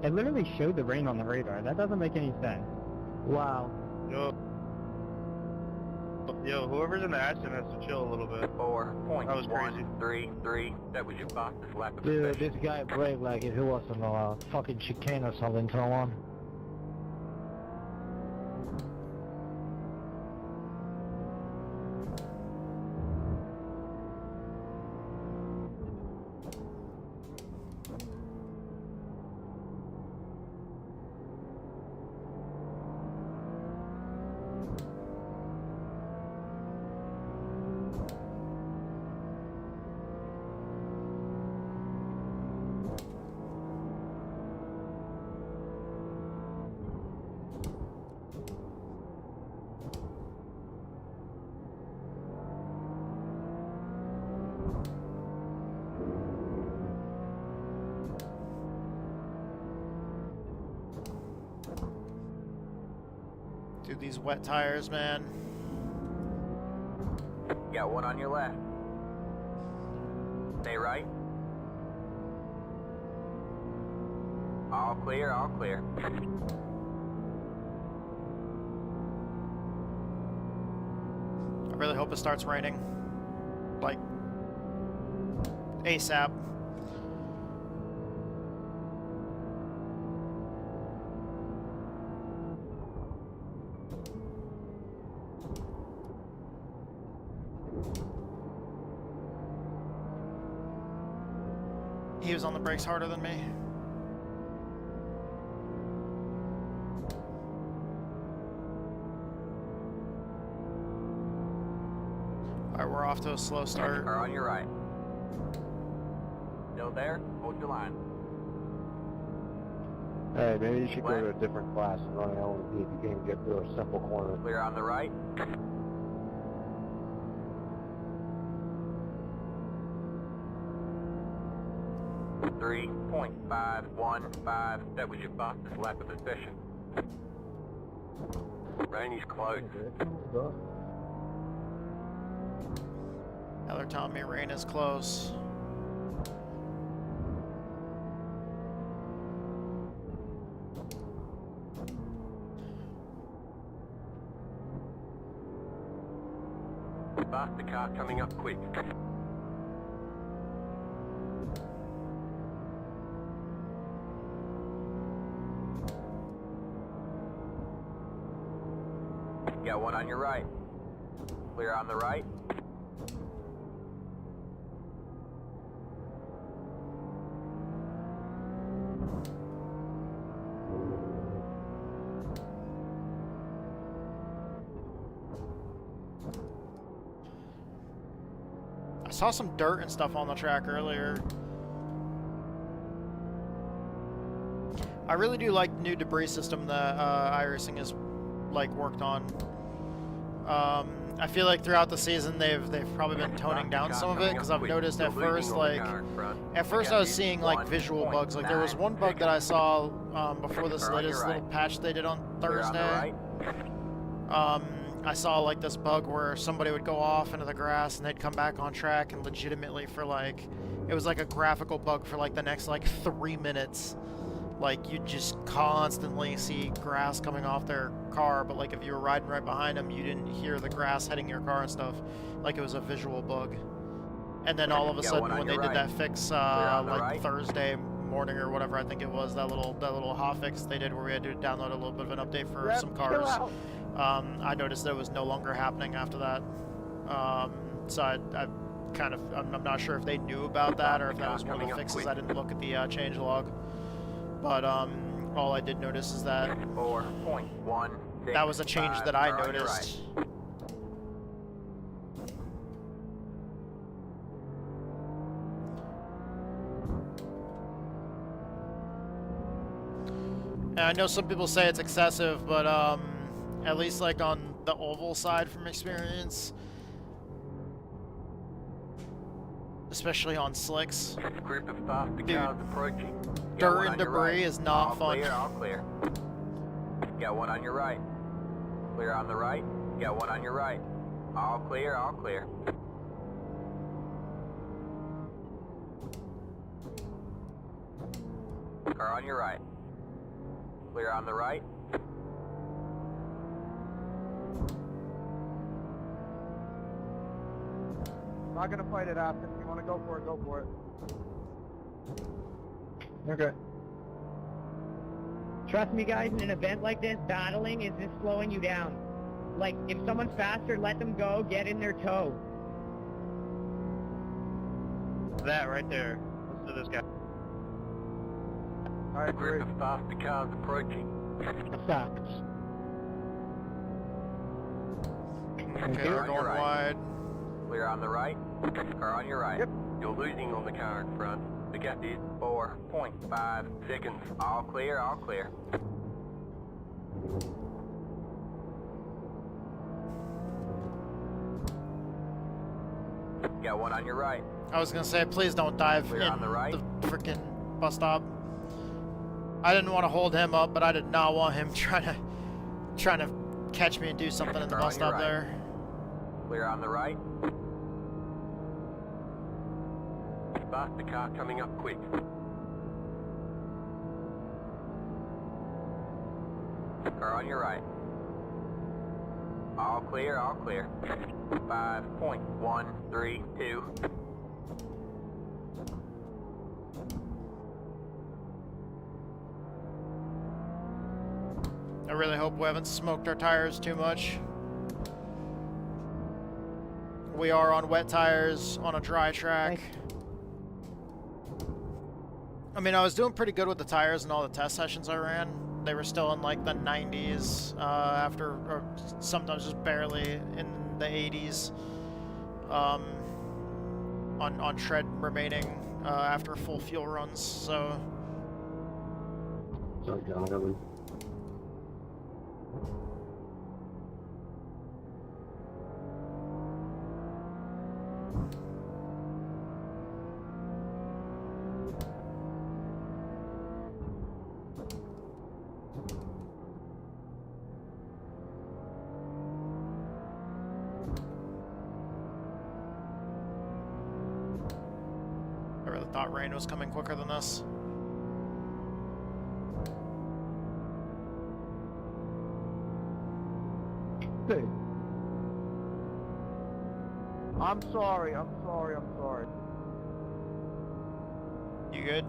S6: It literally showed the rain on the radar. That doesn't make any sense. Wow.
S2: Yo, whoever's in the accident has to chill a little bit.
S4: 4.133. That was your fastest lap of the
S10: Dude,
S4: session.
S10: this guy braked like if he was on a fucking chicane or something, come on.
S3: Dude, these wet tires, man.
S4: Got one on your left. Stay right. All clear, all clear.
S3: I really hope it starts raining. Like, ASAP. He was on the brakes harder than me. Alright, we're off to a slow start.
S4: Car on your right. Still there? Hold your line.
S10: Hey, maybe you should go to a different class and run AMD if you can't get through a simple corner.
S4: Clear on the right. 3.515. That was your fastest lap of the session. Rainey's close.
S3: Now they're telling me rain is close.
S9: Faster car coming up quick.
S4: Got one on your right. Clear on the right.
S3: I saw some dirt and stuff on the track earlier. I really do like the new debris system that iRacing has like worked on. I feel like throughout the season they've probably been toning down some of it, because I've noticed at first, like, I was seeing like visual bugs. Like there was one bug that I saw before this latest little patch they did on Thursday. I saw like this bug where somebody would go off into the grass and they'd come back on track, and legitimately for like, it was like a graphical bug for like the next like 3 minutes. Like, you'd just constantly see grass coming off their car, but like if you were riding right behind them, you didn't hear the grass hitting your car and stuff. Like it was a visual bug. And then all of a sudden when they did that fix like Thursday morning or whatever, I think it was, that little hot fix they did where we had to download a little bit of an update for some cars. I noticed that it was no longer happening after that. So I'm not sure if they knew about that or if that was one of the fixes. I didn't look at the change log. But all I did notice is that that was a change that I noticed. And I know some people say it's excessive, but at least like on the oval side from experience, especially on slicks, dude, dirt and debris is not fun.
S4: All clear. Got one on your right. Clear on the right. Got one on your right. All clear, all clear. Car on your right. Clear on the right.
S2: Not gonna fight it after. If you wanna go for it, go for it. Okay.
S21: Trust me, guys, in an event like this, battling is just slowing you down. Like, if someone's faster, let them go, get in their toe.
S2: That right there. Listen to this guy. Alright,
S9: Group of faster cars approaching.
S10: Facts.
S3: Okay, we're going wide.
S4: Clear on the right. Car on your right.
S9: Yep. You're losing on the car in front. The gap is
S4: 4.5
S9: seconds.
S4: All clear, all clear. Got one on your right.
S3: I was gonna say, please don't dive
S4: Clear
S3: in
S4: on the right.
S3: the freaking bus stop. I didn't want to hold him up, but I did not want him trying to catch me and do something in the bus stop there.
S4: Clear on the right.
S9: Faster car coming up quick.
S4: Car on your right. All clear, all clear. 5.132.
S3: I really hope we haven't smoked our tires too much. We are on wet tires on a dry track. I mean, I was doing pretty good with the tires in all the test sessions I ran. They were still in like the 90s or sometimes just barely in the 80s on tread remaining after full fuel runs. So.
S10: Sorry, John, I got one.
S3: Thought rain was coming quicker than this.
S2: Hey. I'm sorry.
S3: You good?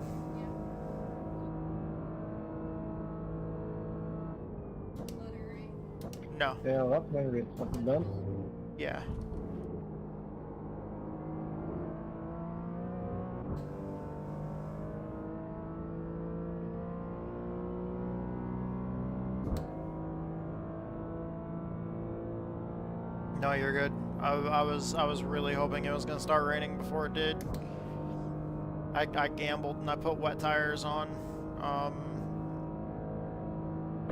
S3: No.
S10: Yeah, well, that's gonna get something done.
S3: Yeah. No, you're good. I was really hoping it was gonna start raining before it did. I gambled and I put wet tires on.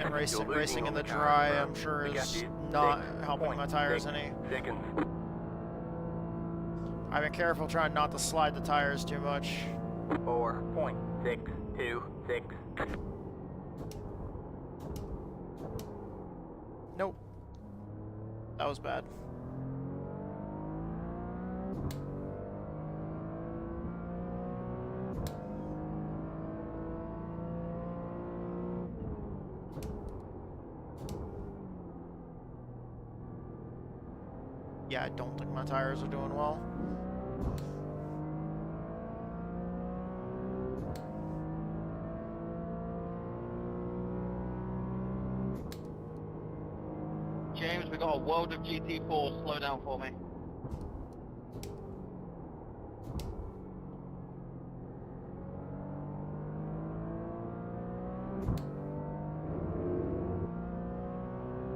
S3: And
S9: You're
S3: racing
S9: losing
S3: in
S9: on
S3: the
S9: car
S3: dry,
S9: front.
S3: I'm sure,
S9: We got
S3: is
S9: you.
S3: not helping my tires
S9: 6.6
S3: any.
S9: seconds.
S3: I've been careful trying not to slide the tires too much.
S4: 4.626.
S3: Nope. That was bad. Yeah, I don't think my tires are doing well.
S5: James, we got a world of GT4. Slow down for me.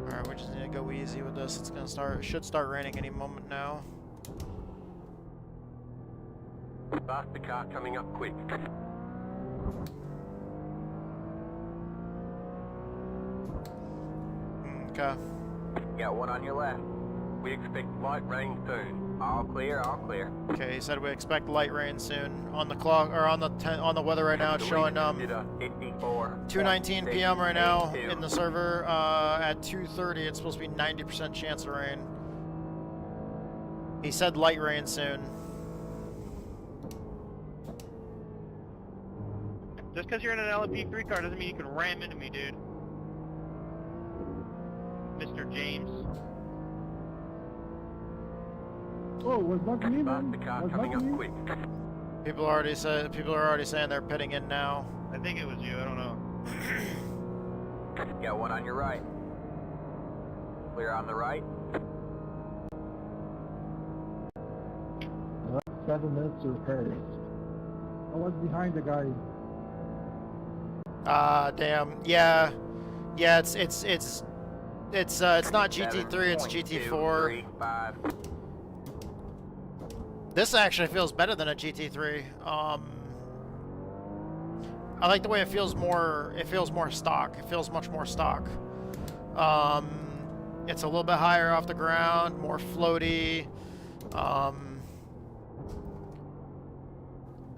S3: Alright, we just need to go easy with this. It's gonna start, it should start raining any moment now.
S9: Faster car coming up quick.
S3: Okay.
S4: Got one on your left.
S9: We expect light rain soon.
S4: All clear, all clear.
S3: Okay, he said we expect light rain soon. On the clock, or on the weather right now, it's showing 2:19 p.m. right now in the server. At 2:30, it's supposed to be 90% chance of rain. He said light rain soon.
S5: Just because you're in an LMP3 car doesn't mean you can ram into me, dude. Mr. James.
S10: Oh, was that me, man?
S9: Faster car
S10: Was
S9: coming
S10: that
S9: up
S10: me?
S9: quick.
S3: People are already saying they're pitting in now.
S5: I think it was you, I don't know.
S4: Got one on your right. Clear on the right.
S10: 7 minutes to repair. I was behind the guy.
S3: Damn. Yeah. Yeah, it's not GT3, it's GT4. This actually feels better than a GT3. I like the way it feels more stock. It feels much more stock. It's a little bit higher off the ground, more floaty.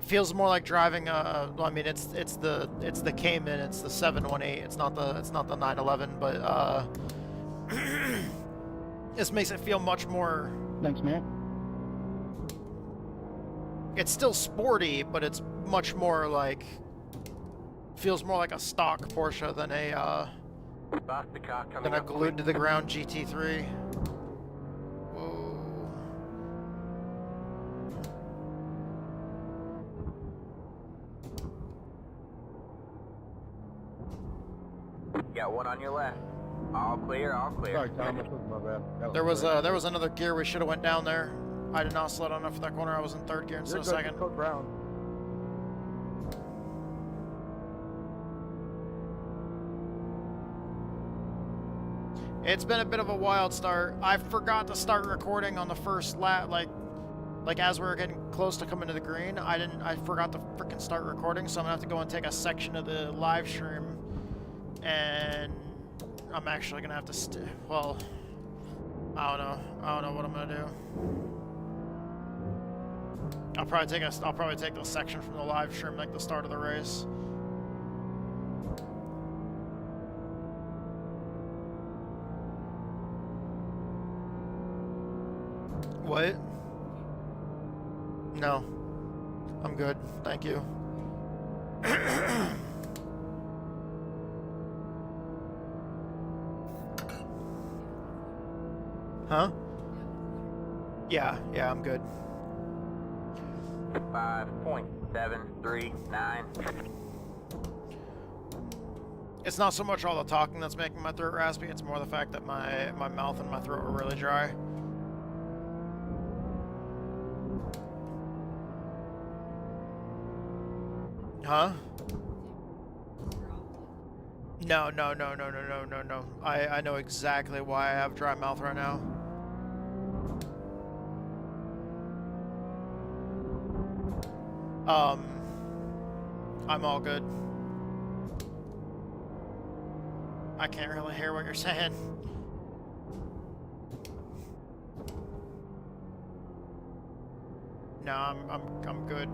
S3: Feels more like driving a. Well, I mean, it's the Cayman. It's the 718. It's not the 911. But this makes it feel much more.
S10: Thanks, man.
S3: It's still sporty, but it's much more like. Feels more like a stock Porsche than a glued to the ground GT3. Whoa.
S4: Got one on your left. All clear, all clear.
S2: Sorry, Tom, this was my bad.
S3: There was another gear we should have went down there. I did not sled on enough for that corner. I was in third gear instead of second.
S2: Code Brown.
S3: It's been a bit of a wild start. I forgot to start recording on the first lap, like as we were getting close to coming to the green. I forgot to freaking start recording, so I'm gonna have to go and take a section of the live stream, and I'm actually gonna have to well, I don't know what I'm gonna do. I'll probably take the section from the live stream, like the start of the race. What? No. I'm good. Thank you. Huh? Yeah, I'm good.
S4: 5.739.
S3: It's not so much all the talking that's making my throat raspy, it's more the fact that my mouth and my throat are really dry. Huh? No. I know exactly why I have dry mouth right now. I'm all good. I can't really hear what you're saying. No, I'm good.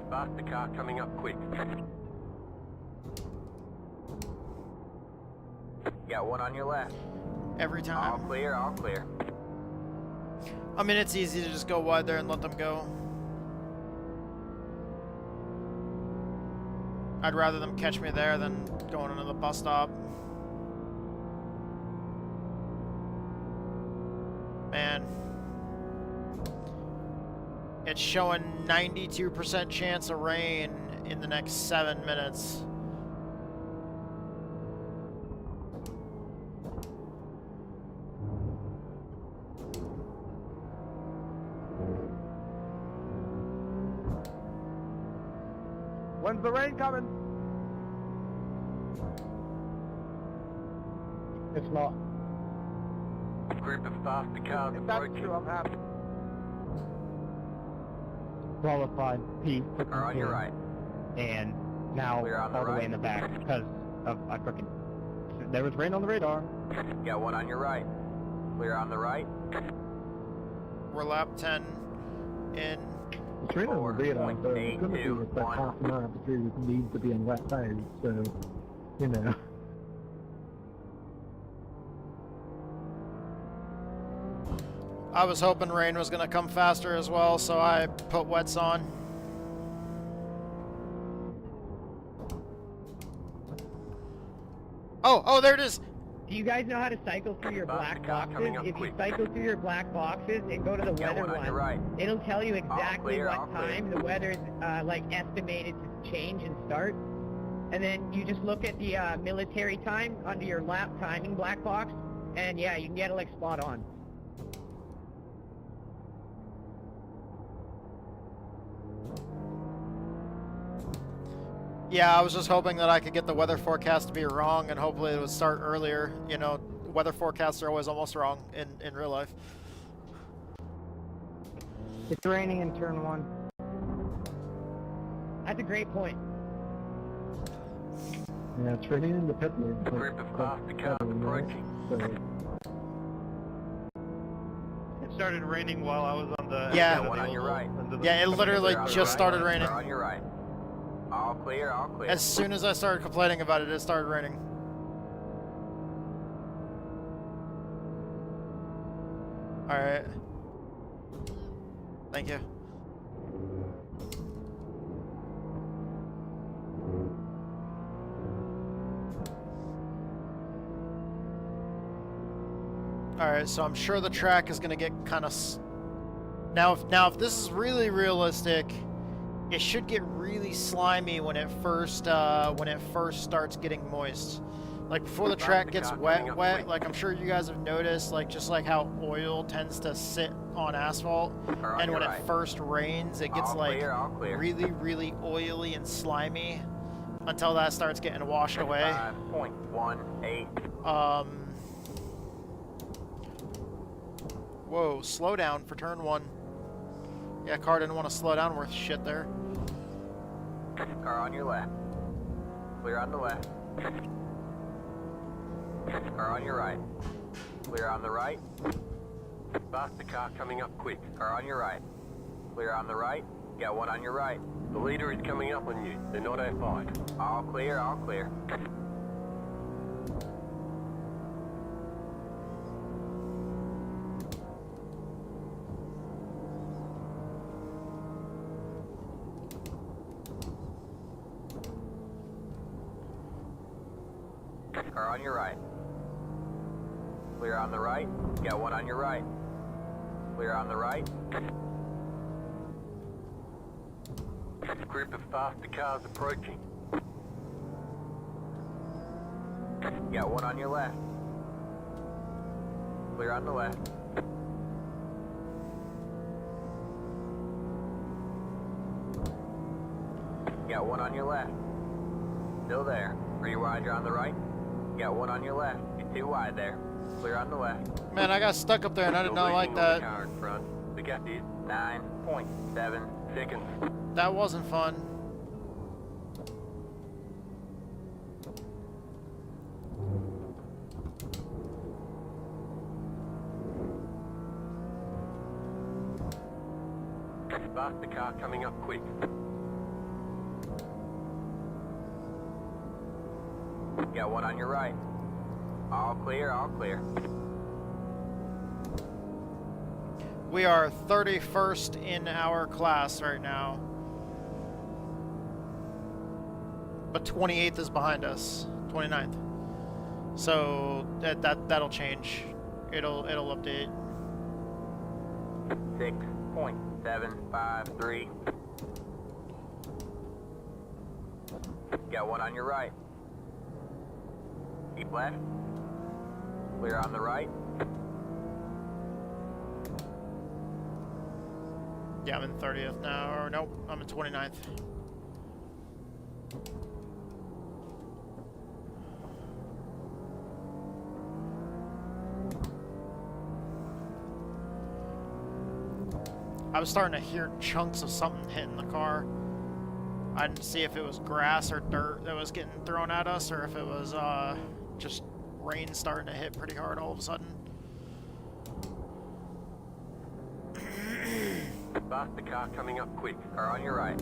S9: Faster car coming up quick.
S4: Got one on your left.
S3: Every time.
S4: All clear, all clear.
S3: I mean, it's easy to just go wide there and let them go. I'd rather them catch me there than going into the bus stop. Man. It's showing 92% chance of rain in the next 7 minutes.
S2: When's the rain coming?
S10: It's not.
S9: Group of faster cars approaching.
S2: I'm happy.
S10: Qualified P.
S4: Car on your right.
S10: And now
S4: Clear on the
S10: all the way
S4: right.
S10: in the back because of I freaking. There was rain on the radar.
S4: Got one on your right. Clear on the right.
S3: We're lap 10 in.
S10: It's raining on the radar, so it's going to be about half an hour before we need to be on wet roads. So, you know.
S3: I was hoping rain was going to come faster as well, so I put wets on. Oh, there it is!
S21: Do you guys know how to cycle through your black boxes? If you cycle through your black boxes and go to the weather one, it'll tell you exactly what time the weather's like estimated to change and start. And then you just look at the military time under your lap timing black box, and yeah, you can get it like spot on.
S3: Yeah, I was just hoping that I could get the weather forecast to be wrong, and hopefully it would start earlier. You know, weather forecasts are always almost wrong in real life.
S10: It's raining in turn 1.
S21: That's a great point.
S10: Yeah, it's raining in the pit lane.
S9: Group of faster cars approaching.
S2: It started raining while I was on the...
S3: Yeah.
S4: One on your right.
S3: Yeah, it literally just started raining.
S4: Car on your right. All clear, all clear.
S3: As soon as I started complaining about it, it started raining. Alright. Thank you. Alright, so I'm sure the track is gonna get kind of... Now if this is really realistic, it should get really slimy when it first starts getting moist. Like before the track gets wet, like I'm sure you guys have noticed, like just like how oil tends to sit on asphalt, and when it first rains, it gets like really, really oily and slimy until that starts getting washed away.
S4: 5.18.
S3: Whoa, slow down for turn 1. Yeah, car didn't want to slow down worth shit there.
S4: Car on your left. Clear on the left. Car on your right. Clear on the right.
S9: Faster car coming up quick.
S4: Car on your right. Clear on the right. Got one on your right.
S9: The leader is coming up on you. They're not outside.
S4: All clear, all clear. Car on your right. Clear on the right. Got one on your right. Clear on the right.
S9: Group of faster cars approaching.
S4: Got one on your left. Clear on the left. Got one on your left. Still there. Are you wide? You're on the right. Got one on your left. You're too wide there. Clear on the left.
S3: Man, I got stuck up there and I did not like that.
S9: Car in front. We got this.
S4: 9.7
S9: seconds.
S3: That wasn't fun.
S9: Faster car coming up quick.
S4: Got one on your right. All clear, all clear.
S3: We are 31st in our class right now. But 28th is behind us. 29th. So that'll change. It'll update.
S4: 6.753. Got one on your right. Keep left. Clear on the right.
S3: Yeah, I'm in 30th now. Or nope, I'm in 29th. I was starting to hear chunks of something hitting the car. I didn't see if it was grass or dirt that was getting thrown at us, or if it was just rain starting to hit pretty hard all of a sudden.
S9: Faster car coming up quick.
S4: Car on your right.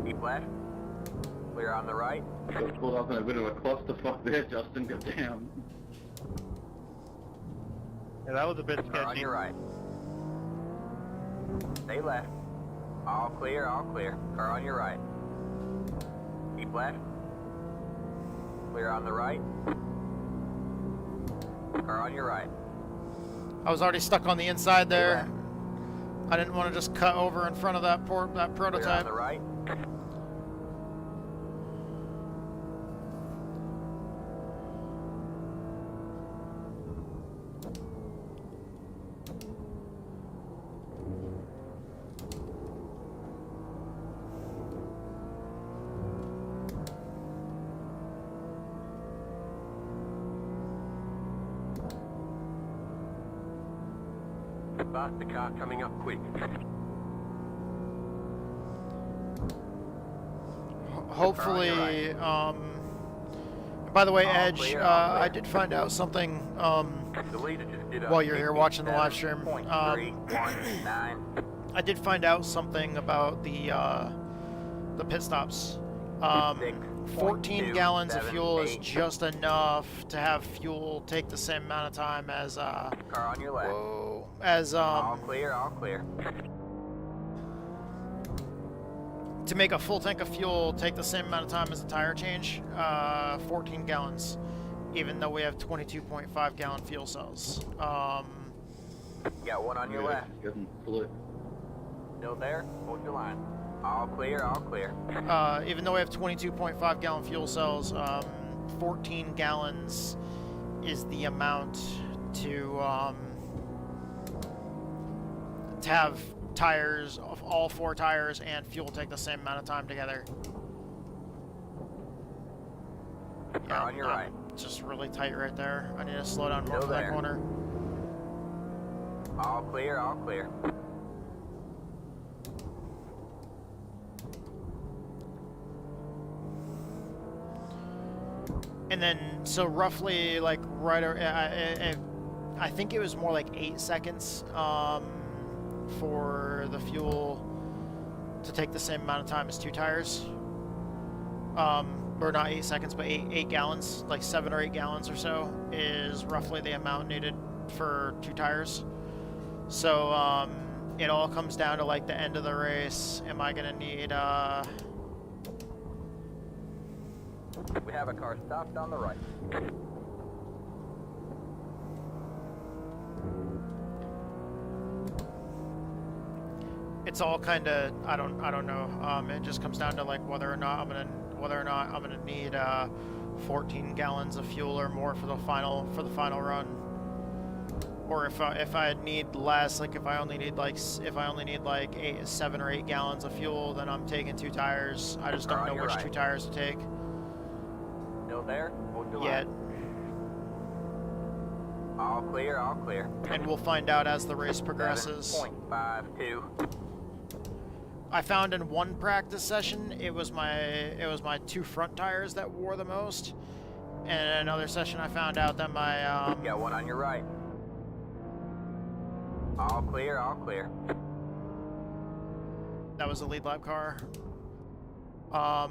S4: Keep left. Clear on the right.
S18: Just pulled up in a bit of a clusterfuck there, Justin. Goddamn.
S2: Yeah, that was a bit sketchy.
S4: Car on your right. Stay left. All clear, all clear. Car on your right. Keep left. Clear on the right. Car on your right.
S3: I was already stuck on the inside there. I didn't want to just cut over in front of that prototype.
S4: Clear on the right.
S9: Faster car coming up quick.
S3: Hopefully, by the way, Edge, I did find out something while you're here watching the live stream. I did find out something about the pit stops. 14 gallons of fuel is just enough to have fuel take the same amount of time as
S4: car on your left.
S3: All
S4: clear, all clear.
S3: To make a full tank of fuel take the same amount of time as a tire change. 14 gallons, even though we have 22.5 gallon fuel cells.
S4: Got one on your left.
S18: Still
S4: there? Hold your line. All clear, all clear.
S3: Even though we have 22.5 gallon fuel cells, 14 gallons is the amount to have tires, of all 4 tires and fuel take the same amount of time together.
S4: Yeah, on your right.
S3: It's just really tight right there. I need to slow down more for that corner.
S4: All clear, all clear.
S3: And then, so roughly, like, I think it was more like 8 seconds for the fuel to take the same amount of time as 2 tires. Or not 8 seconds, but 8 gallons, like 7 or 8 gallons or so, is roughly the amount needed for 2 tires. So, it all comes down to, like, the end of the race. Am I gonna need,
S4: We have a car stopped on the right.
S3: It's all kind of, I don't know. It just comes down to like whether or not I'm gonna need 14 gallons of fuel or more for the final run, or if I need less, like if I only need like 7 or 8 gallons of fuel, then I'm taking 2 tires. I just don't know which 2 tires to take.
S4: Still there? Hold your
S3: yet.
S4: line. All clear, all clear.
S3: And we'll find out as the race progresses.
S4: 7.52.
S3: I found in one practice session it was my 2 front tires that wore the most, and in another session I found out that my
S4: got one on your right. All clear, all clear.
S3: That was a lead lap car. I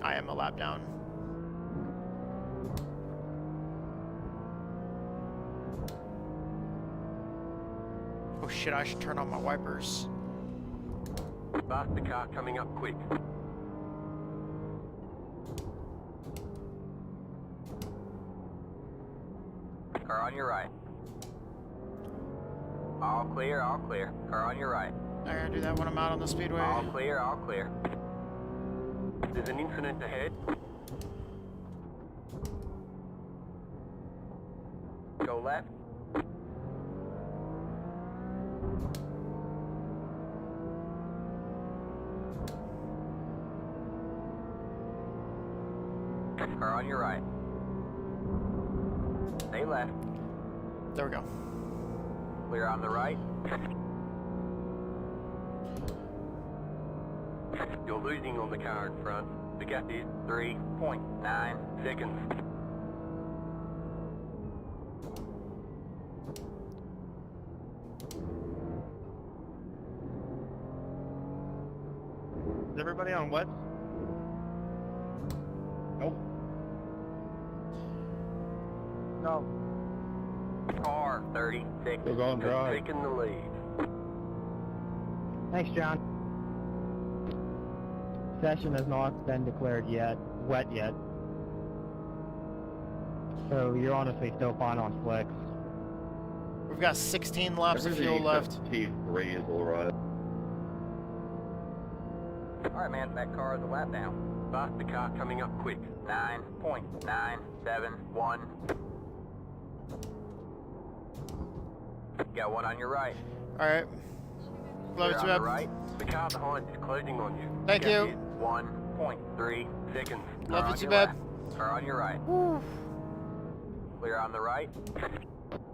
S3: am a lap down. Oh shit, I should turn on my wipers.
S9: Faster car coming up quick.
S4: Car on your right. All clear, all clear. Car on your right.
S3: I gotta do that when I'm out on the speedway.
S4: All clear, all clear.
S9: There's an incident ahead.
S4: Go left. Car on your right. Stay left.
S3: There we go.
S4: Clear on the right.
S9: You're losing on the car in front. The gap is
S4: 3.9
S9: seconds.
S2: Is everybody on wet? Nope.
S9: No.
S4: Car 36.
S22: Still going dry.
S9: Taking the lead.
S6: Thanks, John. Session has not been declared yet, wet yet. So you're honestly still fine on slicks.
S3: We've got 16 laps of fuel left.
S22: T3 is alright.
S4: Alright, man, that car is a lap down.
S9: Faster car coming up quick.
S4: 9.971. Got one on your right.
S3: Alright. Love it,
S4: on the right.
S9: The car behind is closing on you.
S3: Thank
S9: The gap
S3: you.
S9: is
S4: 1.3
S9: seconds.
S3: Love
S4: on
S3: it,
S4: your
S3: Zubeb.
S4: left. Car on your right. Clear on the right.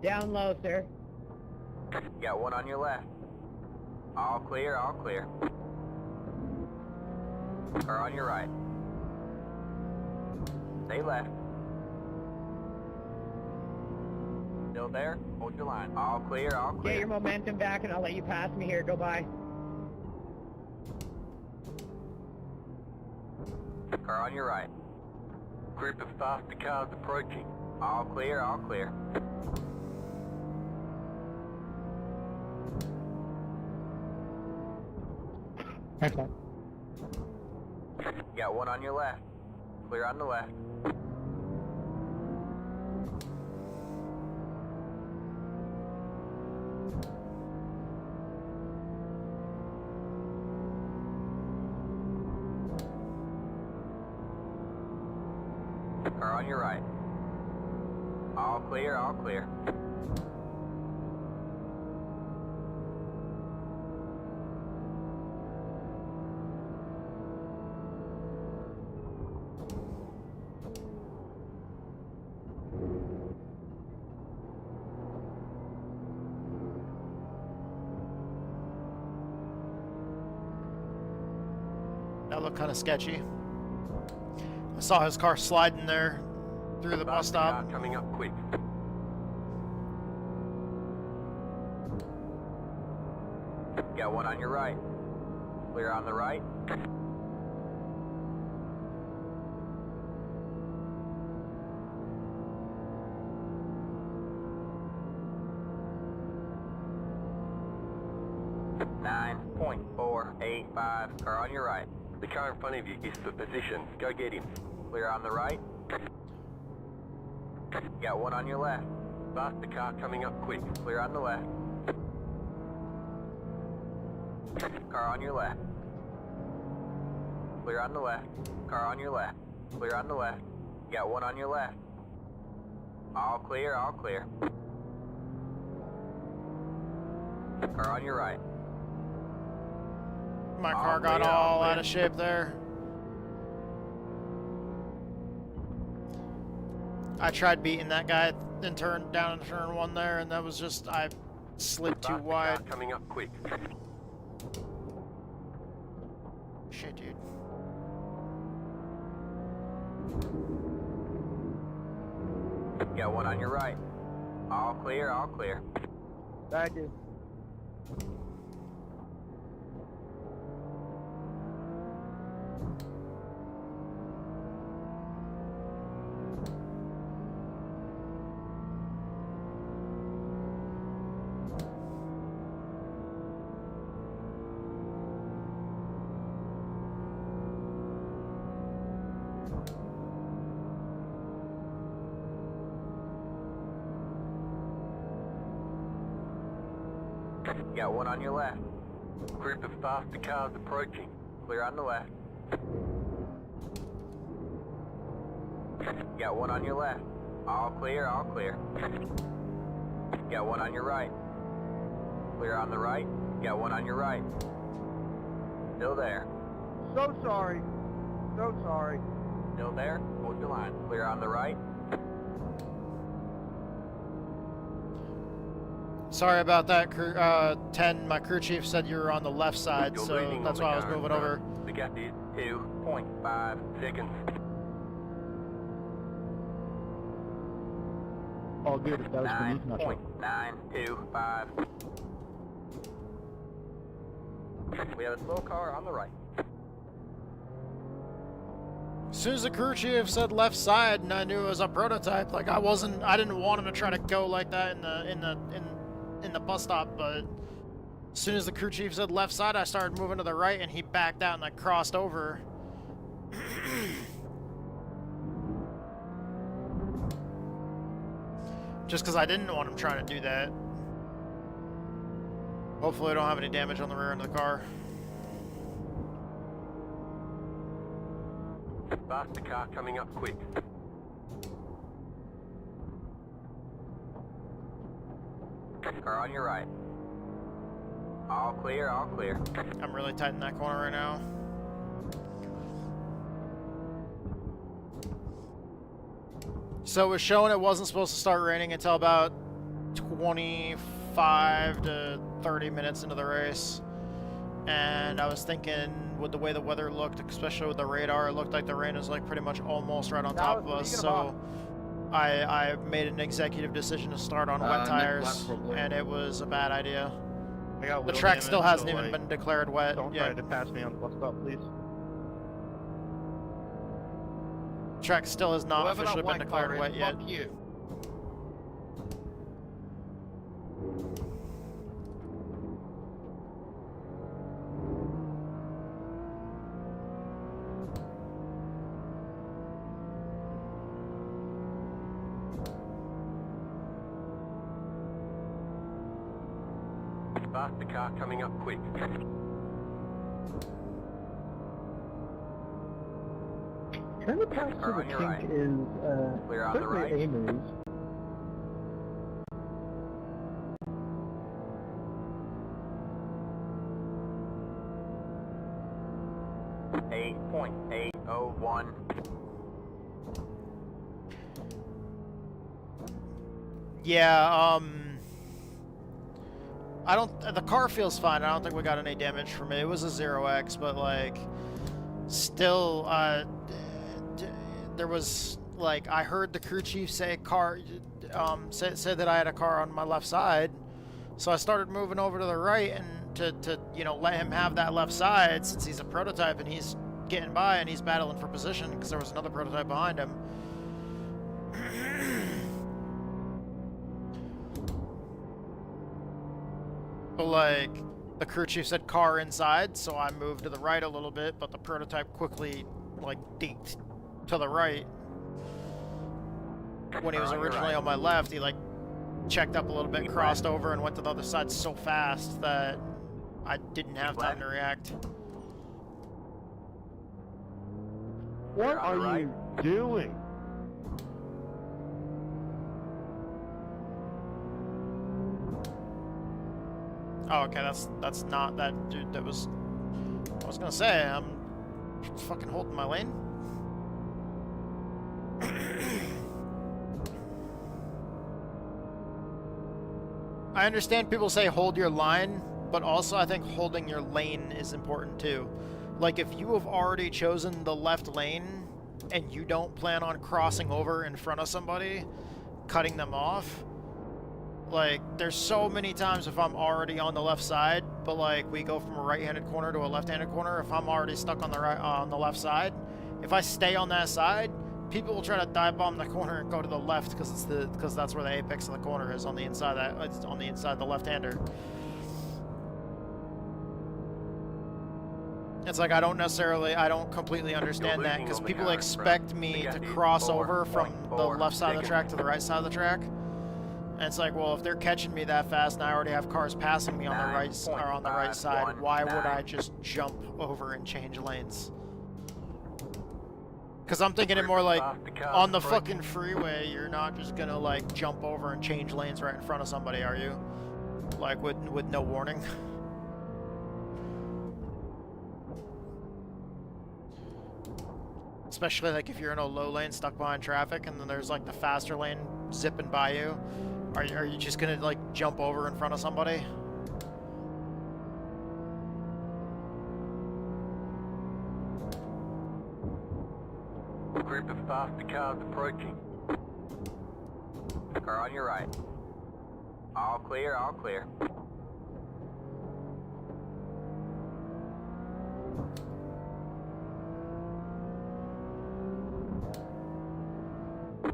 S21: Down low, sir.
S4: Got one on your left. All clear, all clear. Car on your right. Stay left. Still there? Hold your line. All clear, all clear.
S21: Get your momentum back and I'll let you pass me here. Go by.
S4: Car on your right.
S9: Group of faster cars approaching.
S4: All clear, all clear.
S6: Okay.
S4: Got one on your left. Clear on the left. Car on your right. All clear, all clear.
S3: That looked kind of sketchy. I saw his car sliding there through the bus stop.
S9: Coming up quick.
S4: Got one on your right. Clear on the right. .485. Car on your right.
S9: The car in front of you is for position. Go get him.
S4: Clear on the right. Got one on your left.
S9: Faster car coming up quick.
S4: Clear on the left. Car on your left. Clear on the left. Car on your left. Clear on the left. Got one on your left. All clear, all clear. Car on your right.
S3: My car got all out of shape there. I tried beating that guy and turned down in turn one there, and that was just, I slid too wide.
S9: Coming up quick.
S3: Shit, dude.
S4: Got one on your right. All clear, all clear.
S6: Thank you.
S4: Got one on your left. Group of faster cars approaching. Clear on the left. Got one on your left. All clear, all clear. Got one on your right. Clear on the right. Got one on your right. Still there.
S5: So sorry. So sorry.
S4: Still there. Hold your line. Clear on the right.
S3: Sorry about that, 10. My crew chief said you were on the left side, so that's why I was moving over.
S4: We got these 2.5 seconds.
S10: All good if that was beneath nothing.
S4: 9.925. We have a slow car on the right.
S3: As soon as the crew chief said left side, and I knew it was a prototype, like I didn't want him to try to go like that in the bus stop, but as soon as the crew chief said left side, I started moving to the right, and he backed out and I crossed over. Just because I didn't want him trying to do that. Hopefully I don't have any damage on the rear end of the car.
S9: Faster car coming up quick.
S4: Car on your right. All clear, all clear.
S3: I'm really tight in that corner right now. So it was showing it wasn't supposed to start raining until about 25 to 30 minutes into the race. And I was thinking, with the way the weather looked, especially with the radar, it looked like the rain was like pretty much almost right on top of us. So I made an executive decision to start on wet tires, and it was a bad idea. The track still hasn't even been declared wet.
S2: Don't try to pass me on the bus stop, please.
S3: Track still has not officially been declared wet yet.
S5: Fuck you.
S9: Faster car coming up quick.
S10: Trying to pass through the kink is certainly a move.
S4: .801.
S3: Yeah, I don't. The car feels fine. I don't think we got any damage from it. It was a 0x, but like, still, there was like I heard the crew chief say said that I had a car on my left side, so I started moving over to the right and to you know let him have that left side since he's a prototype and he's getting by and he's battling for position because there was another prototype behind him. But like, the crew chief said car inside, so I moved to the right a little bit, but the prototype quickly, like, deked to the right. When he was originally on my left, he, like, checked up a little bit, crossed over, and went to the other side so fast that I didn't have time to react.
S2: What are you doing?
S3: Oh, okay, that's not that dude that was... I was gonna say, I'm fucking holding my lane. I understand people say hold your line, but also I think holding your lane is important too. Like, if you have already chosen the left lane and you don't plan on crossing over in front of somebody, cutting them off, Like, there's so many times if I'm already on the left side, but like we go from a right-handed corner to a left-handed corner, if I'm already stuck on the left side, if I stay on that side, people will try to dive bomb the corner and go to the left because that's where the apex of the corner is, on the inside it's on the inside the left-hander. It's like I don't completely understand that, because people expect me to cross over from the left side of the track to the right side of the track. And it's like, well, if they're catching me that fast and I already have cars passing me on the right side, why would I just jump over and change lanes? Because I'm thinking it more like, on the fucking freeway, you're not just gonna like jump over and change lanes right in front of somebody, are you? Like with no warning? Especially like if you're in a low lane stuck behind traffic and then there's like the faster lane zipping by you. Are you just gonna like jump over in front of somebody?
S9: A group of faster cars approaching.
S4: Car on your right. All clear, all clear.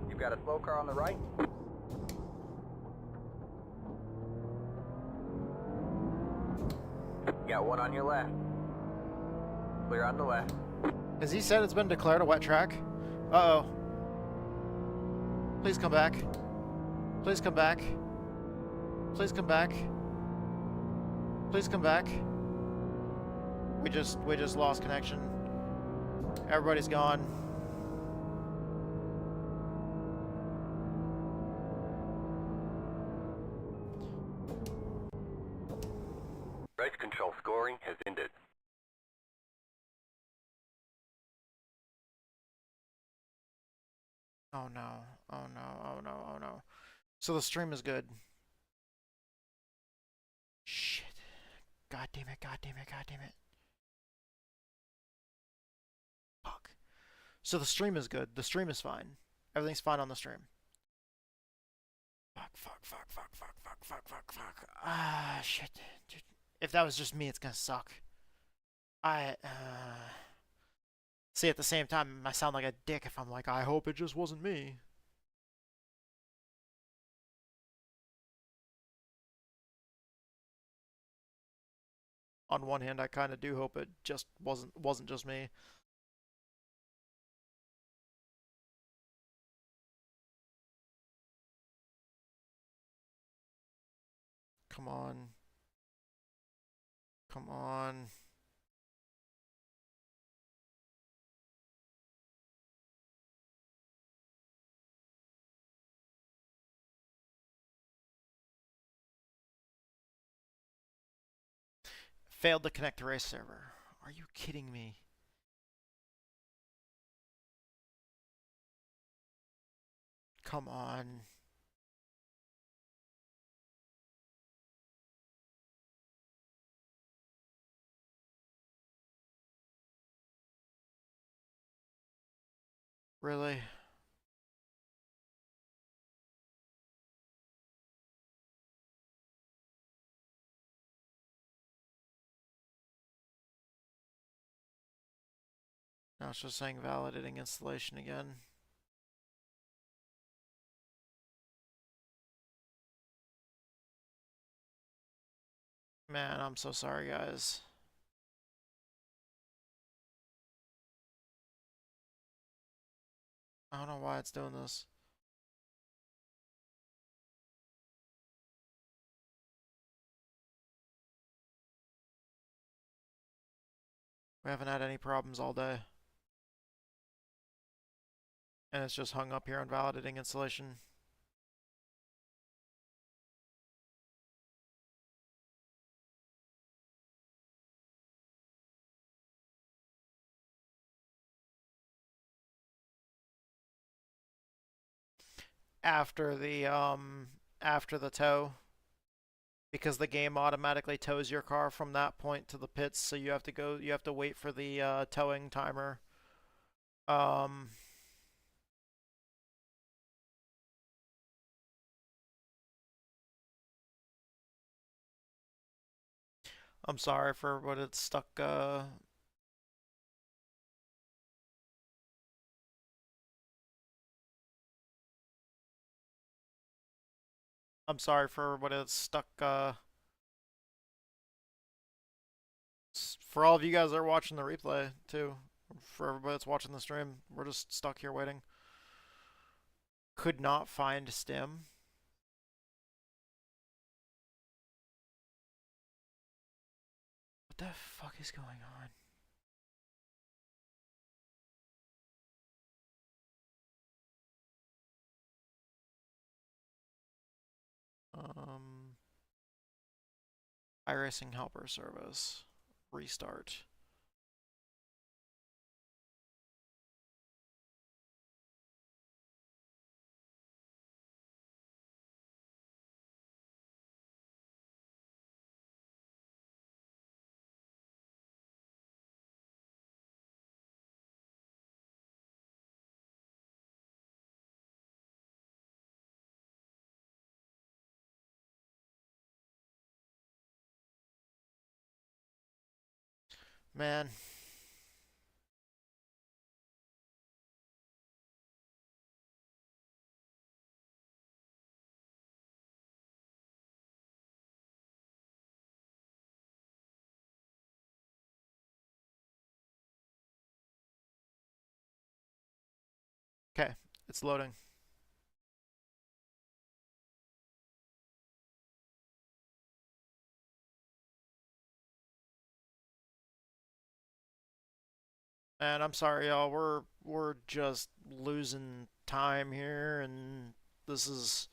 S4: You've got a slow car on the right. You got one on your left. Clear on the left.
S3: Has he said it's been declared a wet track? Uh-oh. Please come back. Please come back. Please come back. Please come back. We just lost connection. Everybody's gone.
S9: Race control scoring has ended.
S3: Oh no, oh no, oh no, oh no. So the stream is good. Shit. God damn it, god damn it, god damn it. Fuck. So the stream is good. The stream is fine. Everything's fine on the stream. Fuck, fuck, fuck, fuck, fuck, fuck, fuck, fuck, fuck. Ah, shit. Dude. If that was just me, it's gonna suck. See, at the same time, I sound like a dick if I'm like, I hope it just wasn't me. On one hand, I kind of do hope it just wasn't just me. Come on. Come on. Failed to connect to race server. Are you kidding me? Come on. Really? Now it's just saying validating installation again. Man, I'm so sorry, guys. I don't know why it's doing this. We haven't had any problems all day. And it's just hung up here on validating installation. After the tow, because the game automatically tows your car from that point to the pits, so you have to wait for the towing timer. I'm sorry for what it's stuck, I'm sorry for what it's stuck, for all of you guys that are watching the replay, too. For everybody that's watching the stream, we're just stuck here waiting. Could not find stim. What the fuck is going on? iRacing helper service. Restart. Man. Okay, it's loading. And I'm sorry, y'all. We're just losing time here, and this is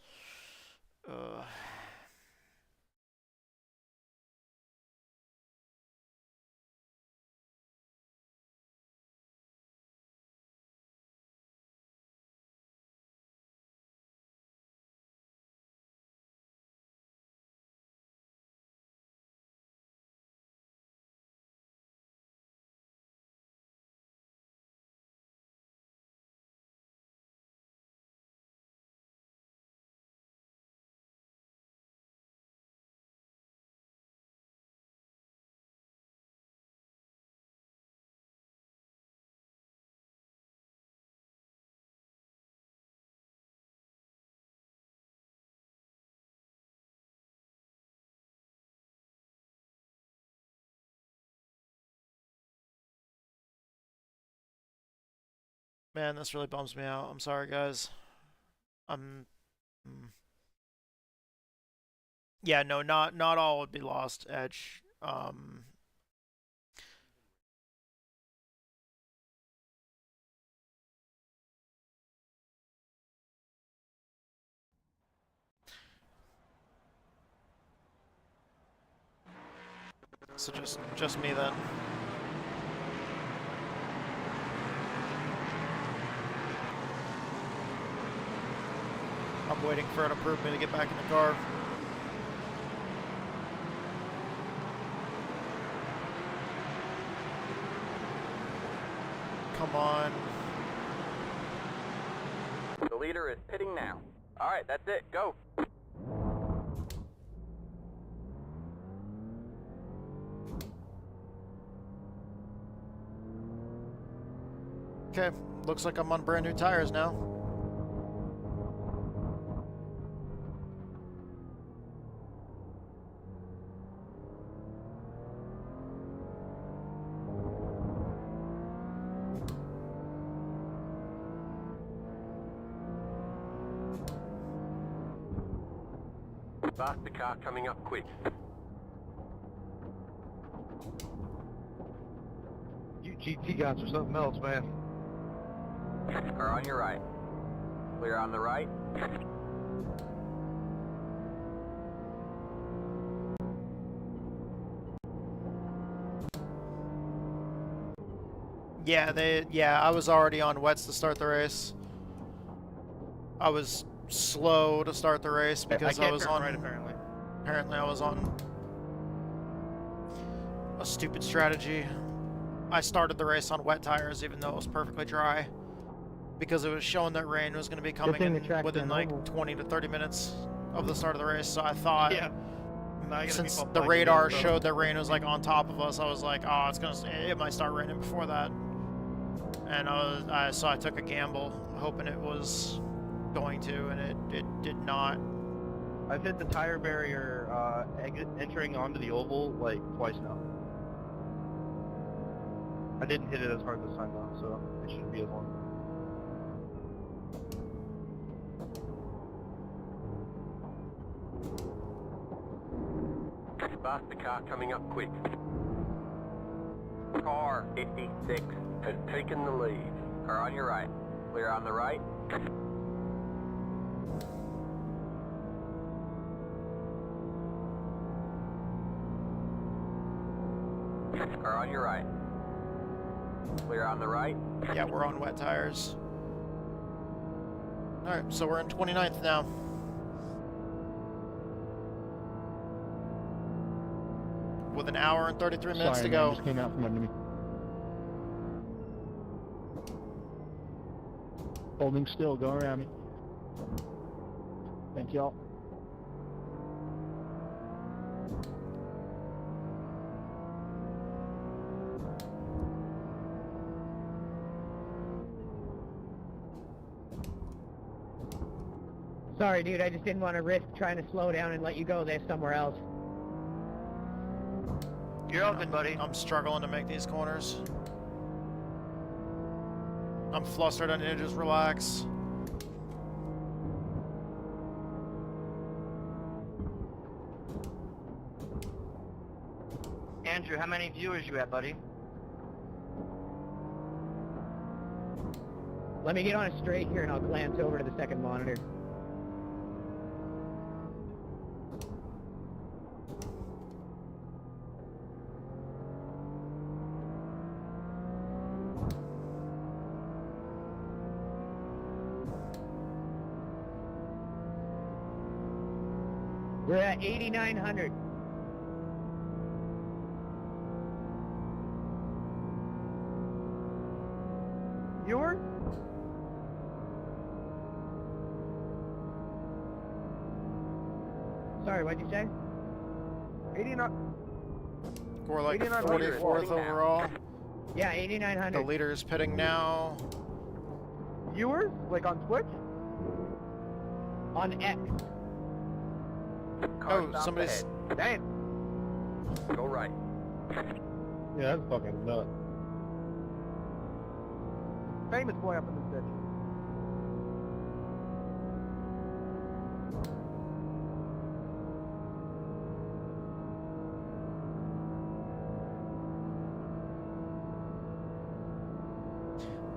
S3: man, this really bums me out. I'm sorry, guys. Yeah, no, not all would be lost, Edge. So just me then. I'm waiting for it to approve me to get back in the car. Come on.
S4: The leader is pitting now. Alright, that's it. Go.
S3: Okay, looks like I'm on brand new tires now.
S9: Faster car coming up quick.
S2: You GT guys are something else, man.
S4: Are on your right. Clear on the right.
S3: Yeah, I was already on wets to start the race. I was slow to start the race because I was on
S5: right, apparently.
S3: Apparently I was on a stupid strategy. I started the race on wet tires even though it was perfectly dry because it was showing that rain was going to be coming in within like 20 to 30 minutes of the start of the race. So I thought since the radar showed that rain was like on top of us, I was like, oh, it might start raining before that. And I took a gamble, hoping it was going to, and it did not.
S2: I've hit the tire barrier entering onto the oval like twice now. I didn't hit it as hard this time though, so it shouldn't be as long.
S9: Spark the car coming up quick.
S4: Car 56
S9: has taken the lead.
S4: Car on your right. Clear on the right. Car on your right. Clear on the right.
S3: Yeah, we're on wet tires. Alright, so we're in 29th now. With an hour and 33 minutes to go.
S10: Just came out from under me. Holding still, go around me. Thank y'all.
S21: Sorry, dude, I just didn't want to risk trying to slow down and let you go there somewhere else.
S2: You're all good, buddy.
S3: I'm struggling to make these corners. I'm flustered, I need to just relax.
S2: Andrew, how many viewers you at, buddy?
S21: Let me get on a straight here and I'll glance over to the second monitor. We're at 8,900. Yours? Sorry, what'd you say? 89.
S3: We're like 44th overall.
S21: Yeah, 8,900.
S3: The leader is pitting now.
S21: Viewers? Like on Twitch? On X.
S3: Oh, somebody's...
S21: Damn.
S4: Go right.
S2: Yeah, that's fucking nuts.
S21: Famous boy up in this bitch.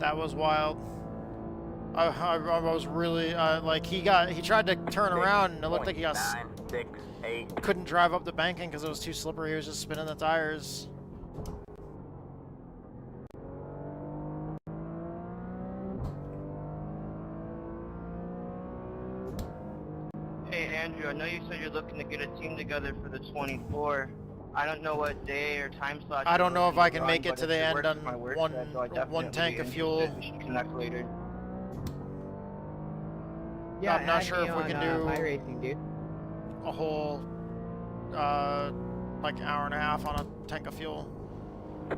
S3: That was wild. I was really like he tried to turn around and it looked like he got
S4: 9, 6, 8.
S3: couldn't drive up the banking because it was too slippery. He was just spinning the tires.
S2: Hey Andrew, I know you said you're looking to get a team together for the 24. I don't know what day or time slot.
S3: I don't know if I can make it
S2: but
S3: to
S2: if
S3: the
S2: it
S3: end
S2: works
S3: on
S2: with my work
S3: one
S2: schedule, I definitely
S3: tank
S2: be
S3: of fuel.
S2: interested. We should connect later.
S21: Yeah,
S3: I'm not
S21: add
S3: sure
S21: me
S3: if we
S21: on,
S3: can do
S21: iRacing, dude.
S3: a whole like hour and a half on a tank of fuel.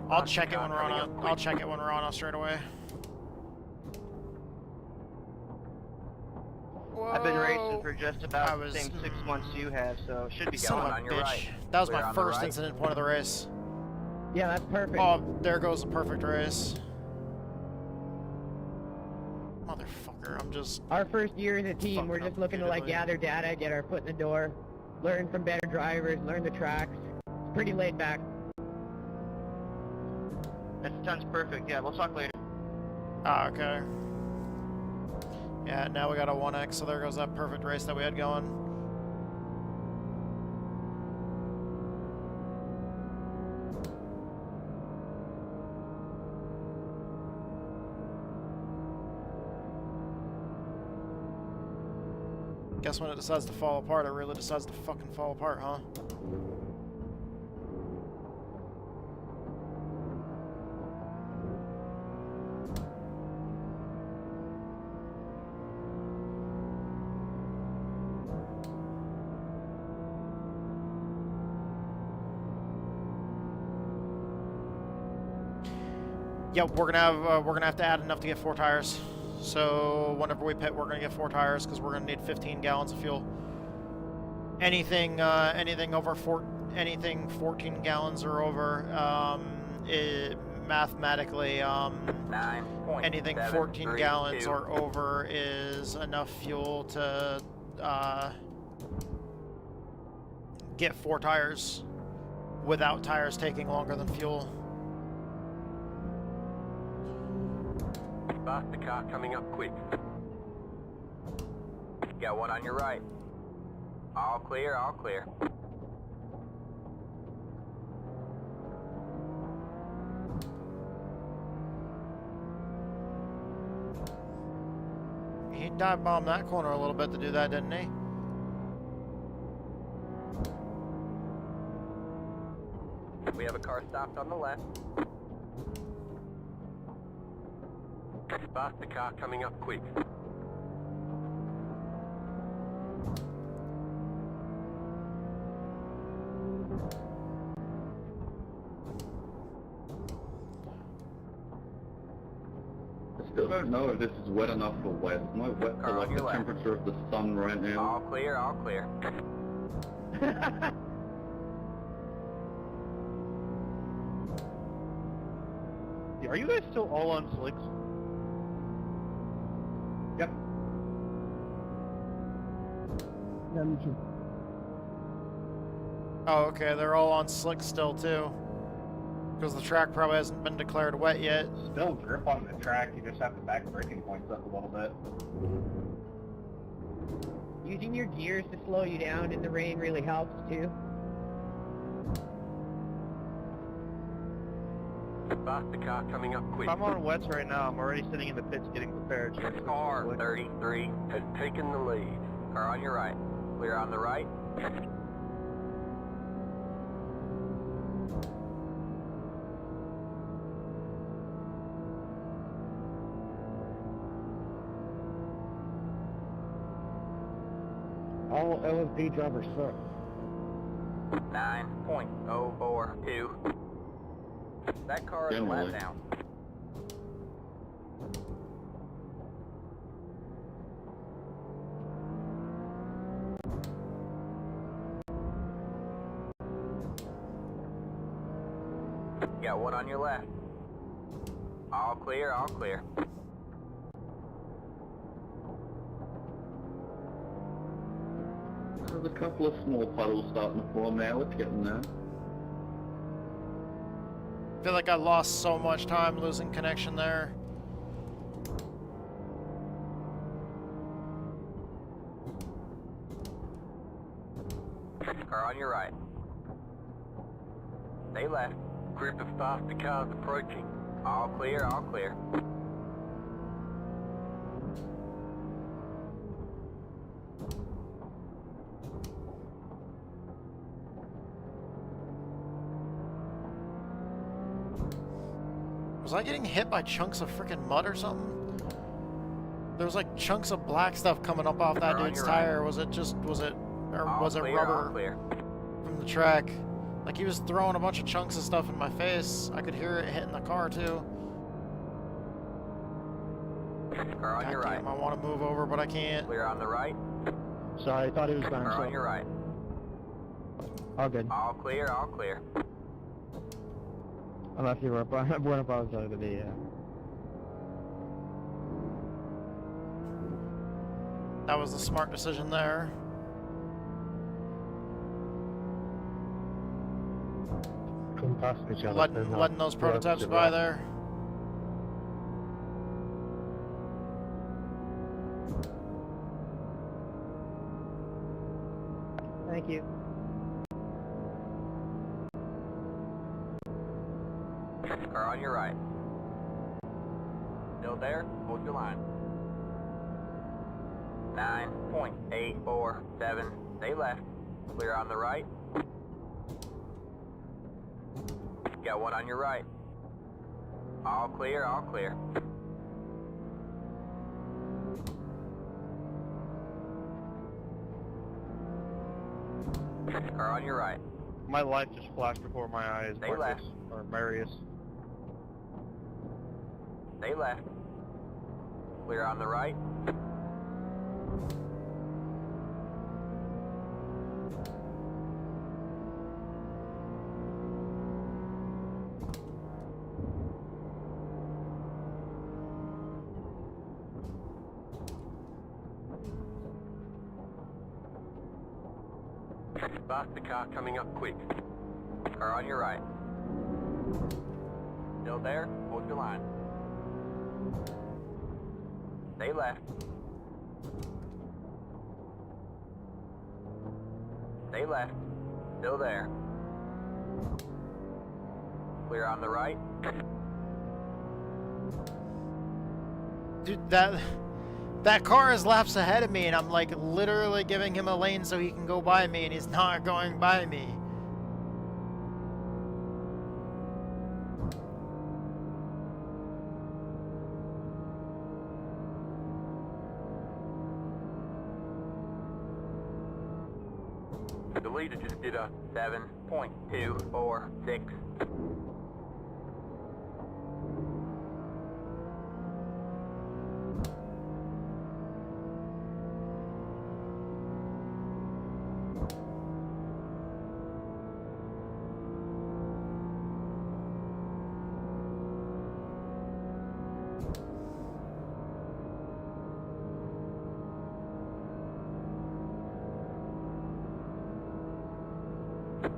S3: I'll check it when we're on. I'll check it when we're on straight away.
S2: I've been racing for just about the same 6 months you have, so it should be
S3: Son
S2: going
S3: of
S2: on
S3: a
S2: your
S3: bitch.
S2: right.
S3: That was
S2: Clear
S3: my
S2: on the
S3: first
S2: right.
S3: incident point of the race.
S21: Yeah, that's perfect.
S3: Oh, there goes the perfect race. Motherfucker, I'm just...
S21: Our first year as a team, we're just looking to like gather data, get our foot in the door, learn from better drivers, learn the tracks. It's pretty laid back.
S2: That sounds perfect. Yeah, we'll talk later.
S3: Ah, okay. Yeah, now we got a 1X, so there goes that perfect race that we had going. Guess when it decides to fall apart, it really decides to fucking fall apart, huh? Yep, we're gonna have to add enough to get 4 tires. So whenever we pit, we're gonna get 4 tires because we're gonna need 15 gallons of fuel. Anything over 14 gallons or over, mathematically, anything 14 gallons or over is enough fuel to get 4 tires without tires taking longer than fuel.
S4: Faster car coming up quick. Got one on your right. All clear, all clear.
S3: He dive bombed that corner a little bit to do that, didn't he?
S4: We have a car stopped on the left.
S9: Faster car coming up quick.
S18: I still don't know if this is wet enough for wet. Am I wet for like the temperature of the sun right now?
S4: All clear, all clear.
S2: Are you guys still all on slicks?
S18: Yep.
S10: Yeah, me too.
S3: Oh, okay, they're all on slick still too. Because the track probably hasn't been declared wet yet.
S5: Still grip on the track, you just have the back braking points up a little bit.
S21: Using your gears to slow you down in the rain really helps too.
S9: Faster car coming up quick.
S2: If I'm on wets right now, I'm already sitting in the pits getting prepared.
S4: Car 33
S9: has taken the lead.
S4: Car on your right. Clear on the right.
S10: All LSD drivers suck.
S4: 9.042. That car is a lap down. Got one on your left. All clear, all clear.
S18: There's a couple of small puddles starting to form now, it's getting there.
S3: I feel like I lost so much time losing connection there.
S4: Car on your right. Stay left.
S9: Group of faster cars approaching.
S4: All clear, all clear.
S3: Was I getting hit by chunks of freaking mud or something? There was like chunks of black stuff coming up off that dude's tire. Was it rubber from the track? Like he was throwing a bunch of chunks of stuff in my face. I could hear it hitting the car too.
S4: Car on your right.
S3: I want to move over, but I can't.
S4: Clear on the right.
S10: Sorry, I thought he was by himself.
S4: Car on your right.
S10: All good.
S4: All clear, all clear.
S10: Unless you were buena pausa the day, yeah.
S3: That was the smart decision there.
S10: Couldn't pass each other.
S3: Letting those prototypes by there.
S21: Thank you.
S4: Car on your right. Still there? Hold your line. 9.847. Stay left. Clear on the right. Got one on your right. All clear, all clear. Car on your right.
S2: My life just flashed before my eyes,
S4: Stay
S2: Marcus,
S4: left.
S2: or Marius.
S4: Stay left. Clear on the right.
S9: Faster car coming up quick.
S4: Car on your right. Still there? Hold your line. Stay left. Stay left. Still there. Clear on the right.
S3: Dude, that car is laps ahead of me, and I'm like literally giving him a lane so he can go by me, and he's not going by me.
S4: The leader just did a 7.246.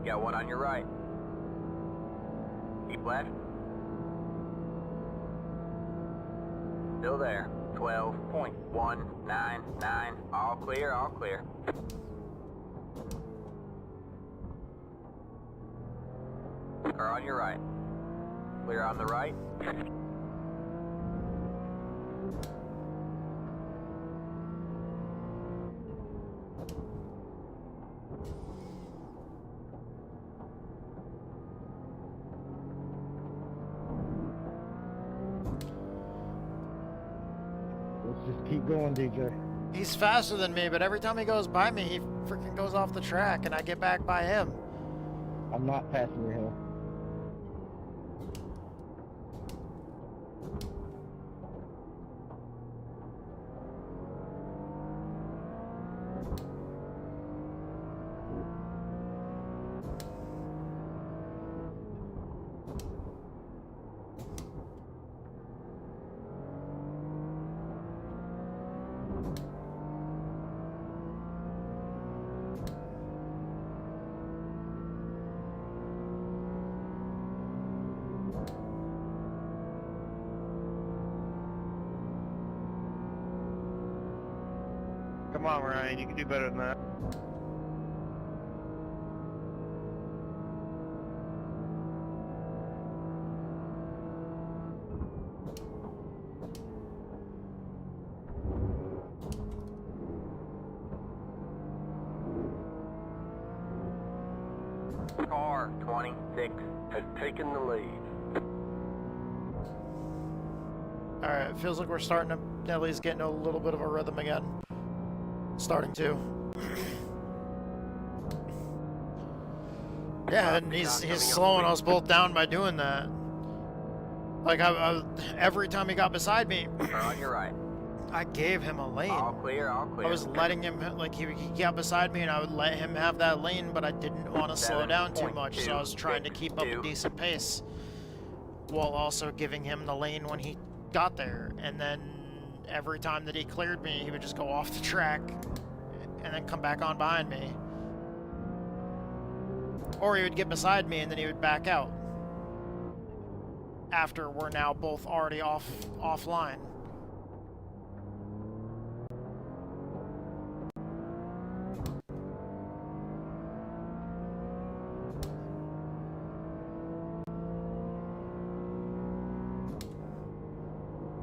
S4: Got one on your right. Keep left. Still there. 12.199. All clear, all clear. Car on your right. Clear on the right.
S10: Just keep going, DJ.
S3: He's faster than me, but every time he goes by me, he freaking goes off the track, and I get back by him.
S10: I'm not passing your hill.
S2: Come on, Ryan, you can do better than that.
S4: Car 26
S9: has taken the lead.
S3: Alright, it feels like we're starting to at least get into a little bit of a rhythm again. Starting to. Yeah, and he's slowing us both down by doing that. Like, every time he got beside me,
S4: on your right.
S3: I gave him a lane.
S4: All clear, all clear.
S3: I was letting him, like, he got beside me and I would let him have that lane, but I didn't want to slow down too much, so I was trying to keep up a decent pace while also giving him the lane when he got there. And then every time that he cleared me, he would just go off the track and then come back on behind me. Or he would get beside me and then he would back out after we're now both already offline.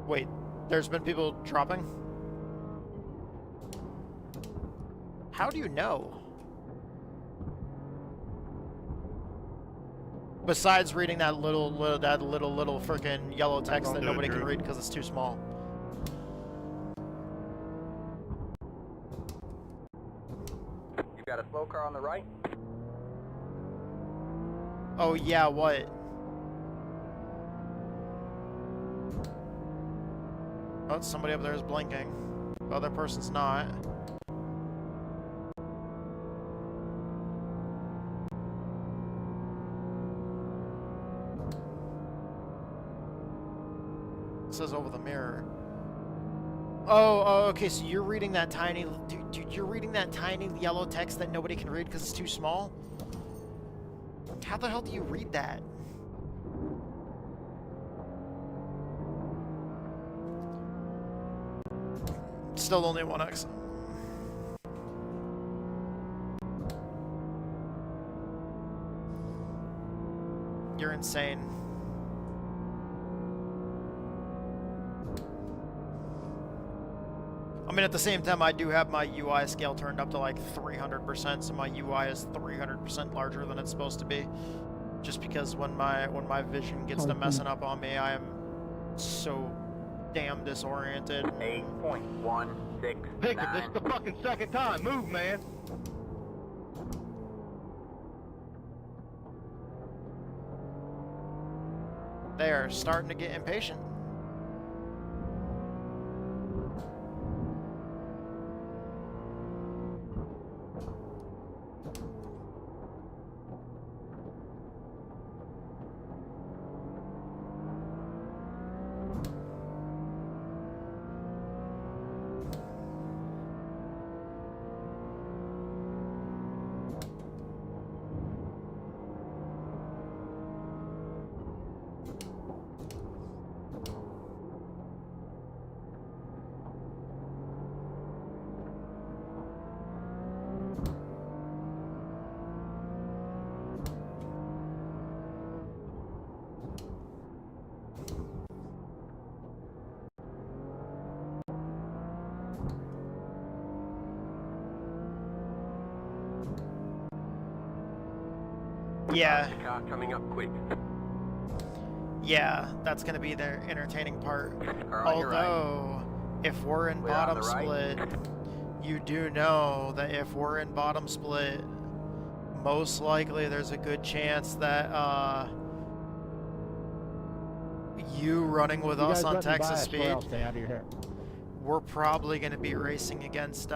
S3: Wait, there's been people dropping? How do you know? Besides reading that little freaking yellow text that nobody can read because it's too small.
S4: You got a slow car on the right?
S3: Oh yeah, what? Oh, somebody up there is blinking. The other person's not. It says over the mirror. Oh, okay, so you're reading that tiny... Dude, you're reading that tiny yellow text that nobody can read because it's too small? How the hell do you read that? Still only 1x. You're insane. I mean, at the same time, I do have my UI scale turned up to like 300%, so my UI is 300% larger than it's supposed to be. Just because when my vision gets to messing up on me, I am so damn disoriented.
S4: 8.169.
S5: Pick it, this is the fucking second time. Move, man.
S3: They are starting to get impatient. Yeah.
S9: Car coming up quick.
S3: Yeah, that's gonna be the entertaining part.
S4: Alright, you're
S3: Although, if we're in
S4: Way on
S3: bottom
S4: the right.
S3: split, you do know that if we're in bottom split, most likely there's a good chance that you running with us on Texas Speed,
S10: I'll stay out of your hair.
S3: we're probably gonna be racing against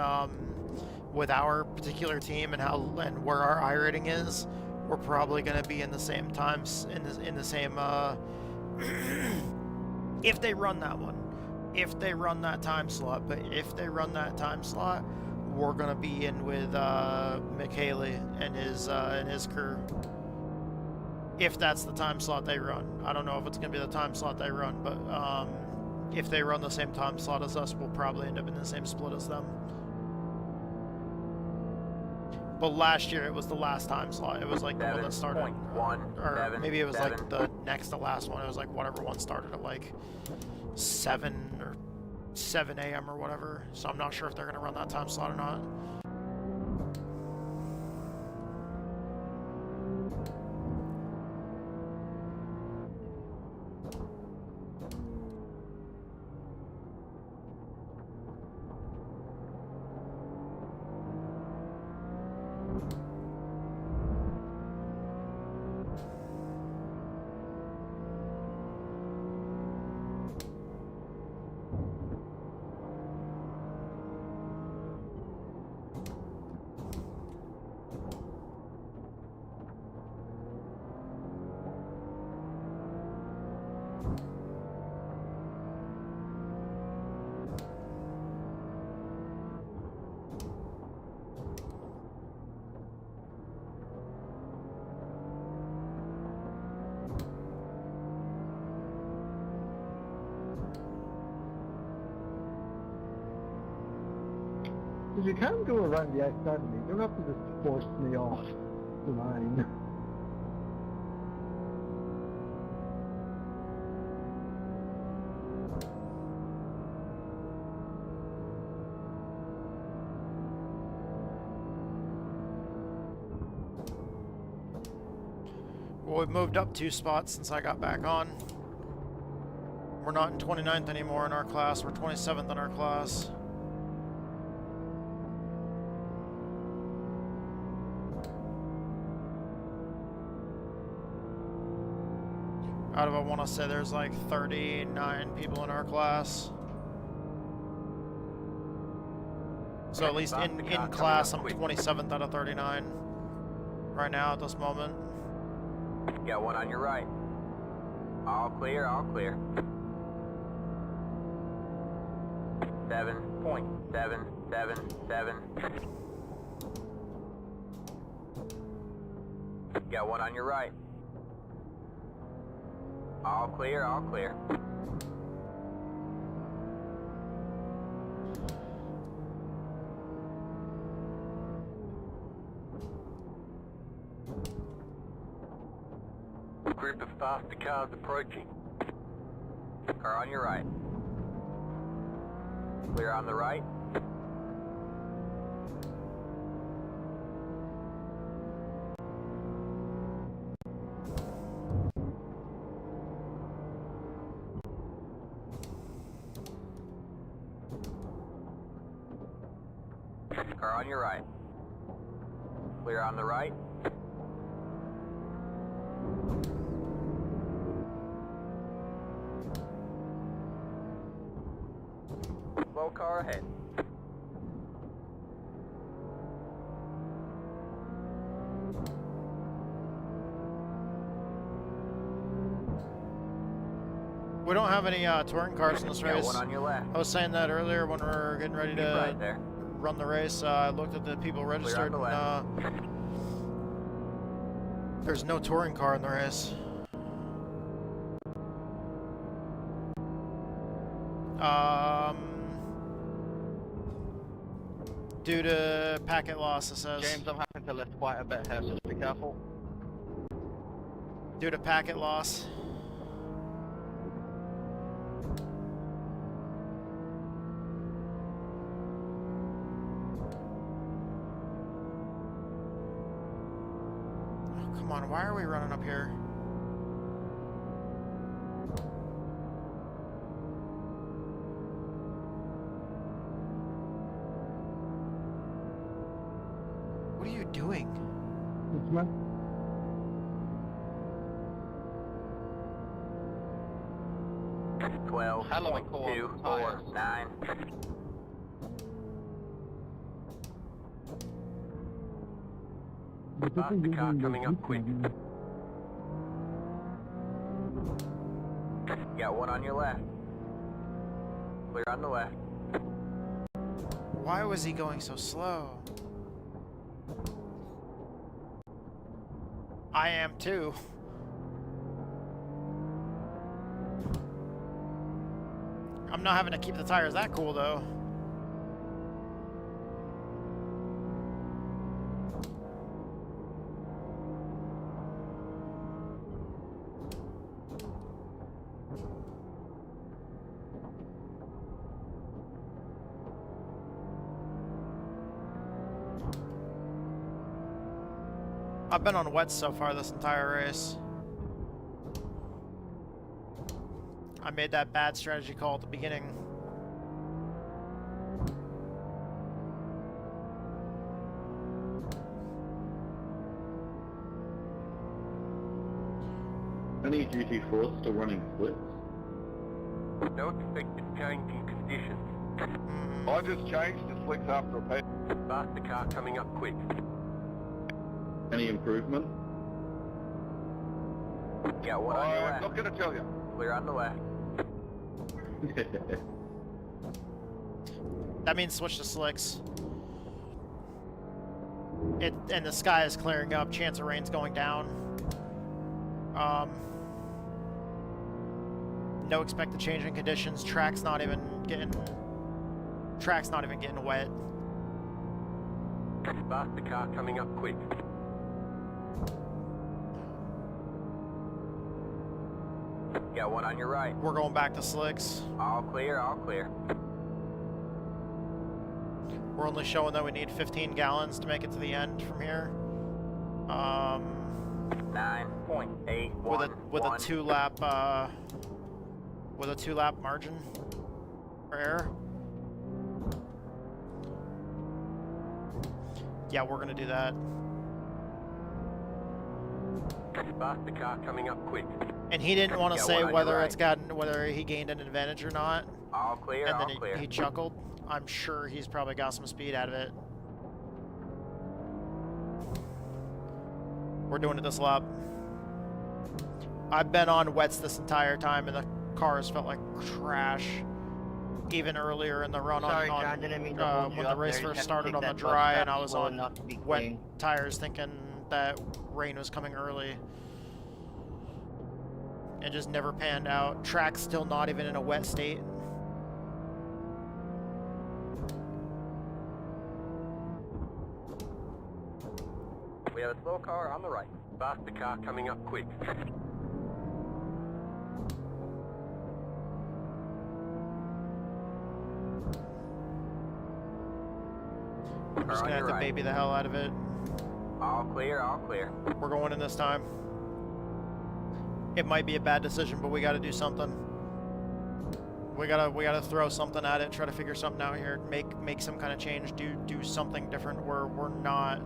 S3: with our particular team and where our iRating is. We're probably going to be in the same times, in the same, if they run that one, if they run that time slot, but if they run that time slot, we're going to be in with, McHaley and his crew. If that's the time slot they run. I don't know if it's going to be the time slot they run, but, if they run the same time slot as us, we'll probably end up in the same split as them. But last year it was the last time slot. It was like the one that started, or maybe it was like the next to last one. It was like whatever one started at like 7 a.m. or whatever. So I'm not sure if they're gonna run that time slot or not.
S10: If you can go around the outside of me, you don't have to just force me off the line.
S3: Well, we've moved up 2 spots since I got back on. We're not in 29th anymore in our class, we're 27th in our class. Out of, I want to say there's like 39 people in our class. So at least in class, I'm 27th out of 39 right now at this moment.
S4: Got one on your right. All clear, all clear. 7.777. Got one on your right. All clear, all clear.
S9: Group of faster cars approaching.
S4: Car on your right. Clear on the right. Car on your right. Clear on the right. Slow car ahead.
S3: We don't have any touring cars in this race.
S4: One on your left.
S3: I was saying that earlier when we were getting ready to run the race. I looked at the people registered and there's no touring car in the race. Due to packet loss, it says.
S5: James, I'm having to lift quite a bit here, so just be careful.
S3: Due to packet loss. Oh, come on, why are we running up here? What are you doing?
S10: It's my...
S4: 12, 2, 4, 9.
S9: Faster car coming up quick.
S4: Got one on your left. Clear on the left.
S3: Why was he going so slow? I am too. I'm not having to keep the tires that cool though. I've been on wets so far this entire race. I made that bad strategy call at the beginning.
S18: Any GT4 still running splits?
S9: No expected change in conditions.
S22: I just changed the slicks after a pay.
S9: Faster car coming up quick.
S18: Any improvement?
S4: Got one on your left.
S22: I'm not going to tell you.
S4: Clear on the left.
S3: That means switch to slicks. And the sky is clearing up. Chance of rain's going down. No expected change in conditions. Track's not even getting wet.
S9: Faster car coming up quick.
S4: Got one on your right.
S3: We're going back to slicks.
S4: All clear, all clear.
S3: We're only showing that we need 15 gallons to make it to the end from here.
S4: 9.8
S3: with a two-lap margin for error. Yeah, we're gonna do that.
S9: Faster car coming up quick.
S3: And he didn't want to say whether he gained an advantage or not.
S4: All clear,
S3: and
S4: all
S3: then
S4: clear.
S3: he chuckled. I'm sure he's probably got some speed out of it. We're doing it this lap. I've been on wets this entire time, and the cars felt like trash. Even earlier in the run
S6: Sorry,
S3: on
S6: John, didn't mean to hold you
S3: when
S6: up
S3: the race
S6: there. You
S3: first
S6: have to
S3: started
S6: take
S3: on the
S6: that
S3: dry,
S6: bus
S3: and I
S6: back
S3: was
S6: slow
S3: on
S6: enough to be
S3: wet
S6: clean.
S3: tires thinking that rain was coming early. It just never panned out. Track's still not even in a wet state.
S4: We have a slow car on the right.
S9: Faster car coming up quick.
S3: I'm just gonna have to baby the hell out of it.
S4: All clear, all clear.
S3: We're going in this time. It might be a bad decision, but we gotta do something. We gotta throw something at it, try to figure something out here, make some kind of change, do something different. We're not.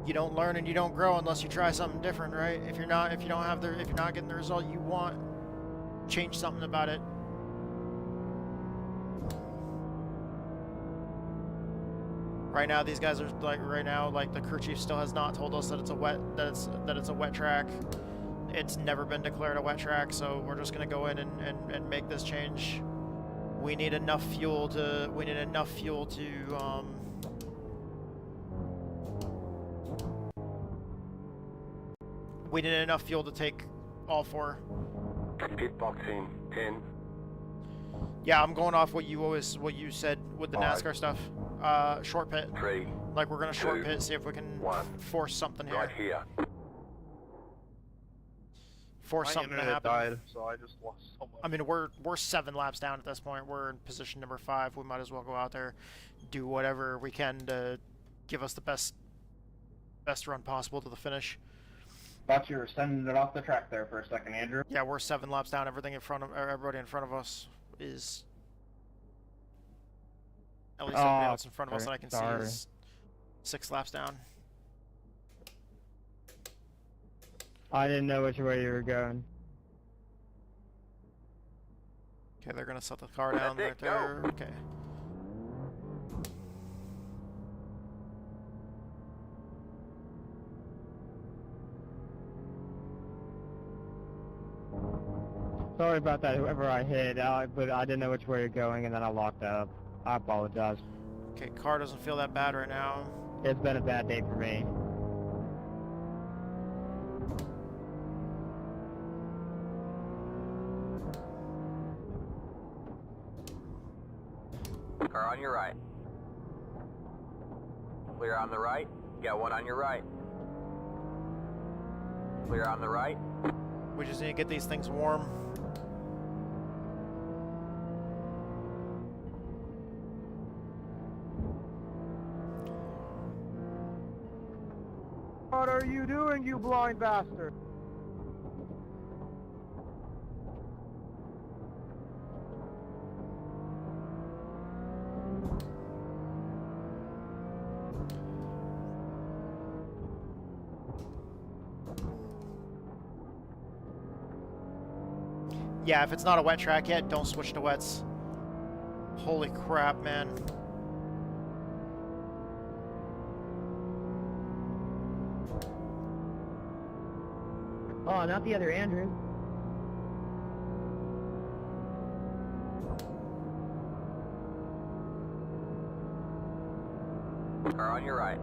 S3: You don't learn and you don't grow unless you try something different, right? If you're not getting the result you want, change something about it. Right now, these guys are like the crew chief still has not told us that it's a wet track. It's never been declared a wet track, so we're just gonna go in and make this change. We need enough fuel to take all four.
S9: Pit box in 10.
S3: Yeah, I'm going off what you said with the
S9: 5,
S3: NASCAR stuff. Short pit.
S9: 3.
S3: Like we're gonna short
S9: 2,
S3: pit, see if we can
S9: 1.
S3: force something here.
S9: Right here.
S3: Force
S2: My
S3: something to
S2: internet
S3: happen.
S2: died, so I just lost so much.
S3: I mean, we're 7 laps down at this point. We're in position number 5. We might as well go out there, do whatever we can to give us the best run possible to the finish.
S6: Thought you were sending it off the track there for a second, Andrew.
S3: Yeah, we're 7 laps down. Everybody in front of us is at least everybody else in front of us that I can see is 6 laps down.
S6: I didn't know which way you were going.
S3: Okay, they're gonna set the car down right there. Okay.
S6: Sorry about that, whoever I hit, but I didn't know which way you're going, and then I locked up. I apologize.
S3: Okay, car doesn't feel that bad right now.
S6: It's been a bad day for me.
S4: Car on your right. Clear on the right. Got one on your right. Clear on the right.
S3: We just need to get these things warm.
S17: What are you doing, you blind bastard?
S3: Yeah, if it's not a wet track yet, don't switch to wets. Holy crap, man.
S21: Oh, not the other Andrew.
S4: Car on your right.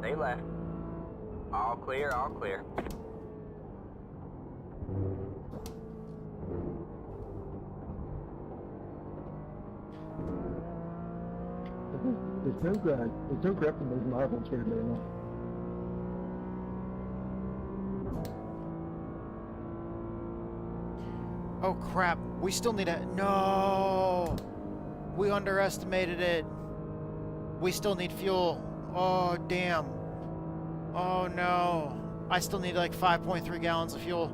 S4: Stay left. All clear, all clear.
S10: There's no grip in those marbles, weirdly enough.
S3: Oh crap, we still need a... No! We underestimated it. We still need fuel. Oh, damn. Oh no. I still need like 5.3 gallons of fuel.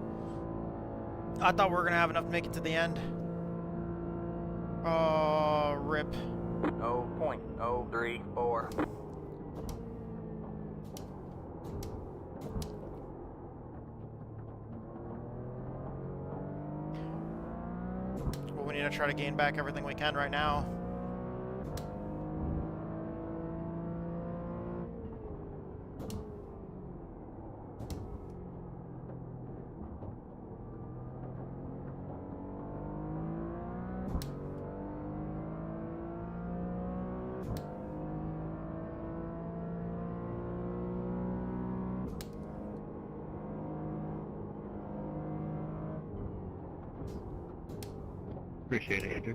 S3: I thought we were gonna have enough to make it to the end. Oh, rip.
S4: 0.034.
S3: gonna try to gain back everything we can right now.
S2: Appreciate it, Andrew.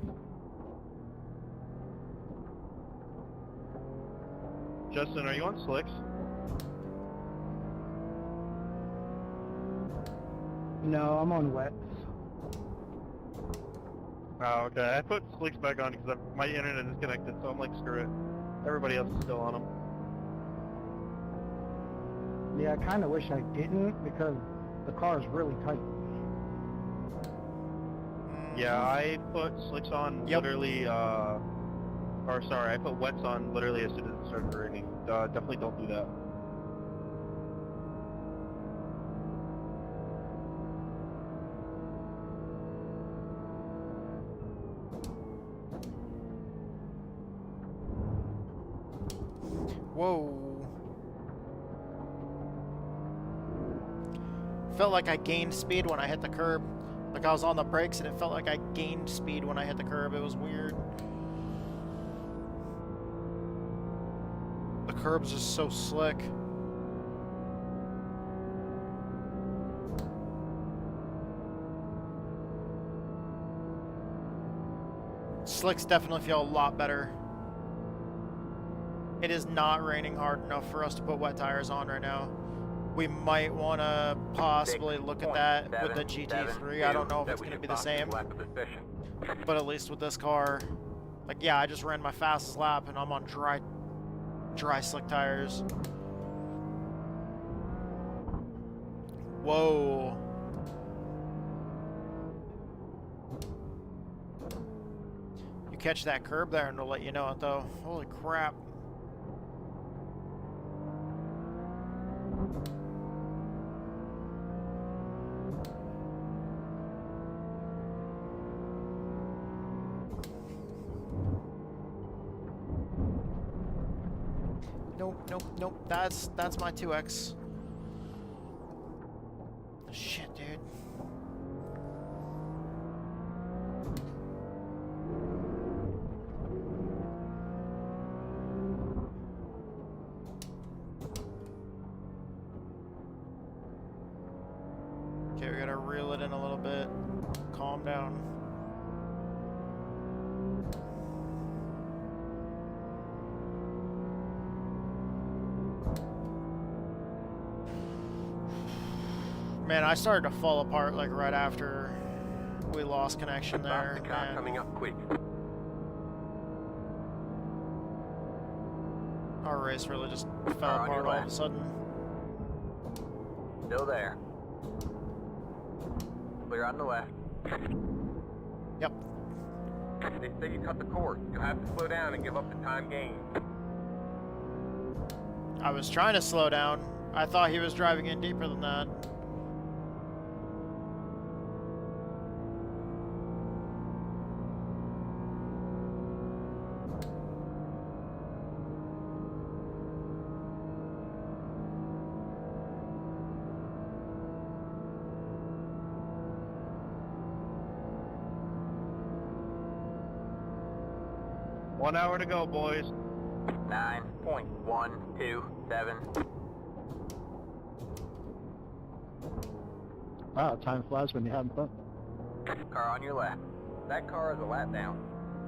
S2: Justin, are you on slicks?
S6: No, I'm on wet.
S2: Oh, okay. I put slicks back on because my internet is connected, so I'm like, screw it. Everybody else is still on them.
S6: Yeah, I kind of wish I didn't because the car is really tight.
S2: Yeah, I put slicks on literally, I put wets on literally as soon as it started raining. Definitely don't do that.
S3: Whoa. Felt like I gained speed when I hit the curb. Like I was on the brakes and it felt like I gained speed when I hit the curb. It was weird. The curb's just so slick. Slicks definitely feel a lot better. It is not raining hard enough for us to put wet tires on right now. We might want to possibly look at that with the GT3. I don't know if it's going to be the same. But at least with this car, like, yeah, I just ran my fastest lap and I'm on dry slick tires. Whoa. You catch that curb there and it'll let you know it though. Holy crap. Nope. That's my 2X. Shit, dude. Okay, we gotta reel it in a little bit. Calm down. Man, I started to fall apart like right after we lost connection there.
S9: The car coming up quick.
S3: Our race really just fell apart all of a sudden.
S4: Still there. Clear on the left.
S3: Yep.
S9: They say you cut the course. You'll have to slow down and give up the time gained.
S3: I was trying to slow down. I thought he was driving in deeper than that.
S2: One hour to go, boys.
S4: 9.127.
S10: Wow, time flies when you're having fun.
S4: Car on your left. That car is a lap down.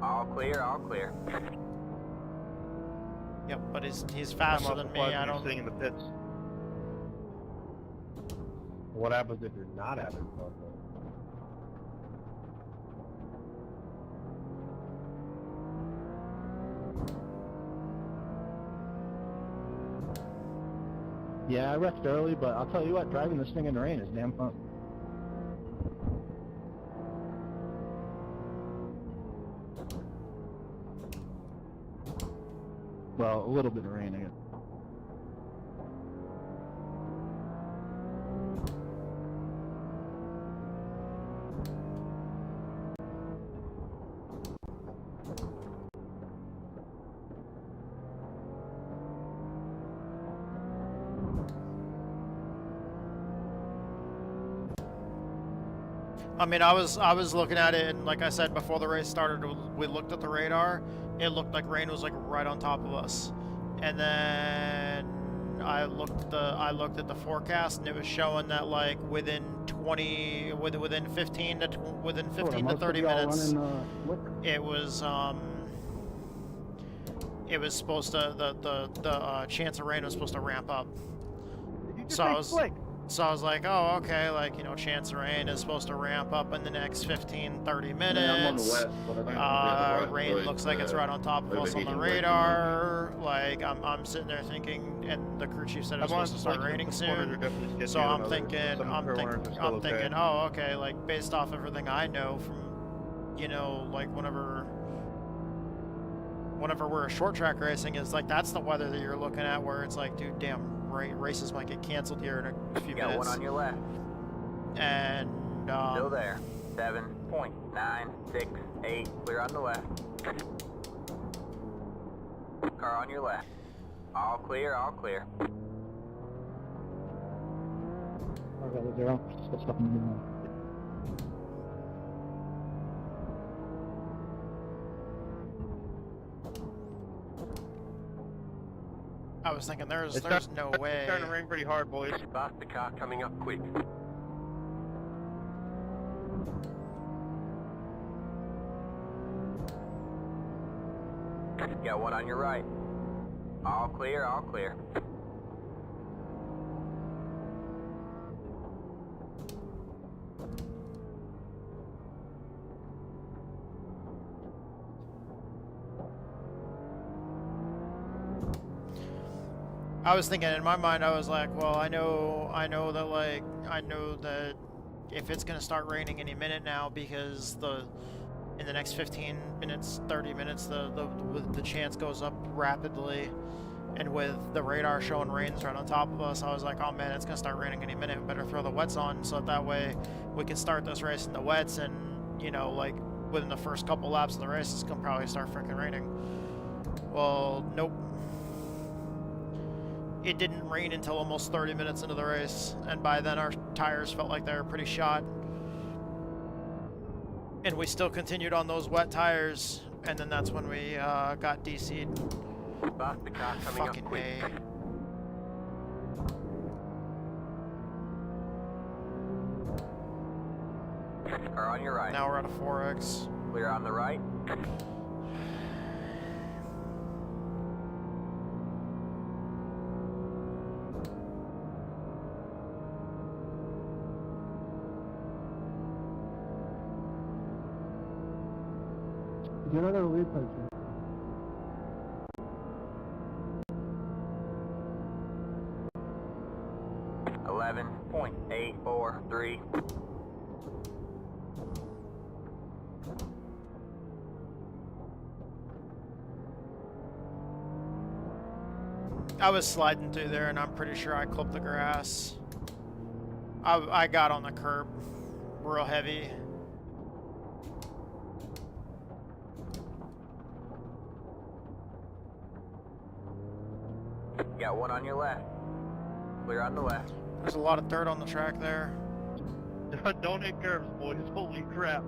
S4: All clear, all clear.
S3: Yep, but he's faster than me. I don't.
S2: Sitting in the pits.
S22: What happens if you're not having fun?
S10: Yeah, I wrecked early, but I'll tell you what, driving this thing in the rain is damn fun. Well, a little bit of rain, I guess.
S3: I mean, I was looking at it, and like I said before the race started, we looked at the radar. It looked like rain was like right on top of us, and then I looked at the forecast, and it was showing that like within 15 to 30 minutes, it was supposed to the chance of rain was supposed to ramp up. So I was like, oh, okay, like, you know, chance of rain is supposed to ramp up in the next 15, 30 minutes.
S15: Yeah, I'm on the west, but I think
S3: Rain looks like it's right on top of us on the radar. Like, I'm sitting there thinking, and the crew chief said it's supposed to start raining soon. So I'm thinking, oh, okay, like, based off everything I know from, you know, like, whenever we're short track racing, is like, that's the weather that you're looking at, where it's like, dude, damn, races might get canceled here in a few minutes.
S4: Got one on your left.
S3: And
S4: still there. 7.968. Clear on the left. Car on your left. All clear, all clear.
S10: Okay, 0.
S3: I was thinking there's no way.
S5: It's starting to rain pretty hard, boys.
S9: Fast the car coming up quick.
S4: Got one on your right. All clear, all clear.
S3: I was thinking in my mind, I was like, well, I know that if it's gonna start raining any minute now, because in the next 15 minutes, 30 minutes, the chance goes up rapidly, and with the radar showing rains right on top of us, I was like, oh man, it's gonna start raining any minute. We better throw the wets on, so that way we can start this race in the wets, and you know, like within the first couple laps of the race, it's gonna probably start freaking raining. Well, nope. It didn't rain until almost 30 minutes into the race, and by then our tires felt like they were pretty shot. And we still continued on those wet tires, and then that's when we got DC'd. Fucking A.
S4: Car on your right.
S3: Now we're at a 4X.
S4: Clear on the right.
S10: Get out of the replay, sir.
S4: .843.
S3: I was sliding through there, and I'm pretty sure I clipped the grass. I got on the curb real heavy.
S4: Got one on your left. Clear on the left.
S3: There's a lot of dirt on the track there.
S5: Don't hit curves, boys. Holy crap.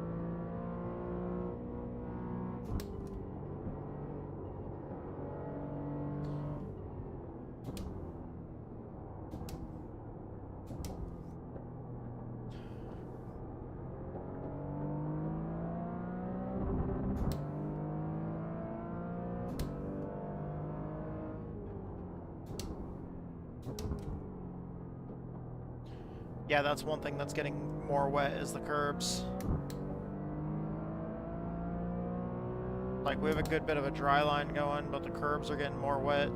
S3: Yeah, that's one thing that's getting more wet is the curbs. Like, we have a good bit of a dry line going, but the curbs are getting more wet.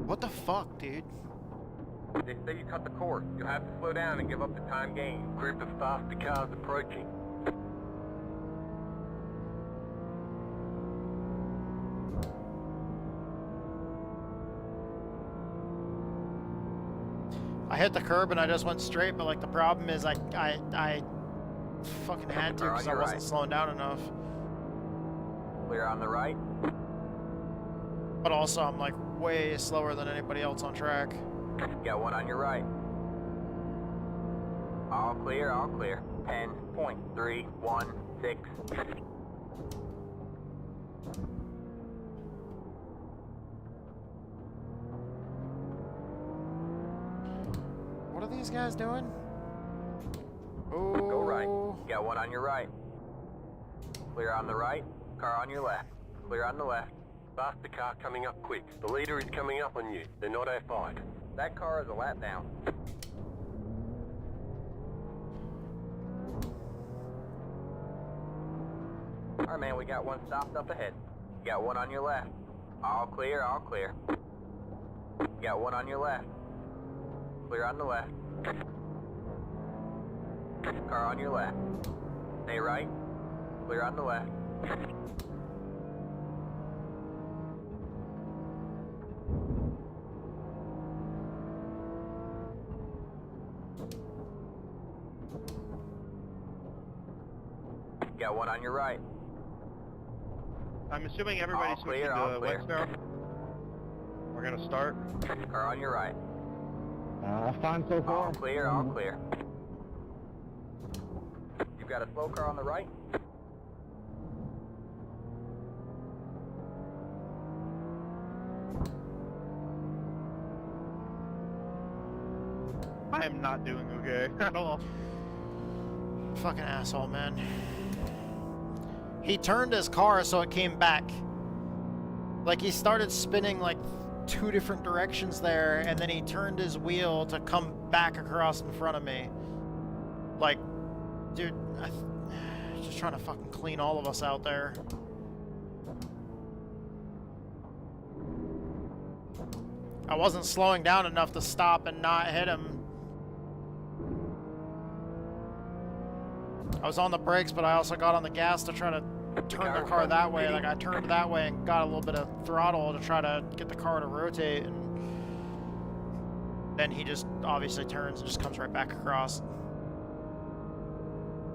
S3: What the fuck, dude?
S9: They say you cut the course. You'll have to slow down and give up the time gained. Group of faster cars approaching.
S3: I hit the curb and I just went straight, but like the problem is I fucking had to because I wasn't slowing down enough.
S4: Clear on the right.
S3: But also I'm like way slower than anybody else on track.
S4: Got one on your right. All clear, all clear. 10.316.
S3: What are these guys doing?
S4: Oh. Go right. Got one on your right. Clear on the right. Car on your left. Clear on the left.
S9: Faster car coming up quick. The leader is coming up on you. They're not F5.
S4: That car is a lap down. Alright, man, we got one stopped up ahead. Got one on your left. All clear, all clear. Got one on your left. Clear on the left. Car on your left. Stay right. Clear on the left. Got one on your right.
S2: I'm assuming everybody's switching to wets now. We're gonna start.
S4: Car on your right.
S6: Fine so far.
S4: All clear, all clear. You've got a slow car on the right.
S2: I am not doing okay at all.
S3: Fucking asshole, man. He turned his car so it came back. Like he started spinning like 2 different directions there, and then he turned his wheel to come back across in front of me. Like, dude, just trying to fucking clean all of us out there. I wasn't slowing down enough to stop and not hit him. I was on the brakes, but I also got on the gas to try to turn the car that way. Like I turned that way and got a little bit of throttle to try to get the car to rotate, and then he just obviously turns and just comes right back across.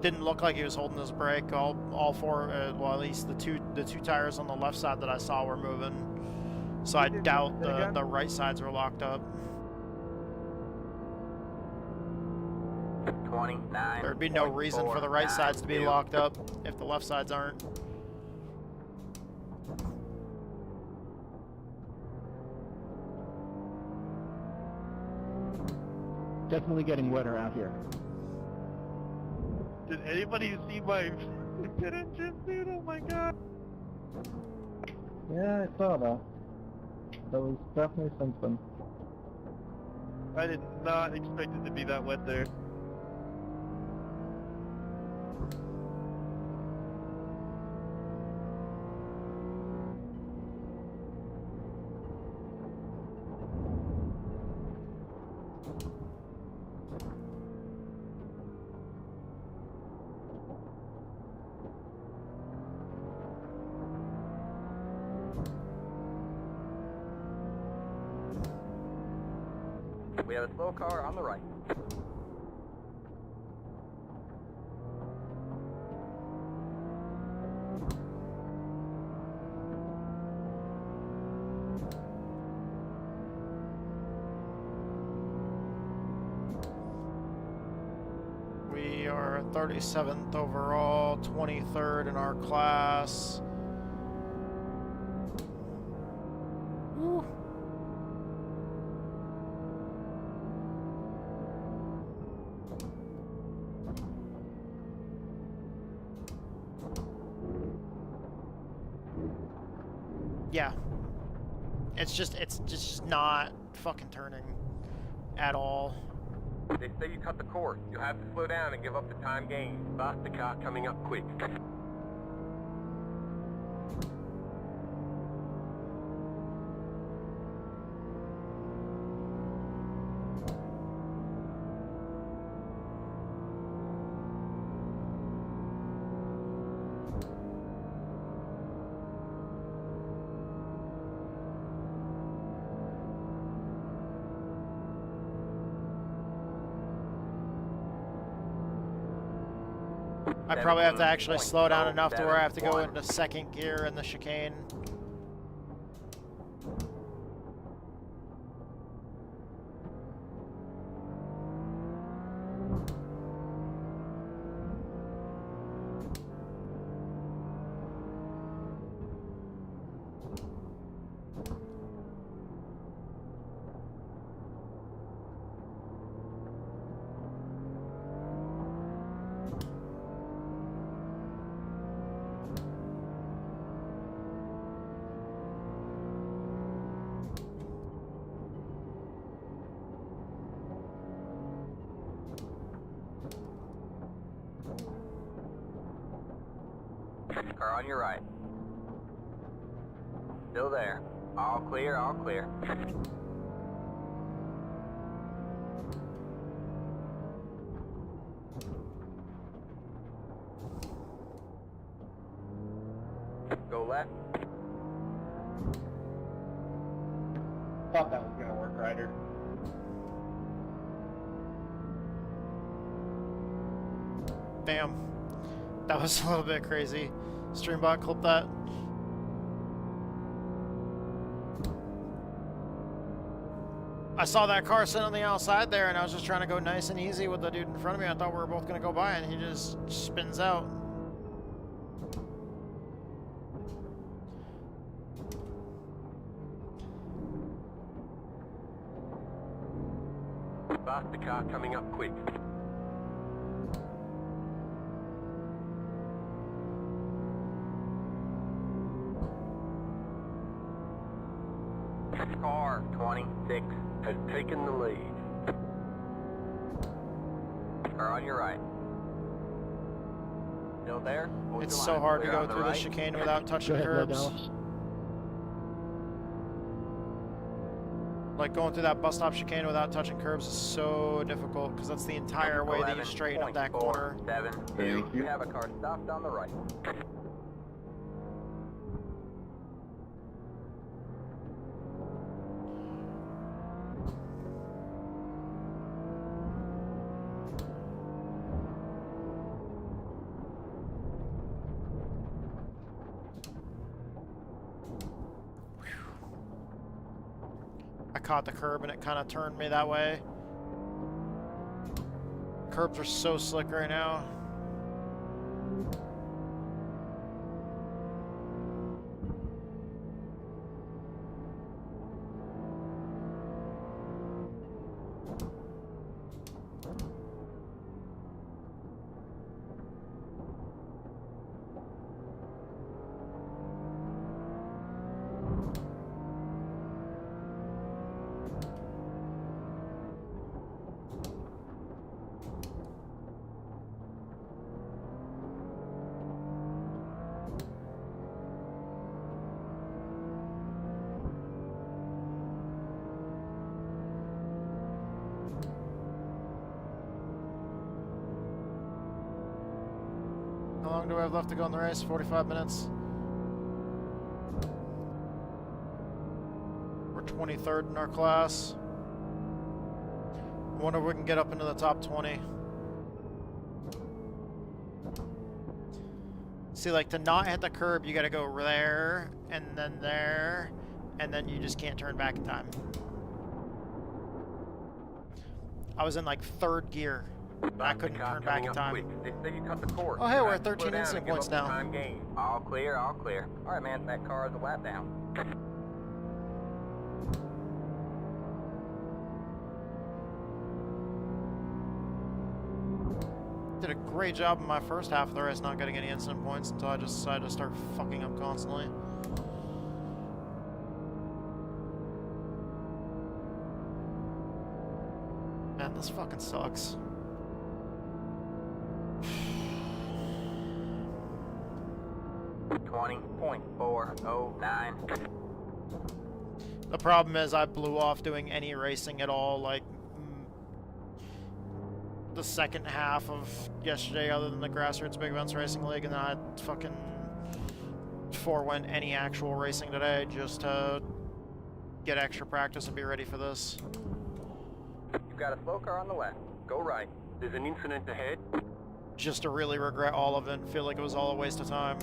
S3: Didn't look like he was holding his brake. All 4, well, at least the two tires on the left side that I saw were moving. So I doubt the right sides were locked up.
S4: 29.
S3: There'd be no reason for the right sides to be locked up if the left sides aren't.
S6: Definitely getting wetter out here.
S2: Did anybody see my pit engine, dude? Oh my god.
S10: Yeah, I saw that. That was definitely something.
S2: I did not expect it to be that wet there.
S4: We have a slow car on the right.
S3: We are 37th overall, 23rd in our class. Woo. Yeah. It's just not fucking turning at all.
S9: They say you cut the course. You'll have to slow down and give up the time gained. Faster car coming up quick.
S3: I probably have to actually slow down enough to where I have to go into second gear in the chicane.
S4: Car on your right. Still there. All clear, all clear. Go left.
S5: Thought that was gonna work, Ryder.
S3: Damn. That was a little bit crazy. Streambot, clip that. I saw that car sitting on the outside there, and I was just trying to go nice and easy with the dude in front of me. I thought we were both going to go by, and he just spins out.
S9: Faster car coming up quick.
S4: Car 26
S9: has taken the lead.
S4: Car on your right. Still there? Hold
S3: It's
S4: your
S3: so
S4: line.
S3: hard to
S4: Clear
S3: go
S4: on the
S3: through the
S4: right.
S3: chicane without touching
S10: Go ahead,
S3: curbs.
S10: Dallas.
S3: Like going through that bus stop chicane without touching curbs is so difficult because that's the entire way that you straighten up that corner.
S4: 11.72. You have a car stopped on the right.
S3: I caught the curb and it kind of turned me that way. Curbs are so slick right now. How long do I have left to go in the race? 45 minutes. We're 23rd in our class. I wonder if we can get up into the top 20. See, like, to not hit the curb, you gotta go there, and then you just can't turn back in time. I was in, like, third gear. I couldn't turn back in time.
S4: They say you cut the course.
S3: Oh, hey,
S4: You
S3: we're
S4: have
S3: at
S4: to
S3: 13
S4: slow down
S3: incident
S4: and give
S3: points
S4: up the
S3: now.
S4: time gain. All clear, all clear. All right, man, that car is a lap down.
S3: Did a great job in my first half of the race not getting any incident points until I just decided to start fucking up constantly. Man, this fucking sucks.
S4: .409.
S3: The problem is I blew off doing any racing at all, like, the second half of yesterday other than the Grassroots Big Events Racing League, and then I fucking forewent any actual racing today just to get extra practice and be ready for this.
S4: You've got a slow car on the left. Go right.
S9: There's an incident ahead.
S3: just to really regret all of it and feel like it was all a waste of time.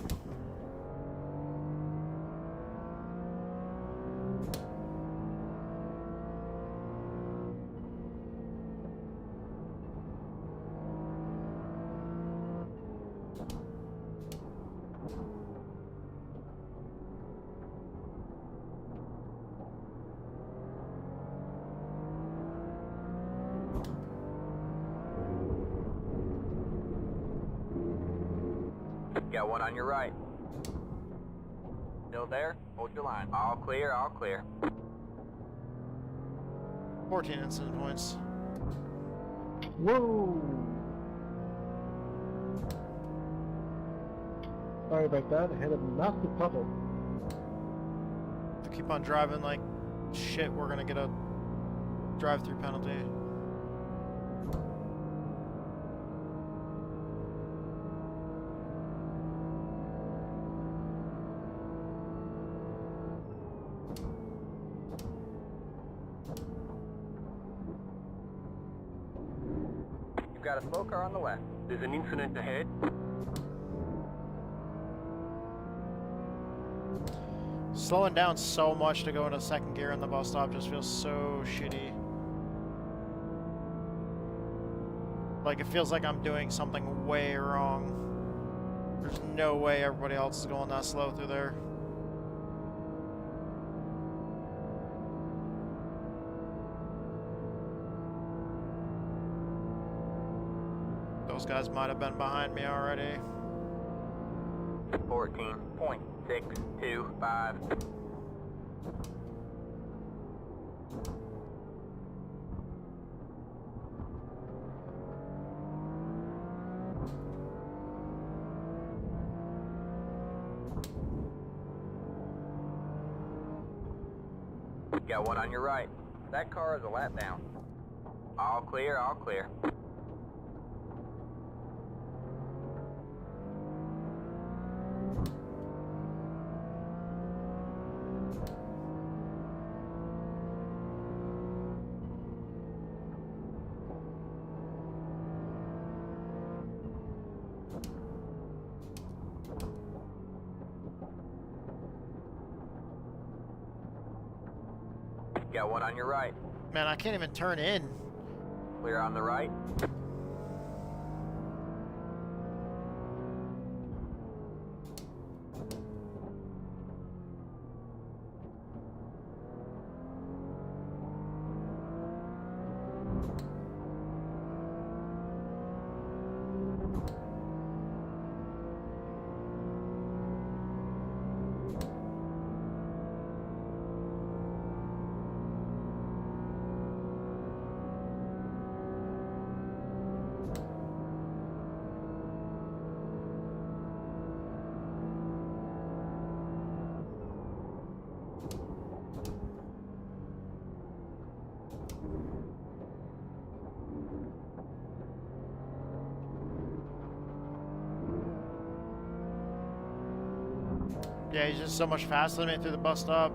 S4: Got one on your right. Still there? Hold your line. All clear, all clear.
S3: 14 incident points.
S10: Whoa! Sorry about that. I had a massive puddle.
S3: If we keep on driving like shit, we're gonna get a drive-through penalty.
S4: Got a slow car on the left. There's an incident ahead.
S3: Slowing down so much to go into second gear in the bus stop just feels so shitty. Like it feels like I'm doing something way wrong. There's no way everybody else is going that slow through there. Those guys might have been behind me already.
S4: 14.625. Got one on your right. That car is a lap down. All clear, all clear. Got one on your right.
S3: Man, I can't even turn in.
S4: Clear on the right.
S3: Yeah, he's just so much faster than me through the bus stop.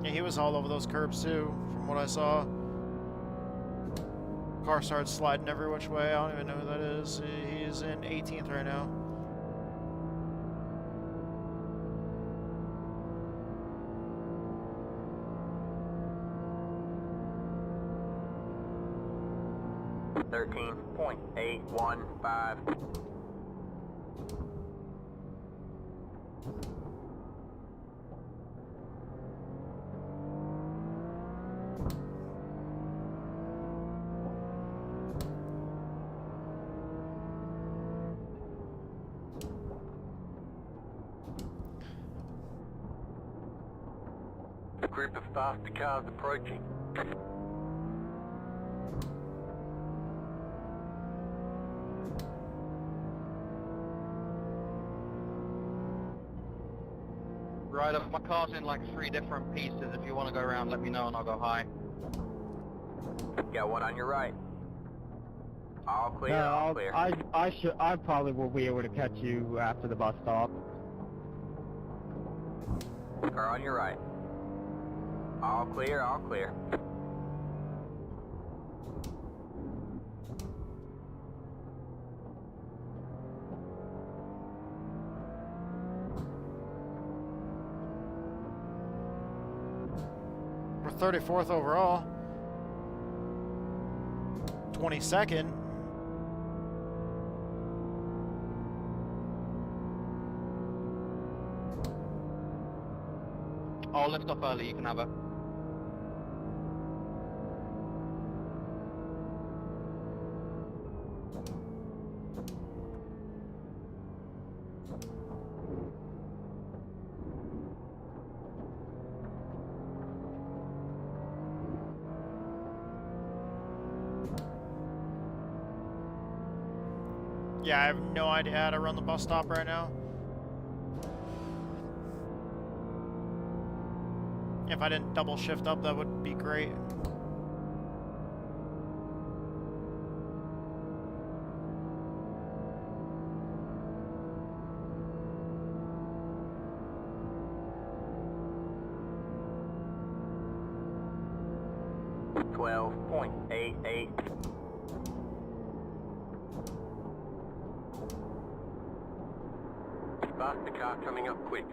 S3: Yeah, he was all over those curbs too, from what I saw. Car started sliding every which way. I don't even know who that is. He's in 18th right now.
S4: .815. A group of faster cars approaching.
S14: Right up, my car's in like 3 different pieces. If you want to go around, let me know and I'll go high.
S4: Got one on your right. All clear,
S6: No,
S4: all clear.
S6: I probably will be able to catch you after the bus stop.
S4: Car on your right. All clear, all clear.
S3: 34th overall. 22nd.
S14: I'll lift off early, you can have her.
S3: Yeah, I have no idea how to run the bus stop right now. If I didn't double shift up, that would be great.
S4: $12.88. Faster car coming up quick.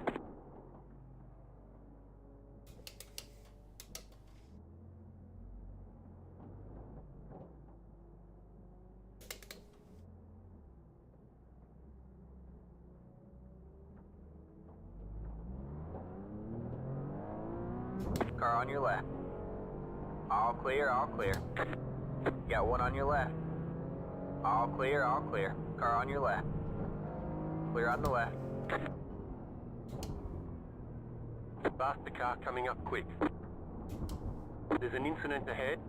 S4: Car on your left. All clear, all clear. Got one on your left. All clear, all clear. Car on your left. Clear on the left. Faster car coming up quick. There's an incident ahead.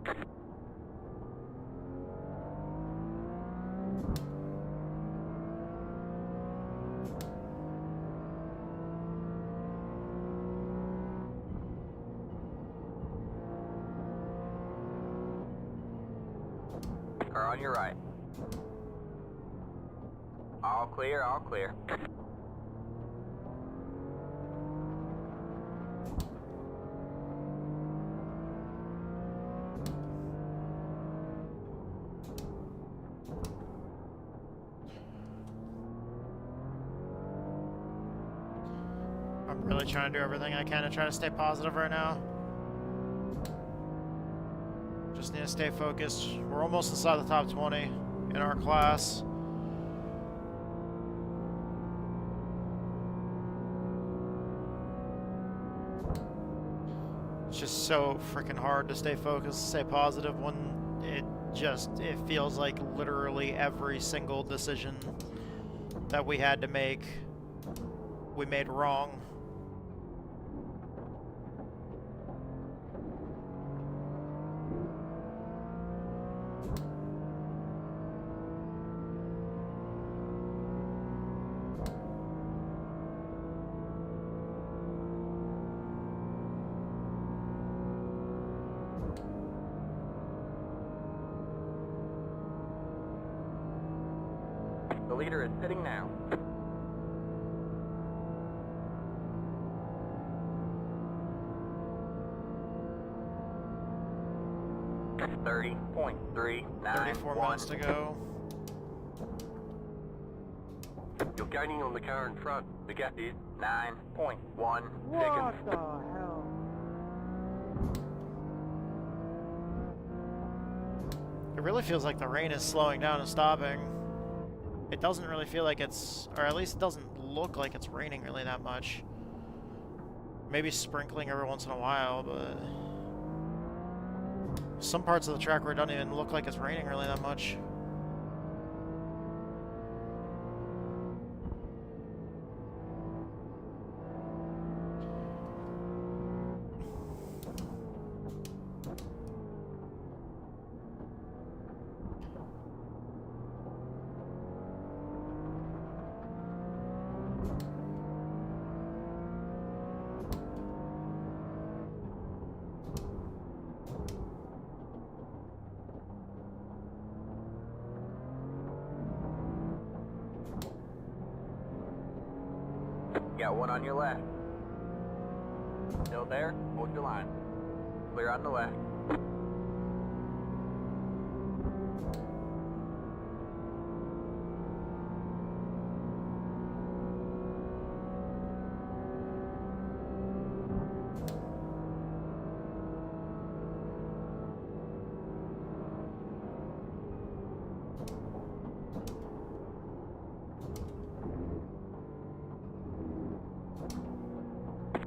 S4: Car on your right. All clear, all clear.
S3: I'm really trying to do everything I can to try to stay positive right now. Just need to stay focused. We're almost inside the top 20 in our class. It's just so freaking hard to stay focused, stay positive when it feels like literally every single decision that we had to make, we made wrong.
S4: The leader is pitting now.
S3: $30.391.
S4: minutes to go. You're gaining on the car in front. The gap is 9.1
S17: What
S4: seconds.
S17: the hell?
S3: It really feels like the rain is slowing down and stopping. It doesn't really feel like it's, or at least it doesn't look like it's raining really that much. Maybe sprinkling every once in a while, but some parts of the track where it doesn't even look like it's raining really that much.
S4: Got one on your left. Still there? Hold your line. Clear on the left.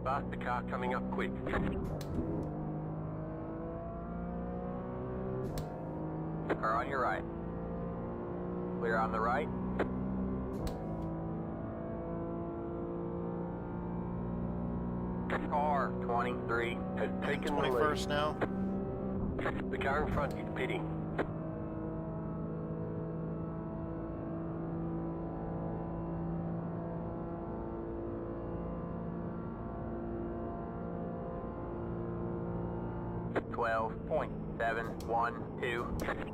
S9: Faster car coming up quick.
S4: Car on your right. Clear on the right. Car 23 has taken the lead.
S3: 21st now.
S9: The car in front is pitting. .712.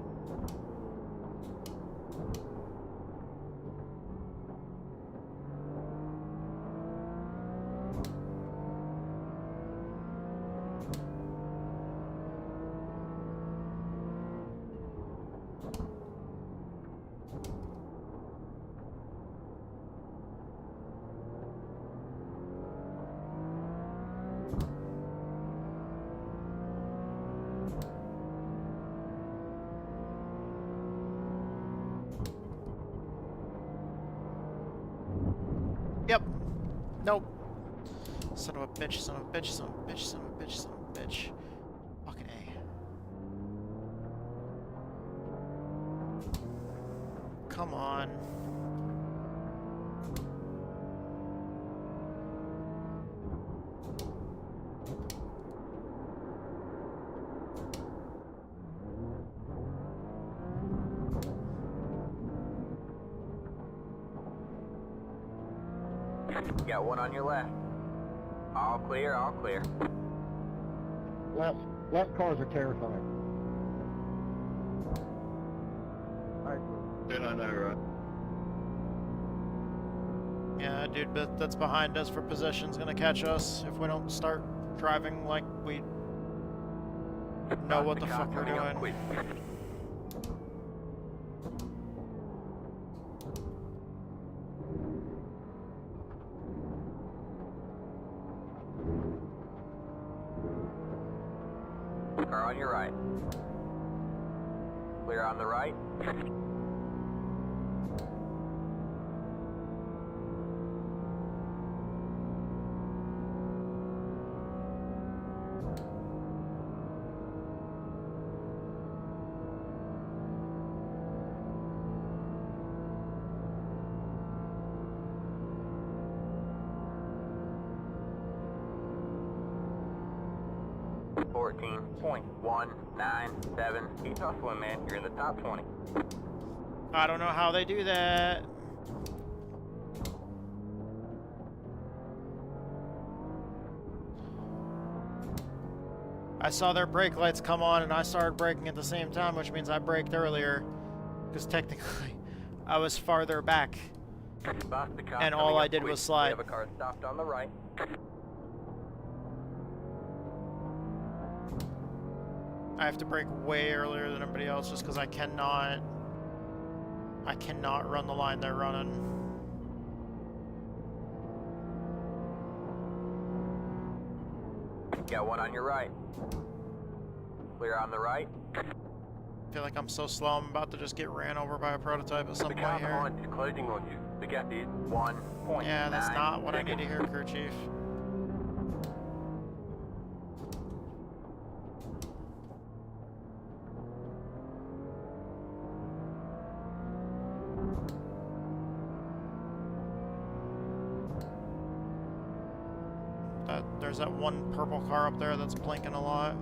S3: Yep. Nope. Son of a bitch, son of a bitch, son of a bitch, son of a bitch, son of a bitch. Fucking A. Come on.
S4: Got one on your left. All clear, all clear.
S10: Left cars are terrifying.
S22: Then I know, right?
S3: Yeah, dude, but that's behind us for possession's gonna catch us if we don't start driving like we know what the fuck we're doing.
S4: Car on your right. Clear on the right. .197. Keep hustling, man. You're in the top 20.
S3: I don't know how they do that. I saw their brake lights come on and I started braking at the same time, which means I braked earlier. Because technically, I was farther back. And all I did was slide.
S4: We have a car stopped on the right.
S3: I have to brake way earlier than everybody else just because I cannot run the line they're running.
S4: Got one on your right. Clear on the right.
S3: I feel like I'm so slow I'm about to just get ran over by a prototype at some point here.
S9: The car behind is closing on you. The gap is 1.9.
S3: Yeah, that's not what I need to hear, crew chief. There's that one purple car up there that's blinking a lot.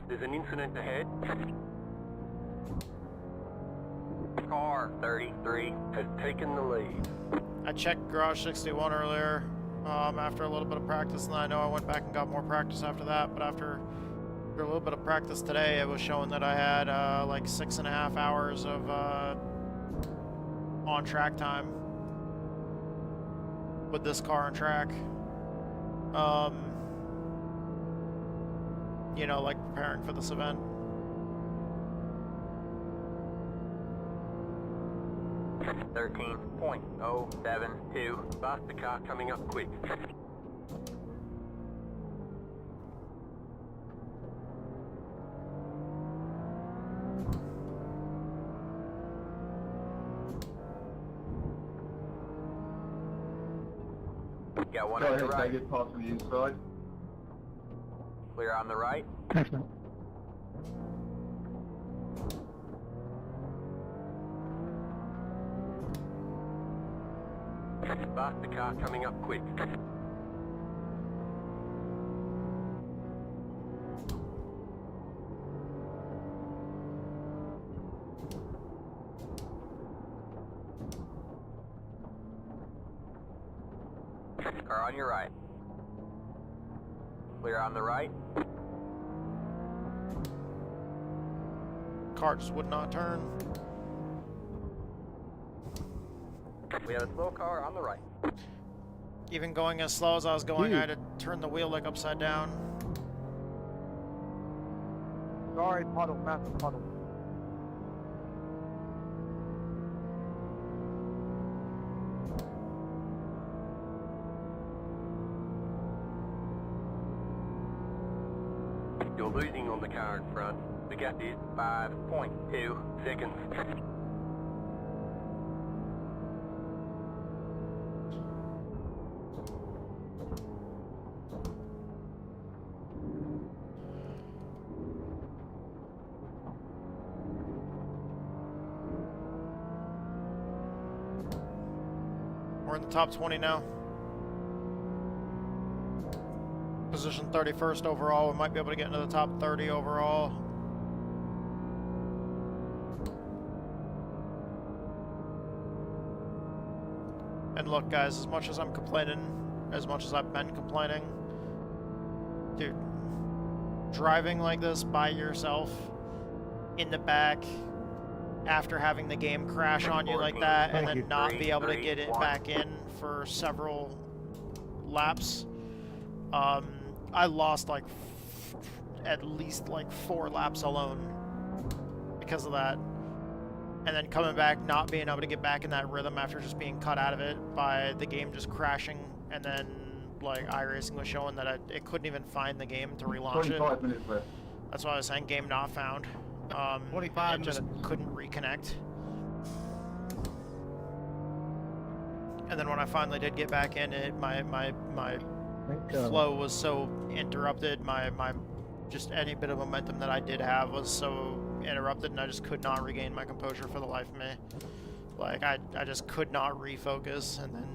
S9: There's an incident ahead.
S4: Car 33 has taken the lead.
S3: I checked Garage 61 earlier after a little bit of practice, and I know I went back and got more practice after that, but after a little bit of practice today, it was showing that I had like 6.5 hours of on-track time with this car on track. You know, like preparing for this event.
S9: 13.072. Faster car coming up quick. Got one on the right.
S22: Get past the inside.
S9: Clear on the right.
S10: Excellent.
S9: Faster car coming up quick. Car on your right. Clear on the right.
S3: Car just would not turn.
S9: We have a slow car on the right.
S3: Even going as slow as I was going, I had to turn the wheel like upside down.
S17: Sorry, puddle, massive puddle.
S9: You're losing on the car in front. The gap is 5.2 seconds.
S3: We're in the top 20 now. Position 31st overall. We might be able to get into the top 30 overall. And look, guys, as much as I'm complaining, as much as I've been complaining, dude, driving like this by yourself in the back after having the game crash on you like that and then not be able to get it back in for several laps, I lost like at least like 4 laps alone because of that. And then coming back, not being able to get back in that rhythm after just being cut out of it by the game just crashing, and then like iRacing was showing that it couldn't even find the game to relaunch it.
S22: 25 minutes left.
S3: That's why I was saying game not found.
S5: 25
S3: it just
S5: minutes.
S3: couldn't reconnect. And then when I finally did get back in it, my flow was so interrupted. My just any bit of momentum that I did have was so interrupted, and I just could not regain my composure for the life of me. Like I just could not refocus, and then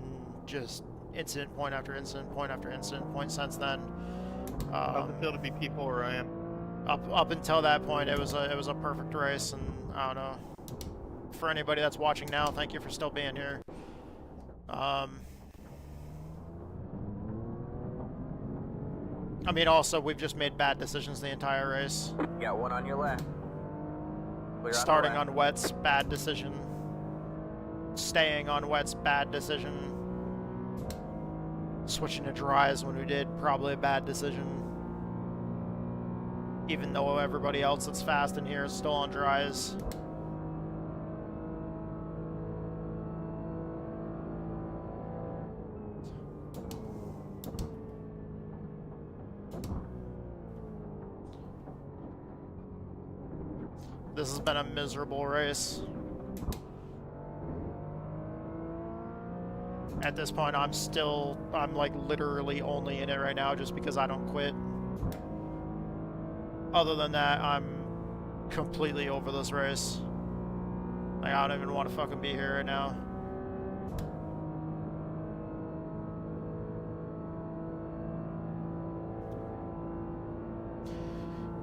S3: just incident point after incident point after incident point since then.
S2: How's it feel to be P4 where I am?
S3: Up until that point, it was a perfect race, and I don't know. For anybody that's watching now, thank you for still being here. I mean, also, we've just made bad decisions the entire race.
S9: Got one on your left. Clear
S3: Starting
S9: on,
S3: on wets, bad decision. Staying on wets, bad decision. Switching to dries when we did, probably a bad decision. Even though everybody else that's fast in here is still on dries. This has been a miserable race. At this point, I'm like literally only in it right now just because I don't quit. Other than that, I'm completely over this race. Like, I don't even want to fucking be here right now.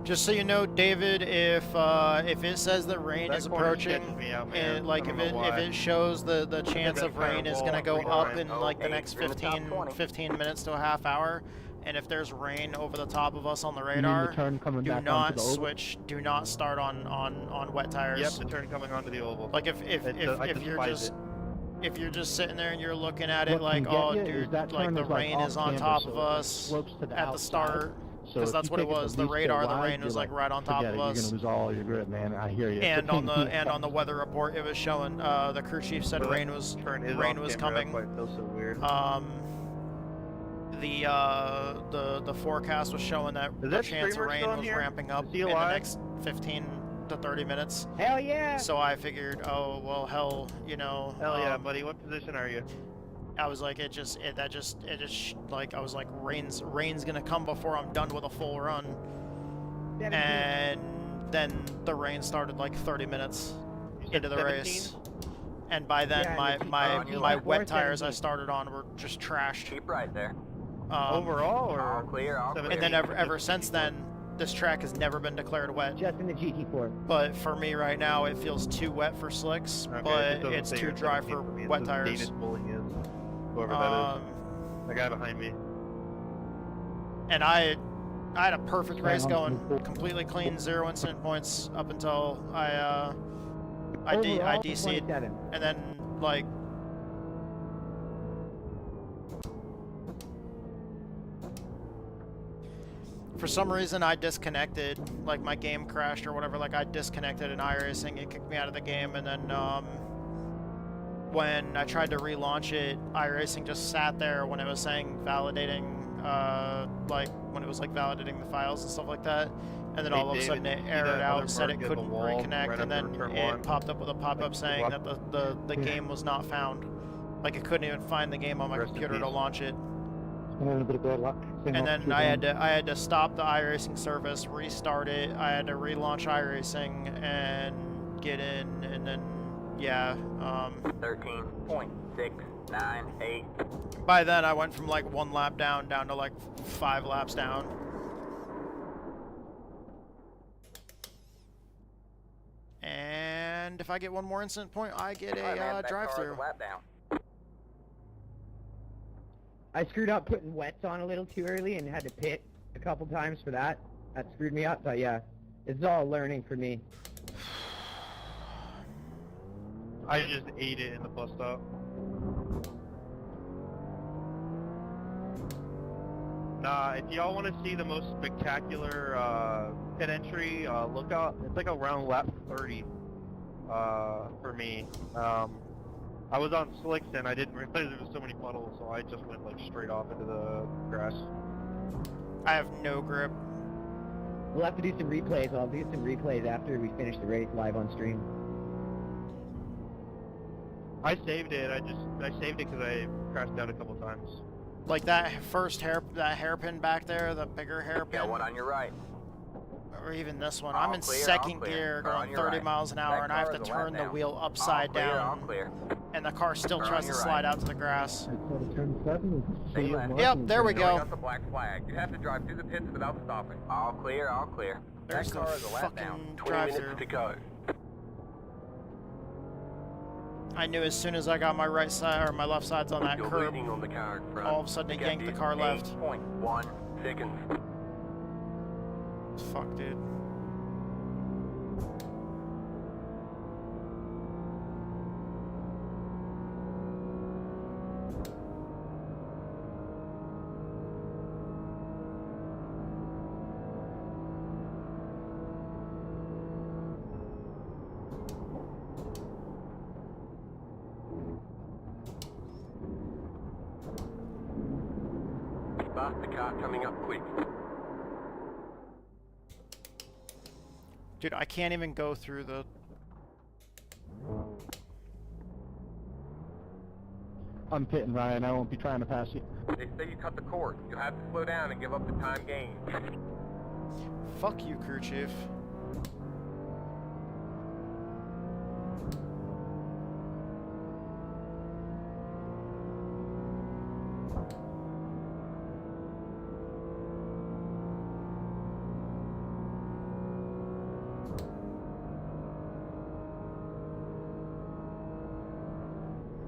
S3: Just so you know, David, if it says that rain is approaching, and like if it shows the chance of rain is gonna go up in like the next 15 minutes to a half hour, and if there's rain over the top of us on the radar, do not switch. Do not start on wet tires.
S2: Yep, the turn coming onto the oval.
S3: Like if you're just sitting there and you're looking at it like, oh dude, like the rain is on top of us at the start. So because that's what it was. The radar, the rain was like right on top of us.
S10: You're gonna lose all your grip, man. I hear you.
S3: And on the weather report, it was showing. The crew chief said rain was coming.
S2: It feels so weird.
S3: The forecast was showing that the chance of rain was ramping up in the next 15 to 30 minutes.
S21: Hell yeah!
S3: So I figured, oh well, hell, you know.
S2: Hell yeah, buddy. What position are you?
S3: I was like, like, I was like, rain's gonna come before I'm done with a full run.
S21: 17.
S3: And then the rain started like 30 minutes into the
S2: 17?
S3: race. And by then, my wet tires I started on were just trashed.
S4: Keep right there.
S2: Overall, or
S4: all clear, all clear.
S3: And then ever since then, this track has never been declared wet.
S21: Just in the GT4.
S3: But for me right now, it feels too wet for slicks,
S2: okay,
S3: but it's too dry for wet tires.
S2: Whoever that is. The guy behind me.
S3: And I had a perfect race going, completely clean, 0 incident points up until I DC'd, and then like for some reason I disconnected, like my game crashed or whatever, like I disconnected in iRacing, it kicked me out of the game, and then when I tried to relaunch it, iRacing just sat there when it was saying validating, like when it was like validating the files and stuff like that, and then all of a sudden it errored out, said it couldn't reconnect, and then it popped up with a pop-up saying that the game was not found. Like it couldn't even find the game on my computer to launch it. And then I had to stop the iRacing service, restart it. I had to relaunch iRacing and get in, and then yeah.
S4: 13.698.
S3: By then I went from like 1 lap down to like 5 laps down. And if I get 1 more incident point, I get a drive-through.
S21: I screwed up putting wets on a little too early and had to pit a couple times for that. That screwed me up, but yeah, it's all learning for me.
S2: I just ate it in the bus stop. Nah, if y'all want to see the most spectacular pit entry, look out. It's like around lap 30 for me. I was on slicks and I didn't realize there was so many puddles, so I just went like straight off into the grass.
S3: I have no grip.
S21: We'll have to do some replays. I'll do some replays after we finish the race live on stream.
S2: I saved it. I saved it because I crashed out a couple times.
S3: Like that hairpin back there, the bigger hairpin.
S4: Got one on your right.
S3: Or even this one. I'm in second gear going 30 miles an hour, and I have to turn the wheel upside down. And the car still tries to slide out to the grass. Yep, there we go.
S9: The black flag. You have to drive through the pits without stopping.
S4: All clear, all clear.
S3: There's the fucking drive-through.
S9: to go.
S3: I knew as soon as I got my right side or my left sides on that curb,
S9: on the car in front.
S3: all of a sudden it yanked the car left.
S9: 8.1 seconds.
S3: Fuck, dude.
S9: The car coming up quick.
S3: Dude, I can't even go through the...
S10: I'm pitting, Ryan. I won't be trying to pass you.
S9: They say you cut the course. You'll have to slow down and give up the time gained.
S3: Fuck you, crew chief.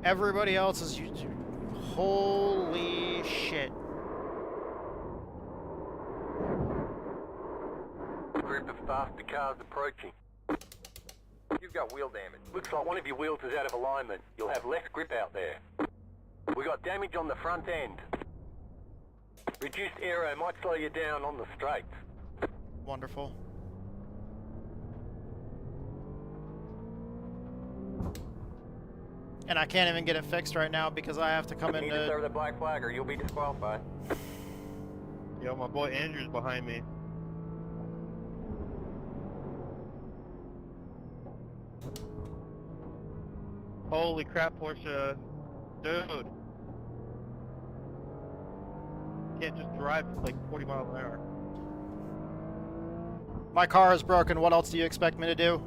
S3: Everybody else is YouTube. Holy shit.
S9: Group of faster cars approaching. You've got wheel damage. Looks like one of your wheels is out of alignment. You'll have less grip out there. We got damage on the front end. Reduced aero might slow you down on the straights.
S3: Wonderful. And I can't even get it fixed right now because I have to come in
S9: You need to serve the black flag or you'll be disqualified.
S2: Yo, my boy Andrew's behind me. Holy crap, Porsche. Dude. Can't just drive like 40 miles an hour.
S3: My car is broken. What else do you expect me to do?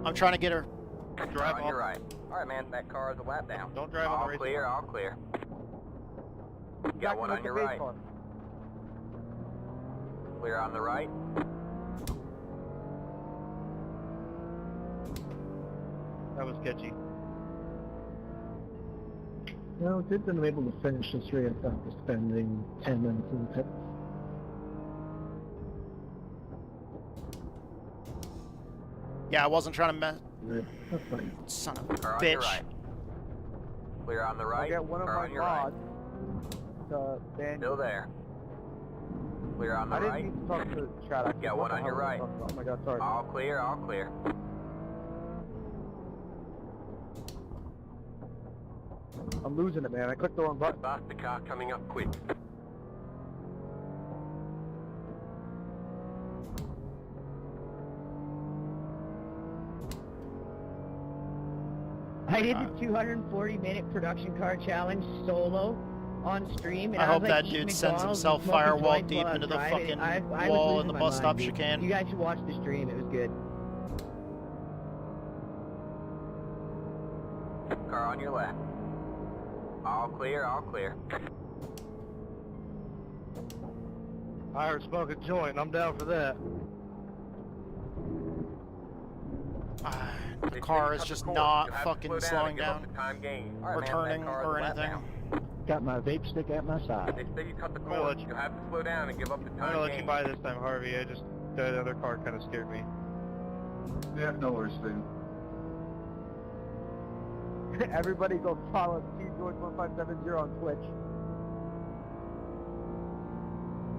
S3: I'm trying to get her.
S2: Drive
S4: on your right. Alright, man, that car is a lap down.
S2: Don't drive on the race.
S4: All clear, all clear. Got one on your right. Clear on the right.
S2: That was sketchy.
S10: No, did been able to finish this race after spending 10 minutes in the pit.
S3: Yeah, I wasn't trying to mess.
S10: That's fine.
S3: Son of a
S4: Car on
S3: bitch.
S4: your right. Clear on the right.
S17: I'll get one of
S4: Car
S17: my
S4: on your right.
S17: mods.
S4: Still there. Clear on the
S17: I didn't
S4: right.
S17: need to talk to the chat. I
S4: Got one on your right.
S17: Oh my god, sorry.
S4: All clear, all clear.
S17: I'm losing it, man. I clicked the wrong button.
S9: Fast the car coming up quick.
S21: I did the 240-minute production car challenge solo on stream. And
S3: I
S21: was
S3: hope
S21: like
S3: that
S21: eating
S3: dude sends
S21: McDonald's
S3: himself
S21: and smoking
S3: firewall
S21: joints
S3: deep
S21: while I was
S3: into the
S21: driving,
S3: fucking
S21: and I was
S3: wall
S21: losing
S3: in the
S21: my
S3: bus stop
S21: mind, dude.
S3: chicane.
S21: You guys should watch the stream. It was good.
S4: Car on your left. All clear, all clear.
S2: I heard smoke a joint, and I'm down for that.
S3: The car is just not fucking slowing down or turning or anything.
S10: Got my vape stick at my side.
S9: They say you cut the course, you have to slow down and give up the
S2: I'm
S9: time
S2: gonna let
S9: gain.
S2: you buy this time, Harvey. The other car kind of scared me.
S22: Yeah, no worries, Steve.
S17: Everybody go follow TGeorge1570 on Twitch.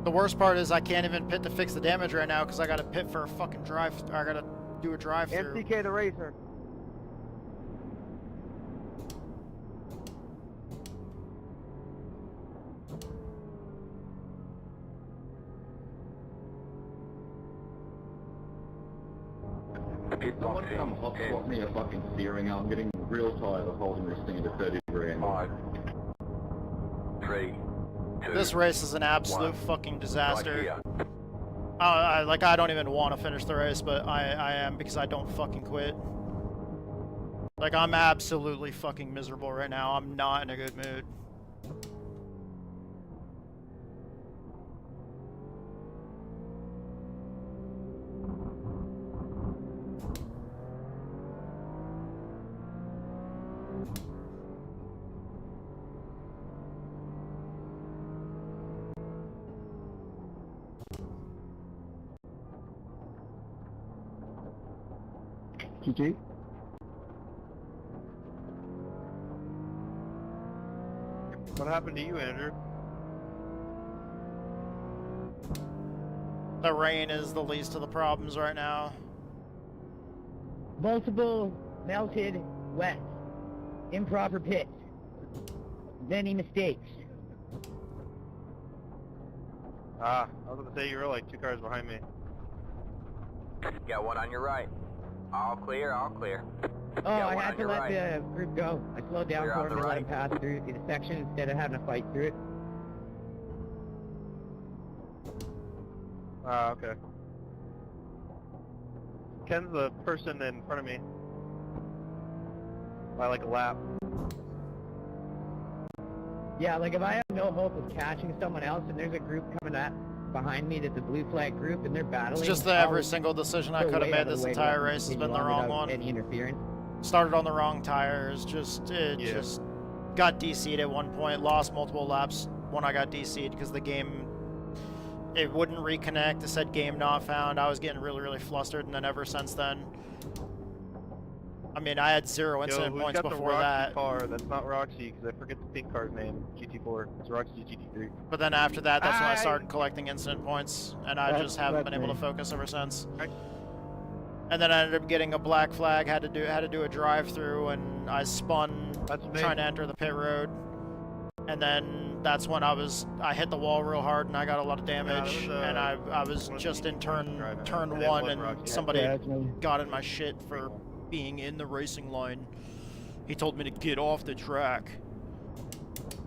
S3: The worst part is I can't even pit to fix the damage right now because I got to pit for a fucking drive. I got to do a drive through.
S17: MCK the Racer.
S8: Someone come hotspot me a fucking steering. I'm getting real tired of holding this thing at 30 grand.
S9: 5, 3, 2,
S3: This race is an absolute
S9: 1.
S3: fucking disaster.
S9: Right
S3: I don't even want to finish the race, but I am because I don't fucking quit. Like, I'm absolutely fucking miserable right now. I'm not in a good mood.
S10: GG.
S2: What happened to you, Andrew?
S3: The rain is the least of the problems right now.
S21: Multiple melted wet. Improper pits. Many mistakes.
S2: I was gonna say you were like 2 cars behind me.
S4: Got one on your right. All clear, all clear.
S21: Oh, I had to let the group go. I slowed down for him to let him pass through the section instead of having to fight through it.
S2: Okay. Ken's the person in front of me. By like a lap.
S21: Yeah, like if I have no hope of catching someone else and there's a group coming up behind me that's a blue flag group and they're battling.
S3: It's just that every single decision I could have made this entire race has been the wrong one.
S21: Any interference.
S3: Started on the wrong tires, just got DC'd at one point, lost multiple laps when I got DC'd because the game, it wouldn't reconnect. It said game not found. I was getting really, really flustered, and then ever since then, I mean, I had 0 incident
S2: who's
S3: points
S2: got
S3: before
S2: the Roxy
S3: that.
S2: car? That's not Roxy, because I forget the pink car's name. GT4. It's Roxy GT3.
S3: But then after that, that's when I started collecting incident points, and I just haven't been able to focus ever since. And then I ended up getting a black flag. Had to do a drive-through, and I spun trying to enter the pit road. And then that's when I hit the wall real hard, and I got a lot of damage. And I was just in turn 1, and somebody got in my shit for being in the racing line. He told me to get off the track.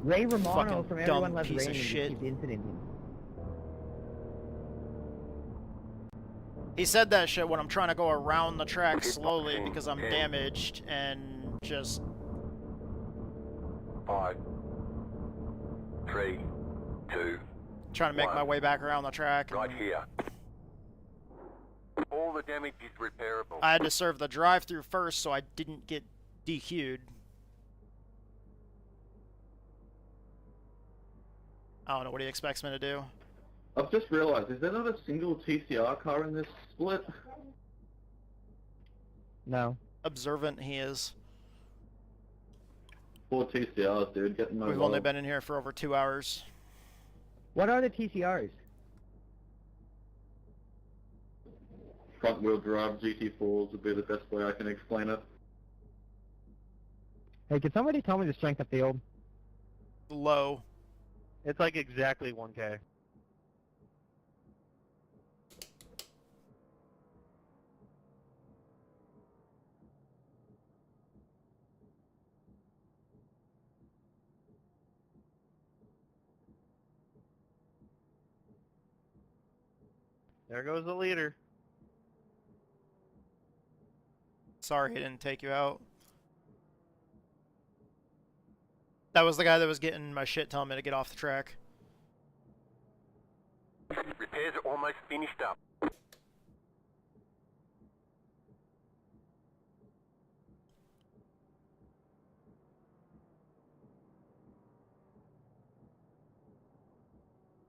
S21: Ray Romano
S3: Fucking
S21: from
S3: dumb
S21: Everyone Loves
S3: piece of
S21: Raymond
S3: shit.
S21: keeps incident.
S3: He said that shit when I'm trying to go around the track slowly because I'm damaged and just...
S9: 5, 3, 2,
S3: trying to make my way back around the track.
S9: Right here. All the damage is repairable.
S3: I had to serve the drive-through first so I didn't get DQ'd. I don't know what he expects me to do.
S8: I've just realised, is there not a single TCR car in this split?
S6: No.
S3: Observant he is.
S8: 4 TCRs, dude, getting my
S3: We've only been in here for over 2 hours.
S21: What are the TCRs?
S8: Front wheel drive GT4s would be the best way I can explain it.
S6: Hey, can somebody tell me the strength of field?
S3: Low.
S2: It's like exactly 1K. There goes the leader.
S3: Sorry he didn't take you out. That was the guy that was getting my shit telling me to get off the track.
S9: Repairs are almost finished up.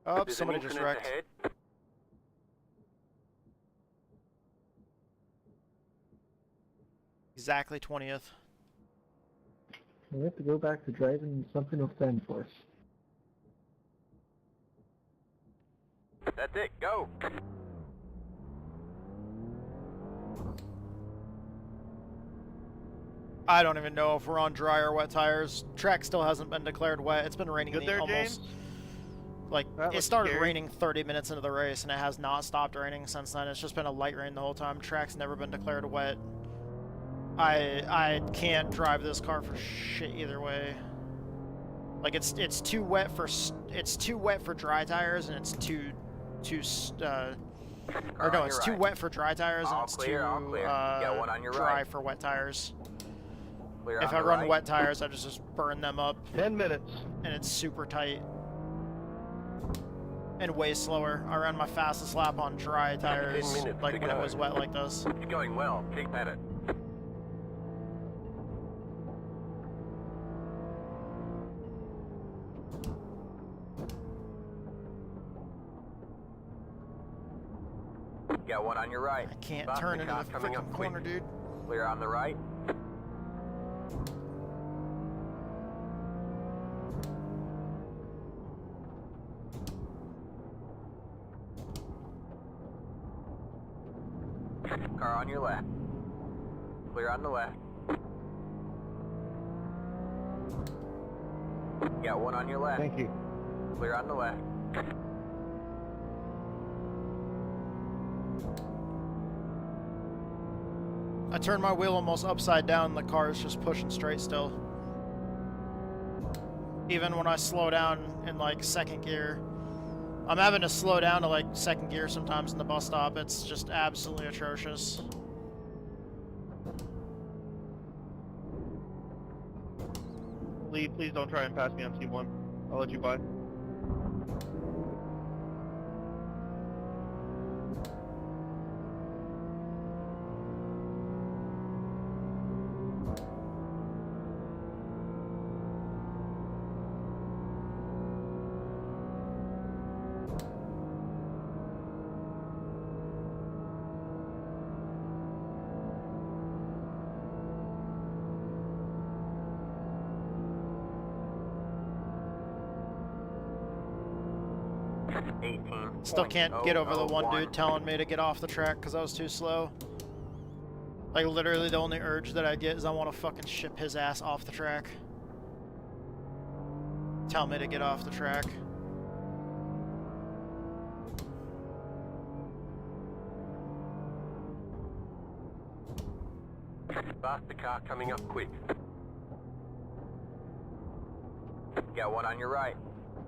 S3: Oh,
S9: There's
S3: somebody
S9: an
S3: just
S9: incident
S3: wrecked.
S9: ahead.
S3: Exactly 20th.
S10: We have to go back to driving something of 10 for us.
S9: That's it, go!
S3: I don't even know if we're on dry or wet tires. Track still hasn't been declared wet. It's been raining
S2: Good there,
S3: almost...
S2: James?
S3: Like,
S2: That
S3: it
S2: looks
S3: started
S2: scary.
S3: raining 30 minutes into the race, and it has not stopped raining since then. It's just been a light rain the whole time. Track's never been declared wet. I can't drive this car for shit either way. Like, it's too wet for dry tires, and it's too wet for dry tires, and it's too dry for wet tires. If I run wet tires, I just burn them up.
S2: 10 minutes.
S3: And it's super tight. And way slower. I ran my fastest lap on dry tires,
S9: 10 minutes
S3: like
S9: to
S3: when it
S9: go.
S3: was wet like this.
S9: It's going well, keep at it. Got one on your right.
S3: I can't
S9: Spot
S3: turn
S9: the
S3: into
S9: car
S3: the
S9: coming
S3: freaking
S9: up quick.
S3: corner, dude.
S9: Clear on the right. Car on your left. Clear on the left. Got one on your left.
S6: Thank you.
S9: Clear on the left.
S3: I turned my wheel almost upside down, the car is just pushing straight still. Even when I slow down in like second gear. I'm having to slow down to like second gear sometimes in the bus stop. It's just absolutely atrocious.
S2: Lee, please don't try and pass me on T1. I'll let you by.
S4: 18.
S3: Still can't get over the one dude telling me to get off the track because I was too slow. Like, literally the only urge that I get is I want to fucking ship his ass off the track. Tell me to get off the track.
S9: Faster car coming up quick.
S4: Got one on your right.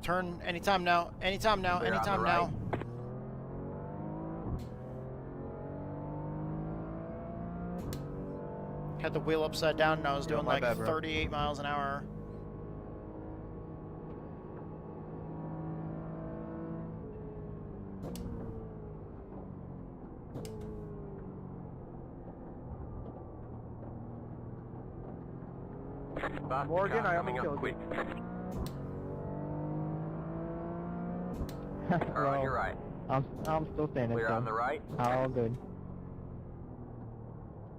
S3: Turn anytime now. Anytime now.
S4: Clear on
S3: Anytime
S4: the
S3: now.
S4: right.
S3: Had the wheel upside down and I was doing
S2: my
S3: like
S2: bad, bro.
S3: 38 miles an hour.
S9: Faster
S17: Morgan,
S9: car
S17: I
S9: coming
S17: almost
S9: up
S17: killed
S9: quick.
S4: Car on your right.
S6: I'm still standing.
S4: Clear
S6: so
S4: on the right.
S6: all good.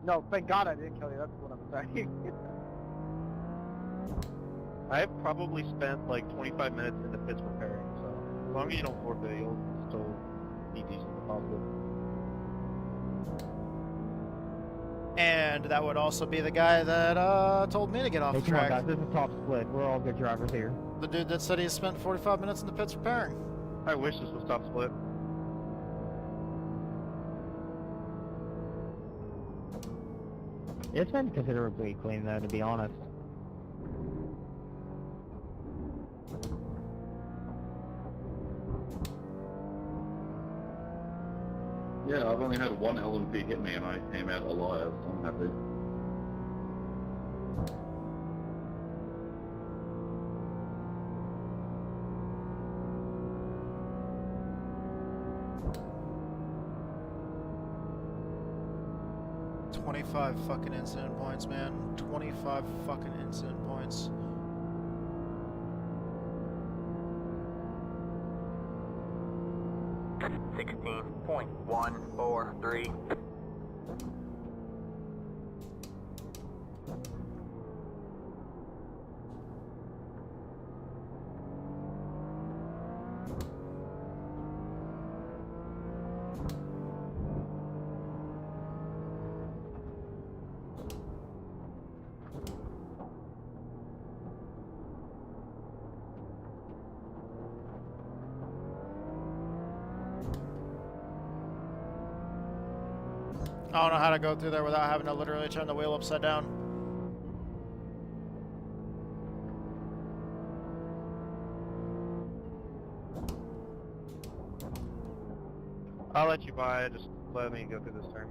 S17: No, thank God I didn't kill you. That's what I'm saying.
S2: I've probably spent like 25 minutes in the pits repairing, so as long as you don't forfeit, you'll still be decently positive.
S3: And that would also be the guy that told me to get off
S6: Hey,
S3: the
S6: come on,
S3: track.
S6: guys. This is top split. We're all good drivers here.
S3: The dude that said he spent 45 minutes in the pits repairing.
S2: I wish this was top split.
S6: It's been considerably clean, though, to be honest.
S8: Yeah, I've only had one LMP hit me and I came out alive, so I'm happy.
S3: $25 fucking incident points, man. 25 fucking incident points.
S4: $16.143.
S3: I don't know how to go through there without having to literally turn the wheel upside down.
S2: I'll let you buy it, just let me go through this turn.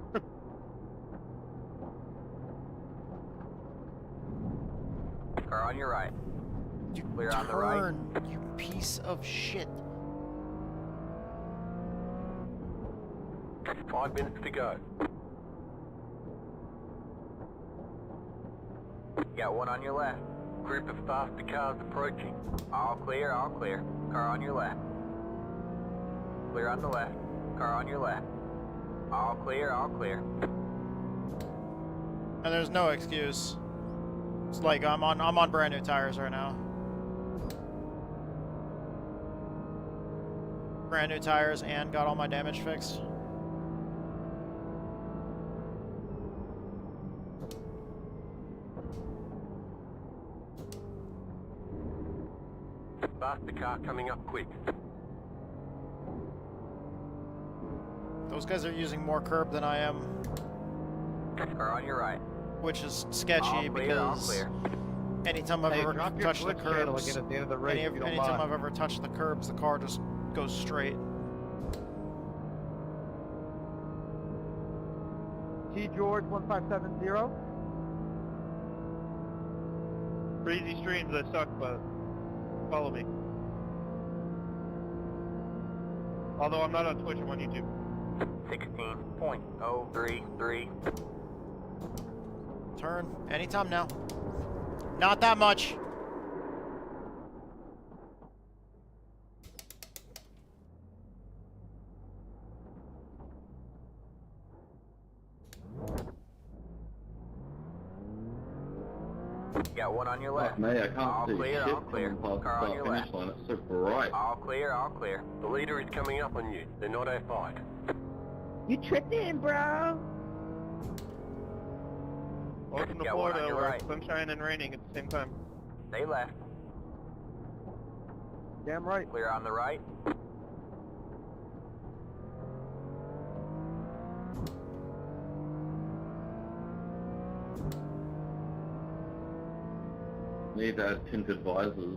S4: Car on your right.
S3: You
S4: Clear on the right.
S3: turn, you piece of shit.
S9: 5 minutes to go.
S4: Got one on your left.
S9: Group of faster cars approaching.
S4: All clear, all clear. Car on your left. Clear on the left. Car on your left. All clear, all clear.
S3: And there's no excuse. It's like I'm on brand new tires right now. Brand new tires and got all my damage fixed.
S9: Faster car coming up quick.
S3: Those guys are using more curb than I am.
S4: Car on your right.
S3: Which is sketchy
S4: All clear, all
S3: because
S4: clear.
S3: anytime I've ever
S2: drop your
S3: touched the
S2: glitch channel
S3: curbs,
S2: again at the end of the race if you don't
S3: anytime
S2: mind.
S3: I've ever touched the curbs, the car just goes straight.
S17: T George 1570.
S2: Breezy streams, they suck, but follow me. Although I'm not on Twitch, I'm on YouTube.
S4: 16.033.
S3: Turn anytime now. Not that much.
S4: Got one on your left.
S8: Fuck me, I can't
S4: All
S8: see
S4: clear,
S8: shit
S4: all clear.
S8: coming past
S4: Car on
S8: the
S4: your
S8: finish
S4: left.
S8: line. It's so bright.
S4: All clear, all clear.
S9: The leader is coming up on you. They're not outside.
S21: You tripped in, bro.
S2: Welcome to
S4: Got one on
S2: Florida,
S4: your
S2: where
S4: right.
S2: it's sunshine and raining at the same time.
S4: Stay left.
S17: Damn right.
S4: Clear on the right.
S8: Need to add tinted visors.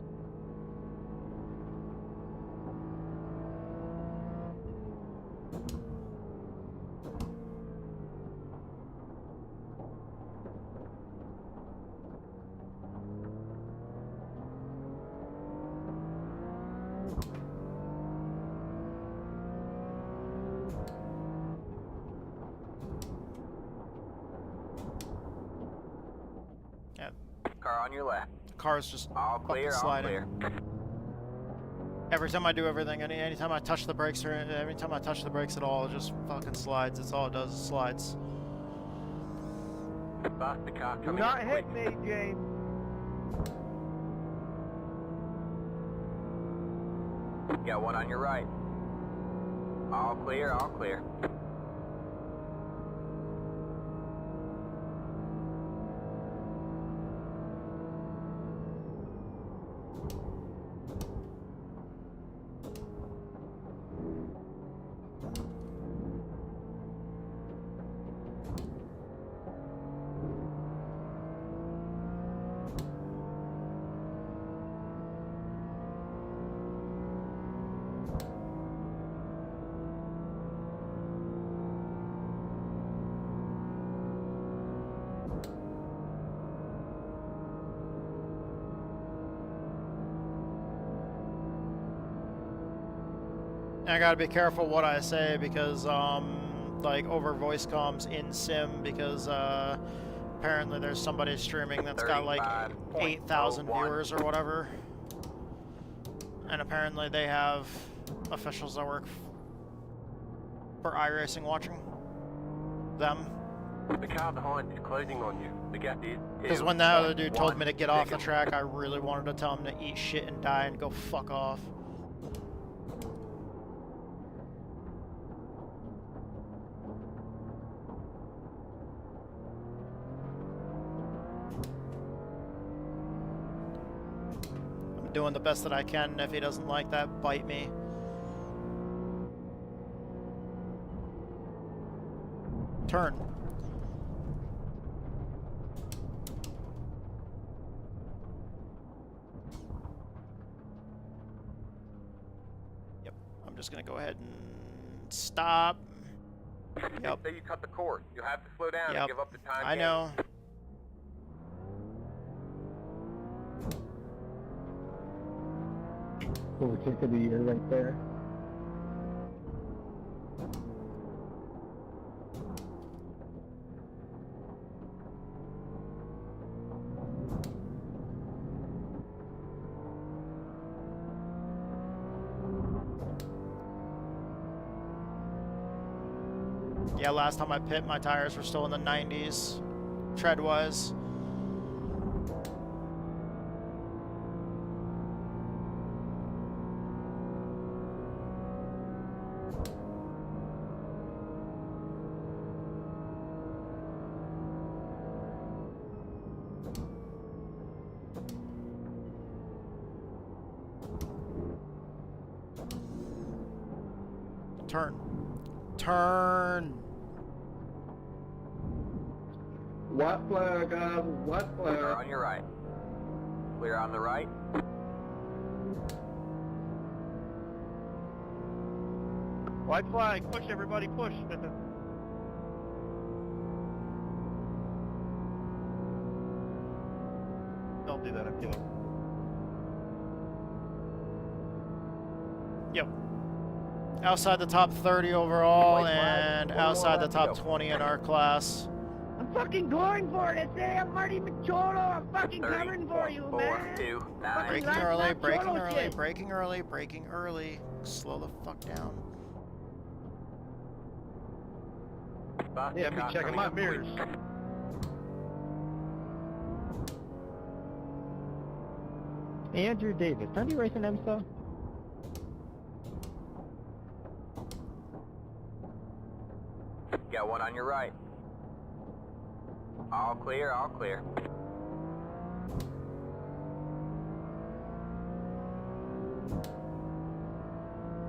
S3: Yeah.
S4: Car on your left.
S3: Car's just
S4: All clear,
S3: fucking
S4: all
S3: sliding.
S4: clear.
S3: Every time I do everything, anytime I touch the brakes or every time I touch the brakes at all, it just fucking slides. That's all it does, is slides.
S9: Fast the car
S17: Do
S9: coming
S17: not
S9: up
S17: hit
S9: quick.
S17: me, James.
S4: Got one on your right. All clear, all clear.
S3: I gotta be careful what I say because, like, over voice comms in Sim because, apparently there's somebody streaming that's got, like, 8,000 viewers or whatever. And apparently they have officials that work for iRacing watching them.
S9: The car behind is closing on you. The gap is...
S3: Because when that other dude told me to get off the track, I really wanted to tell him to eat shit and die and go fuck off. I'm doing the best that I can, and if he doesn't like that, bite me. Turn. Yep, I'm just gonna go ahead and stop. Yep.
S9: Say you cut the course. You'll have to slow down
S3: Yep.
S9: and give up the time.
S3: I know.
S10: Full kick of the year right there.
S3: Yeah, last time I pit, my tires were still in the 90s, tread-wise. Turn. Turn.
S8: White flare, guys, white
S4: Clear
S8: flare.
S4: on your right. Clear on the right.
S2: White flag, push everybody, push. Don't do that, I'm kidding.
S3: Yep. Outside the top 30 overall and outside the top 20 in our class.
S21: I'm fucking going for it. I say I'm Marty Machado. I'm fucking covering for you, man.
S3: Braking early, braking early, braking early, braking early. Slow the fuck down.
S2: Yeah, me checking my mirrors.
S6: Andrew Davis, don't you race an IMSA?
S4: Got one on your right. All clear, all clear.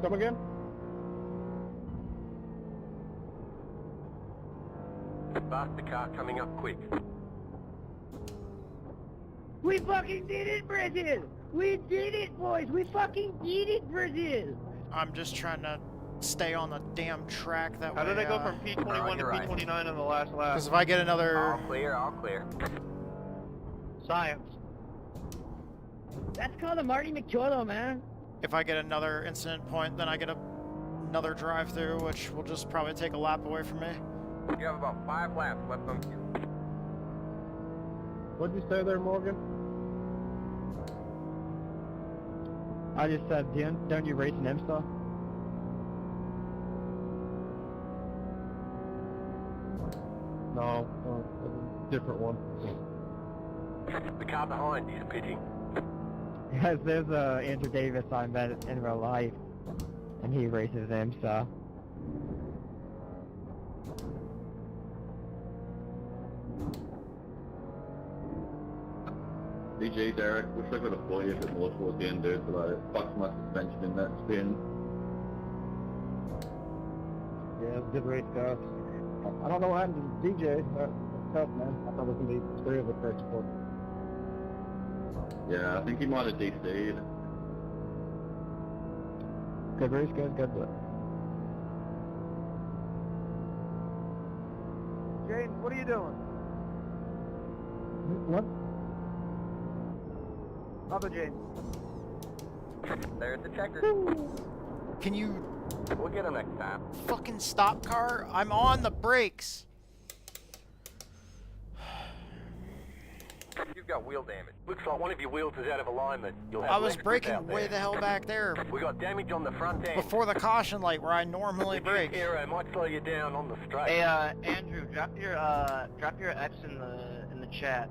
S2: Come again?
S9: Faster car coming up quick.
S21: We fucking did it, Brazil! We did it, boys! We fucking did it, Brazil!
S3: I'm just trying to stay on the damn track that way.
S2: How did I go from P21 to P29 on the last lap?
S3: Because if I get another...
S4: All clear, all clear.
S2: Science.
S21: That's called a Marty McCholo, man.
S3: If I get another incident point, then I get another drive-through, which will just probably take a lap away from me.
S9: You have about 5 laps left on you.
S2: What'd you say there, Morgan?
S6: I just said, don't you race an IMSA?
S2: No, a different one.
S9: The car behind you is pitting.
S6: Yes, there's Andrew Davis I met in real life, and he races IMSA.
S8: DJ Derek, wish I could have bought you a bit more towards the end, dude, but I fucked my suspension in that spin.
S17: Yeah, it's a good race, guys. I don't know what happened to DJ. That's tough, man. I thought it was going to be 3 of the first 4.
S8: Yeah, I think he might have DC'd.
S6: Good race, guys. Good luck.
S17: James, what are you doing?
S6: What?
S17: Other James.
S4: There's the checker.
S3: Can you...
S4: We'll get him next time.
S3: Fucking stop, car? I'm on the brakes.
S9: You've got wheel damage. Looks like one of your wheels is out of alignment. You'll have
S3: I was
S9: electric
S3: braking
S9: out
S3: way
S9: there.
S3: the hell back there.
S9: We got damage on the front end.
S3: Before the caution light where I normally brake.
S9: Aero might slow you down on the straight.
S5: Hey, Andrew, drop your X in the chat.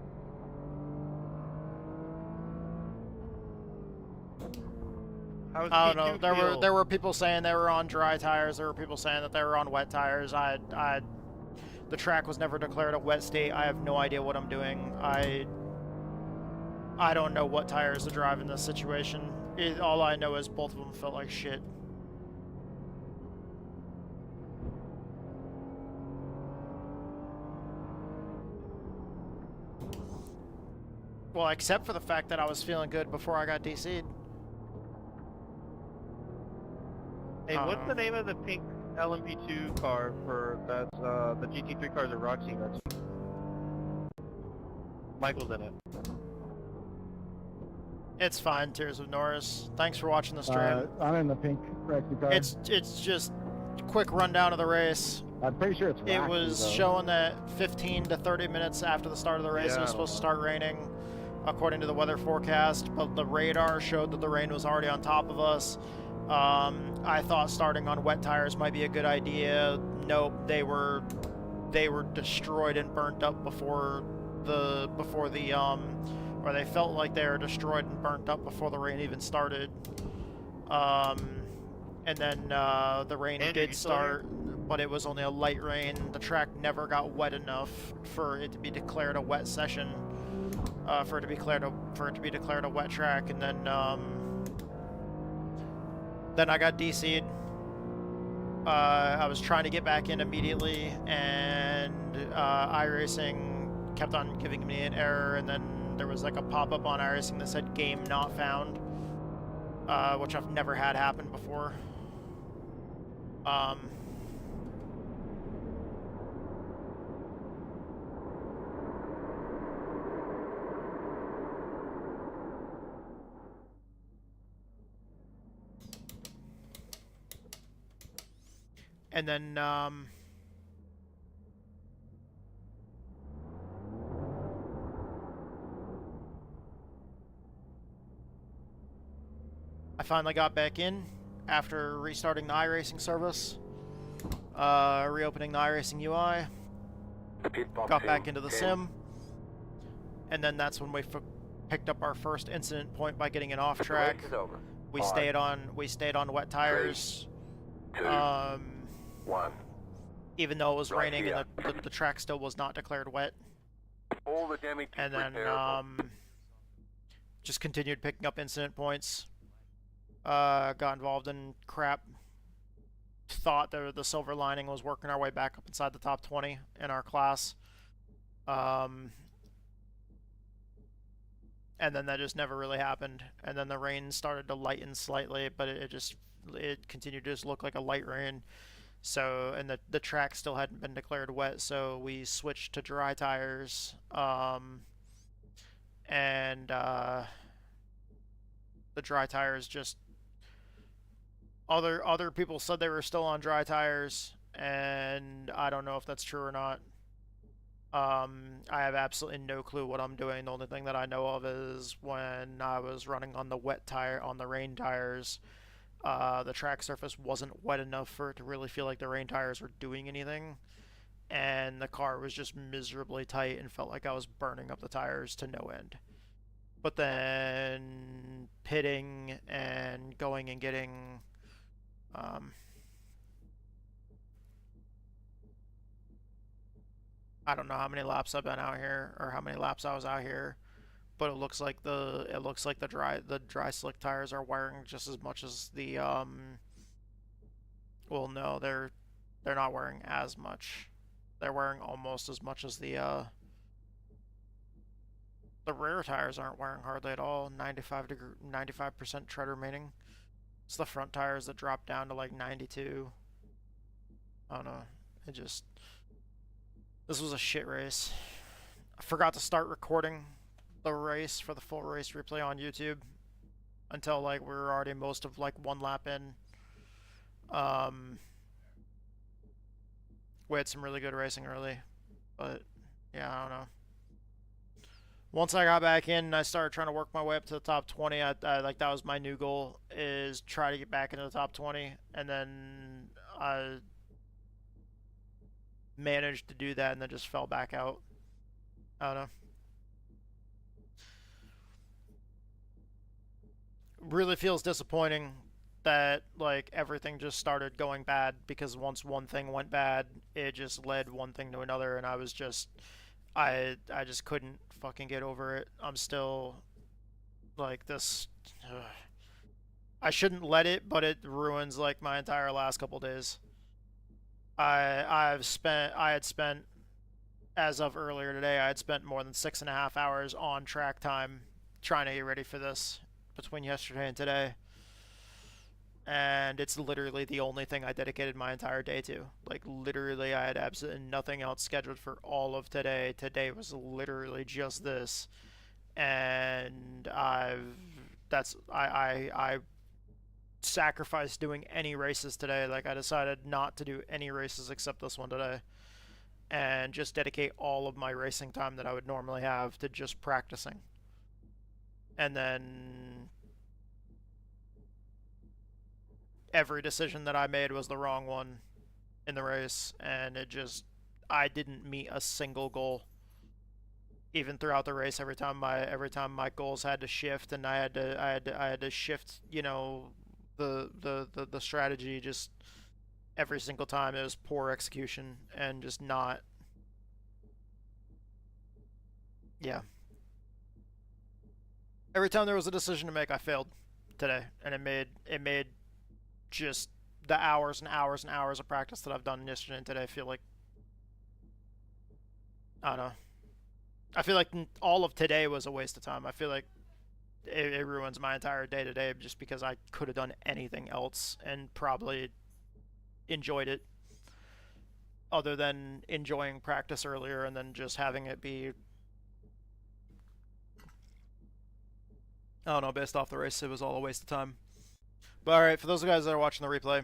S3: I don't know. There were people saying they were on dry tires. There were people saying that they were on wet tires. The track was never declared a wet state. I have no idea what I'm doing. I don't know what tires to drive in this situation. All I know is both of them felt like shit. Well, except for the fact that I was feeling good before I got DC'd.
S2: Hey, what's the name of the pink LMP2 car for that's the GT3 cars at Roxy? That's Michael's in it.
S3: It's fine, Tears of Norris. Thanks for watching the stream.
S17: I'm in the pink Rexy car.
S3: It's just a quick rundown of the race.
S17: I'm pretty sure it's
S3: It was showing that 15 to 30 minutes after the start of the race, it was supposed to start raining, according to the weather forecast, but the radar showed that the rain was already on top of us. I thought starting on wet tires might be a good idea. Nope, they were destroyed and burnt up before the or they felt like they were destroyed and burnt up before the rain even started. And then the rain did start, but it was only a light rain. The track never got wet enough for it to be declared a wet session, for it to be declared a wet track. And then I got DC'd. I was trying to get back in immediately, and iRacing kept on giving me an error, and then there was like a pop-up on iRacing that said game not found, which I've never had happen before. And then, I finally got back in after restarting the iRacing service, reopening the iRacing UI, got back into the sim, and then that's when we picked up our first incident point by getting it off track.
S9: Race is over.
S3: We
S9: 5,
S3: stayed on wet tires.
S9: 3, 2, 1.
S3: Even though it was
S9: Right
S3: raining
S9: here.
S3: and the track still was not declared wet.
S9: All the damage
S3: And then just continued picking up incident points. Got involved in crap. Thought the silver lining was working our way back up inside the top 20 in our class. And then that just never really happened. And then the rain started to lighten slightly, but it continued to just look like a light rain. So, and the track still hadn't been declared wet, so we switched to dry tires. And the dry tires just other people said they were still on dry tires, and I don't know if that's true or not. I have absolutely no clue what I'm doing. The only thing that I know of is when I was running on the rain tires, the track surface wasn't wet enough for it to really feel like the rain tires were doing anything, and the car was just miserably tight and felt like I was burning up the tires to no end. But then pitting and going and getting I don't know how many laps I've been out here or how many laps I was out here, but it looks like the dry slick tires are wearing just as much as the well, no, they're not wearing as much. They're wearing almost as much as the rear tires aren't wearing hardly at all. 95% tread remaining. It's the front tires that drop down to like 92. I don't know. This was a shit race. I forgot to start recording the race for the full race replay on YouTube until like we were already most of like one lap in. We had some really good racing early, but yeah, I don't know. Once I got back in, I started trying to work my way up to the top 20. I like that was my new goal, is try to get back into the top 20, and then I managed to do that and then just fell back out. I don't know. Really feels disappointing that like everything just started going bad, because once one thing went bad, it just led one thing to another, and I just couldn't fucking get over it. I'm still like this. I shouldn't let it, but it ruins like my entire last couple days. I had spent, as of earlier today, I had spent more than 6.5 hours on track time trying to get ready for this between yesterday and today. And it's literally the only thing I dedicated my entire day to. Like, literally, I had absolutely nothing else scheduled for all of today. Today was literally just this. And I sacrificed doing any races today. Like, I decided not to do any races except this one today, and just dedicate all of my racing time that I would normally have to just practicing. And then every decision that I made was the wrong one in the race, and I didn't meet a single goal. Even throughout the race, every time my goals had to shift, and I had to shift, you know, the strategy, just every single time it was poor execution and just not. Yeah. Every time there was a decision to make, I failed today, and it made just the hours and hours and hours of practice that I've done yesterday and today feel like, I don't know. I feel like all of today was a waste of time. I feel like it ruins my entire day today just because I could have done anything else and probably enjoyed it, other than enjoying practice earlier and then just having it be, I don't know, based off the race, it was all a waste of time. But alright, for those guys that are watching the replay,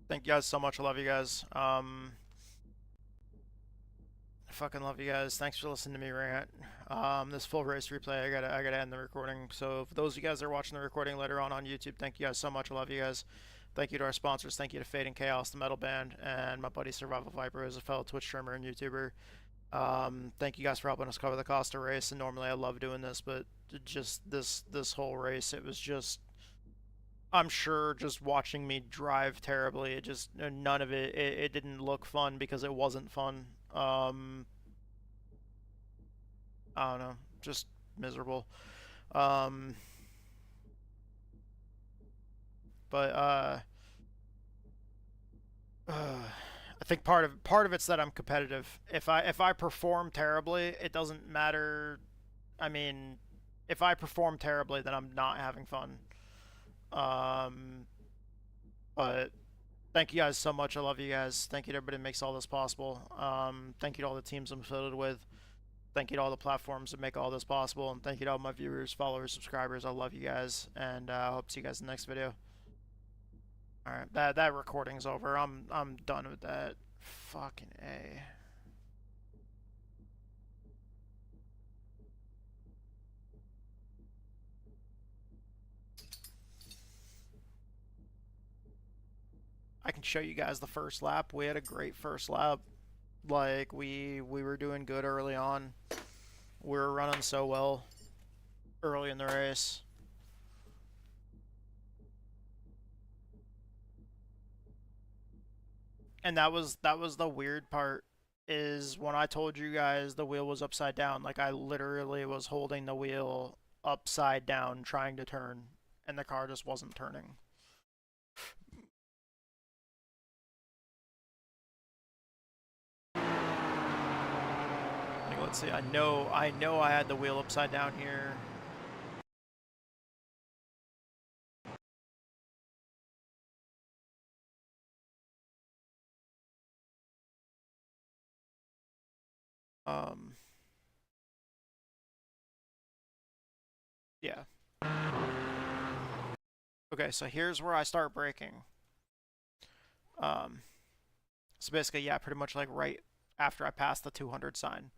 S3: thank you guys so much. I love you guys. I fucking love you guys. Thanks for listening to me rant. This full race replay, I gotta end the recording. So for those of you guys that are watching the recording later on YouTube, thank you guys so much. I love you guys. Thank you to our sponsors. Thank you to Fade and Chaos, the metal band, and my buddy Survival Viper, who's a fellow Twitch streamer and YouTuber. Thank you guys for helping us cover the cost of race. And normally I love doing this, but just this whole race, it was just, I'm sure just watching me drive terribly, it just, none of it didn't look fun because it wasn't fun. I don't know, just miserable. But I think part of it's that I'm competitive. If I perform terribly, it doesn't matter. I mean, if I perform terribly, then I'm not having fun. But thank you guys so much. I love you guys. Thank you to everybody that makes all this possible. Thank you to all the teams I'm affiliated with. Thank you to all the platforms that make all this possible, and thank you to all my viewers, followers, subscribers. I love you guys, and I hope to see you guys in the next video. All right, that recording's over. I'm done with that. Fucking A. I can show you guys the first lap. We had a great first lap. Like we were doing good early on. We were running so well early in the race. And that was the weird part, is when I told you guys the wheel was upside down, like I literally was holding the wheel upside down trying to turn, and the car just wasn't turning. Like, let's see, I know I had the wheel upside down here. Yeah. Okay, so here's where I start braking. So basically, yeah, pretty much like right after I passed the 200 sign.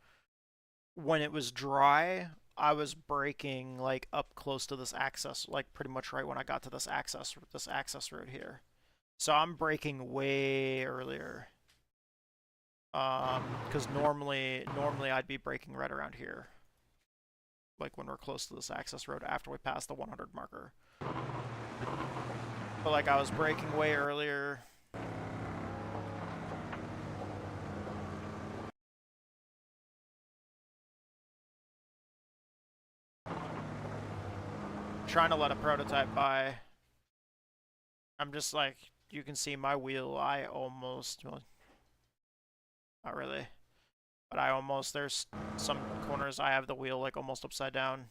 S3: When it was dry, I was braking like up close to this access, like pretty much right when I got to this access road here. So I'm braking way earlier. Because normally I'd be braking right around here. Like when we're close to this access road after we pass the 100 marker. But like I was braking way earlier. Trying to let a prototype by. I'm just like, you can see my wheel, I almost, well, not really, but I almost, there's some corners I have the wheel like almost upside down.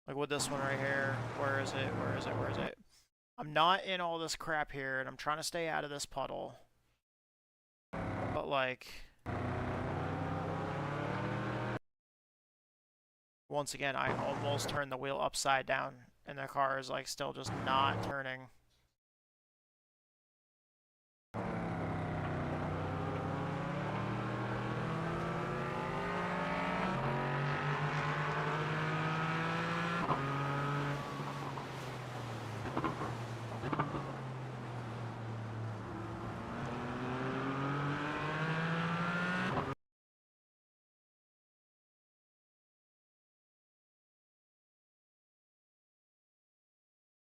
S3: Like with this one right here, where is it, where is it, where is it? I'm not in all this crap here, and I'm trying to stay out of this puddle. But like, once again, I almost turned the wheel upside down, and the car is like still just not turning.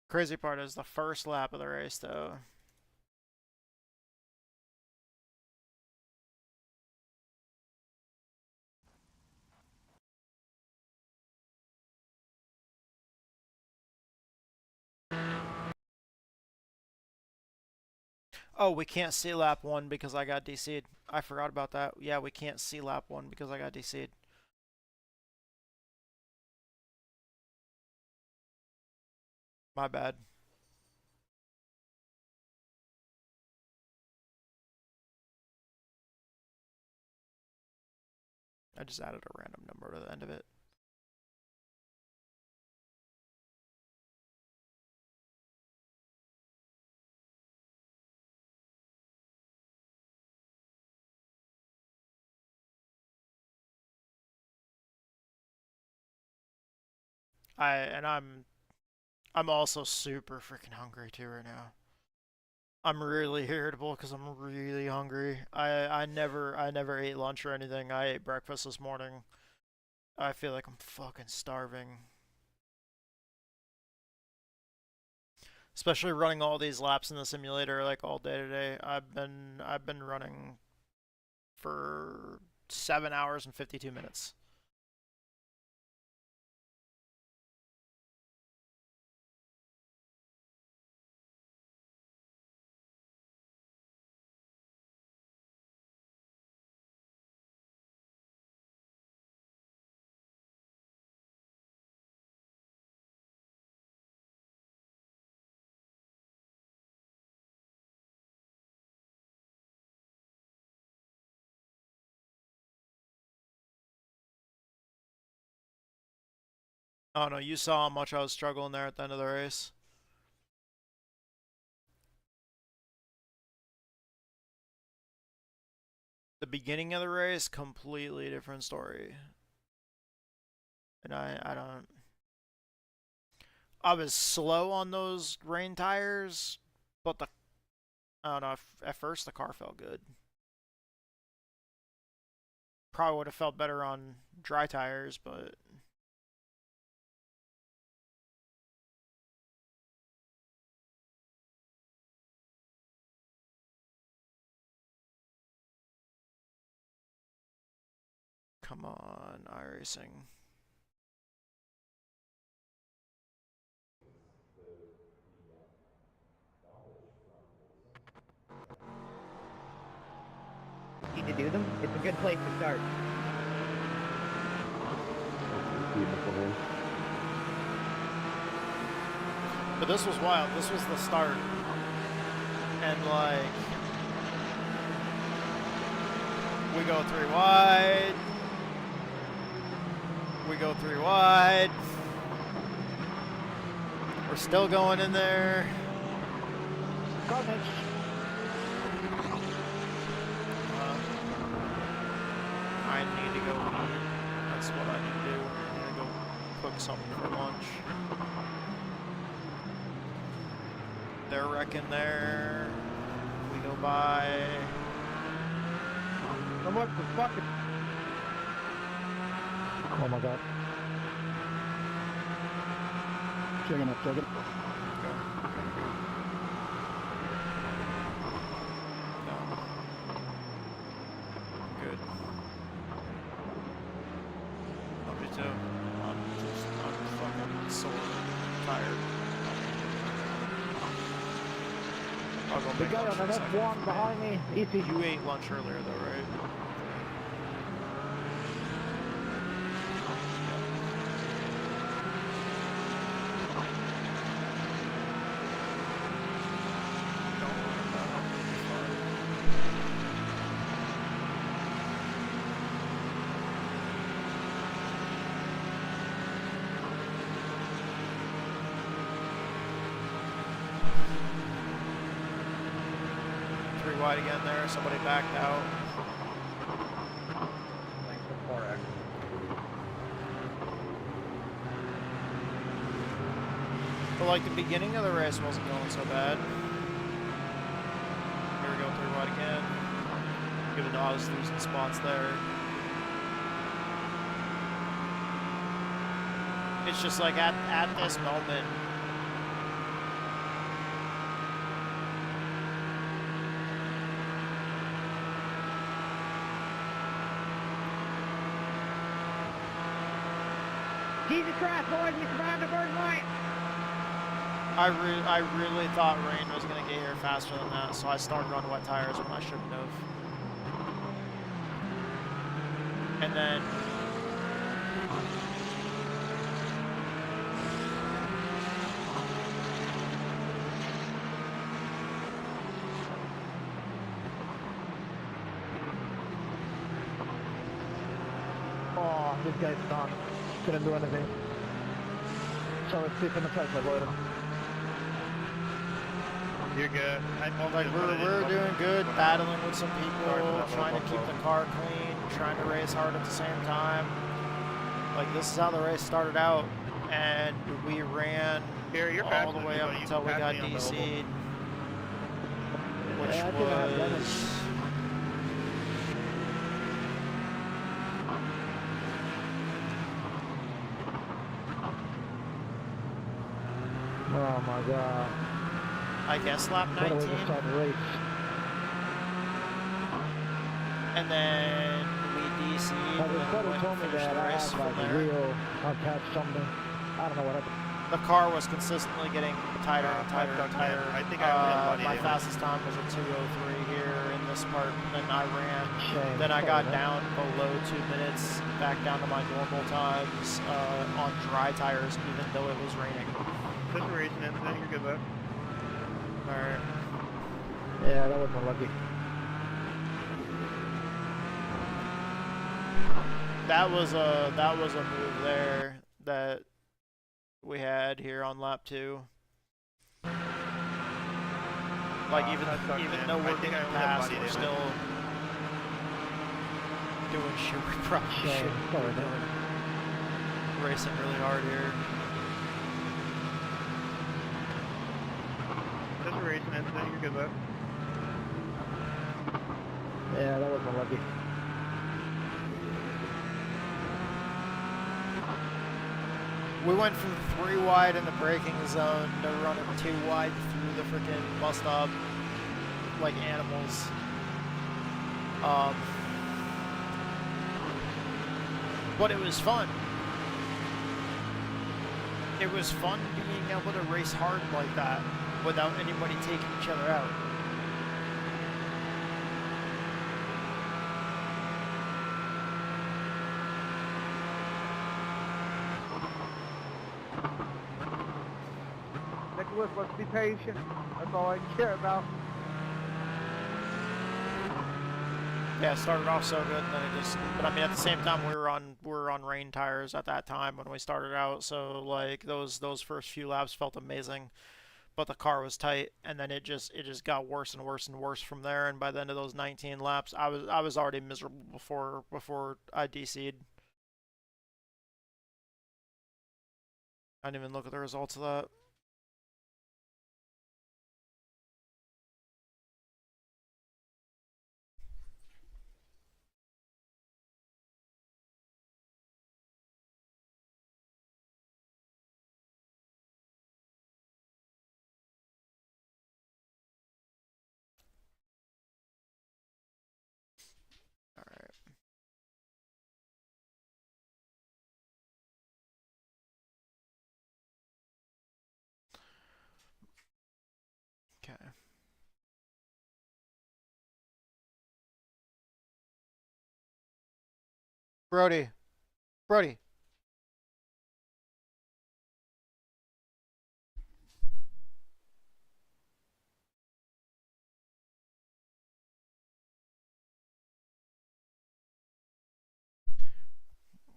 S3: Crazy part is the first lap of the race, though. Oh, we can't see lap 1 because I got DC'd. I forgot about that. Yeah, we can't see lap 1 because I got DC'd. My bad. I just added a random number to the end of it. I'm also super freaking hungry too right now. I'm really irritable because I'm really hungry. I never ate lunch or anything. I ate breakfast this morning. I feel like I'm fucking starving. Especially running all these laps in the simulator like all day today. I've been running for 7 hours and 52 minutes. Oh no, you saw how much I was struggling there at the end of the race. The beginning of the race, completely different story. And I was slow on those rain tires, but I don't know, at first the car felt good. Probably would have felt better on dry tires, but come on, iRacing.
S21: Need to do them? It's a good place to start.
S3: But this was wild. This was the start. And like, we go 3 wide. We go 3 wide. We're still going in there. I need to go eat. That's what I need to do. I need to go cook something for lunch. They're wrecking there. We go by.
S17: How much for fucking... Oh my god. Checking up, checking.
S3: Good. Oh, me too. I'm fucking sore, tired. I'll go
S17: The
S3: make
S17: guy
S3: lunch
S17: on
S3: in a
S17: the
S3: second.
S17: F1 behind me. Easy.
S3: You ate lunch earlier though, right? Wide again there, somebody backed out.
S2: Thanks for 4X.
S3: But like the beginning of the race wasn't going so bad. Here we go, 3 wide again. Even though I was losing spots there. It's just like at this moment,
S21: Jesus Christ, boys, we survived the first night.
S3: I really thought rain was gonna get here faster than that, so I started on wet tires when I shouldn't have. And then
S17: Oh, this guy's gone. Couldn't do anything. So let's see from the place avoid him.
S2: You're good.
S3: like we're doing good, battling with some people, trying to keep the car clean, trying to race hard at the same time. Like this is how the race started out, and we ran all the way up until we got DC'd. which
S17: Yeah, I think I have done it.
S3: was...
S17: Oh my god.
S3: I guess lap
S17: What a
S3: 19.
S17: way to start the race.
S3: And then we DC'd
S17: But
S3: and
S17: his buddy
S3: went
S17: told me
S3: finished
S17: that
S3: the
S17: I
S3: race
S17: had
S3: from
S17: like
S3: there.
S17: real catch something. I don't know what happened.
S3: The car was consistently getting tighter and tighter and tighter.
S2: I think I
S3: My fastest time was a 2:03 here in this part. Then I ran. Then I got down below 2 minutes, back down to my normal times on dry tires, even though it was raining.
S2: Just a racing incident, you're good, bud.
S3: Alright.
S17: Yeah, that wasn't lucky.
S3: That was a move there that we had here on lap 2. Like even though we're getting past, we're still doing shit we probably shouldn't be doing. Racing really hard here.
S2: Just a racing incident, you're good, bud.
S17: Yeah, that wasn't lucky.
S3: We went from 3 wide in the braking zone to running 2 wide through the freaking bus stop like animals. But it was fun. It was fun being able to race hard like that without anybody taking each other out.
S17: Nicholas, let's be patient. That's all I care about.
S3: Yeah, it started off so good, and then it just. But I mean, at the same time, we were on rain tires at that time when we started out, so like those first few laps felt amazing, but the car was tight, and then it just got worse and worse and worse from there. And by the end of those 19 laps, I was already miserable before I DC'd. I didn't even look at the results of that. Okay. Brody.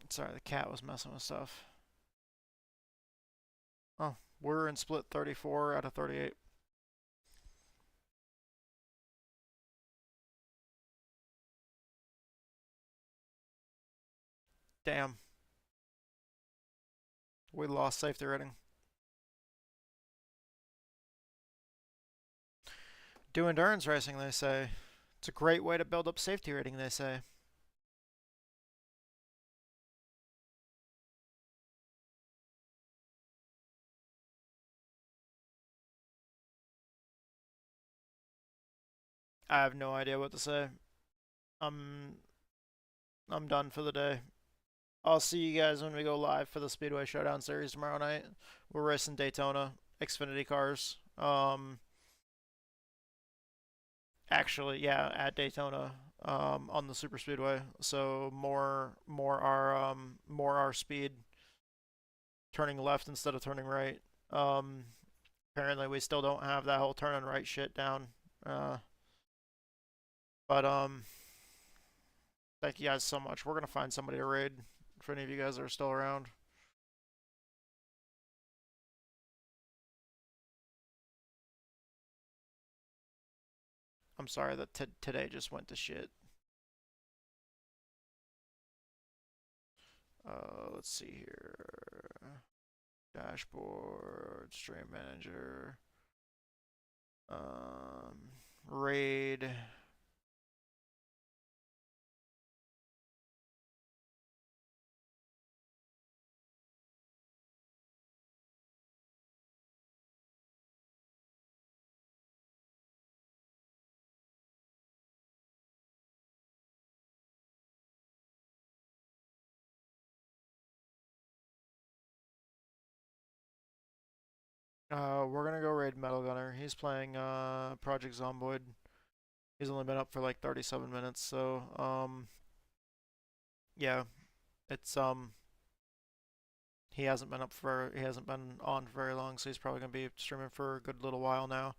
S3: Sorry, the cat was messing with stuff. Oh, we're in split 34 out of 38. Damn. We lost safety rating. Do endurance racing, they say. It's a great way to build up safety rating, they say. I have no idea what to say. I'm done for the day. I'll see you guys when we go live for the Speedway Showdown Series tomorrow night. We're racing Daytona, Xfinity cars. Actually, yeah, at Daytona, on the Super Speedway. So more our speed, turning left instead of turning right. Apparently we still don't have that whole turning right shit down. But thank you guys so much. We're gonna find somebody to raid for any of you guys that are still around. I'm sorry that today just went to shit. Let's see here. Dashboard, stream manager. raid. We're gonna go raid Metal Gunner. He's playing Project Zomboid. He's only been up for like 37 minutes, so yeah, it's he hasn't been on for very long, so he's probably gonna be streaming for a good little while now.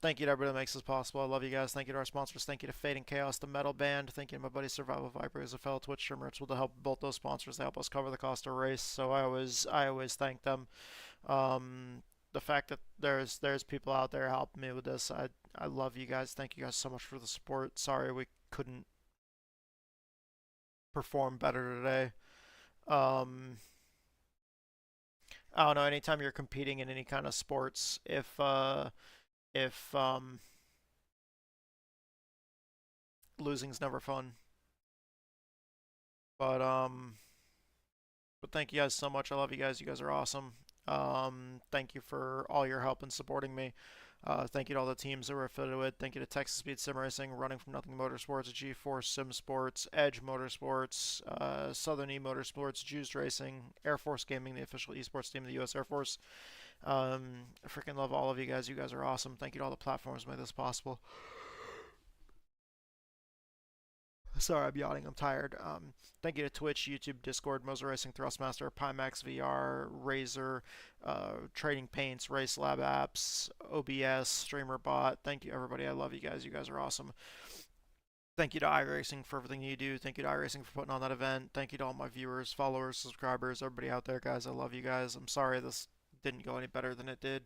S3: Thank you to everybody that makes this possible. I love you guys. Thank you to our sponsors. Thank you to Fate and Chaos, the Metal Band. Thank you to my buddy Survival Viper, who's a fellow Twitch streamer. It's to help both those sponsors. They help us cover the cost of race, so I always thank them. The fact that there's people out there helping me with this, I love you guys. Thank you guys so much for the support. Sorry we couldn't perform better today. I don't know, anytime you're competing in any kind of sports, if losing's never fun. But thank you guys so much. I love you guys. You guys are awesome. Thank you for all your help in supporting me. Thank you to all the teams that we're affiliated with. Thank you to Texas Speed Sim Racing, Running From Nothing Motorsports, G-Force SimSports, Edge Motorsports, Southern eMotorsports, Juiced Racing, Air Force Gaming, the official esports team of the U.S. Air Force. I freaking love all of you guys. You guys are awesome. Thank you to all the platforms that made this possible. Sorry, I'm yawning. I'm tired. Thank you to Twitch, YouTube, Discord, Moza Racing, Thrustmaster, Pimax VR, Razer, Trading Paints, Race Lab Apps, OBS, StreamerBot. Thank you, everybody. I love you guys. You guys are awesome. Thank you to iRacing for everything you do. Thank you to iRacing for putting on that event. Thank you to all my viewers, followers, subscribers, everybody out there, guys. I love you guys. I'm sorry this didn't go any better than it did.